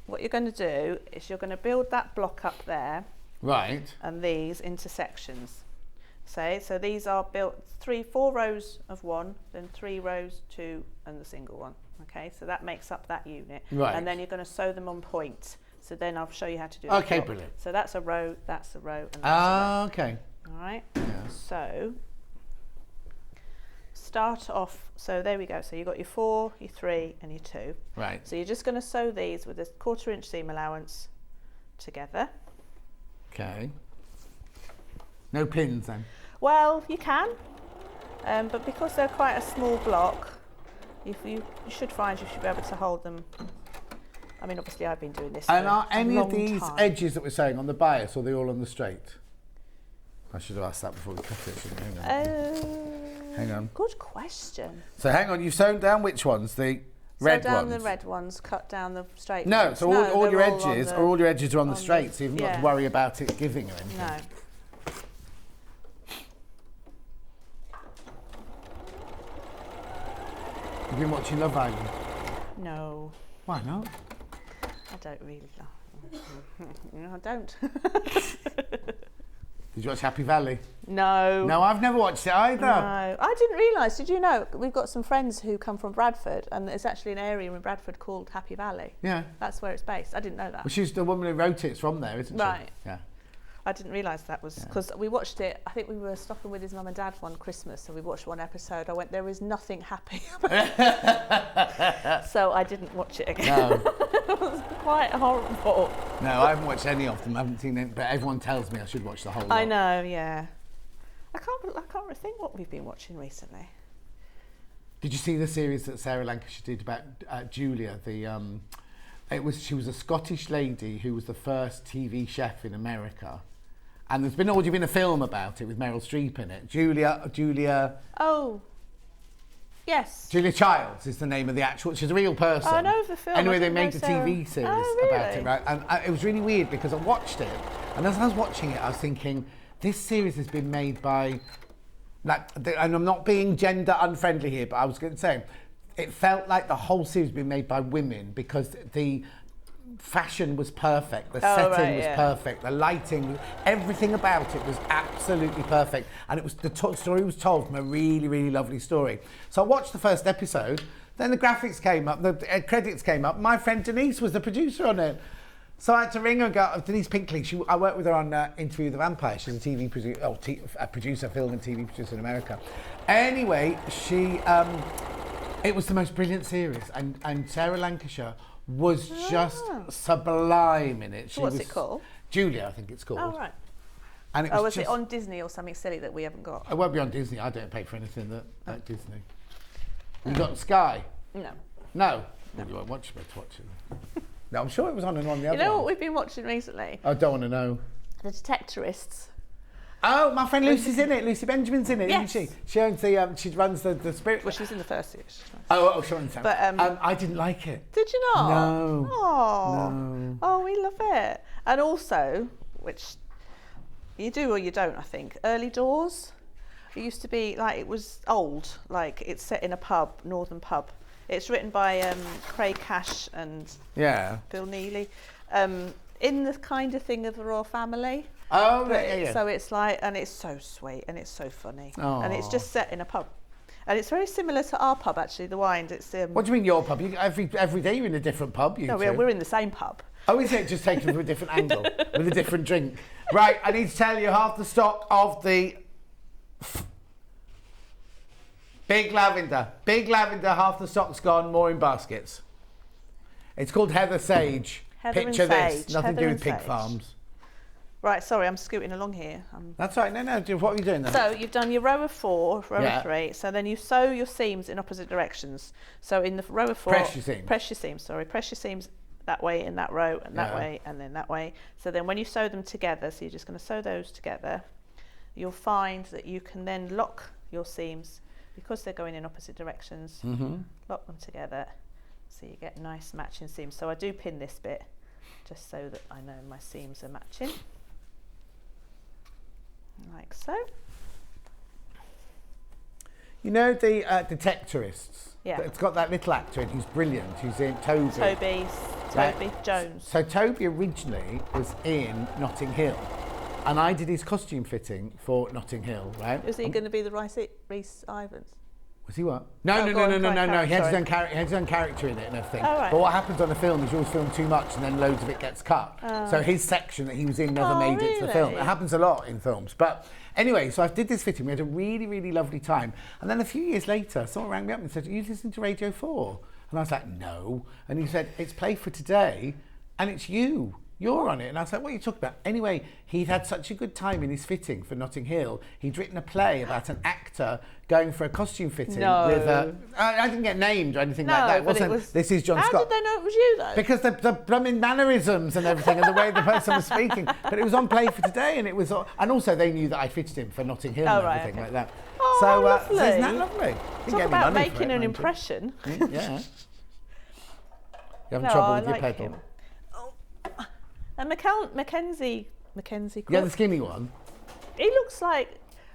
[SPEAKER 8] what you're going to do is you're going to build that block up there.
[SPEAKER 1] Right.
[SPEAKER 8] And these into sections. So these are built 4 rows of 1, then 3 rows, 2, and the single one. Okay, so that makes up that unit.
[SPEAKER 1] Right.
[SPEAKER 8] And then you're going to sew them on point. So then I'll show you how to do it.
[SPEAKER 1] Okay, brilliant.
[SPEAKER 8] So that's a row, that's a row, and that's
[SPEAKER 1] a row.
[SPEAKER 8] Okay. All right. Yeah. So start off. So there we go. So you've got your 4, your 3, and your 2.
[SPEAKER 1] Right.
[SPEAKER 8] So you're just going to sew these with a 1/4 inch seam allowance together.
[SPEAKER 1] Okay. No pins then?
[SPEAKER 8] Well, you can, but because they're quite a small block, you should find you should be able to hold them. I mean, obviously I've been doing this
[SPEAKER 1] and
[SPEAKER 8] for
[SPEAKER 1] are any
[SPEAKER 8] a
[SPEAKER 1] of
[SPEAKER 8] long
[SPEAKER 1] these
[SPEAKER 8] time.
[SPEAKER 1] edges that we're sewing on the bias, or are they all on the straight? I should have asked that before we cut it, shouldn't I? Hang on. Hang on.
[SPEAKER 8] Good question.
[SPEAKER 1] So hang on, you've sewn down which ones? The red
[SPEAKER 8] sew down
[SPEAKER 1] ones?
[SPEAKER 8] the red ones, cut down the straight
[SPEAKER 1] No,
[SPEAKER 8] ones.
[SPEAKER 1] so all your edges, all your edges are on the straight, so you've not got to worry about it giving or anything.
[SPEAKER 8] No.
[SPEAKER 1] Have you been watching Love Island?
[SPEAKER 8] No.
[SPEAKER 1] Why not?
[SPEAKER 8] I don't really like. No, I don't.
[SPEAKER 1] Did you watch Happy Valley?
[SPEAKER 8] No.
[SPEAKER 1] No, I've never watched it either.
[SPEAKER 8] No, I didn't realise. Did you know we've got some friends who come from Bradford, and there's actually an area in Bradford called Happy Valley.
[SPEAKER 1] Yeah.
[SPEAKER 8] That's where it's based. I didn't know that.
[SPEAKER 1] Well, she's the woman who wrote it. It's from there, isn't she?
[SPEAKER 8] Right.
[SPEAKER 1] Yeah.
[SPEAKER 8] I didn't realise that was because we watched it. I think we were stopping with his mum and dad one Christmas, and we watched one episode. I went, there is nothing happy about it. So I didn't watch it again.
[SPEAKER 1] No.
[SPEAKER 8] It was quite horrible.
[SPEAKER 1] No, I haven't watched any of them. I haven't seen it, but everyone tells me I should watch the whole lot.
[SPEAKER 8] I know, yeah. I can't think what we've been watching recently.
[SPEAKER 1] Did you see the series that Sarah Lancashire did about Julia? She was a Scottish lady who was the first TV chef in America. And there's been already been a film about it with Meryl Streep in it. Julia.
[SPEAKER 8] Oh, yes.
[SPEAKER 1] Julia Childs is the name of the actual. She's a real person.
[SPEAKER 8] Oh, I know the film.
[SPEAKER 1] Anyway, they made a TV series about it,
[SPEAKER 8] really?
[SPEAKER 1] right? And it was really weird because I watched it, and as I was watching it, I was thinking, this series has been made by, and I'm not being gender unfriendly here, but I was going to say, it felt like the whole series had been made by women because the fashion was perfect, the setting was perfect, the lighting, everything about it was absolutely perfect, and it was story was told from a really, really lovely story. So I watched the first episode, then the graphics came up, the credits came up. My friend Denise was the producer on it. So I had to ring her and go, Denise Pinkley, I worked with her on Interview with the Vampire. She's a TV producer, a producer, film and TV producer in America. Anyway, it was the most brilliant series, and Sarah Lancashire was just sublime in it.
[SPEAKER 8] What's it called?
[SPEAKER 1] Julia, I think it's called.
[SPEAKER 8] Oh, right.
[SPEAKER 1] And
[SPEAKER 8] was it on Disney or something silly that we haven't got?
[SPEAKER 1] It won't be on Disney. I don't pay for anything at Disney. You got Sky?
[SPEAKER 8] No.
[SPEAKER 1] No? Well, you won't watch it. No, I'm sure it was on and on the other
[SPEAKER 8] You know
[SPEAKER 1] one.
[SPEAKER 8] what we've been watching recently?
[SPEAKER 1] I don't want to know.
[SPEAKER 8] The Detectorists.
[SPEAKER 1] Oh, my friend Lucy's in it. Lucy Benjamin's in it,
[SPEAKER 8] Yes.
[SPEAKER 1] isn't she? She owns the. She runs the Spirit.
[SPEAKER 8] Well, she was in the first series.
[SPEAKER 1] Oh, sure.
[SPEAKER 8] But
[SPEAKER 1] I didn't like it.
[SPEAKER 8] did you not?
[SPEAKER 1] No.
[SPEAKER 8] Oh.
[SPEAKER 1] No.
[SPEAKER 8] Oh, we love it. And also, which you do or you don't, I think. Early Doors. It used to be like it was old. Like it's set in a pub, northern pub. It's written by Craig Cash and Bill Neely. In the kind of thing of the royal family.
[SPEAKER 1] Oh, yeah.
[SPEAKER 8] So it's like, and it's so sweet and it's so funny.
[SPEAKER 1] Oh.
[SPEAKER 8] And it's just set in a pub. And it's very similar to our pub, actually, the Wind. It's
[SPEAKER 1] What do you mean your pub? Every day you're in a different pub, you
[SPEAKER 8] No,
[SPEAKER 1] two.
[SPEAKER 8] we're in the same pub.
[SPEAKER 1] Oh, is it? Just taken from a different angle with a different drink. Right, I need to tell you half the stock of the Big Lavender. Big Lavender, half the stock's gone, more in baskets. It's called Heather Sage.
[SPEAKER 8] Heather
[SPEAKER 1] Picture
[SPEAKER 8] and
[SPEAKER 1] this.
[SPEAKER 8] Sage.
[SPEAKER 1] Nothing to do
[SPEAKER 8] Heather
[SPEAKER 1] with pig
[SPEAKER 8] and Sage.
[SPEAKER 1] farms.
[SPEAKER 8] Right, sorry, I'm scooting along here.
[SPEAKER 1] That's right. No. What are you doing then?
[SPEAKER 8] So you've done your row of 4, row
[SPEAKER 1] Yeah.
[SPEAKER 8] of 3. So then you sew your seams in opposite directions. So in the row of 4,
[SPEAKER 1] Press your seams.
[SPEAKER 8] Press your seams that way in that row and that
[SPEAKER 1] Yeah.
[SPEAKER 8] way and then that way. So then when you sew them together, so you're just going to sew those together, you'll find that you can then lock your seams because they're going in opposite directions. Lock them together so you get nice matching seams. So I do pin this bit just so that I know my seams are matching. Like so.
[SPEAKER 1] You know the Detectorists?
[SPEAKER 8] Yeah.
[SPEAKER 1] It's got that little actor in who's brilliant, who's in Toby.
[SPEAKER 8] Toby Jones.
[SPEAKER 1] So Toby originally was in Notting Hill, and I did his costume fitting for Notting Hill, right?
[SPEAKER 8] Was he going to be the Rhys Ivans?
[SPEAKER 1] Was he what? No.
[SPEAKER 8] Oh, go on,
[SPEAKER 1] He had his
[SPEAKER 8] sorry.
[SPEAKER 1] own character in it and everything.
[SPEAKER 8] Oh, right.
[SPEAKER 1] But what happens on a film is you always film too much and then loads of it gets cut. So his section that he was in never made it to the film.
[SPEAKER 8] really?
[SPEAKER 1] It happens a lot in films. But anyway, so I did this fitting. We had a really, really lovely time. And then a few years later, someone rang me up and said, "Are you listening to Radio 4?" And I was like, "No." And he said, "It's Play for Today and it's you. You're on it." And I was like, "What are you talking about?" Anyway, he'd had such a good time in his fitting for Notting Hill. He'd written a play about an actor going for a costume fitting with I didn't get named or anything like that.
[SPEAKER 8] But it was,
[SPEAKER 1] This is John
[SPEAKER 8] how
[SPEAKER 1] Scott.
[SPEAKER 8] How did they know it was you though?
[SPEAKER 1] Because the blooming mannerisms and everything and the way the person was speaking. But it was on Play for Today and it was, and also they knew that I fitted him for Notting Hill and everything like that.
[SPEAKER 8] Oh,
[SPEAKER 1] so,
[SPEAKER 8] lovely.
[SPEAKER 1] So isn't that lovely?
[SPEAKER 8] Talk about making an impression.
[SPEAKER 1] Yeah. You having trouble with your pedal?
[SPEAKER 8] Him. And Mackenzie
[SPEAKER 1] Yeah, the skinny one.
[SPEAKER 8] He looks like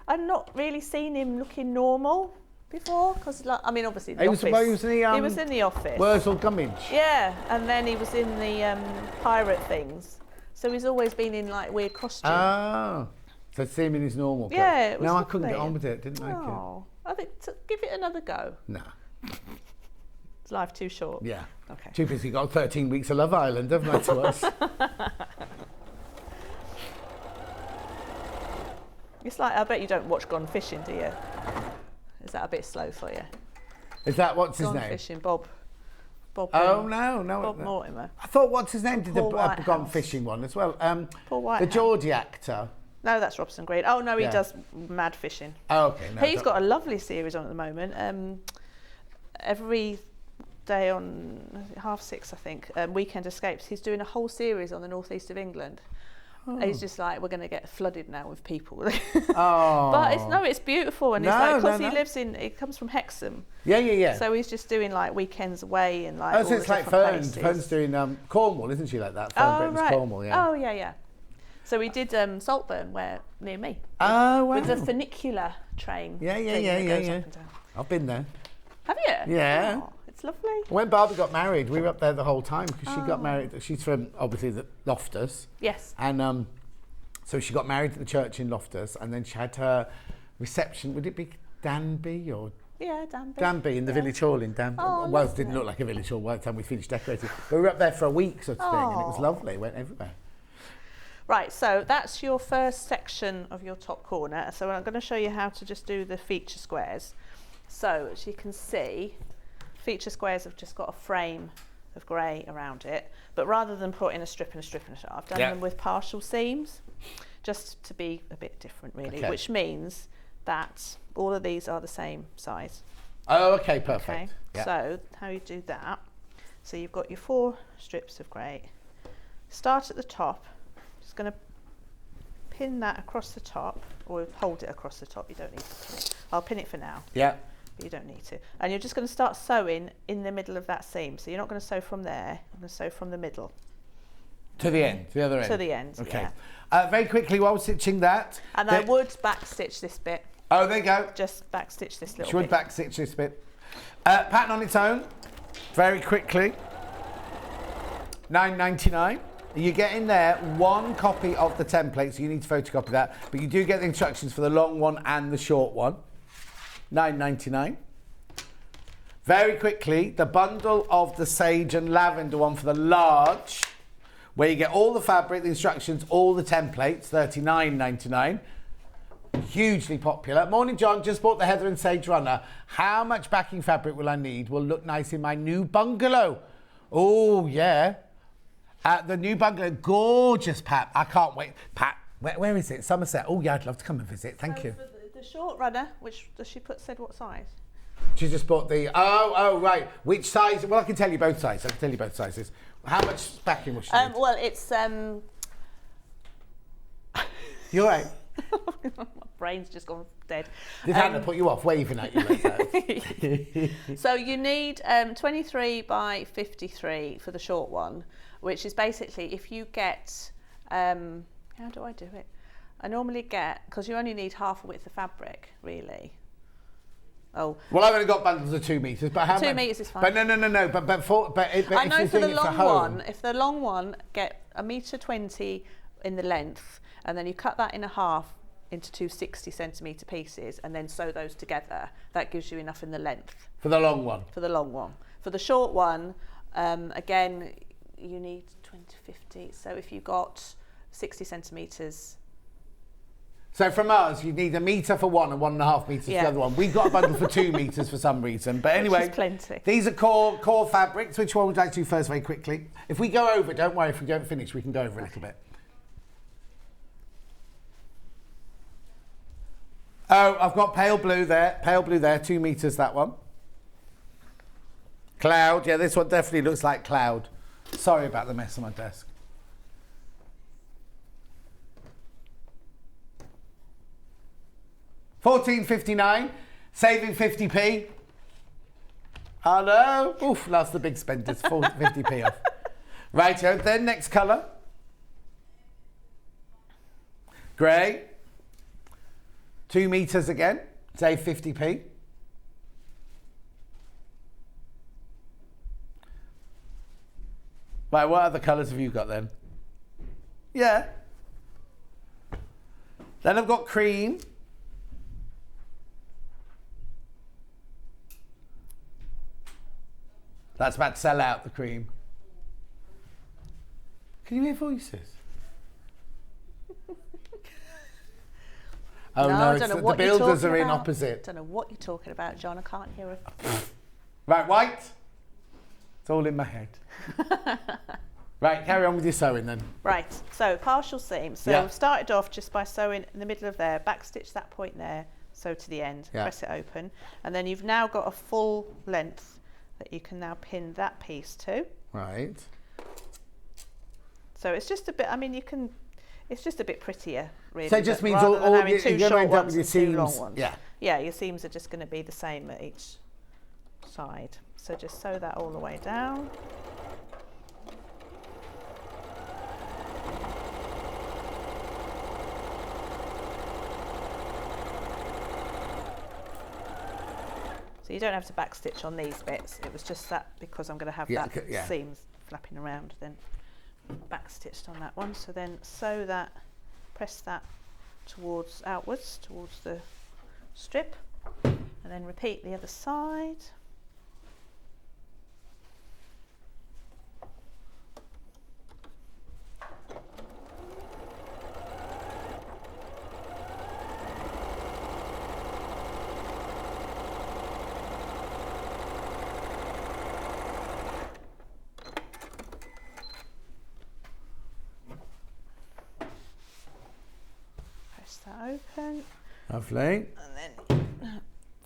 [SPEAKER 8] I've not really seen him looking normal before, because I mean, obviously the office. He was in the office.
[SPEAKER 1] Wurzel Gummidge.
[SPEAKER 8] Yeah, and then he was in the pirate things. So he's always been in like weird costumes.
[SPEAKER 1] Oh, so see him in his normal.
[SPEAKER 8] Yeah, it was
[SPEAKER 1] no, I
[SPEAKER 8] lovely.
[SPEAKER 1] couldn't get on with it. Didn't like it.
[SPEAKER 8] Oh, I think give it another go.
[SPEAKER 1] Nah.
[SPEAKER 8] Is life too short?
[SPEAKER 1] Yeah.
[SPEAKER 8] Okay.
[SPEAKER 1] Too busy. Got 13 weeks of Love Island, haven't I, to us?
[SPEAKER 8] It's like, I bet you don't watch Gone Fishing, do you? Is that a bit slow for you?
[SPEAKER 1] Is that what's his
[SPEAKER 8] Gone
[SPEAKER 1] name?
[SPEAKER 8] Fishing, Bob.
[SPEAKER 1] Oh no.
[SPEAKER 8] Bob Mortimer.
[SPEAKER 1] I thought what's his name did the
[SPEAKER 8] Paul
[SPEAKER 1] Gone Fishing one as well.
[SPEAKER 8] Paul
[SPEAKER 1] the
[SPEAKER 8] Whitehouse.
[SPEAKER 1] Geordie actor.
[SPEAKER 8] No, that's Robson Green. Oh no, he
[SPEAKER 1] Yeah.
[SPEAKER 8] does Mad Fishing.
[SPEAKER 1] Oh, okay. No,
[SPEAKER 8] He's got a lovely series on at the moment. Every day on 6:30, I think, Weekend Escapes, he's doing a whole series on the northeast of England. He's just like, we're going to get flooded now with people.
[SPEAKER 1] Oh.
[SPEAKER 8] But it's beautiful, and it's
[SPEAKER 1] No,
[SPEAKER 8] like, because
[SPEAKER 1] no.
[SPEAKER 8] he comes from Hexham.
[SPEAKER 1] Yeah.
[SPEAKER 8] So he's just doing like weekends away and like.
[SPEAKER 1] Oh,
[SPEAKER 8] all
[SPEAKER 1] so it's
[SPEAKER 8] the
[SPEAKER 1] like
[SPEAKER 8] different
[SPEAKER 1] Fern's.
[SPEAKER 8] places.
[SPEAKER 1] Fern's doing Cornwall, isn't she, like that? Fern Britain's
[SPEAKER 8] right.
[SPEAKER 1] Cornwall, yeah.
[SPEAKER 8] Oh yeah. So we did Saltburn, near me.
[SPEAKER 1] Oh, wow.
[SPEAKER 8] With the funicular train.
[SPEAKER 1] Yeah.
[SPEAKER 8] thing that goes up and down.
[SPEAKER 1] I've been there.
[SPEAKER 8] Have you?
[SPEAKER 1] Yeah.
[SPEAKER 8] Oh, it's lovely.
[SPEAKER 1] When Barbie got married, we were up there the whole time because she got married. She's from, obviously, the Loftus.
[SPEAKER 8] Yes.
[SPEAKER 1] And so she got married at the church in Loftus, and then she had her reception. Would it be Danby or?
[SPEAKER 8] Yeah, Danby.
[SPEAKER 1] Danby in the village hall in Danby.
[SPEAKER 8] Oh,
[SPEAKER 1] Well, it didn't look like a village hall by the time we finished decorating. But we were up there for a week, sort of thing, and it was lovely. Went everywhere.
[SPEAKER 8] Right, so that's your first section of your top corner. So I'm going to show you how to just do the feature squares. So as you can see, feature squares have just got a frame of grey around it, but rather than putting a strip and a strip and a strip, I've done them with partial seams, just to be a bit different really, which means that all of these are the same size.
[SPEAKER 1] Oh, okay, perfect.
[SPEAKER 8] Okay,
[SPEAKER 1] Yeah.
[SPEAKER 8] so how you do that, so you've got your 4 strips of grey, start at the top, just going to pin that across the top, or hold it across the top, you don't need to. I'll pin it for now.
[SPEAKER 1] Yeah.
[SPEAKER 8] But you don't need to. And you're just going to start sewing in the middle of that seam. So you're not going to sew from there, you're going to sew from the middle.
[SPEAKER 1] To the end, to the other end.
[SPEAKER 8] To the end,
[SPEAKER 1] Okay.
[SPEAKER 8] yeah.
[SPEAKER 1] Very quickly, while stitching that.
[SPEAKER 8] And I would back stitch this bit.
[SPEAKER 1] Oh, there you go.
[SPEAKER 8] Just back stitch this little
[SPEAKER 1] She would
[SPEAKER 8] bit.
[SPEAKER 1] back stitch this bit. Pattern on its own, very quickly. $9.99. You get in there 1 copy of the template, so you need to photocopy that. But you do get the instructions for the long one and the short one. $9.99. Very quickly, the bundle of the sage and lavender one for the large, where you get all the fabric, the instructions, all the templates, $39.99. Hugely popular. Morning, John. Just bought the heather and sage runner. How much backing fabric will I need? Will look nice in my new bungalow. Oh, yeah. The new bungalow, gorgeous, Pat. I can't wait. Pat, where is it? Somerset. Oh, yeah, I'd love to come and visit. Thank you.
[SPEAKER 8] For the short runner, which does she said what size?
[SPEAKER 1] She just bought the, oh, right. Which size? Well, I can tell you both sizes. I can tell you both sizes. How much backing will she need?
[SPEAKER 8] Well, it's...
[SPEAKER 1] You're right.
[SPEAKER 8] My brain's just gone dead.
[SPEAKER 1] Did Hannah put you off waving at you like that?
[SPEAKER 8] So you need 23 by 53 for the short one, which is basically if you get, how do I do it? I normally get, because you only need half a width of fabric, really. Oh.
[SPEAKER 1] Well, I've only got bundles of 2 metres, but how
[SPEAKER 8] 2 metres is fine.
[SPEAKER 1] But no. But
[SPEAKER 8] I know
[SPEAKER 1] if
[SPEAKER 8] for
[SPEAKER 1] you're
[SPEAKER 8] the
[SPEAKER 1] doing it
[SPEAKER 8] long
[SPEAKER 1] home,
[SPEAKER 8] one, if the long one, get 1.20 m in the length, and then you cut that in half into 2 60cm pieces, and then sew those together. That gives you enough in the length.
[SPEAKER 1] For the long one.
[SPEAKER 8] For the long one. For the short one, again, you need 20, 50. So if you got 60 centimetres.
[SPEAKER 1] So from ours, you need 1 metre for one and 1.5 metres for the other one. We've got a bundle for 2 metres for some reason. But anyway,
[SPEAKER 8] which is plenty.
[SPEAKER 1] These are core fabrics. Which one would you like to do first, very quickly? If we go over, don't worry, if we don't finish, we can go over a little bit. Oh, I've got pale blue there, 2 metres, that one. Cloud, yeah, this one definitely looks like cloud. Sorry about the mess on my desk. $14.59, saving 50p. Hello. Oof, last the big spenders, 50p off. Righto, then next colour. Grey. 2 metres again, save 50p. Right, what other colours have you got then? Yeah. Then I've got cream. That's about to sell out, the cream. Can you hear voices? Oh no,
[SPEAKER 8] I don't know what
[SPEAKER 1] the
[SPEAKER 8] you're
[SPEAKER 1] builders
[SPEAKER 8] talking
[SPEAKER 1] are in
[SPEAKER 8] about.
[SPEAKER 1] opposite.
[SPEAKER 8] I don't know what you're talking about, John. I can't hear it.
[SPEAKER 1] Right, white. It's all in my head. Right, carry on with your sewing then.
[SPEAKER 8] Right, so partial seam. So we've started off just by sewing in the middle of there, back stitch that point there, sew to the end, press it open, and then you've now got a full length that you can now pin that piece to.
[SPEAKER 1] Right.
[SPEAKER 8] So it's just a bit, I mean, you can, it's just a bit prettier, really.
[SPEAKER 1] So it just means
[SPEAKER 8] rather
[SPEAKER 1] all
[SPEAKER 8] than having
[SPEAKER 1] you're
[SPEAKER 8] 2
[SPEAKER 1] going to
[SPEAKER 8] short
[SPEAKER 1] end up
[SPEAKER 8] ones
[SPEAKER 1] with your
[SPEAKER 8] and 2 long
[SPEAKER 1] seams.
[SPEAKER 8] ones.
[SPEAKER 1] Yeah.
[SPEAKER 8] Yeah, your seams are just going to be the same at each side. So just sew that all the way down. So So you don't have to backstitch on these bits. It was just that because I'm going to have that seams flapping around, then backstitched on that one. So then sew that, press that outwards towards the strip, and then repeat the other side. Open.
[SPEAKER 1] Lovely.
[SPEAKER 8] And then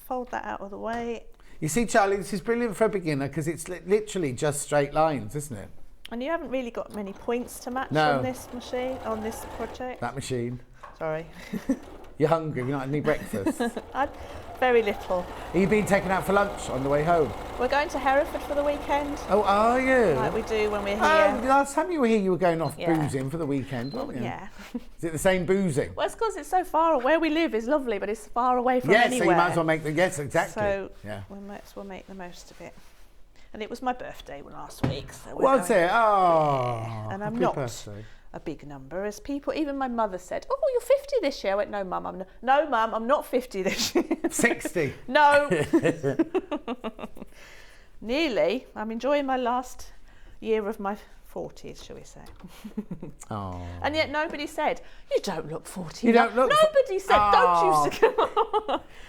[SPEAKER 8] fold that out of the way.
[SPEAKER 1] You see, Charlie, this is brilliant for a beginner because it's literally just straight lines, isn't it?
[SPEAKER 8] And you haven't really got many points to match
[SPEAKER 1] No.
[SPEAKER 8] on this machine, on this project.
[SPEAKER 1] That machine.
[SPEAKER 8] Sorry.
[SPEAKER 1] You're hungry, you've not had any breakfast.
[SPEAKER 8] Very little.
[SPEAKER 1] Are you being taken out for lunch on the way home?
[SPEAKER 8] We're going to Hereford for the weekend.
[SPEAKER 1] Oh, are you?
[SPEAKER 8] Like we do when we're here.
[SPEAKER 1] Oh, last time you were here, you were going off
[SPEAKER 8] Yeah.
[SPEAKER 1] boozing for the weekend, weren't you?
[SPEAKER 8] Yeah.
[SPEAKER 1] Is it the same boozing?
[SPEAKER 8] Well, it's because it's so far. Where we live is lovely, but it's far away from
[SPEAKER 1] Yes,
[SPEAKER 8] anywhere.
[SPEAKER 1] so you might as well make the... Yes, exactly.
[SPEAKER 8] So
[SPEAKER 1] yeah.
[SPEAKER 8] we might as well make the most of it. And it was my birthday last week. So
[SPEAKER 1] Was it? Oh,
[SPEAKER 8] and I'm
[SPEAKER 1] happy
[SPEAKER 8] not
[SPEAKER 1] birthday.
[SPEAKER 8] a big number, as people, even my mother said, "Oh, you're 50 this year." I went, "No, Mum, I'm not 50 this year."
[SPEAKER 1] 60.
[SPEAKER 8] No. Nearly. I'm enjoying my last year of my 40s, shall we say.
[SPEAKER 1] Oh.
[SPEAKER 8] And yet nobody said, "You don't look 40.
[SPEAKER 1] You don't look...
[SPEAKER 8] Nobody said, "Don't you?"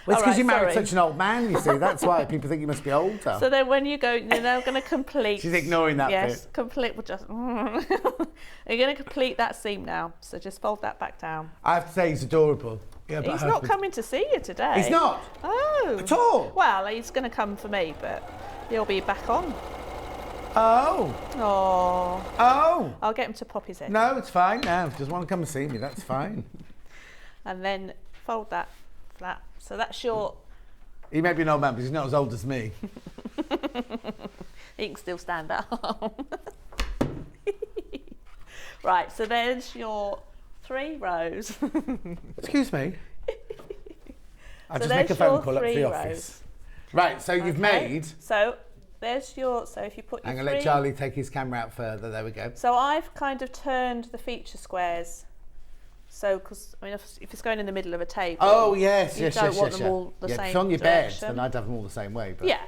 [SPEAKER 1] Well, it's because you married such an old man, you see. That's why people think you must be older.
[SPEAKER 8] So then when you go, you're now going to complete...
[SPEAKER 1] She's ignoring that
[SPEAKER 8] yes,
[SPEAKER 1] bit.
[SPEAKER 8] complete... We'll just... You're going to complete that seam now. So just fold that back down.
[SPEAKER 1] I have to say he's adorable. Yeah, but
[SPEAKER 8] He's not coming to see you today.
[SPEAKER 1] He's not?
[SPEAKER 8] Oh.
[SPEAKER 1] At all?
[SPEAKER 8] Well, he's going to come for me, but he'll be back on.
[SPEAKER 1] Oh.
[SPEAKER 8] Oh.
[SPEAKER 1] Oh.
[SPEAKER 8] I'll get him to pop his head.
[SPEAKER 1] No, it's fine now. If he doesn't want to come and see me, that's fine.
[SPEAKER 8] And then fold that flat. So that's your...
[SPEAKER 1] He may be an old man, but he's not as old as me.
[SPEAKER 8] He can still stand up. Right, so there's your 3 rows.
[SPEAKER 1] Excuse me. I'll
[SPEAKER 8] So
[SPEAKER 1] just make a
[SPEAKER 8] there's
[SPEAKER 1] phone
[SPEAKER 8] your
[SPEAKER 1] call up to
[SPEAKER 8] 3
[SPEAKER 1] the
[SPEAKER 8] rows.
[SPEAKER 1] office. Right, so you've
[SPEAKER 8] Okay.
[SPEAKER 1] made...
[SPEAKER 8] So there's your... So if you put your
[SPEAKER 1] I'm going to
[SPEAKER 8] 3...
[SPEAKER 1] let Charlie take his camera out further. There we go.
[SPEAKER 8] So I've kind of turned the feature squares. So, because I mean, if it's going in the middle of a table,
[SPEAKER 1] Oh, yes,
[SPEAKER 8] you
[SPEAKER 1] yes,
[SPEAKER 8] don't
[SPEAKER 1] yes,
[SPEAKER 8] want
[SPEAKER 1] yes.
[SPEAKER 8] them all the
[SPEAKER 1] yeah,
[SPEAKER 8] same
[SPEAKER 1] if it's on your
[SPEAKER 8] direction.
[SPEAKER 1] bed, then I'd have them all the same way. But
[SPEAKER 8] Yeah.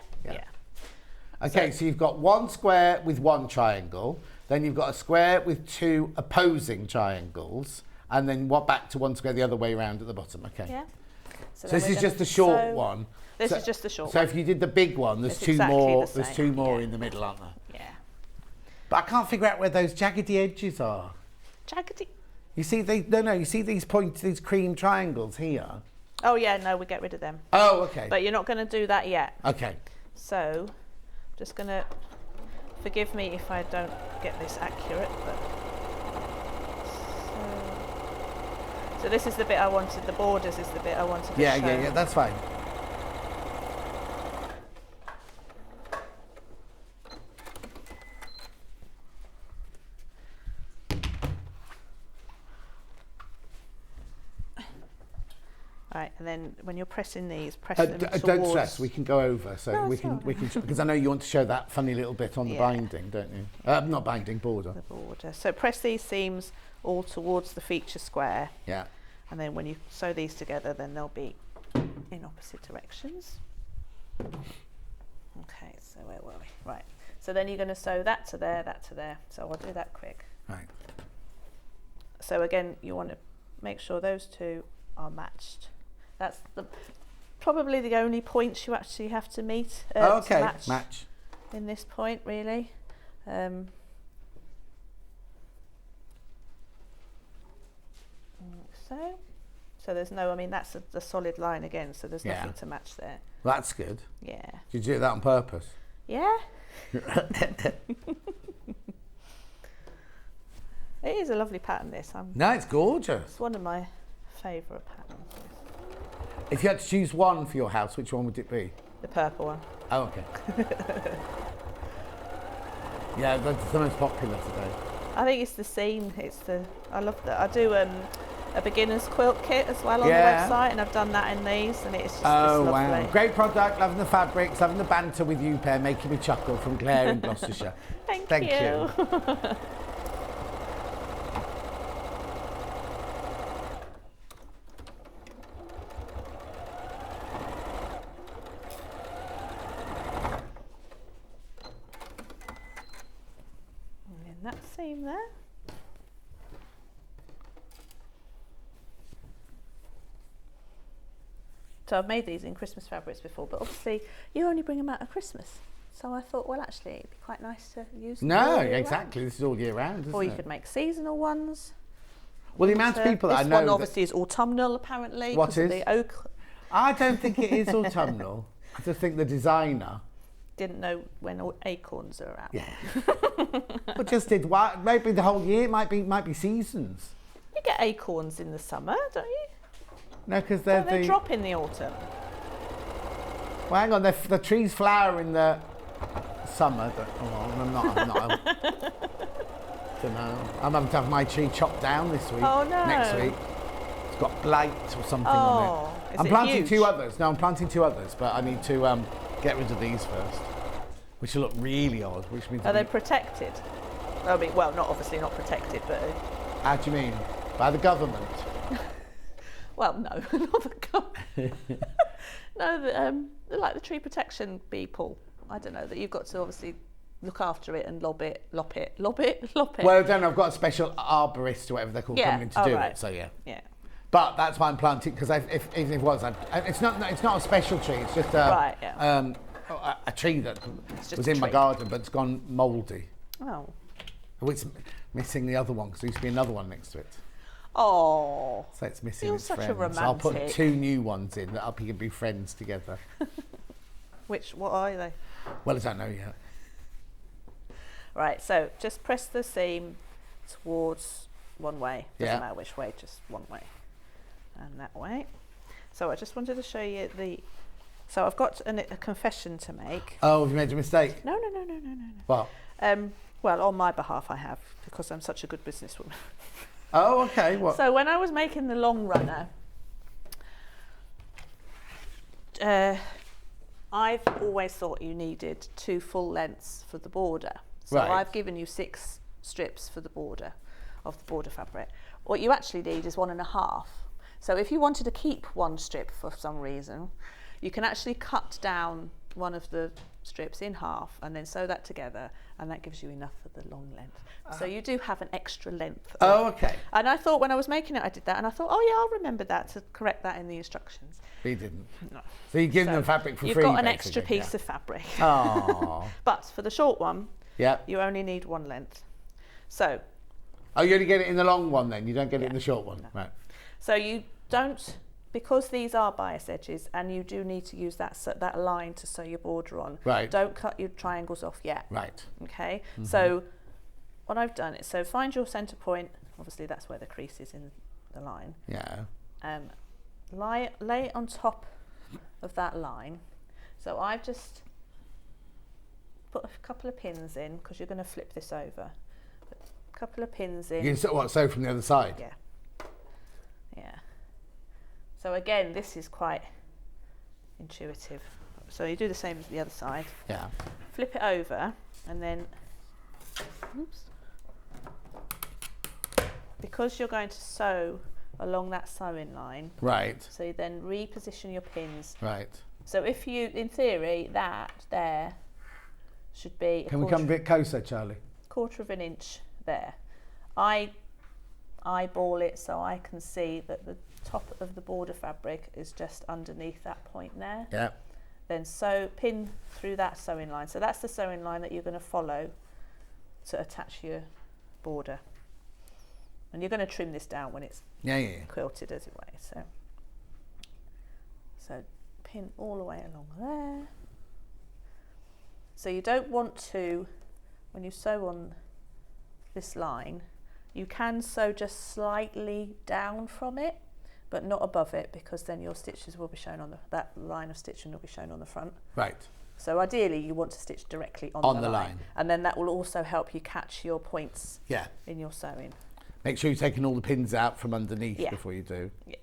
[SPEAKER 1] Okay, so you've got one square with one triangle, then you've got a square with 2 opposing triangles, and then back to one square the other way around at the bottom. Okay.
[SPEAKER 8] Yeah.
[SPEAKER 1] So
[SPEAKER 8] then
[SPEAKER 1] this
[SPEAKER 8] we're
[SPEAKER 1] is
[SPEAKER 8] gonna
[SPEAKER 1] just the short
[SPEAKER 8] sew-
[SPEAKER 1] one.
[SPEAKER 8] This
[SPEAKER 1] So-
[SPEAKER 8] is just the short
[SPEAKER 1] So
[SPEAKER 8] one.
[SPEAKER 1] if you did the big one, there's
[SPEAKER 8] It's
[SPEAKER 1] 2
[SPEAKER 8] exactly
[SPEAKER 1] more.
[SPEAKER 8] the
[SPEAKER 1] There's
[SPEAKER 8] same,
[SPEAKER 1] 2 more
[SPEAKER 8] yeah.
[SPEAKER 1] in the middle, aren't there?
[SPEAKER 8] Yeah.
[SPEAKER 1] But I can't figure out where those jaggedy edges are.
[SPEAKER 8] Jaggedy.
[SPEAKER 1] You see, you see these these cream triangles here.
[SPEAKER 8] Oh yeah, no, we get rid of them.
[SPEAKER 1] Oh, okay.
[SPEAKER 8] But you're not going to do that yet.
[SPEAKER 1] Okay.
[SPEAKER 8] So, just going to... Forgive me if I don't get this accurate, but... So this is the bit I wanted, the borders is the bit I wanted to
[SPEAKER 1] Yeah,
[SPEAKER 8] show.
[SPEAKER 1] yeah, that's fine.
[SPEAKER 8] Right, and then when you're pressing these, press them towards...
[SPEAKER 1] Don't stress, we can go over. So
[SPEAKER 8] No,
[SPEAKER 1] we
[SPEAKER 8] it's
[SPEAKER 1] can,
[SPEAKER 8] all right.
[SPEAKER 1] because I know you want to show that funny little bit on the
[SPEAKER 8] Yeah.
[SPEAKER 1] binding, don't you? Not binding, border.
[SPEAKER 8] The border. So press these seams all towards the feature square,
[SPEAKER 1] Yeah.
[SPEAKER 8] and then when you sew these together, then they'll be in opposite directions. Okay, so where were we? Right. So then you're going to sew that to there, that to there. So I'll do that quick.
[SPEAKER 1] Right.
[SPEAKER 8] So again, you want to make sure those 2 are matched. That's probably the only points you actually have to meet to match in this point, really. So there's no, I mean, that's a solid line again, so there's nothing to match there.
[SPEAKER 1] That's good.
[SPEAKER 8] Yeah.
[SPEAKER 1] Did you do that on purpose?
[SPEAKER 8] Yeah. It is a lovely pattern, this.
[SPEAKER 1] No, it's gorgeous.
[SPEAKER 8] It's one of my favourite patterns.
[SPEAKER 1] If you had to choose one for your house, which one would it be?
[SPEAKER 8] The purple one.
[SPEAKER 1] Oh, okay. Yeah, that's the most popular today.
[SPEAKER 8] I think it's the seam. I love that. I do a beginner's quilt kit as well on
[SPEAKER 1] Yeah.
[SPEAKER 8] the website, and I've done that in these, and it's just
[SPEAKER 1] Oh,
[SPEAKER 8] this
[SPEAKER 1] wow.
[SPEAKER 8] lovely.
[SPEAKER 1] Great product, loving the fabrics, loving the banter with you pair, making me chuckle from Clare in Gloucestershire.
[SPEAKER 8] Thank you. And then that seam there. So I've made these in Christmas fabrics before, but obviously you only bring them out at Christmas. So I thought, well, actually, it'd be quite nice to use them all
[SPEAKER 1] No,
[SPEAKER 8] year
[SPEAKER 1] exactly. This is all year round, isn't
[SPEAKER 8] round. Or you
[SPEAKER 1] it?
[SPEAKER 8] could make seasonal ones.
[SPEAKER 1] Well, the amount of people that I
[SPEAKER 8] This
[SPEAKER 1] know...
[SPEAKER 8] one
[SPEAKER 1] that-
[SPEAKER 8] obviously is autumnal, apparently.
[SPEAKER 1] What
[SPEAKER 8] 'cause of
[SPEAKER 1] is?
[SPEAKER 8] the oak.
[SPEAKER 1] I don't think it is autumnal. I just think the designer...
[SPEAKER 8] Didn't know when all acorns are out.
[SPEAKER 1] Yeah. But just did what? Maybe the whole year. It might be seasons.
[SPEAKER 8] You get acorns in the summer, don't you?
[SPEAKER 1] No, because they're
[SPEAKER 8] Don't they
[SPEAKER 1] the...
[SPEAKER 8] drop in the autumn?
[SPEAKER 1] Well, hang on. The trees flower in the summer. I'm not. I don't know. I'm having to have my tree chopped down this week.
[SPEAKER 8] Oh, no.
[SPEAKER 1] Next week. It's got blight or something on it.
[SPEAKER 8] Is
[SPEAKER 1] I'm
[SPEAKER 8] it
[SPEAKER 1] planting
[SPEAKER 8] huge?
[SPEAKER 1] two others. No, I'm planting two others, but I need to get rid of these first, which will look really odd. Which means
[SPEAKER 8] Are they protected? I mean, well, not obviously not protected, but
[SPEAKER 1] how do you mean? By the government?
[SPEAKER 8] well, no, not the government. No, they're like the tree protection people. I don't know, that you've got to obviously look after it and lop it.
[SPEAKER 1] Well, I don't know. I've got a special arborist or whatever they're called
[SPEAKER 8] Yeah,
[SPEAKER 1] coming in to do
[SPEAKER 8] right.
[SPEAKER 1] it. So yeah.
[SPEAKER 8] Yeah.
[SPEAKER 1] But that's why I'm planting, because if even if it was, it's not a special tree. It's just
[SPEAKER 8] Right, yeah.
[SPEAKER 1] A tree that
[SPEAKER 8] just
[SPEAKER 1] was
[SPEAKER 8] a
[SPEAKER 1] in my
[SPEAKER 8] tree.
[SPEAKER 1] garden, but it's gone mouldy.
[SPEAKER 8] Oh.
[SPEAKER 1] Oh, it's missing the other one because there used to be another one next to it.
[SPEAKER 8] Oh.
[SPEAKER 1] So it's missing
[SPEAKER 8] You're
[SPEAKER 1] its
[SPEAKER 8] such a
[SPEAKER 1] friends. I'll put
[SPEAKER 8] romantic.
[SPEAKER 1] two new ones in that can be friends together.
[SPEAKER 8] What are they?
[SPEAKER 1] Well, I don't know yet.
[SPEAKER 8] Right, so just press the seam towards one way. Doesn't
[SPEAKER 1] Yeah.
[SPEAKER 8] matter which way, just one way. And that way. So I just wanted to show you so I've got a confession to make.
[SPEAKER 1] Oh, have you made a mistake?
[SPEAKER 8] No.
[SPEAKER 1] Well.
[SPEAKER 8] Well, on my behalf I have, because I'm such a good businesswoman.
[SPEAKER 1] Oh, okay. What?
[SPEAKER 8] So when I was making the long runner, I've always thought you needed 2 full lengths for the border. So
[SPEAKER 1] Right.
[SPEAKER 8] I've given you 6 strips for the border of the border fabric. What you actually need is 1.5. So if you wanted to keep 1 strip for some reason, you can actually cut down one of the strips in half and then sew that together, and that gives you enough for the long length. So you do have an extra length.
[SPEAKER 1] Oh, okay.
[SPEAKER 8] And I thought when I was making it, I did that, and I thought, oh yeah, I'll remember that to correct that in the instructions.
[SPEAKER 1] He didn't.
[SPEAKER 8] No.
[SPEAKER 1] So you're giving
[SPEAKER 8] So
[SPEAKER 1] them fabric for
[SPEAKER 8] you've
[SPEAKER 1] free,
[SPEAKER 8] got an
[SPEAKER 1] basically,
[SPEAKER 8] extra piece
[SPEAKER 1] yeah.
[SPEAKER 8] of fabric.
[SPEAKER 1] Oh.
[SPEAKER 8] But for the short one,
[SPEAKER 1] Yeah.
[SPEAKER 8] you only need 1 length. So
[SPEAKER 1] Oh, you only get it in the long one then? You don't get it in the short one? Right.
[SPEAKER 8] So you don't, because these are bias edges, and you do need to use that line to sew your border on.
[SPEAKER 1] Right.
[SPEAKER 8] Don't cut your triangles off yet.
[SPEAKER 1] Right.
[SPEAKER 8] Okay. So what I've done is, so find your centre point. Obviously, that's where the crease is in the line.
[SPEAKER 1] Yeah.
[SPEAKER 8] Lay it on top of that line. So I've just put a couple of pins in, because you're going to flip this over. Put a couple of pins in.
[SPEAKER 1] You can sew from the other side?
[SPEAKER 8] Yeah. Yeah. So again, this is quite intuitive. So you do the same as the other side.
[SPEAKER 1] Yeah.
[SPEAKER 8] Flip it over, and then, oops, because you're going to sew along that sewing line.
[SPEAKER 1] Right.
[SPEAKER 8] So you then reposition your pins.
[SPEAKER 1] Right.
[SPEAKER 8] So if you, in theory, that there should be
[SPEAKER 1] Can we come a bit closer, Charlie?
[SPEAKER 8] 1/4 of an inch there. I eyeball it so I can see that the top of the border fabric is just underneath that point there.
[SPEAKER 1] Yeah.
[SPEAKER 8] Then pin through that sewing line. So that's the sewing line that you're going to follow to attach your border. And you're going to trim this down when it's quilted as anyway. So pin all the way along there. So you don't want to, when you sew on this line, you can sew just slightly down from it, but not above it, because then your stitches will be shown on that line of stitching will be shown on the front.
[SPEAKER 1] Right.
[SPEAKER 8] So ideally you want to stitch directly on the line. And then that will also help you catch your points in your sewing.
[SPEAKER 1] Make sure you're taking all the pins out from underneath
[SPEAKER 8] Yeah.
[SPEAKER 1] before you do.
[SPEAKER 8] Yeah.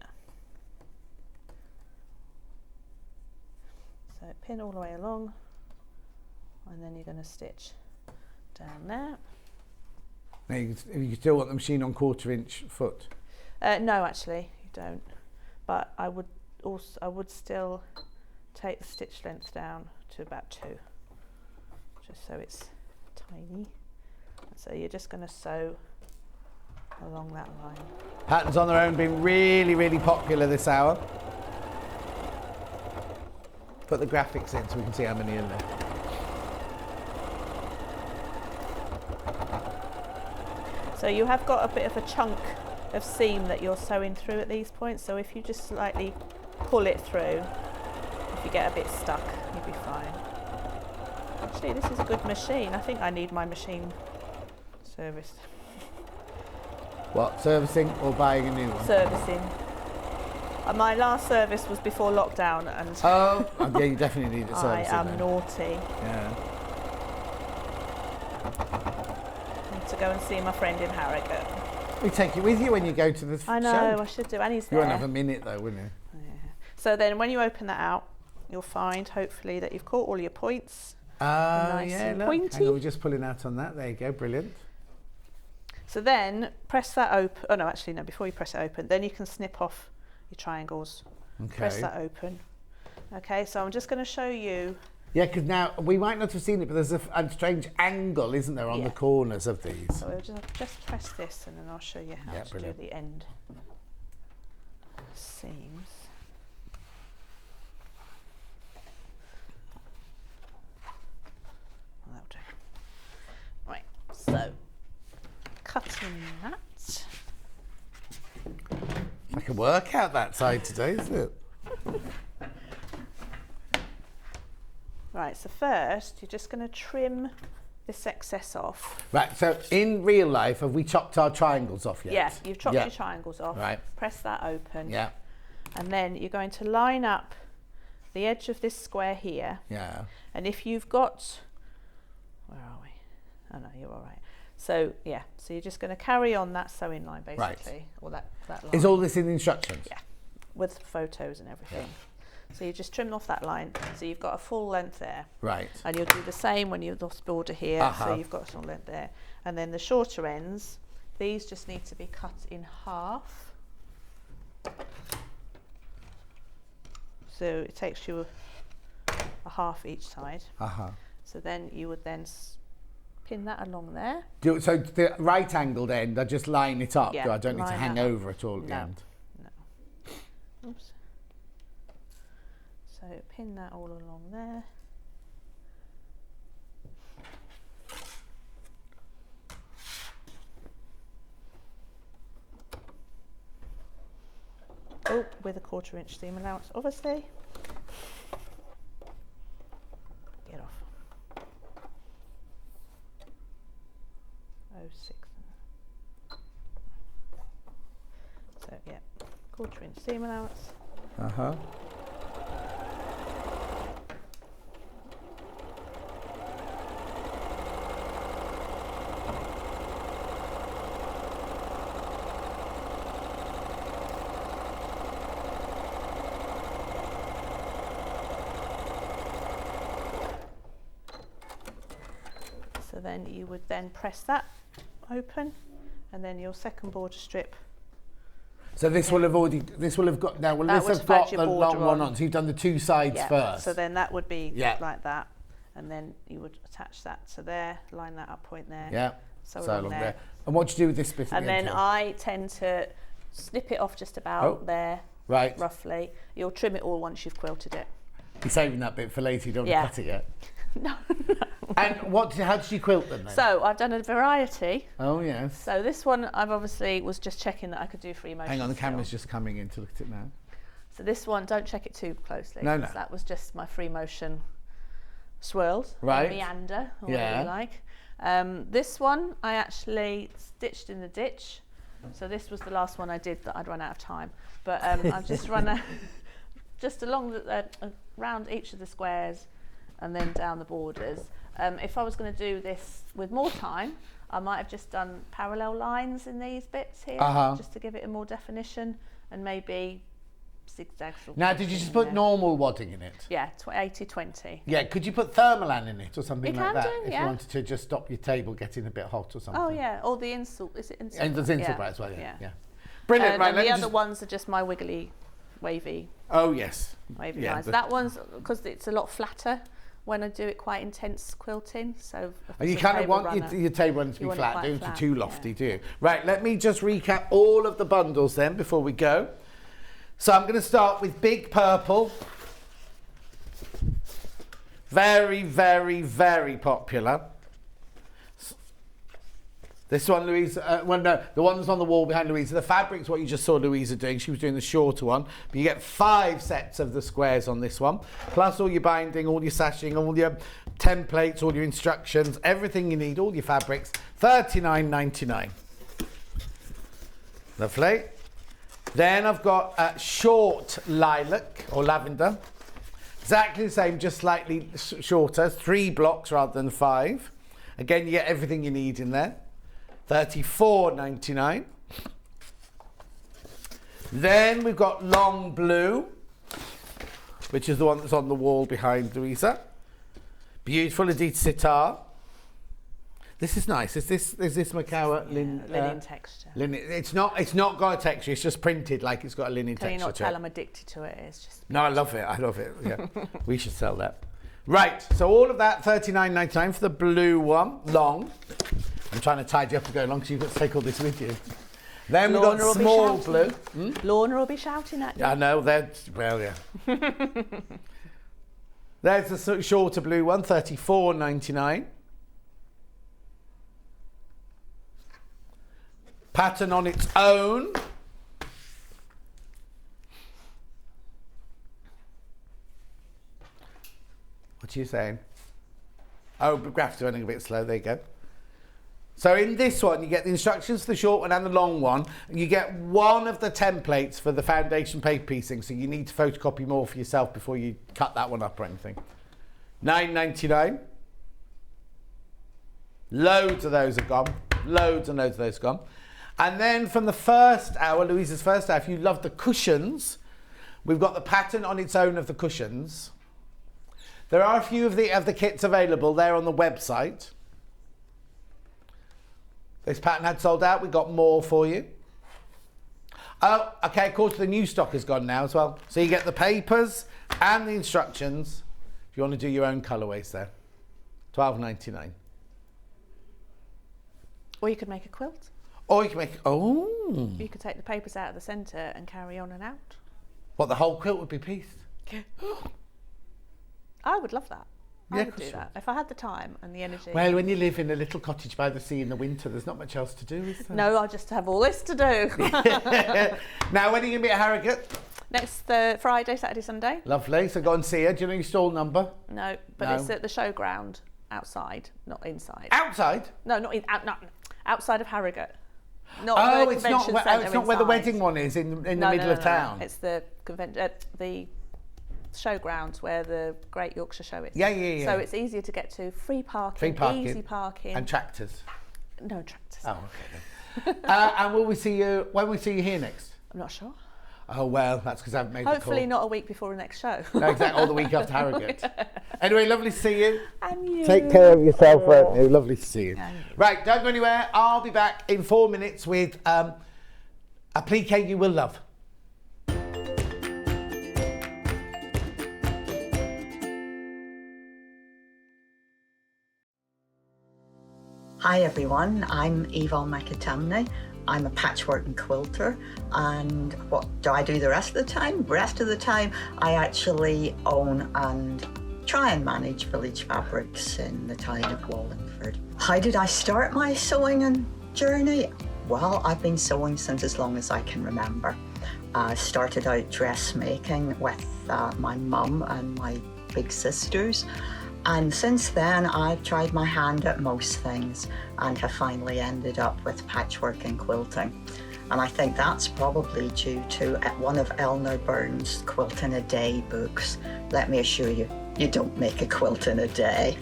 [SPEAKER 8] So pin all the way along, and then you're going to stitch down there.
[SPEAKER 1] Now you still want the machine on 1/4 inch foot?
[SPEAKER 8] No, actually, you don't. But I would still take the stitch length down to about 2, just so it's tiny. So you're just going to sew along that line.
[SPEAKER 1] Patterns on their own been really, really popular this hour. Put the graphics in so we can see how many are there.
[SPEAKER 8] So you have got a bit of a chunk of seam that you're sewing through at these points. So if you just slightly pull it through, if you get a bit stuck, you'll be fine. Actually, this is a good machine. I think I need my machine serviced.
[SPEAKER 1] What, servicing or buying a new one?
[SPEAKER 8] Servicing. My last service was before lockdown, and
[SPEAKER 1] Oh, yeah, you definitely need it
[SPEAKER 8] I
[SPEAKER 1] servicing.
[SPEAKER 8] am
[SPEAKER 1] then.
[SPEAKER 8] naughty.
[SPEAKER 1] Yeah.
[SPEAKER 8] Need to go and see my friend in Harrogate.
[SPEAKER 1] We take it with you when you go to the
[SPEAKER 8] I know,
[SPEAKER 1] show.
[SPEAKER 8] I should do. And he's
[SPEAKER 1] You
[SPEAKER 8] there.
[SPEAKER 1] won't have a minute though, wouldn't you?
[SPEAKER 8] So then when you open that out, you'll find hopefully that you've caught all your points. Nice
[SPEAKER 1] Yeah,
[SPEAKER 8] and
[SPEAKER 1] look.
[SPEAKER 8] pointy.
[SPEAKER 1] Hang on, we're just pulling out on that. There you go, brilliant.
[SPEAKER 8] So then press that open. Oh no, actually no, before you press it open, then you can snip off your triangles.
[SPEAKER 1] Okay.
[SPEAKER 8] Press that open. Okay, so I'm just going to show you.
[SPEAKER 1] Yeah, because now we might not have seen it, but there's a strange angle, isn't there, on the corners of these?
[SPEAKER 8] So we'll just press this, and then I'll show you how to
[SPEAKER 1] brilliant.
[SPEAKER 8] do the end seams. That'll do. Right, so cutting that.
[SPEAKER 1] Like a workout that side today, isn't it?
[SPEAKER 8] Right, so first you're just going to trim this excess off.
[SPEAKER 1] Right, so in real life, have we chopped our triangles off yet?
[SPEAKER 8] Yeah, you've chopped your triangles off.
[SPEAKER 1] Right.
[SPEAKER 8] Press that open.
[SPEAKER 1] Yeah.
[SPEAKER 8] And then you're going to line up the edge of this square here.
[SPEAKER 1] Yeah.
[SPEAKER 8] And if you've got, where are we? Oh no, you're all right. So yeah, so you're just going to carry on that sewing line basically, or that line.
[SPEAKER 1] Is all this in the instructions?
[SPEAKER 8] Yeah, with photos and everything. So you just trim off that line, so you've got a full length there.
[SPEAKER 1] Right.
[SPEAKER 8] And you'll do the same when you've lost border here, so you've got a full length there. And then the shorter ends, these just need to be cut in half. So it takes you a half each side. So then you would then pin that along there.
[SPEAKER 1] So the right angled end, I just line it up.
[SPEAKER 8] Yeah,
[SPEAKER 1] I don't need to
[SPEAKER 8] line
[SPEAKER 1] hang
[SPEAKER 8] that up.
[SPEAKER 1] over at all at the end.
[SPEAKER 8] No. Oops. So pin that all along there. Oh, with a 1/4 inch seam allowance, obviously. Get off. 0.6. So yeah, 1/4 inch seam allowance. So then you would then press that open, and then your second border strip.
[SPEAKER 1] So this will have got, now will
[SPEAKER 8] That
[SPEAKER 1] this
[SPEAKER 8] would
[SPEAKER 1] have
[SPEAKER 8] have had
[SPEAKER 1] got
[SPEAKER 8] your
[SPEAKER 1] the long
[SPEAKER 8] border
[SPEAKER 1] one
[SPEAKER 8] on.
[SPEAKER 1] on? So you've done the two sides first.
[SPEAKER 8] So then that would be
[SPEAKER 1] Yeah.
[SPEAKER 8] like that, and then you would attach that to there, line that up point there.
[SPEAKER 1] Yeah.
[SPEAKER 8] So
[SPEAKER 1] So
[SPEAKER 8] along
[SPEAKER 1] along
[SPEAKER 8] there.
[SPEAKER 1] And what do you do with this bit? at
[SPEAKER 8] And
[SPEAKER 1] the end
[SPEAKER 8] then
[SPEAKER 1] here?
[SPEAKER 8] I tend to snip it off just about there,
[SPEAKER 1] Right.
[SPEAKER 8] roughly. You'll trim it all once you've quilted it.
[SPEAKER 1] You're saving that bit for later. You don't
[SPEAKER 8] Yeah.
[SPEAKER 1] want to cut it yet.
[SPEAKER 8] No.
[SPEAKER 1] And how did you quilt them then?
[SPEAKER 8] So I've done a variety.
[SPEAKER 1] Oh yes.
[SPEAKER 8] So this one I've obviously was just checking that I could do free motion.
[SPEAKER 1] Hang on, the
[SPEAKER 8] still.
[SPEAKER 1] camera's just coming in to look at it now.
[SPEAKER 8] So this one, don't check it too closely.
[SPEAKER 1] No,
[SPEAKER 8] 'cause
[SPEAKER 1] no.
[SPEAKER 8] That was just my free motion swirls, or
[SPEAKER 1] Right.
[SPEAKER 8] meander, or
[SPEAKER 1] Yeah.
[SPEAKER 8] whatever you like. This one I actually stitched in the ditch. So this was the last one I did that I'd run out of time. But I've just run just along around each of the squares and then down the borders. If I was going to do this with more time, I might have just done parallel lines in these bits here, just to give it a more definition, and maybe zigzags.
[SPEAKER 1] Now, did you just put normal wadding in it?
[SPEAKER 8] Yeah, 80-20.
[SPEAKER 1] Yeah, could you put thermalan in it or something like that?
[SPEAKER 8] Do,
[SPEAKER 1] if you wanted to just stop your table getting a bit hot or something.
[SPEAKER 8] Oh yeah, or the insult. Is it insult?
[SPEAKER 1] And there's insult as well, yeah. Brilliant, right.
[SPEAKER 8] And the other ones are just my wiggly, wavy.
[SPEAKER 1] Oh yes.
[SPEAKER 8] Wavy lines. That one's because it's a lot flatter when I do it quite intense quilting. So
[SPEAKER 1] and you kind of want your table runner to be flat, don't you? Too lofty, do you? Right, let me just recap all of the bundles then before we go. So I'm going to start with big purple. Very, very, very popular. This one, Louisa, well, no, the one that's on the wall behind Louisa. The fabric's what you just saw Louisa doing. She was doing the shorter one. But you get 5 sets of the squares on this one, plus all your binding, all your sashing, all your templates, all your instructions, everything you need, all your fabrics. $39.99. Lovely. Then I've got short lilac or lavender. Exactly the same, just slightly shorter. 3 blocks rather than 5. Again, you get everything you need in there. $34.99. Then we've got long blue, which is the one that's on the wall behind Louisa. Beautiful Adita sitar. This is nice. Is this Macawa
[SPEAKER 8] linen texture?
[SPEAKER 1] Linen. It's not got a texture. It's just printed like it's got a linen texture.
[SPEAKER 8] Can you not
[SPEAKER 1] to
[SPEAKER 8] tell
[SPEAKER 1] it.
[SPEAKER 8] I'm addicted to it? It's just.
[SPEAKER 1] No, I love it. I love it. Yeah, we should sell that. Right. So all of that $39.99 for the blue one, long. I'm trying to tide you up to go along because you've got to take all this with you. Then we've got small blue.
[SPEAKER 8] Lorna will be shouting at you.
[SPEAKER 1] I know. Well, yeah. There's the sort of shorter blue one, $34.99. Pattern on its own. What are you saying? Oh, the graphs are running a bit slow. There you go. So in this one, you get the instructions for the short one and the long one. And you get one of the templates for the foundation paper piecing. So you need to photocopy more for yourself before you cut that one up or anything. $9.99. Loads of those have gone. Loads and loads of those have gone. And then from the first hour, Louisa's first hour, if you love the cushions, we've got the pattern on its own of the cushions. There are a few of the kits available there on the website. This pattern had sold out. We got more for you. Oh, okay, of course the new stock has gone now as well. So you get the papers and the instructions if you want to do your own colourways there. $12.99.
[SPEAKER 8] Or you could make a quilt.
[SPEAKER 1] Or you can make,
[SPEAKER 8] You could take the papers out of the centre and carry on and out.
[SPEAKER 1] What, the whole quilt would be pieced?
[SPEAKER 8] I would love that. I would do that if I had the time and the energy.
[SPEAKER 1] Well, when you live in a little cottage by the sea in the winter, there's not much else to do, is there?
[SPEAKER 8] No, I just have all this to do.
[SPEAKER 1] Now, when are you going to be at Harrogate?
[SPEAKER 8] Next Friday, Saturday, Sunday.
[SPEAKER 1] Lovely. So go and see her. Do you know your stall number?
[SPEAKER 8] No, but it's at the showground outside, not inside.
[SPEAKER 1] Outside?
[SPEAKER 8] No, not outside of Harrogate.
[SPEAKER 1] Not it's not where the wedding one is in the middle of town.
[SPEAKER 8] It's the the showgrounds where the Great Yorkshire Show is.
[SPEAKER 1] Yeah.
[SPEAKER 8] So it's easier to get to. Free parking, easy parking.
[SPEAKER 1] And tractors.
[SPEAKER 8] No tractors.
[SPEAKER 1] Oh, okay. And when we see you here next?
[SPEAKER 8] I'm not sure.
[SPEAKER 1] Oh, well, that's because I haven't made the call.
[SPEAKER 8] Hopefully not a week before the next show.
[SPEAKER 1] No, exactly, or the week after Harrogate. Anyway, lovely to see you.
[SPEAKER 8] And you.
[SPEAKER 1] Take care of yourself, won't you? Lovely to see you. Right, don't go anywhere. I'll be back in 4 minutes with Applique you will love.
[SPEAKER 11] Hi everyone, I'm Yvonne McAtamney. I'm a patchwork and quilter, and what do I do the rest of the time? The rest of the time I actually own and try and manage Village Fabrics in the town of Wallingford. How did I start my sewing and journey? Well, I've been sewing since as long as I can remember. I started out dressmaking with my mum and my big sisters. And since then, I've tried my hand at most things and have finally ended up with patchwork and quilting. And I think that's probably due to one of Eleanor Burns' Quilt in a Day books. Let me assure you, you don't make a quilt in a day.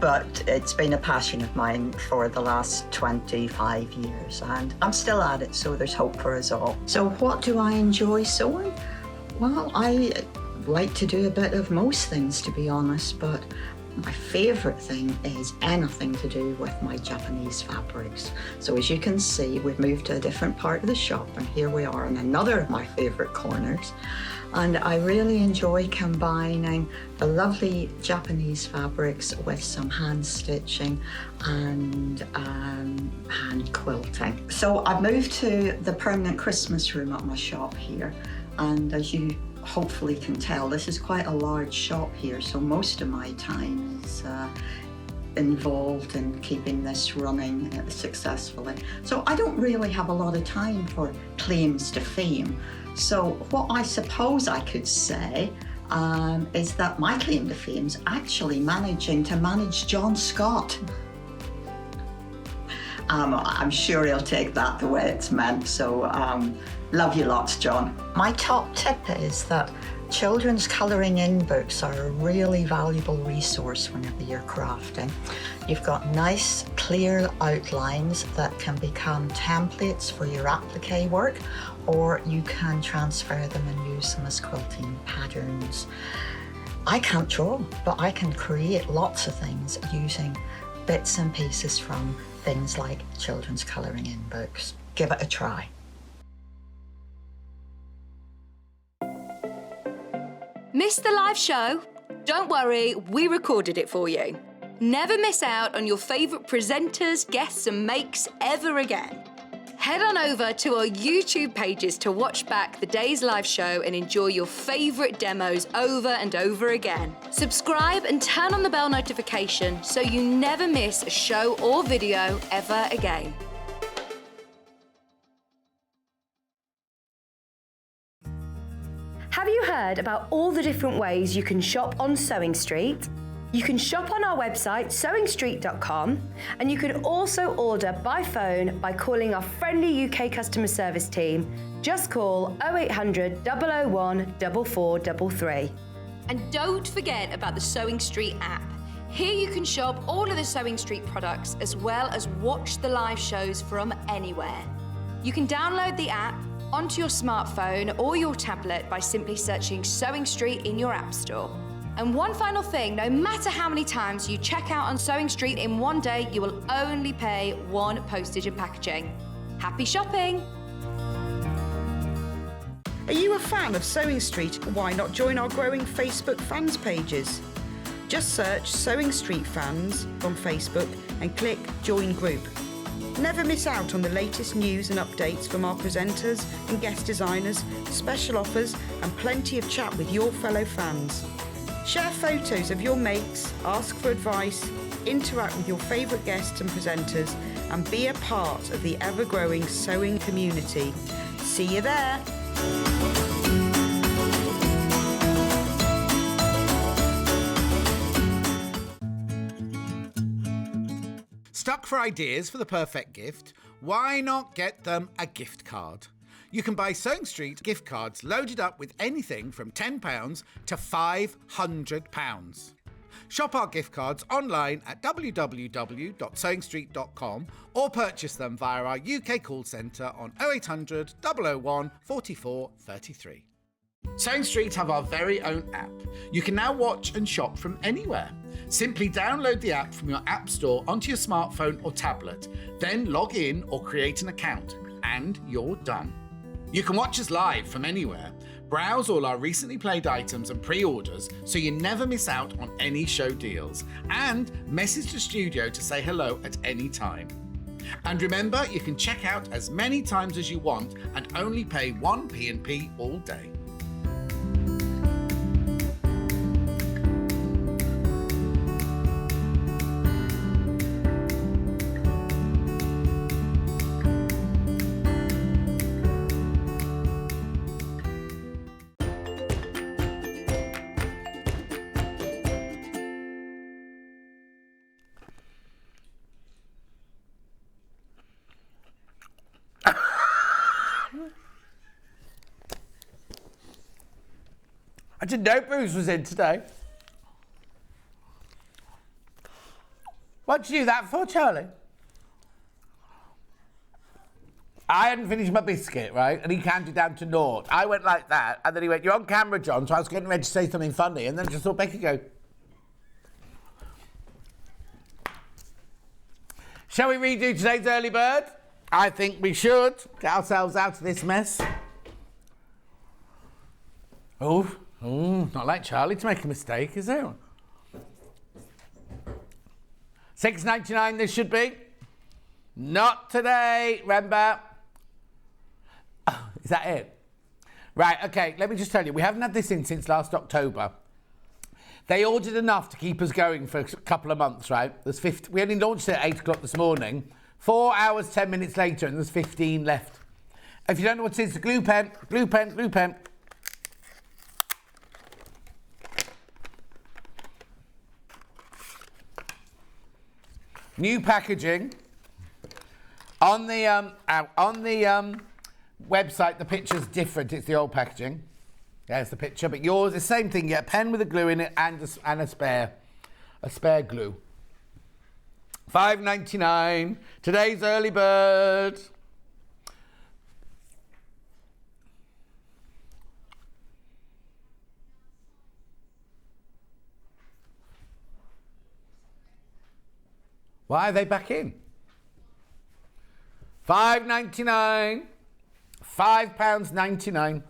[SPEAKER 11] but it's been a passion of mine for the last 25 years, and I'm still at it, so there's hope for us all. So what do I enjoy sewing? Well, I like to do a bit of most things, to be honest, but my favourite thing is anything to do with my Japanese fabrics. So as you can see, we've moved to a different part of the shop, and here we are in another of my favourite corners. And I really enjoy combining the lovely Japanese fabrics with some hand stitching and hand quilting. So I've moved to the permanent Christmas room at my shop here, and as you hopefully can tell, this is quite a large shop here, so most of my time is involved in keeping this running successfully. So I don't really have a lot of time for claims to fame. So what I suppose I could say is that my claim to fame is actually managing to manage John Scott. I'm sure he'll take that the way it's meant, so love you lots, John. My top tip is that children's colouring in books are a really valuable resource whenever you're crafting. You've got nice, clear outlines that can become templates for your applique work, or you can transfer them and use them as quilting patterns. I can't draw, but I can create lots of things using bits and pieces from things like children's colouring in books. Give it a try.
[SPEAKER 6] Missed the live show? Don't worry, we recorded it for you. Never miss out on your favourite presenters, guests and makes ever again. Head on over to our YouTube pages to watch back the day's live show and enjoy your favourite demos over and over again. Subscribe and turn on the bell notification so you never miss a show or video ever again.
[SPEAKER 7] Have you heard about all the different ways you can shop on Sewing Street? You can shop on our website, sewingstreet.com, and you can also order by phone by calling our friendly UK customer service team. Just call 0800 001 4433.
[SPEAKER 6] And don't forget about the Sewing Street app. Here you can shop all of the Sewing Street products as well as watch the live shows from anywhere. You can download the app onto your smartphone or your tablet by simply searching Sewing Street in your app store. And one final thing, no matter how many times you check out on Sewing Street in one day, you will only pay one postage and packaging. Happy shopping!
[SPEAKER 4] Are you a fan of Sewing Street? Why not join our growing Facebook fans pages? Just search Sewing Street Fans on Facebook and click Join Group. Never miss out on the latest news and updates from our presenters and guest designers, special offers and plenty of chat with your fellow fans. Share photos of your makes, ask for advice, interact with your favourite guests and presenters, and be a part of the ever-growing sewing community. See you there!
[SPEAKER 1] Stuck for ideas for the perfect gift? Why not get them a gift card? You can buy Sewing Street gift cards loaded up with anything from £10 to £500. Shop our gift cards online at www.sewingstreet.com or purchase them via our UK call centre on 0800 001 44 33. Sewing Street have our very own app. You can now watch and shop from anywhere. Simply download the app from your app store onto your smartphone or tablet, then log in or create an account, and you're done. You can watch us live from anywhere, browse all our recently played items and pre-orders so you never miss out on any show deals, and message the studio to say hello at any time. And remember, you can check out as many times as you want and only pay one P&P all day. I didn't know Bruce was in today. What'd you do that for, Charlie? I hadn't finished my biscuit, right? And he counted down to 0. I went like that, and then he went, "You're on camera, John." So I was getting ready to say something funny, and then I just saw Becky go. Shall we redo today's early bird? I think we should. Get ourselves out of this mess. Oh, not like Charlie to make a mistake, is it? $6.99 this should be. Not today, remember. Oh, is that it? Right, okay, let me just tell you, we haven't had this in since last October. They ordered enough to keep us going for a couple of months, right? There's 50, we only launched it at 8 o'clock this morning. 4 hours, 10 minutes later, and there's 15 left. If you don't know what it is, the glue pen, glue pen, glue pen. New packaging. On the website, the picture's different. It's the old packaging. There's the picture, but yours, the same thing. You get a pen with a glue in it and a spare glue. $5.99. Today's early bird. Why are they back in? $5.99. £5.99.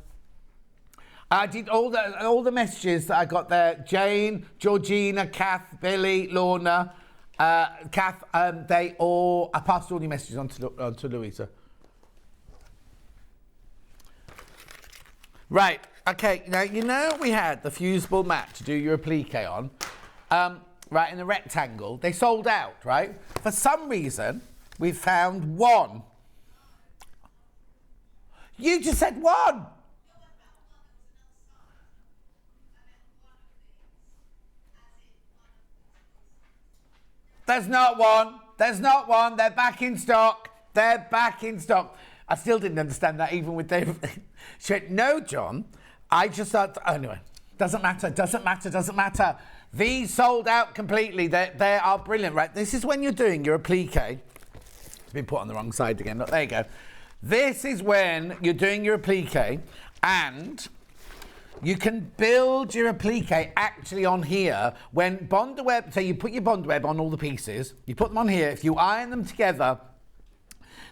[SPEAKER 1] I did all the messages that I got there. Jane, Georgina, Kath, Billy, Lorna, Kath. I passed all your messages on to Louisa. Right. Okay. Now you know we had the fusible mat to do your applique on. Right, in the rectangle. They sold out, right? For some reason, we found one. You just said one. There's not one. There's not one. They're back in stock. They're back in stock. I still didn't understand that even with David. She went, "No, John. I just thought..." Anyway, doesn't matter, doesn't matter, doesn't matter. These sold out completely. They are brilliant, right? This is when you're doing your applique. It's been put on the wrong side again. Look, there you go. This is when you're doing your applique and you can build your applique actually on here when Bondweb, so you put your Bondweb on all the pieces, you put them on here, if you iron them together,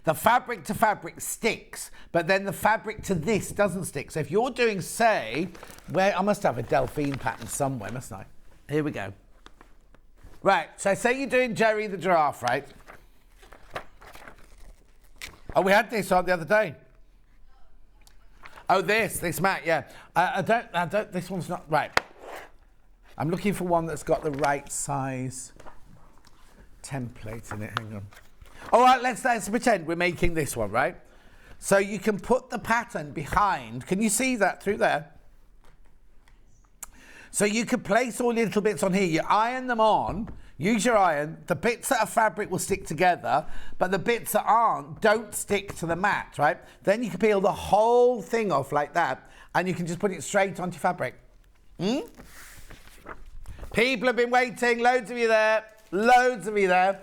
[SPEAKER 1] the fabric to fabric sticks, but then the fabric to this doesn't stick. So if you're doing, say, where I must have a Delphine pattern somewhere, mustn't I? Here we go. Right, so say you're doing Jerry the giraffe, right? Oh, we had this on the other day. Oh, this mat, yeah. I don't, this one's not, right. I'm looking for one that's got the right size template in it, hang on. All right, let's pretend we're making this one, right? So you can put the pattern behind, can you see that through there? So you can place all your little bits on here, you iron them on, use your iron, the bits that are fabric will stick together, but the bits that aren't don't stick to the mat, right? Then you can peel the whole thing off like that, and you can just put it straight onto fabric. People have been waiting, loads of you there, loads of you there.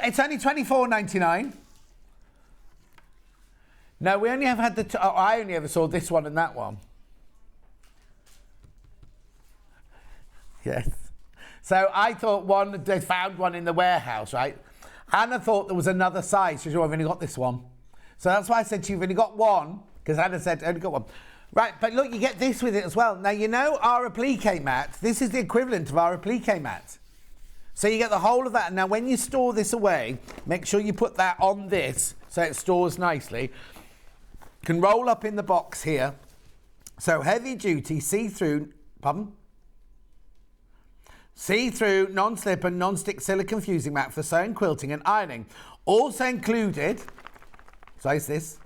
[SPEAKER 1] It's only $24.99. No, we only have had I only ever saw this one and that one. Yes. So I thought they found one in the warehouse, right? Anna thought there was another size. She said, I've only got this one. So that's why I said you've only got one, because Anna said, only got one. Right, but look, you get this with it as well. Now, you know our applique mat, this is the equivalent of our applique mat. So you get the whole of that. Now, when you store this away, make sure you put that on this so it stores nicely. Can roll up in the box here. So heavy duty, see-through, pardon? See-through, non-slip and non-stick silicone fusing mat for sewing, quilting and ironing. Also included, size this.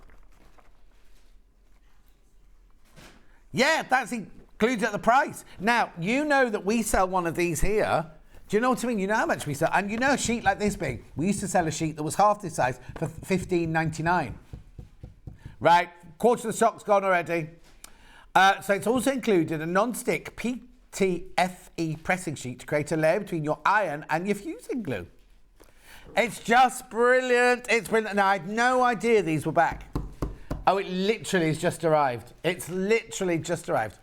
[SPEAKER 1] Yeah, that's included at the price. Now, you know that we sell one of these here. Do you know what I mean? You know how much we sell. And you know a sheet like this big. We used to sell a sheet that was half this size for $15.99. Right, quarter of the stock's gone already. So it's also included a non-stick PTFE pressing sheet to create a layer between your iron and your fusing glue. It's just brilliant. It's brilliant. Now, I had no idea these were back. Oh, it literally has just arrived. It's literally just arrived.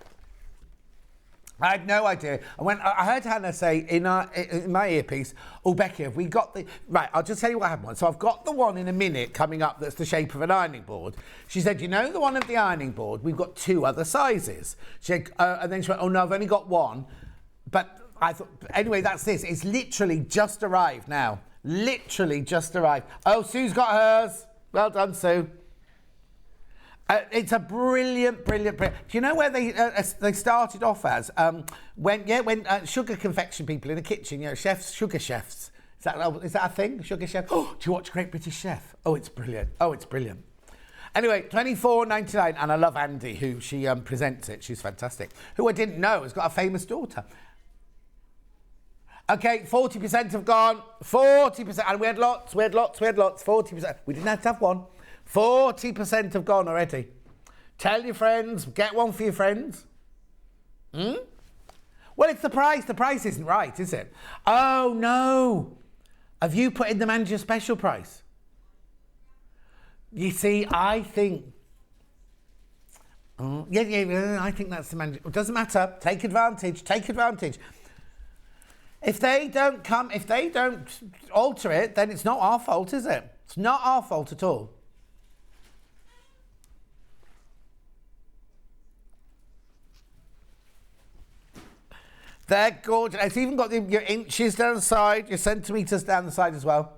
[SPEAKER 1] I had no idea. I heard Hannah say in my earpiece, oh, Becky, have we got the... Right, I'll just tell you what happened. So I've got the one in a minute coming up that's the shape of an ironing board. She said, you know the one of the ironing board? We've got 2 other sizes. She said, and then she went, oh, no, I've only got one. But I thought, anyway, that's this. It's literally just arrived now. Literally just arrived. Oh, Sue's got hers. Well done, Sue. It's a brilliant. Do you know where they started off as? When sugar confection people in the kitchen, you know, chefs, sugar chefs. Is that a thing? Sugar chef? Oh, do you watch Great British Chef? Oh, it's brilliant. Anyway, $24.99, and I love Andy, who she presents it. She's fantastic. Who I didn't know has got a famous daughter. Okay, 40% have gone. 40%, and we had lots. 40%. We didn't have to have one. 40% have gone already. Tell your friends, get one for your friends. Well, it's the price. The price isn't right, is it? Oh, no. Have you put in the manager special price? You see, I think... yeah, I think that's the manager... It doesn't matter. Take advantage. If they don't alter it, then it's not our fault, is it? It's not our fault at all. They're gorgeous. It's even got your inches down the side, your centimetres down the side as well.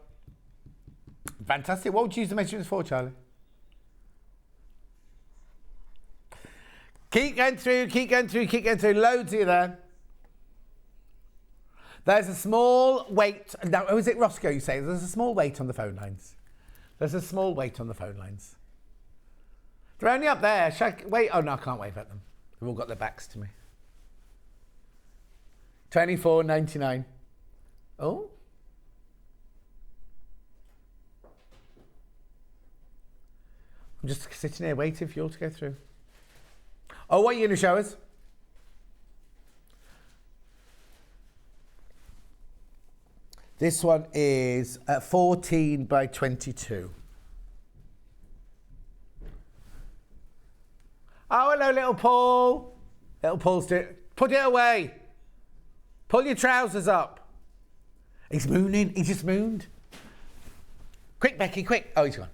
[SPEAKER 1] Fantastic. What would you use the measurements for, Charlie? Keep going through. Loads of you there. There's a small weight. Now, is it Roscoe you say? There's a small weight on the phone lines. They're only up there. Wait. Oh, no, I can't wave at them. They've all got their backs to me. $24.99. Oh. I'm just sitting here waiting for you all to go through. Oh, what are you going to show us? This one is 14 by 22. Oh, hello, little Paul. Little Paul's doing... Put it away. Pull your trousers up. He's mooning. He just mooned. Quick, Becky, quick. Oh, he's gone.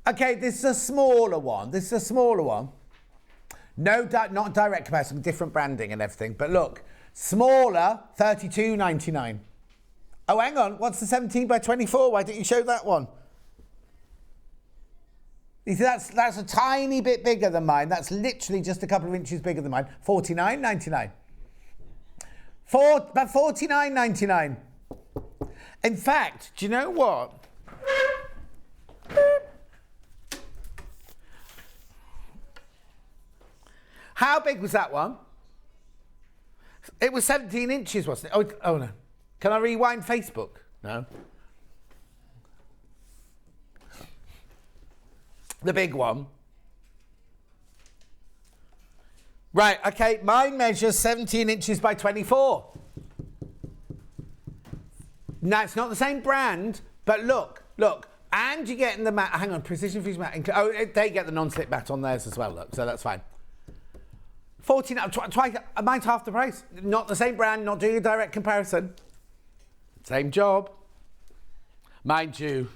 [SPEAKER 1] Okay, this is a smaller one. No, not direct comparison, different branding and everything. But look, smaller, $32.99. Oh, hang on. What's the 17 by 24? Why didn't you show that one? You see, that's a tiny bit bigger than mine. That's literally just a couple of inches bigger than mine. $49.99. But $49.99. In fact, do you know what? How big was that one? It was 17 inches, wasn't it? Oh no. Can I rewind Facebook? No. The big one. Right, okay, mine measures 17 inches by 24. Now, it's not the same brand, but look. And you're getting the mat. Hang on, Precision Fusion mat. Oh, they get the non-slip mat on theirs as well, look, so that's fine. 14, twice, mine's half the price. Not the same brand, not doing a direct comparison. Same job. Mind you.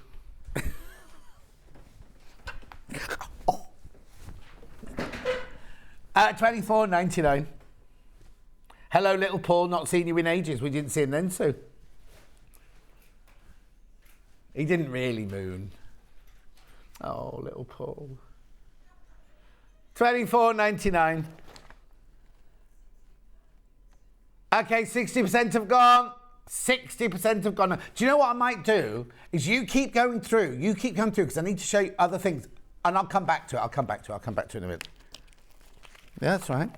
[SPEAKER 1] $24.99. Hello, little Paul. Not seen you in ages. We didn't see him then, Sue. He didn't really moon. Oh, little Paul. $24.99. Okay, 60% have gone. 60% have gone. Do you know what I might do? Is you keep going through. Because I need to show you other things. And I'll come back to it. I'll come back to it in a minute. Yeah, that's right.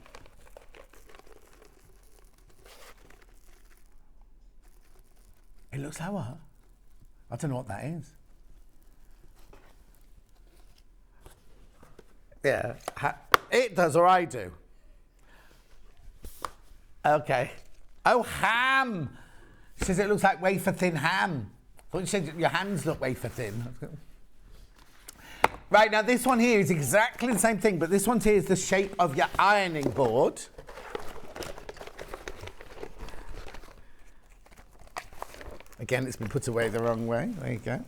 [SPEAKER 1] It looks like what? I don't know what that is. Yeah, it does or I do. Okay. Oh, ham. She says it looks like wafer-thin ham. I thought you said your hands look wafer-thin. Right, now this one here is exactly the same thing, but this one here is the shape of your ironing board. Again, it's been put away the wrong way. There you go.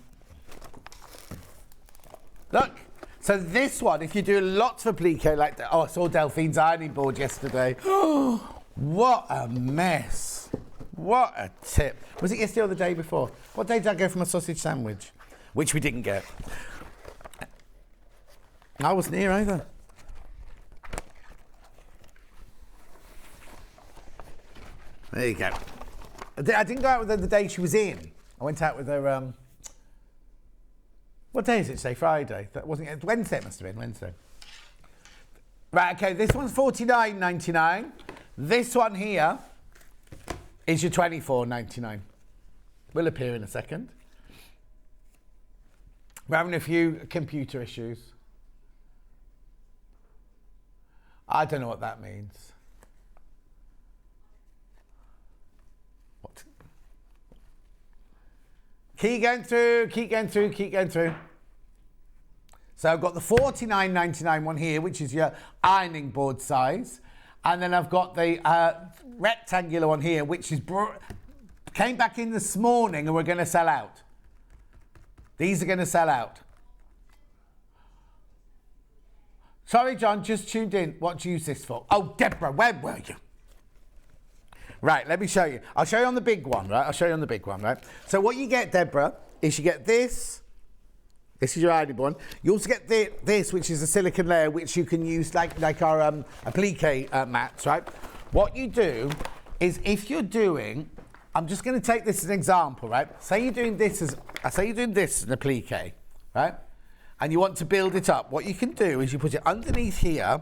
[SPEAKER 1] Look. So this one, if you do lots of applique like that, I saw Delphine's ironing board yesterday. What a mess. What a tip. Was it yesterday or the day before? What day did I go for my sausage sandwich? Which we didn't get. I wasn't here either. There you go. I didn't go out with her the day she was in. I went out with her, what day is it today? Friday? That wasn't it. Wednesday it must have been, Wednesday. Right, okay, this one's $49.99. This one here is your $24.99. Will appear in a second. We're having a few computer issues. I don't know what that means. What? Keep going through, keep going through, keep going through. So I've got the $49.99 one here, which is your ironing board size. And then I've got the rectangular one here, which is came back in this morning and we're going to sell out. These are going to sell out. Sorry, John, just tuned in. What do you use this for? Oh, Deborah, where were you? Right, let me show you. I'll show you on the big one, right? I'll show you on the big one, right? So what you get, Deborah, is you get this. This is your ironing board. You also get this, which is a silicone layer, which you can use like our applique mats, right? What you do is if you're doing, I'm just going to take this as an example, right? Say you're doing this as an applique, right? And you want to build it up. What you can do is you put it underneath here.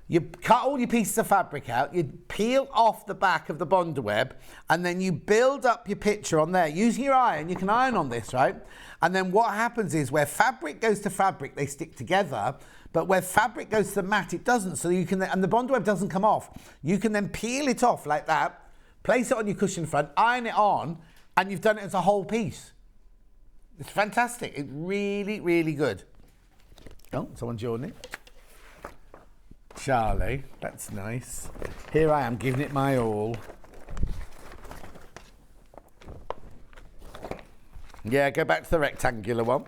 [SPEAKER 1] You cut all your pieces of fabric out, you peel off the back of the Bonder web, and then you build up your picture on there. Using your iron, you can iron on this, right? And then what happens is where fabric goes to fabric, they stick together, but where fabric goes to the mat, it doesn't. So you can, and the Bonder web doesn't come off. You can then peel it off like that, place it on your cushion front, iron it on, and you've done it as a whole piece. It's fantastic. It's really, really good. Oh, someone's yawning. Charlie, that's nice. Here I am giving it my all. Yeah, go back to the rectangular one.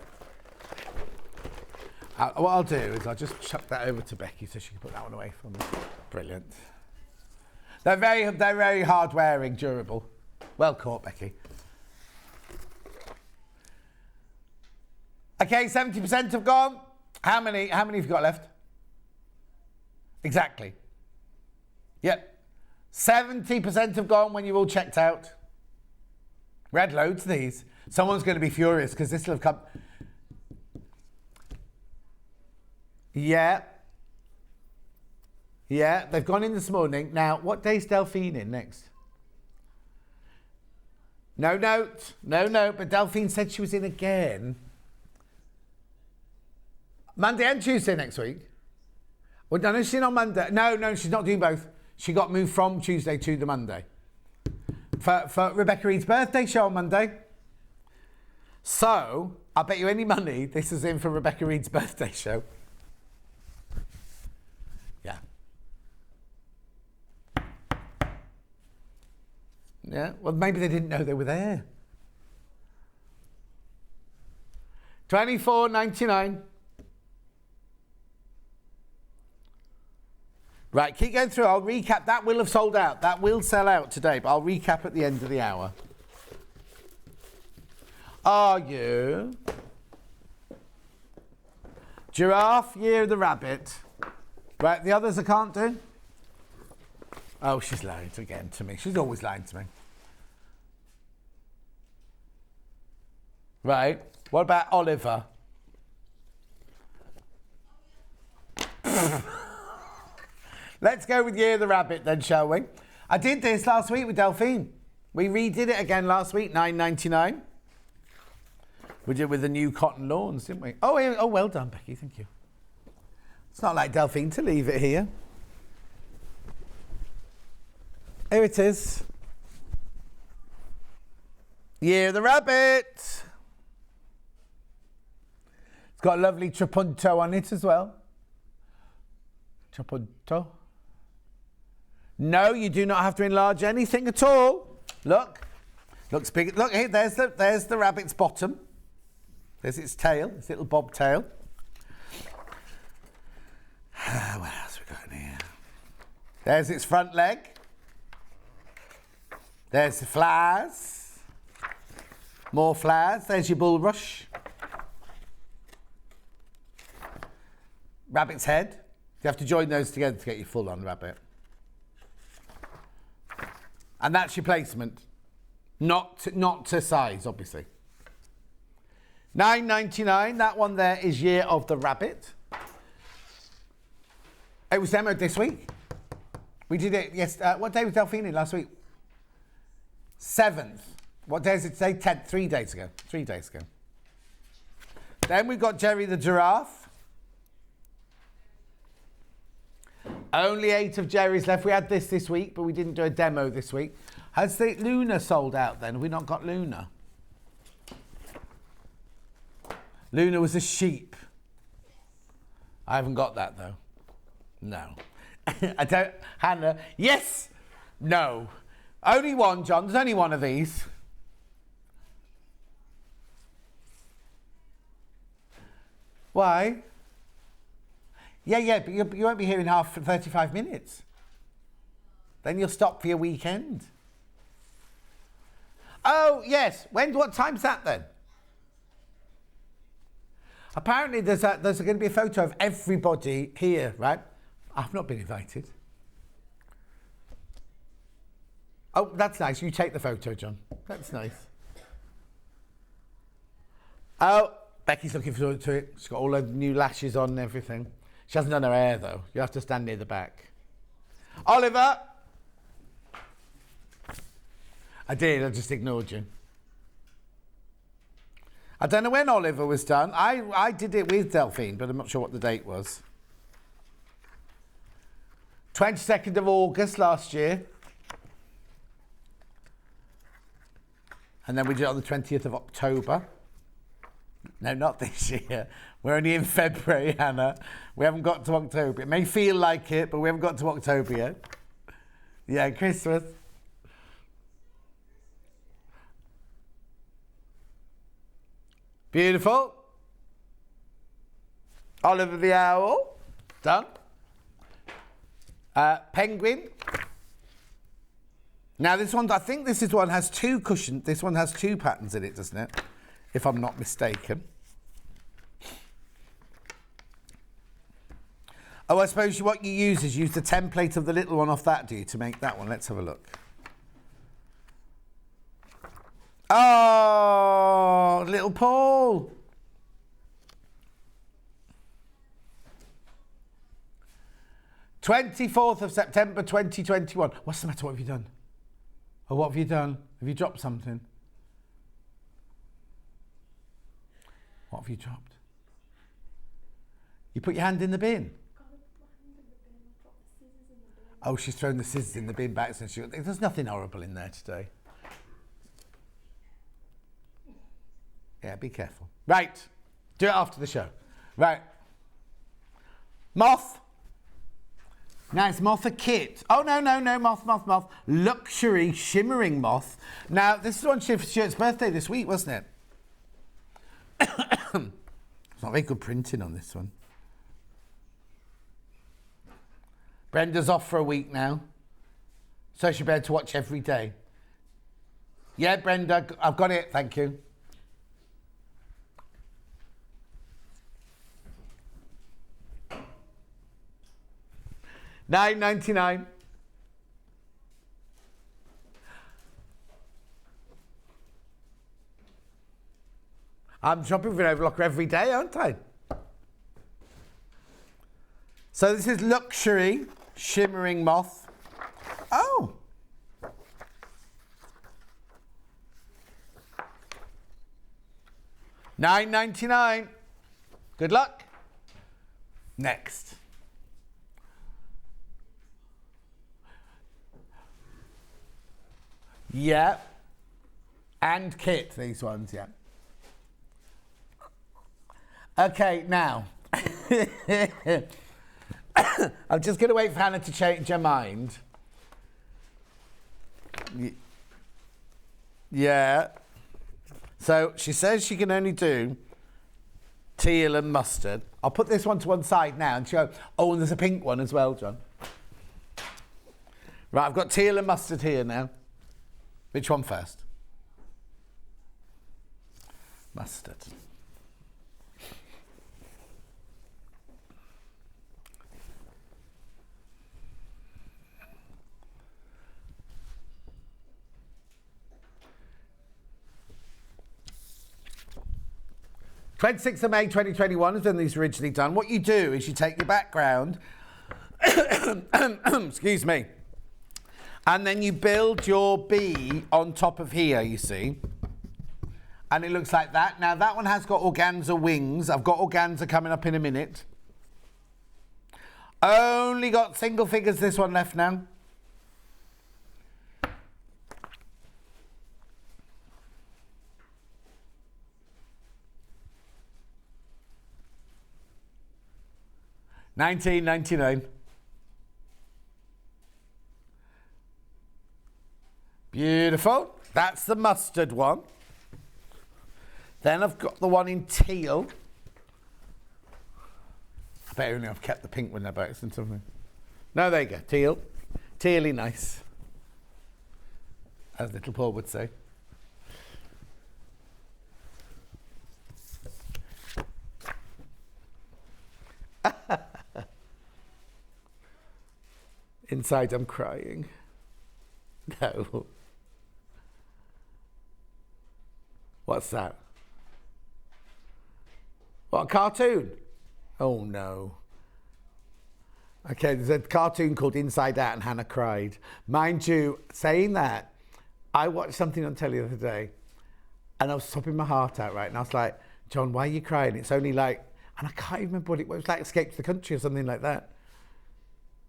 [SPEAKER 1] What I'll do is I'll just chuck that over to Becky so she can put that one away for me. Brilliant. They're very hard wearing, durable. Well caught, Becky. Okay, 70% have gone. How many have you got left? Exactly. Yep. 70% have gone when you've all checked out. We had loads of these. Someone's going to be furious because this will have come. Yeah. Yeah, they've gone in this morning. Now, what day's Delphine in next? No note. No note, but Delphine said she was in again. Monday and Tuesday next week. Well, no, she's in on Monday. No, she's not doing both. She got moved from Tuesday to the Monday. For Rebecca Reed's birthday show on Monday. So, I bet you any money this is in for Rebecca Reed's birthday show. Yeah. Yeah, well, maybe they didn't know they were there. $24.99. Right, keep going through. I'll recap. That will have sold out. That will sell out today, but I'll recap at the end of the hour. Are you? Giraffe, Year of the Rabbit. Right, the others I can't do. Oh, she's lying again to me. She's always lying to me. Right, what about Oliver? Let's go with Year of the Rabbit then, shall we? I did this last week with Delphine. We redid it again last week, $9.99. We did it with the new cotton lawns, didn't we? Oh, well done, Becky, thank you. It's not like Delphine to leave it here. Here it is. Year of the Rabbit. It's got a lovely trapunto on it as well. Trapunto. No, you do not have to enlarge anything at all. Look. Looks big. Look here, there's the rabbit's bottom. There's its tail, its little bobtail. What else we got in here? There's its front leg. There's the flowers. More flowers. There's your bulrush. Rabbit's head. You have to join those together to get your full-on rabbit. And that's your placement. Not to size, obviously. $9.99. That one there is Year of the Rabbit. It was demoed this week. We did it, yes. What day was Delphine last week? 7th. What day is it today? 10th. 3 days ago. 3 days ago. Then we've got Jerry the Giraffe. Only 8 of Jerry's left. We had this week, but we didn't do a demo this week. Has the Luna sold out then? Have we not got Luna? Luna was a sheep. I haven't got that though. No. I don't. Hannah, yes! No. Only one, John. There's only one of these. Why? Yeah, but you won't be here in half for 35 minutes. Then you'll stop for your weekend. Oh, yes. What time's that then? Apparently there's going to be a photo of everybody here, right? I've not been invited. Oh, that's nice. You take the photo, John. That's nice. Oh, Becky's looking forward to it. She's got all her new lashes on and everything. She hasn't done her hair, though. You have to stand near the back. Oliver! I did. I just ignored you. I don't know when Oliver was done. I did it with Delphine, but I'm not sure what the date was. 22nd of August last year. And then we did it on the 20th of October. No, not this year. We're only in February, Hannah. We haven't got to October. It may feel like it, but we haven't got to October yet. Yeah, Christmas. Beautiful. Oliver the Owl. Done. Penguin. Now this one, I think this one has 2 cushions. This one has 2 patterns in it, doesn't it? If I'm not mistaken. Oh, I suppose what you use is use the template of the little one off that, do you, to make that one? Let's have a look. Oh, little Paul. '24th of September 2021. What's the matter? What have you done? Oh, what have you done? Have you dropped something? What have you dropped? You put your hand in the bin? Oh, she's thrown the scissors in the bin back since there's nothing horrible in there today. Yeah, be careful. Right. Do it after the show. Right. Moth. Now it's moth a kit. Oh, no. Moth. Luxury shimmering moth. Now, this is on Stuart's birthday this week, wasn't it? It's not very good printing on this one. Brenda's off for a week now, so she'll be able to watch every day. Yeah, Brenda, I've got it, thank you. $9.99. I'm shopping for an overlocker every day, aren't I? So this is luxury shimmering moth. Oh. $9.99. Good luck. Next. Yeah. And kit, these ones, yeah. Okay, now. I'm just going to wait for Hannah to change her mind. Yeah. So she says she can only do teal and mustard. I'll put this one to one side now and show. Oh, and there's a pink one as well, John. Right, I've got teal and mustard here now. Which one first? Mustard. May 2021 is when these were originally done. What you do is you take your background, excuse me, and then you build your bee on top of here, you see. And it looks like that. Now that one has got organza wings. I've got organza coming up in a minute. Only got single figures this one left now. $19.99. Beautiful. That's the mustard one. Then I've got the one in teal. I bet only I've kept the pink one there by accident, haven't I? No, there you go. Teal. Tealy nice. As little Paul would say. Inside I'm crying. No. What's that? What, a cartoon? Oh no. Okay, there's a cartoon called Inside Out and Hannah cried. Mind you, saying that, I watched something on telly the other day and I was sobbing my heart out, right? And I was like, John, why are you crying? It's only like, and I can't even remember what it was. It was like Escape to the Country or something like that.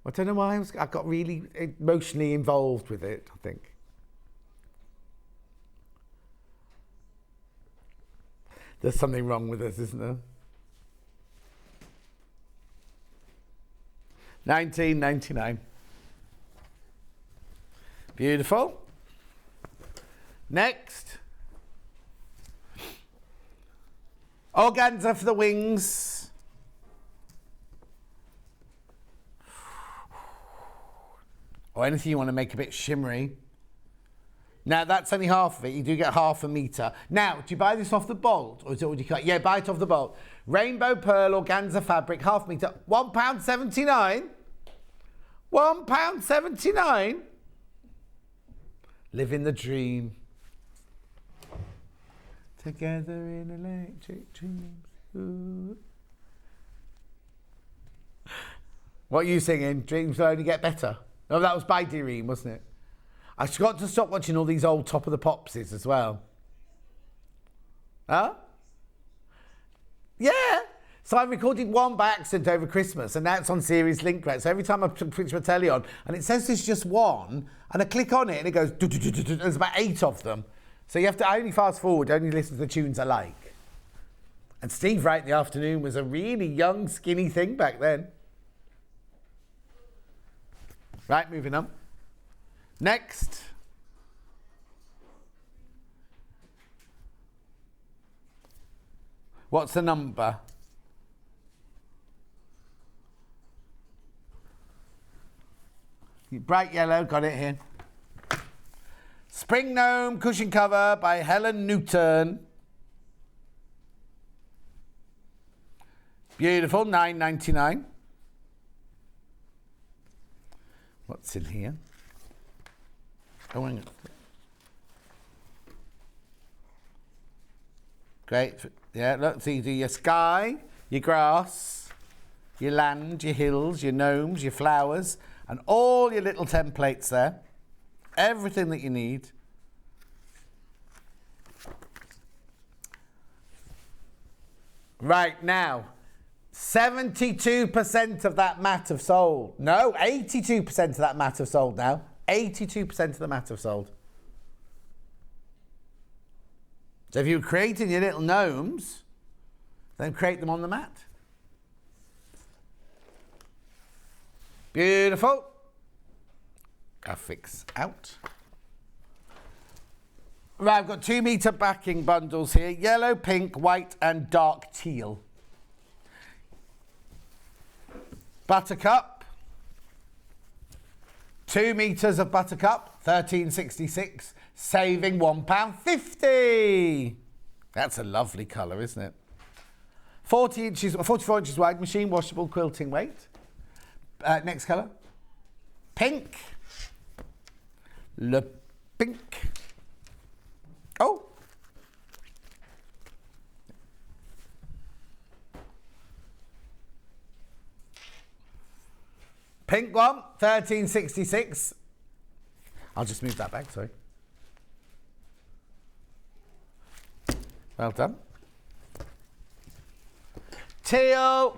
[SPEAKER 1] I don't know why I got really emotionally involved with it, I think. There's something wrong with us, isn't there? $19.99. Beautiful. Next. Organza for the wings. Or anything you want to make a bit shimmery. Now, that's only half of it. You do get half a metre. Now, do you buy this off the bolt? Or is it already cut? Yeah, buy it off the bolt. Rainbow pearl organza fabric, half metre. £1.79. £1.79. Living the dream. Together in electric dreams. Ooh. What are you singing? Dreams will only get better. No, that was by Dereem, wasn't it? I forgot to stop watching all these old Top of the Popses as well. Huh? Yeah. So I recorded one by accident over Christmas, and now it's on series link rate. So every time I switch my telly on, and it says there's just one, and I click on it, and it goes, there's about 8 of them. So you have to only fast forward, only listen to the tunes I like. And Steve Wright in the Afternoon was a really young, skinny thing back then. Right, moving on. Next. What's the number? Bright yellow, got it here. Spring Gnome cushion cover by Helen Newton. Beautiful, $9.99. What's in here? Oh, hang on. Great. Yeah, look, so you do your sky, your grass, your land, your hills, your gnomes, your flowers, and all your little templates there. Everything that you need. Right, now, 72% of that mat have sold. No, 82% of that mat have sold now. 82% of the mat have sold. So if you're creating your little gnomes, then create them on the mat. Beautiful. Graphics out. Right, I've got 2 metre backing bundles here. Yellow, pink, white and dark teal. Buttercup. 2 metres of buttercup, £13.66, saving £1.50. That's a lovely colour, isn't it? 44 inches wide, machine washable quilting weight. Next colour. Pink. Le pink. Oh. Pink one, £13.66. I'll just move that back, sorry. Well done. Teal,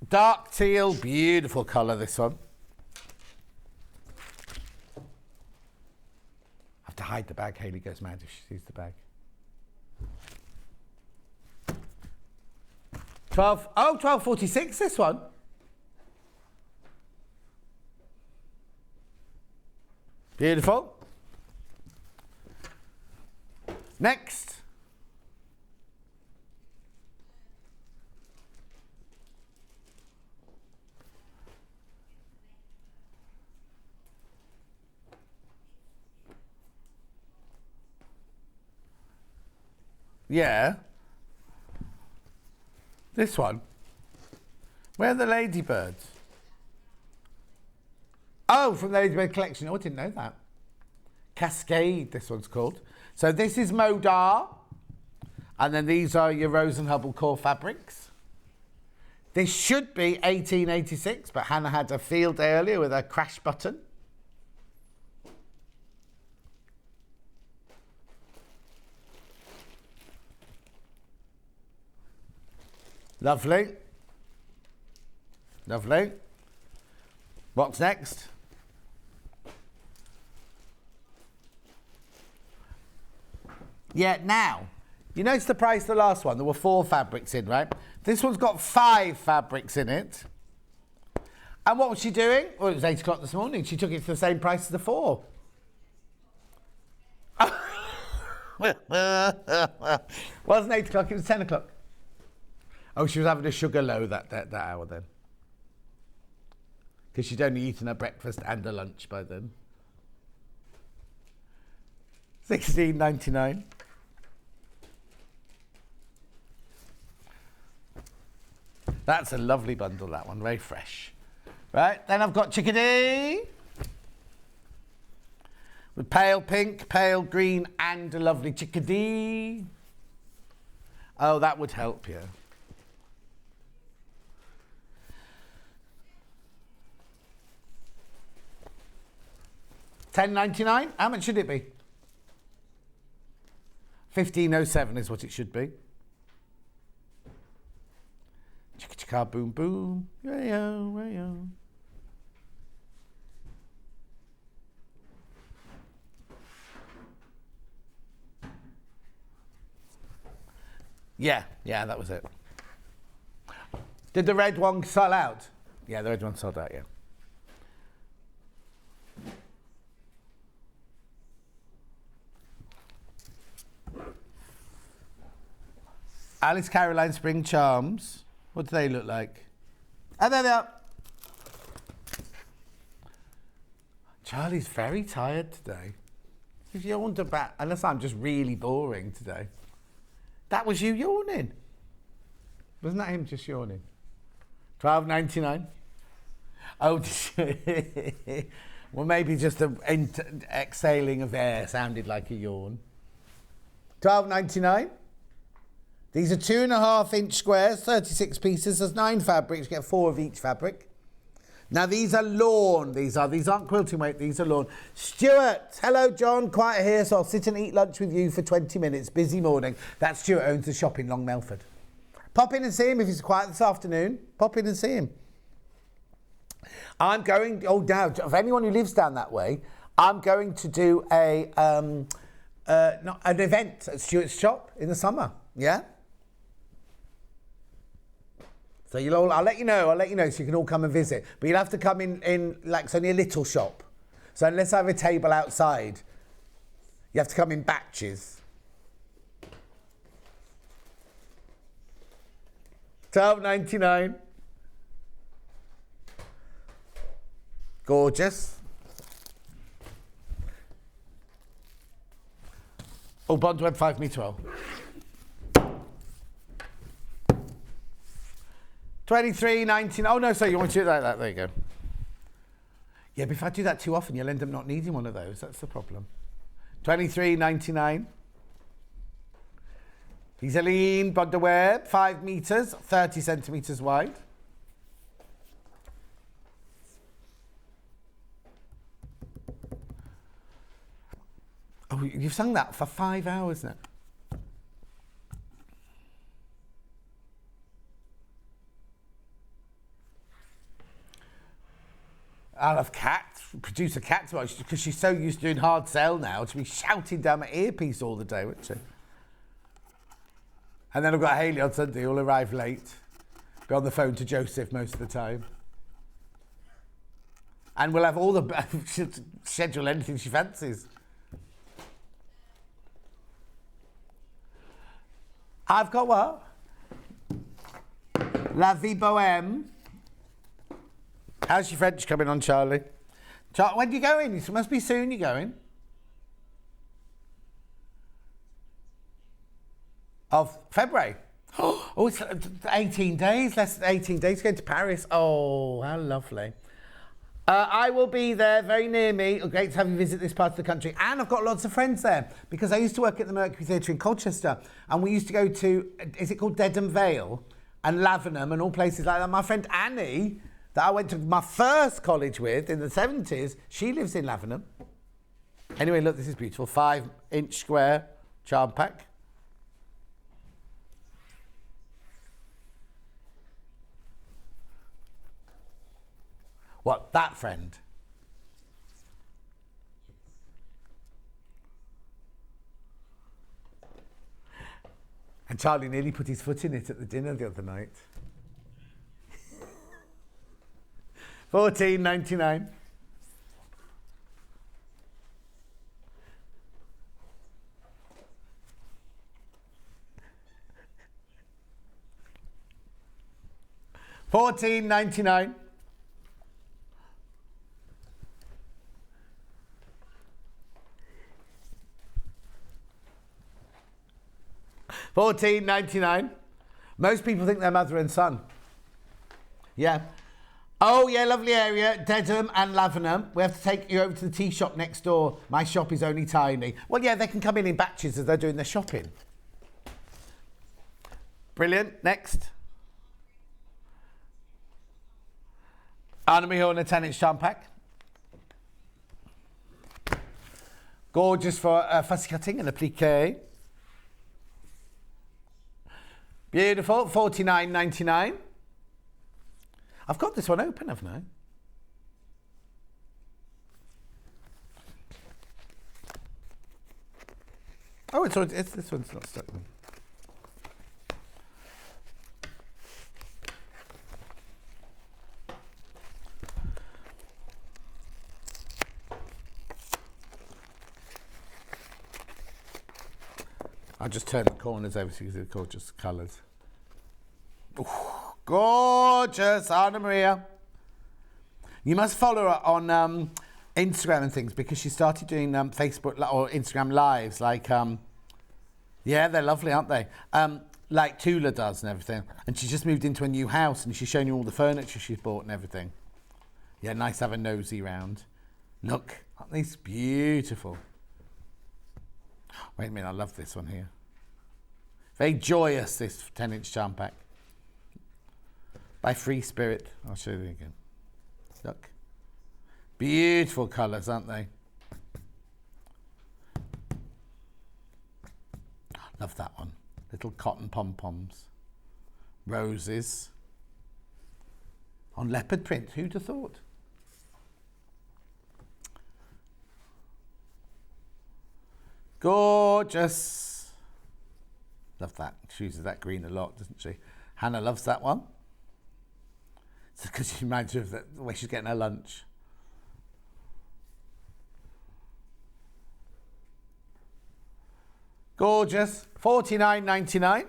[SPEAKER 1] dark teal, beautiful colour this one. I have to hide the bag. Hayley goes mad if she sees the bag. 12.46 this one. Beautiful. Next. Yeah. This one. Where are the ladybirds? Oh, from the Ladybird collection. Oh, I didn't know that. Cascade, this one's called. So this is Moda. And then these are your Rose and Hubble core fabrics. This should be 1886, but Hannah had a field day earlier with a crash button. Lovely. Lovely. What's next? Yeah, now, you notice the price of the last one? There were 4 fabrics in, right? This one's got 5 fabrics in it. And what was she doing? Well, it was 8 o'clock this morning. She took it for the same price as the 4. Wasn't 8 o'clock, it was 10 o'clock. Oh, she was having a sugar low that hour then. Because she'd only eaten her breakfast and her lunch by then. $16.99. That's a lovely bundle, that one, very fresh. Right, then I've got Chickadee. With pale pink, pale green and a lovely chickadee. Oh, that would help you. $10.99. How much should it be? $15.07 is what it should be. Chicka chicka boom boom. Rayo, rayo. Yeah, that was it. Did the red one sell out? Yeah, the red one sold out, yeah. Alice Caroline Spring Charms. What do they look like? Oh, there they are. Charlie's very tired today. He's yawned about, unless I'm just really boring today. That was you yawning. Wasn't that him just yawning? $12.99. Oh, well, maybe just the exhaling of air sounded like a yawn. $12.99. These are 2.5-inch squares, 36 pieces. There's 9 fabrics. You get 4 of each fabric. Now, these are lawn. These aren't quilting weight. These are lawn. Stuart. Hello, John. Quiet here, so I'll sit and eat lunch with you for 20 minutes. Busy morning. That's Stuart, owns the shop in Long Melford. Pop in and see him if he's quiet this afternoon. Pop in and see him. I'm going, oh, now, for anyone who lives down that way, I'm going to do a an event at Stuart's shop in the summer. Yeah. So I'll let you know so you can all come and visit. But you'll have to come in like, it's only a little shop. So unless I have a table outside, you have to come in batches. $12.99. Gorgeous. Oh, Bond Web 5 metre roll. 23.99. Oh no, sorry, you want to do it like that? There you go. Yeah, but if I do that too often, you'll end up not needing one of those. That's the problem. 23.99. Iseline Bond Web, 5 metres, 30 centimetres wide. Oh, you've sung that for 5 hours now. I'll have Kat, producer Kat, because she's so used to doing hard sell now, to be shouting down my earpiece all the day, wouldn't she? And then I've got Hayley on Sunday, who'll arrive late, be on the phone to Joseph most of the time. And we'll have all the... she'll schedule anything she fancies. I've got what? La Vie Bohème. How's your French coming on, Charlie? When are you going? It must be soon you're going. Of February. Oh, it's 18 days, less than 18 days going to Paris. Oh, how lovely. I will be there, very near me. Great to have you visit this part of the country. And I've got lots of friends there because I used to work at the Mercury Theatre in Colchester and we used to go to, is it called Dedham Vale and Lavenham and all places like that. My friend Annie, that I went to my first college with in the 70s, she lives in Lavenham. Anyway, look, this is beautiful. 5-inch square charm pack. What, that friend? And Charlie nearly put his foot in it at the dinner the other night. $14.99. $14.99. $14.99. Most people think they're mother and son. Yeah. Oh, yeah, lovely area. Dedham and Lavenham. We have to take you over to the tea shop next door. My shop is only tiny. Well, yeah, they can come in batches as they're doing their shopping. Brilliant. Next. Arnemy Horn, a 10-inch charm pack. Gorgeous for fussy cutting and applique. Beautiful, $49.99. I've got this one open, haven't I? Oh, it's this one's not stuck. I'll just turn the corners over so you can see the gorgeous colours. Ooh, gorgeous, Anna Maria. You must follow her on Instagram and things because she started doing Facebook or Instagram lives. Like, yeah, they're lovely, aren't they? Like Tula does and everything. And she's just moved into a new house and she's showing you all the furniture she's bought and everything. Yeah, nice to have a nosy round. Look, aren't these beautiful? Wait a minute, I love this one here. Very joyous, this 10-inch charm pack. By Free Spirit. I'll show you again. Look. Beautiful colours, aren't they? Love that one. Little cotton pom-poms. Roses. On leopard print. Who'd have thought? Gorgeous. Gorgeous. Love that. She uses that green a lot, doesn't she? Hannah loves that one. It's because she reminds her of the way she's getting her lunch. Gorgeous. $49.99.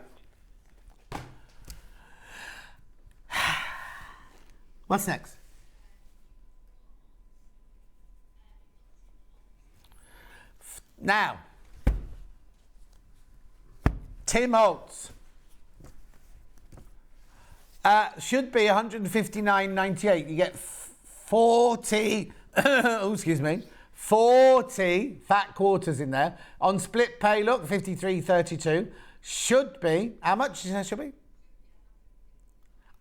[SPEAKER 1] What's next? Now, Tim Holtz. Should be $159.98. You get 40, oh, excuse me, 40 fat quarters in there. On split pay, look, $53.32. Should be, how much did you say should be?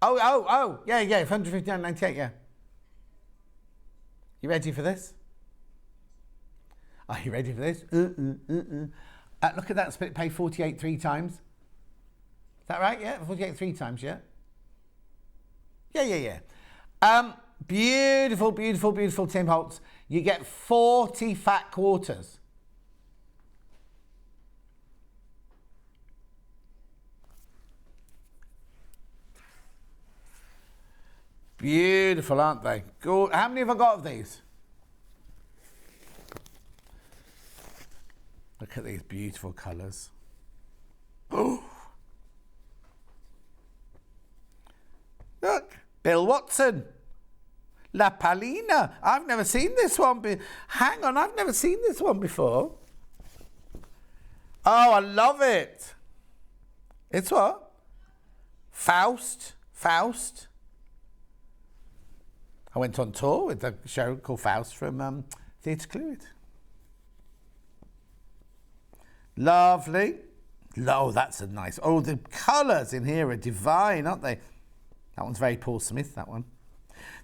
[SPEAKER 1] Oh, yeah, $159.98, yeah. You ready for this? Are you ready for this? Look at that split pay, 48 3 times. Is that right? Yeah, 48 3 times, yeah? Yeah. Beautiful, beautiful, beautiful Tim Holtz. You get 40 fat quarters. Beautiful, aren't they? Good. How many have I got of these? Look at these beautiful colours. Oh! Look, Bill Watson. La Palina. I've never seen this one. Hang on, I've never seen this one before. Oh, I love it. It's what? Faust. I went on tour with a show called Faust from Theatre Clwyd. Lovely. Oh, that's a nice... Oh, the colours in here are divine, aren't they? That one's very Paul Smith, that one.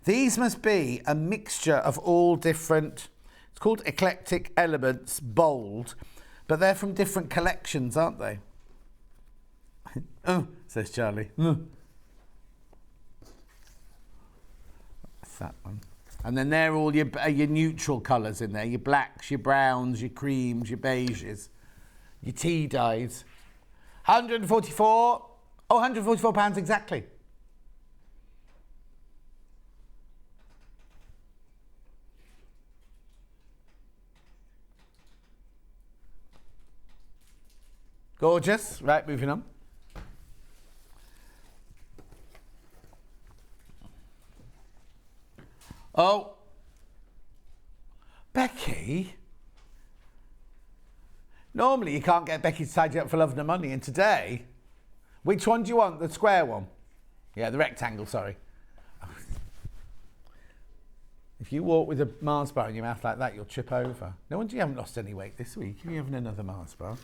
[SPEAKER 1] These must be a mixture of all different... It's called Eclectic Elements, bold. But they're from different collections, aren't they? Oh, says Charlie. That's that one. And then they're all your neutral colours in there. Your blacks, your browns, your creams, your beiges, your tea dyes. 144. Oh, £144 exactly. Gorgeous. Right, moving on. Oh. Becky. Normally you can't get Becky to tidy up for love and money, and today, which one do you want? The square one? Yeah, the rectangle, sorry. If you walk with a Mars bar in your mouth like that, you'll trip over. No wonder you haven't lost any weight this week. You're having another Mars bar.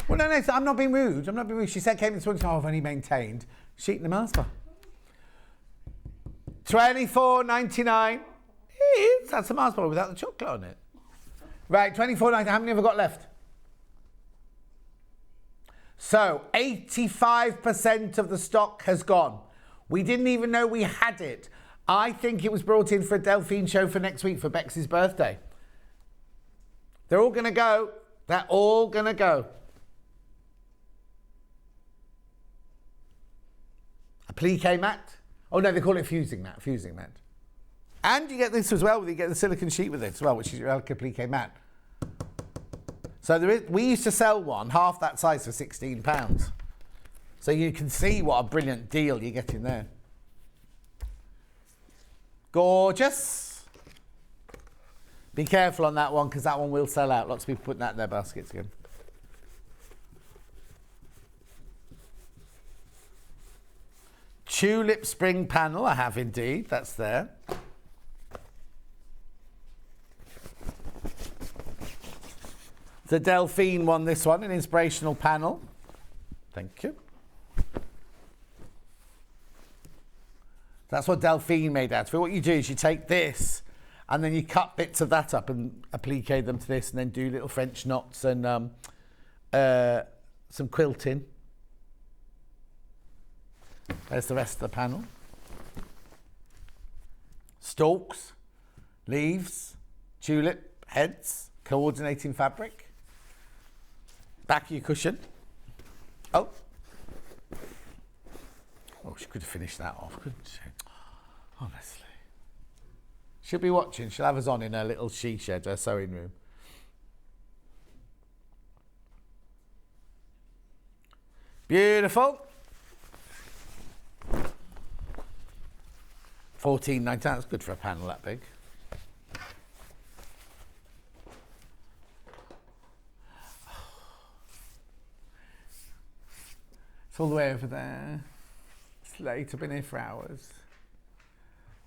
[SPEAKER 1] Well, no, I'm not being rude. I'm not being rude. She said, came this morning, I've only maintained. She's eating the Mars bar. $24.99. That's a Mars bar without the chocolate on it. Right, $24.99. How many have I got left? So, 85% of the stock has gone. We didn't even know we had it. I think it was brought in for a Delphine show for next week for Bex's birthday. They're all going to go. They're all going to go. Applique matte. Oh no, they call it fusing matte. And you get this as well. You get the silicone sheet with it as well, which is your Applique matte. So we used to sell one half that size for £16. So you can see what a brilliant deal you're getting there. Gorgeous. Be careful on that one because that one will sell out. Lots of people putting that in their baskets again. Tulip spring panel, I have indeed. That's there. The Delphine one, this one, an inspirational panel. Thank you. That's what Delphine made out of it. What you do is you take this and then you cut bits of that up and applique them to this and then do little French knots and some quilting. There's the rest of the panel. Stalks, leaves, tulip, heads, coordinating fabric. Back of your cushion. Oh. Oh, she could have finished that off, couldn't she? Honestly. She'll be watching. She'll have us on in her little she shed, her sewing room. Beautiful. $14.99. That's good for a panel that big. It's all the way over there. It's late. I've been here for hours.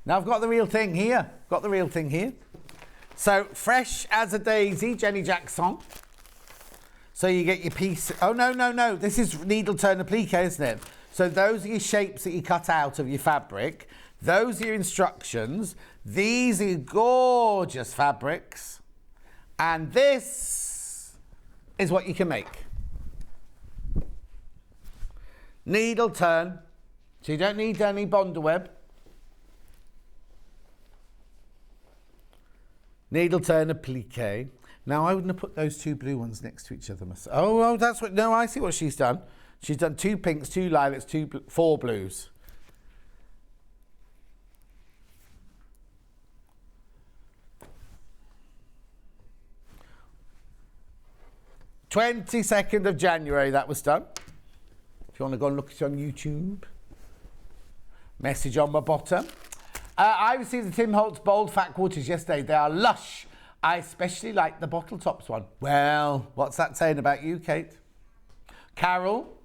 [SPEAKER 1] Now I've got the real thing here. Got the real thing here. So fresh as a daisy, Jenny Jackson. So you get your piece. Oh, no. This is needle turn applique, isn't it? So those are your shapes that you cut out of your fabric. Those are your instructions. These are your gorgeous fabrics. And this is what you can make. Needle turn. So you don't need any bonder web. Needle turn applique. Now I wouldn't have put those two blue ones next to each other myself. Oh, that's what. No, I see what she's done. She's done 2 pinks, 2 lilacs, 4 blues. (22nd of January) that was done. If you want to go and look at it on YouTube. Message on my bottom. I received the Tim Holtz Bold Fat Quarters yesterday. They are lush. I especially like the bottle tops one. Well, what's that saying about you, Kate? Carol,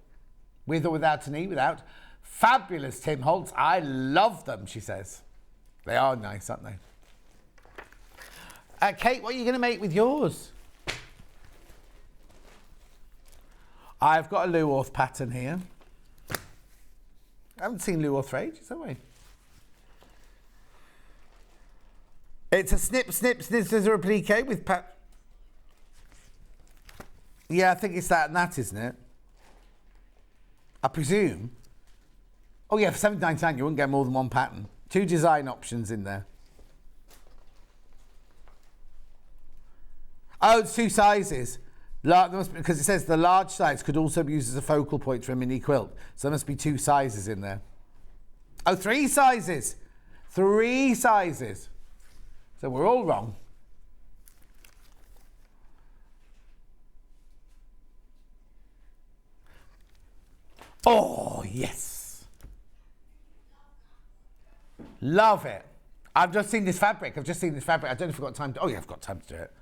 [SPEAKER 1] with or without an E, without. Fabulous Tim Holtz. I love them, she says. They are nice, aren't they? Kate, what are you going to make with yours? I've got a Luorth pattern here. I haven't seen Luorth for ages, have we? It's a snip, scissor applique with Yeah, I think it's that and that, isn't it? I presume. Oh yeah, for $7.99 you wouldn't get more than one pattern. 2 design options in there. Oh, it's 2 sizes. Because it says the large size could also be used as a focal point for a mini quilt. So there must be 2 sizes in there. Oh, 3 sizes. 3 sizes. So we're all wrong. Oh, yes. Love it. I've just seen this fabric. I don't know if I've got time to... Oh, yeah, I've got time to do it.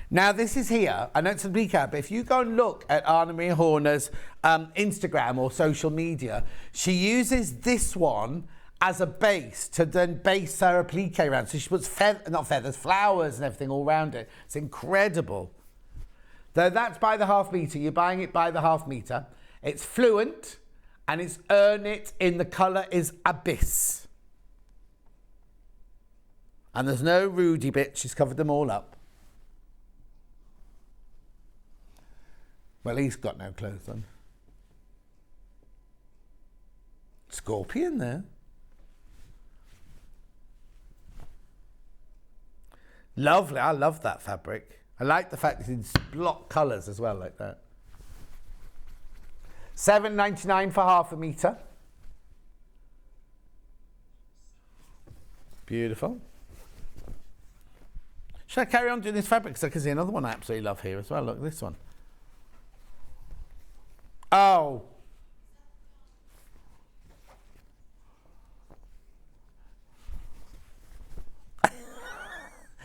[SPEAKER 1] Now, this is here. I know it's a bleak out, but if you go and look at Anna Maria Horner's Instagram or social media, she uses this one as a base to then base her applique around. So she puts flowers and everything all around it. It's incredible. Though that's by the half metre. You're buying it by the half metre. It's fluent and it's Earn It in the colour is Abyss. And there's no Rudy bit. She's covered them all up. Well, he's got no clothes on. Scorpion there. Lovely. I love that fabric. I like the fact it's in block colours as well, like that. $7.99 for half a metre. Beautiful. Should I carry on doing this fabric? Because I can see another one I absolutely love here as well. Look at this one. Oh.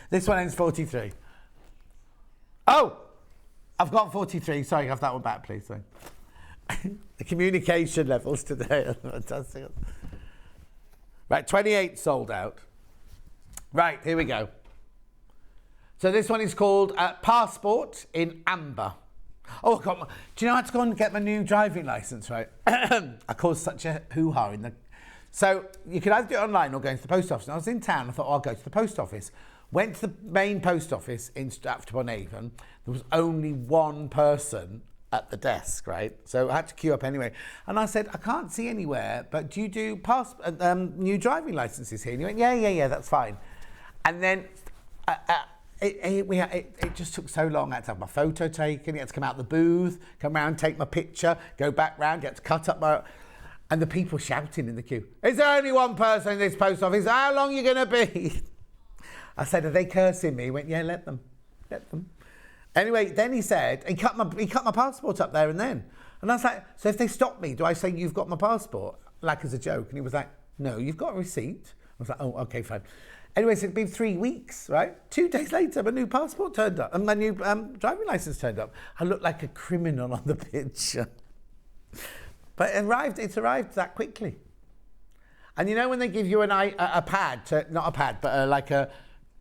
[SPEAKER 1] This one ends 43. Oh! I've got 43. Sorry, have that one back, please. Sorry. The communication levels today are fantastic. Right, 28 sold out. Right, here we go. So this one is called Passport in Amber. Oh, God. Do you know I had to go and get my new driving licence, right? I caused such a hoo-ha in the... So you could either do it online or go into the post office. And I was in town. I thought, I'll go to the post office. Went to the main post office in Stratford-upon-Avon. There was only one person at the desk, right? So I had to queue up anyway. And I said, I can't see anywhere, but do you do new driving licences here? And he went, yeah, that's fine. And then it just took so long. I had to have my photo taken. You had to come out the booth, come round, take my picture, go back round. You had to cut up my... And the people shouting in the queue, is there only one person in this post office? How long are you going to be? I said, are they cursing me? He went, yeah, let them. Anyway, then he said, he cut my passport up there and then. And I was like, so if they stop me, do I say you've got my passport? Like as a joke. And he was like, no, you've got a receipt. I was like, oh, okay, fine. Anyway, so it'd been 3 weeks, right? 2 days later, my new passport turned up and my new driving license turned up. I looked like a criminal on the picture. But it's arrived that quickly. And you know when they give you a pad, not a pad, but like a,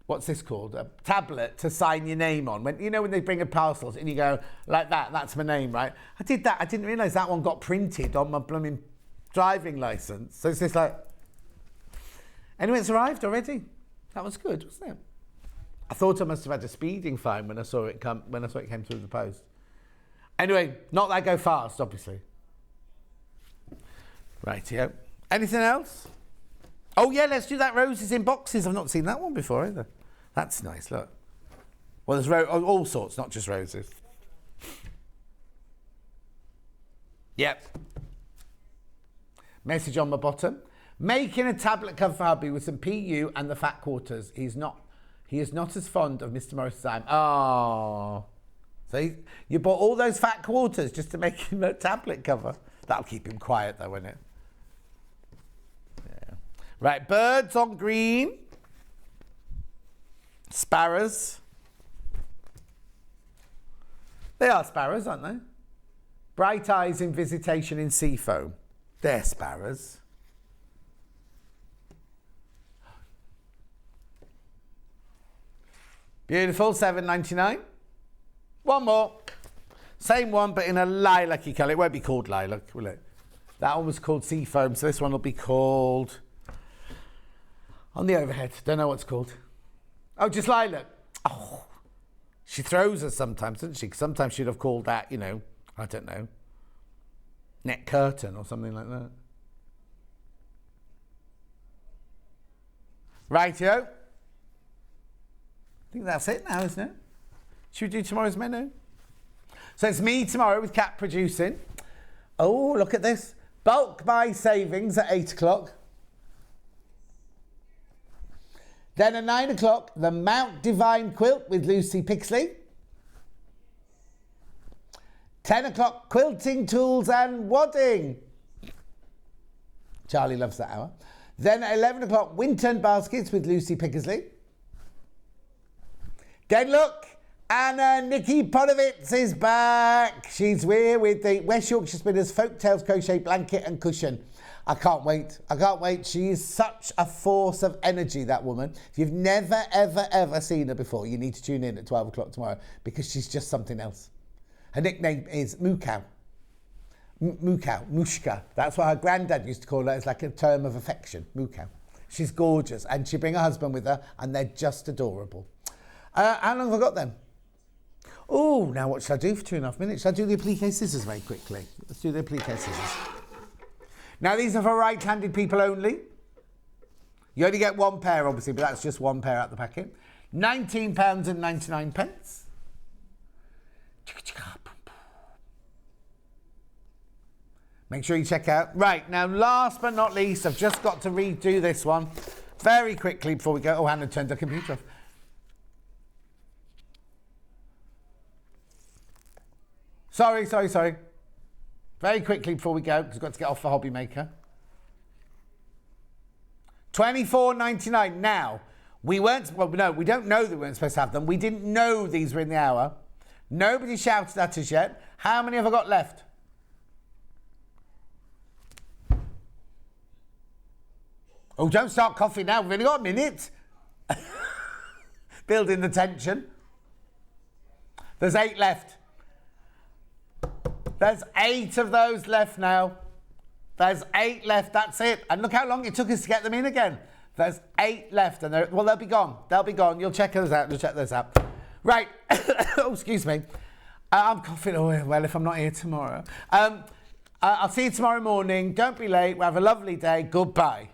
[SPEAKER 1] what's this called? A tablet to sign your name on. When they bring a parcels and you go, like that, that's my name, right? I did that. I didn't realise that one got printed on my blooming driving licence. So it's just like... Anyway, it's arrived already. That was good, wasn't it? I thought I must have had a speeding fine when I saw it come through the post. Anyway, not that I go fast, obviously. Rightio. Anything else? Oh yeah, let's do that roses in boxes. I've not seen that one before either. That's nice, look. Well, there's all sorts, not just roses. Yep. Message on the bottom. Making a tablet cover for hubby with some PU and the fat quarters. He is not as fond of Mr. Morris as I am. Oh. So you bought all those fat quarters just to make him a tablet cover. That'll keep him quiet though, won't it? Yeah. Right, birds on green. Sparrows. They are sparrows, aren't they? Bright eyes in visitation in seafoam. They're sparrows. Beautiful, $7.99. One more. Same one, but in a lilac-y colour. It won't be called lilac, will it? That one was called seafoam, so this one will be called... On the overhead. Don't know what it's called. Oh, just lilac. Oh. She throws us sometimes, doesn't she? 'Cause sometimes she'd have called that, I don't know, net curtain or something like that. Rightio. I think that's it now, isn't it? Should we do tomorrow's menu? So it's me tomorrow with Cat producing. Oh, look at this. Bulk buy savings at 8 o'clock. Then at 9 o'clock, the Mount Divine quilt with Lucy Pixley. 10 o'clock, quilting tools and wadding. Charlie loves that hour. Then at 11 o'clock, Winton baskets with Lucy Pickersley. Then look, Anna Nikki Podovitz is back. She's here with the West Yorkshire Spinners Folktales Crochet Blanket and Cushion. I can't wait. She is such a force of energy, that woman. If you've never, ever, ever seen her before, you need to tune in at 12 o'clock tomorrow because she's just something else. Her nickname is Moo Cow. Mushka. That's what her granddad used to call her. It's like a term of affection, Moo Cow. She's gorgeous and she brings her husband with her and they're just adorable. How long have I got then? Oh, now what should I do for 2.5 minutes? Should I do the applique scissors very quickly? Let's do the applique scissors. Now, these are for right-handed people only. You only get one pair, obviously, but that's just one pair out the packet. £19.99. Make sure you check out. Right, now, last but not least, I've just got to redo this one very quickly before we go. Oh, Hannah turned the computer off. Sorry. Very quickly before we go, because we've got to get off the Hobby Maker. $24.99. Now, we don't know that we weren't supposed to have them. We didn't know these were in the hour. Nobody shouted at us yet. How many have I got left? Oh, don't start coughing now. We've only got a minute. Building the tension. There's 8 left. There's 8 of those left now. There's 8 left, that's it. And look how long it took us to get them in again. There's 8 left, and they'll be gone. They'll be gone. You'll check those out. Right. Oh, excuse me. I'm coughing. Oh, well, if I'm not here tomorrow. I'll see you tomorrow morning. Don't be late. We'll have a lovely day. Goodbye.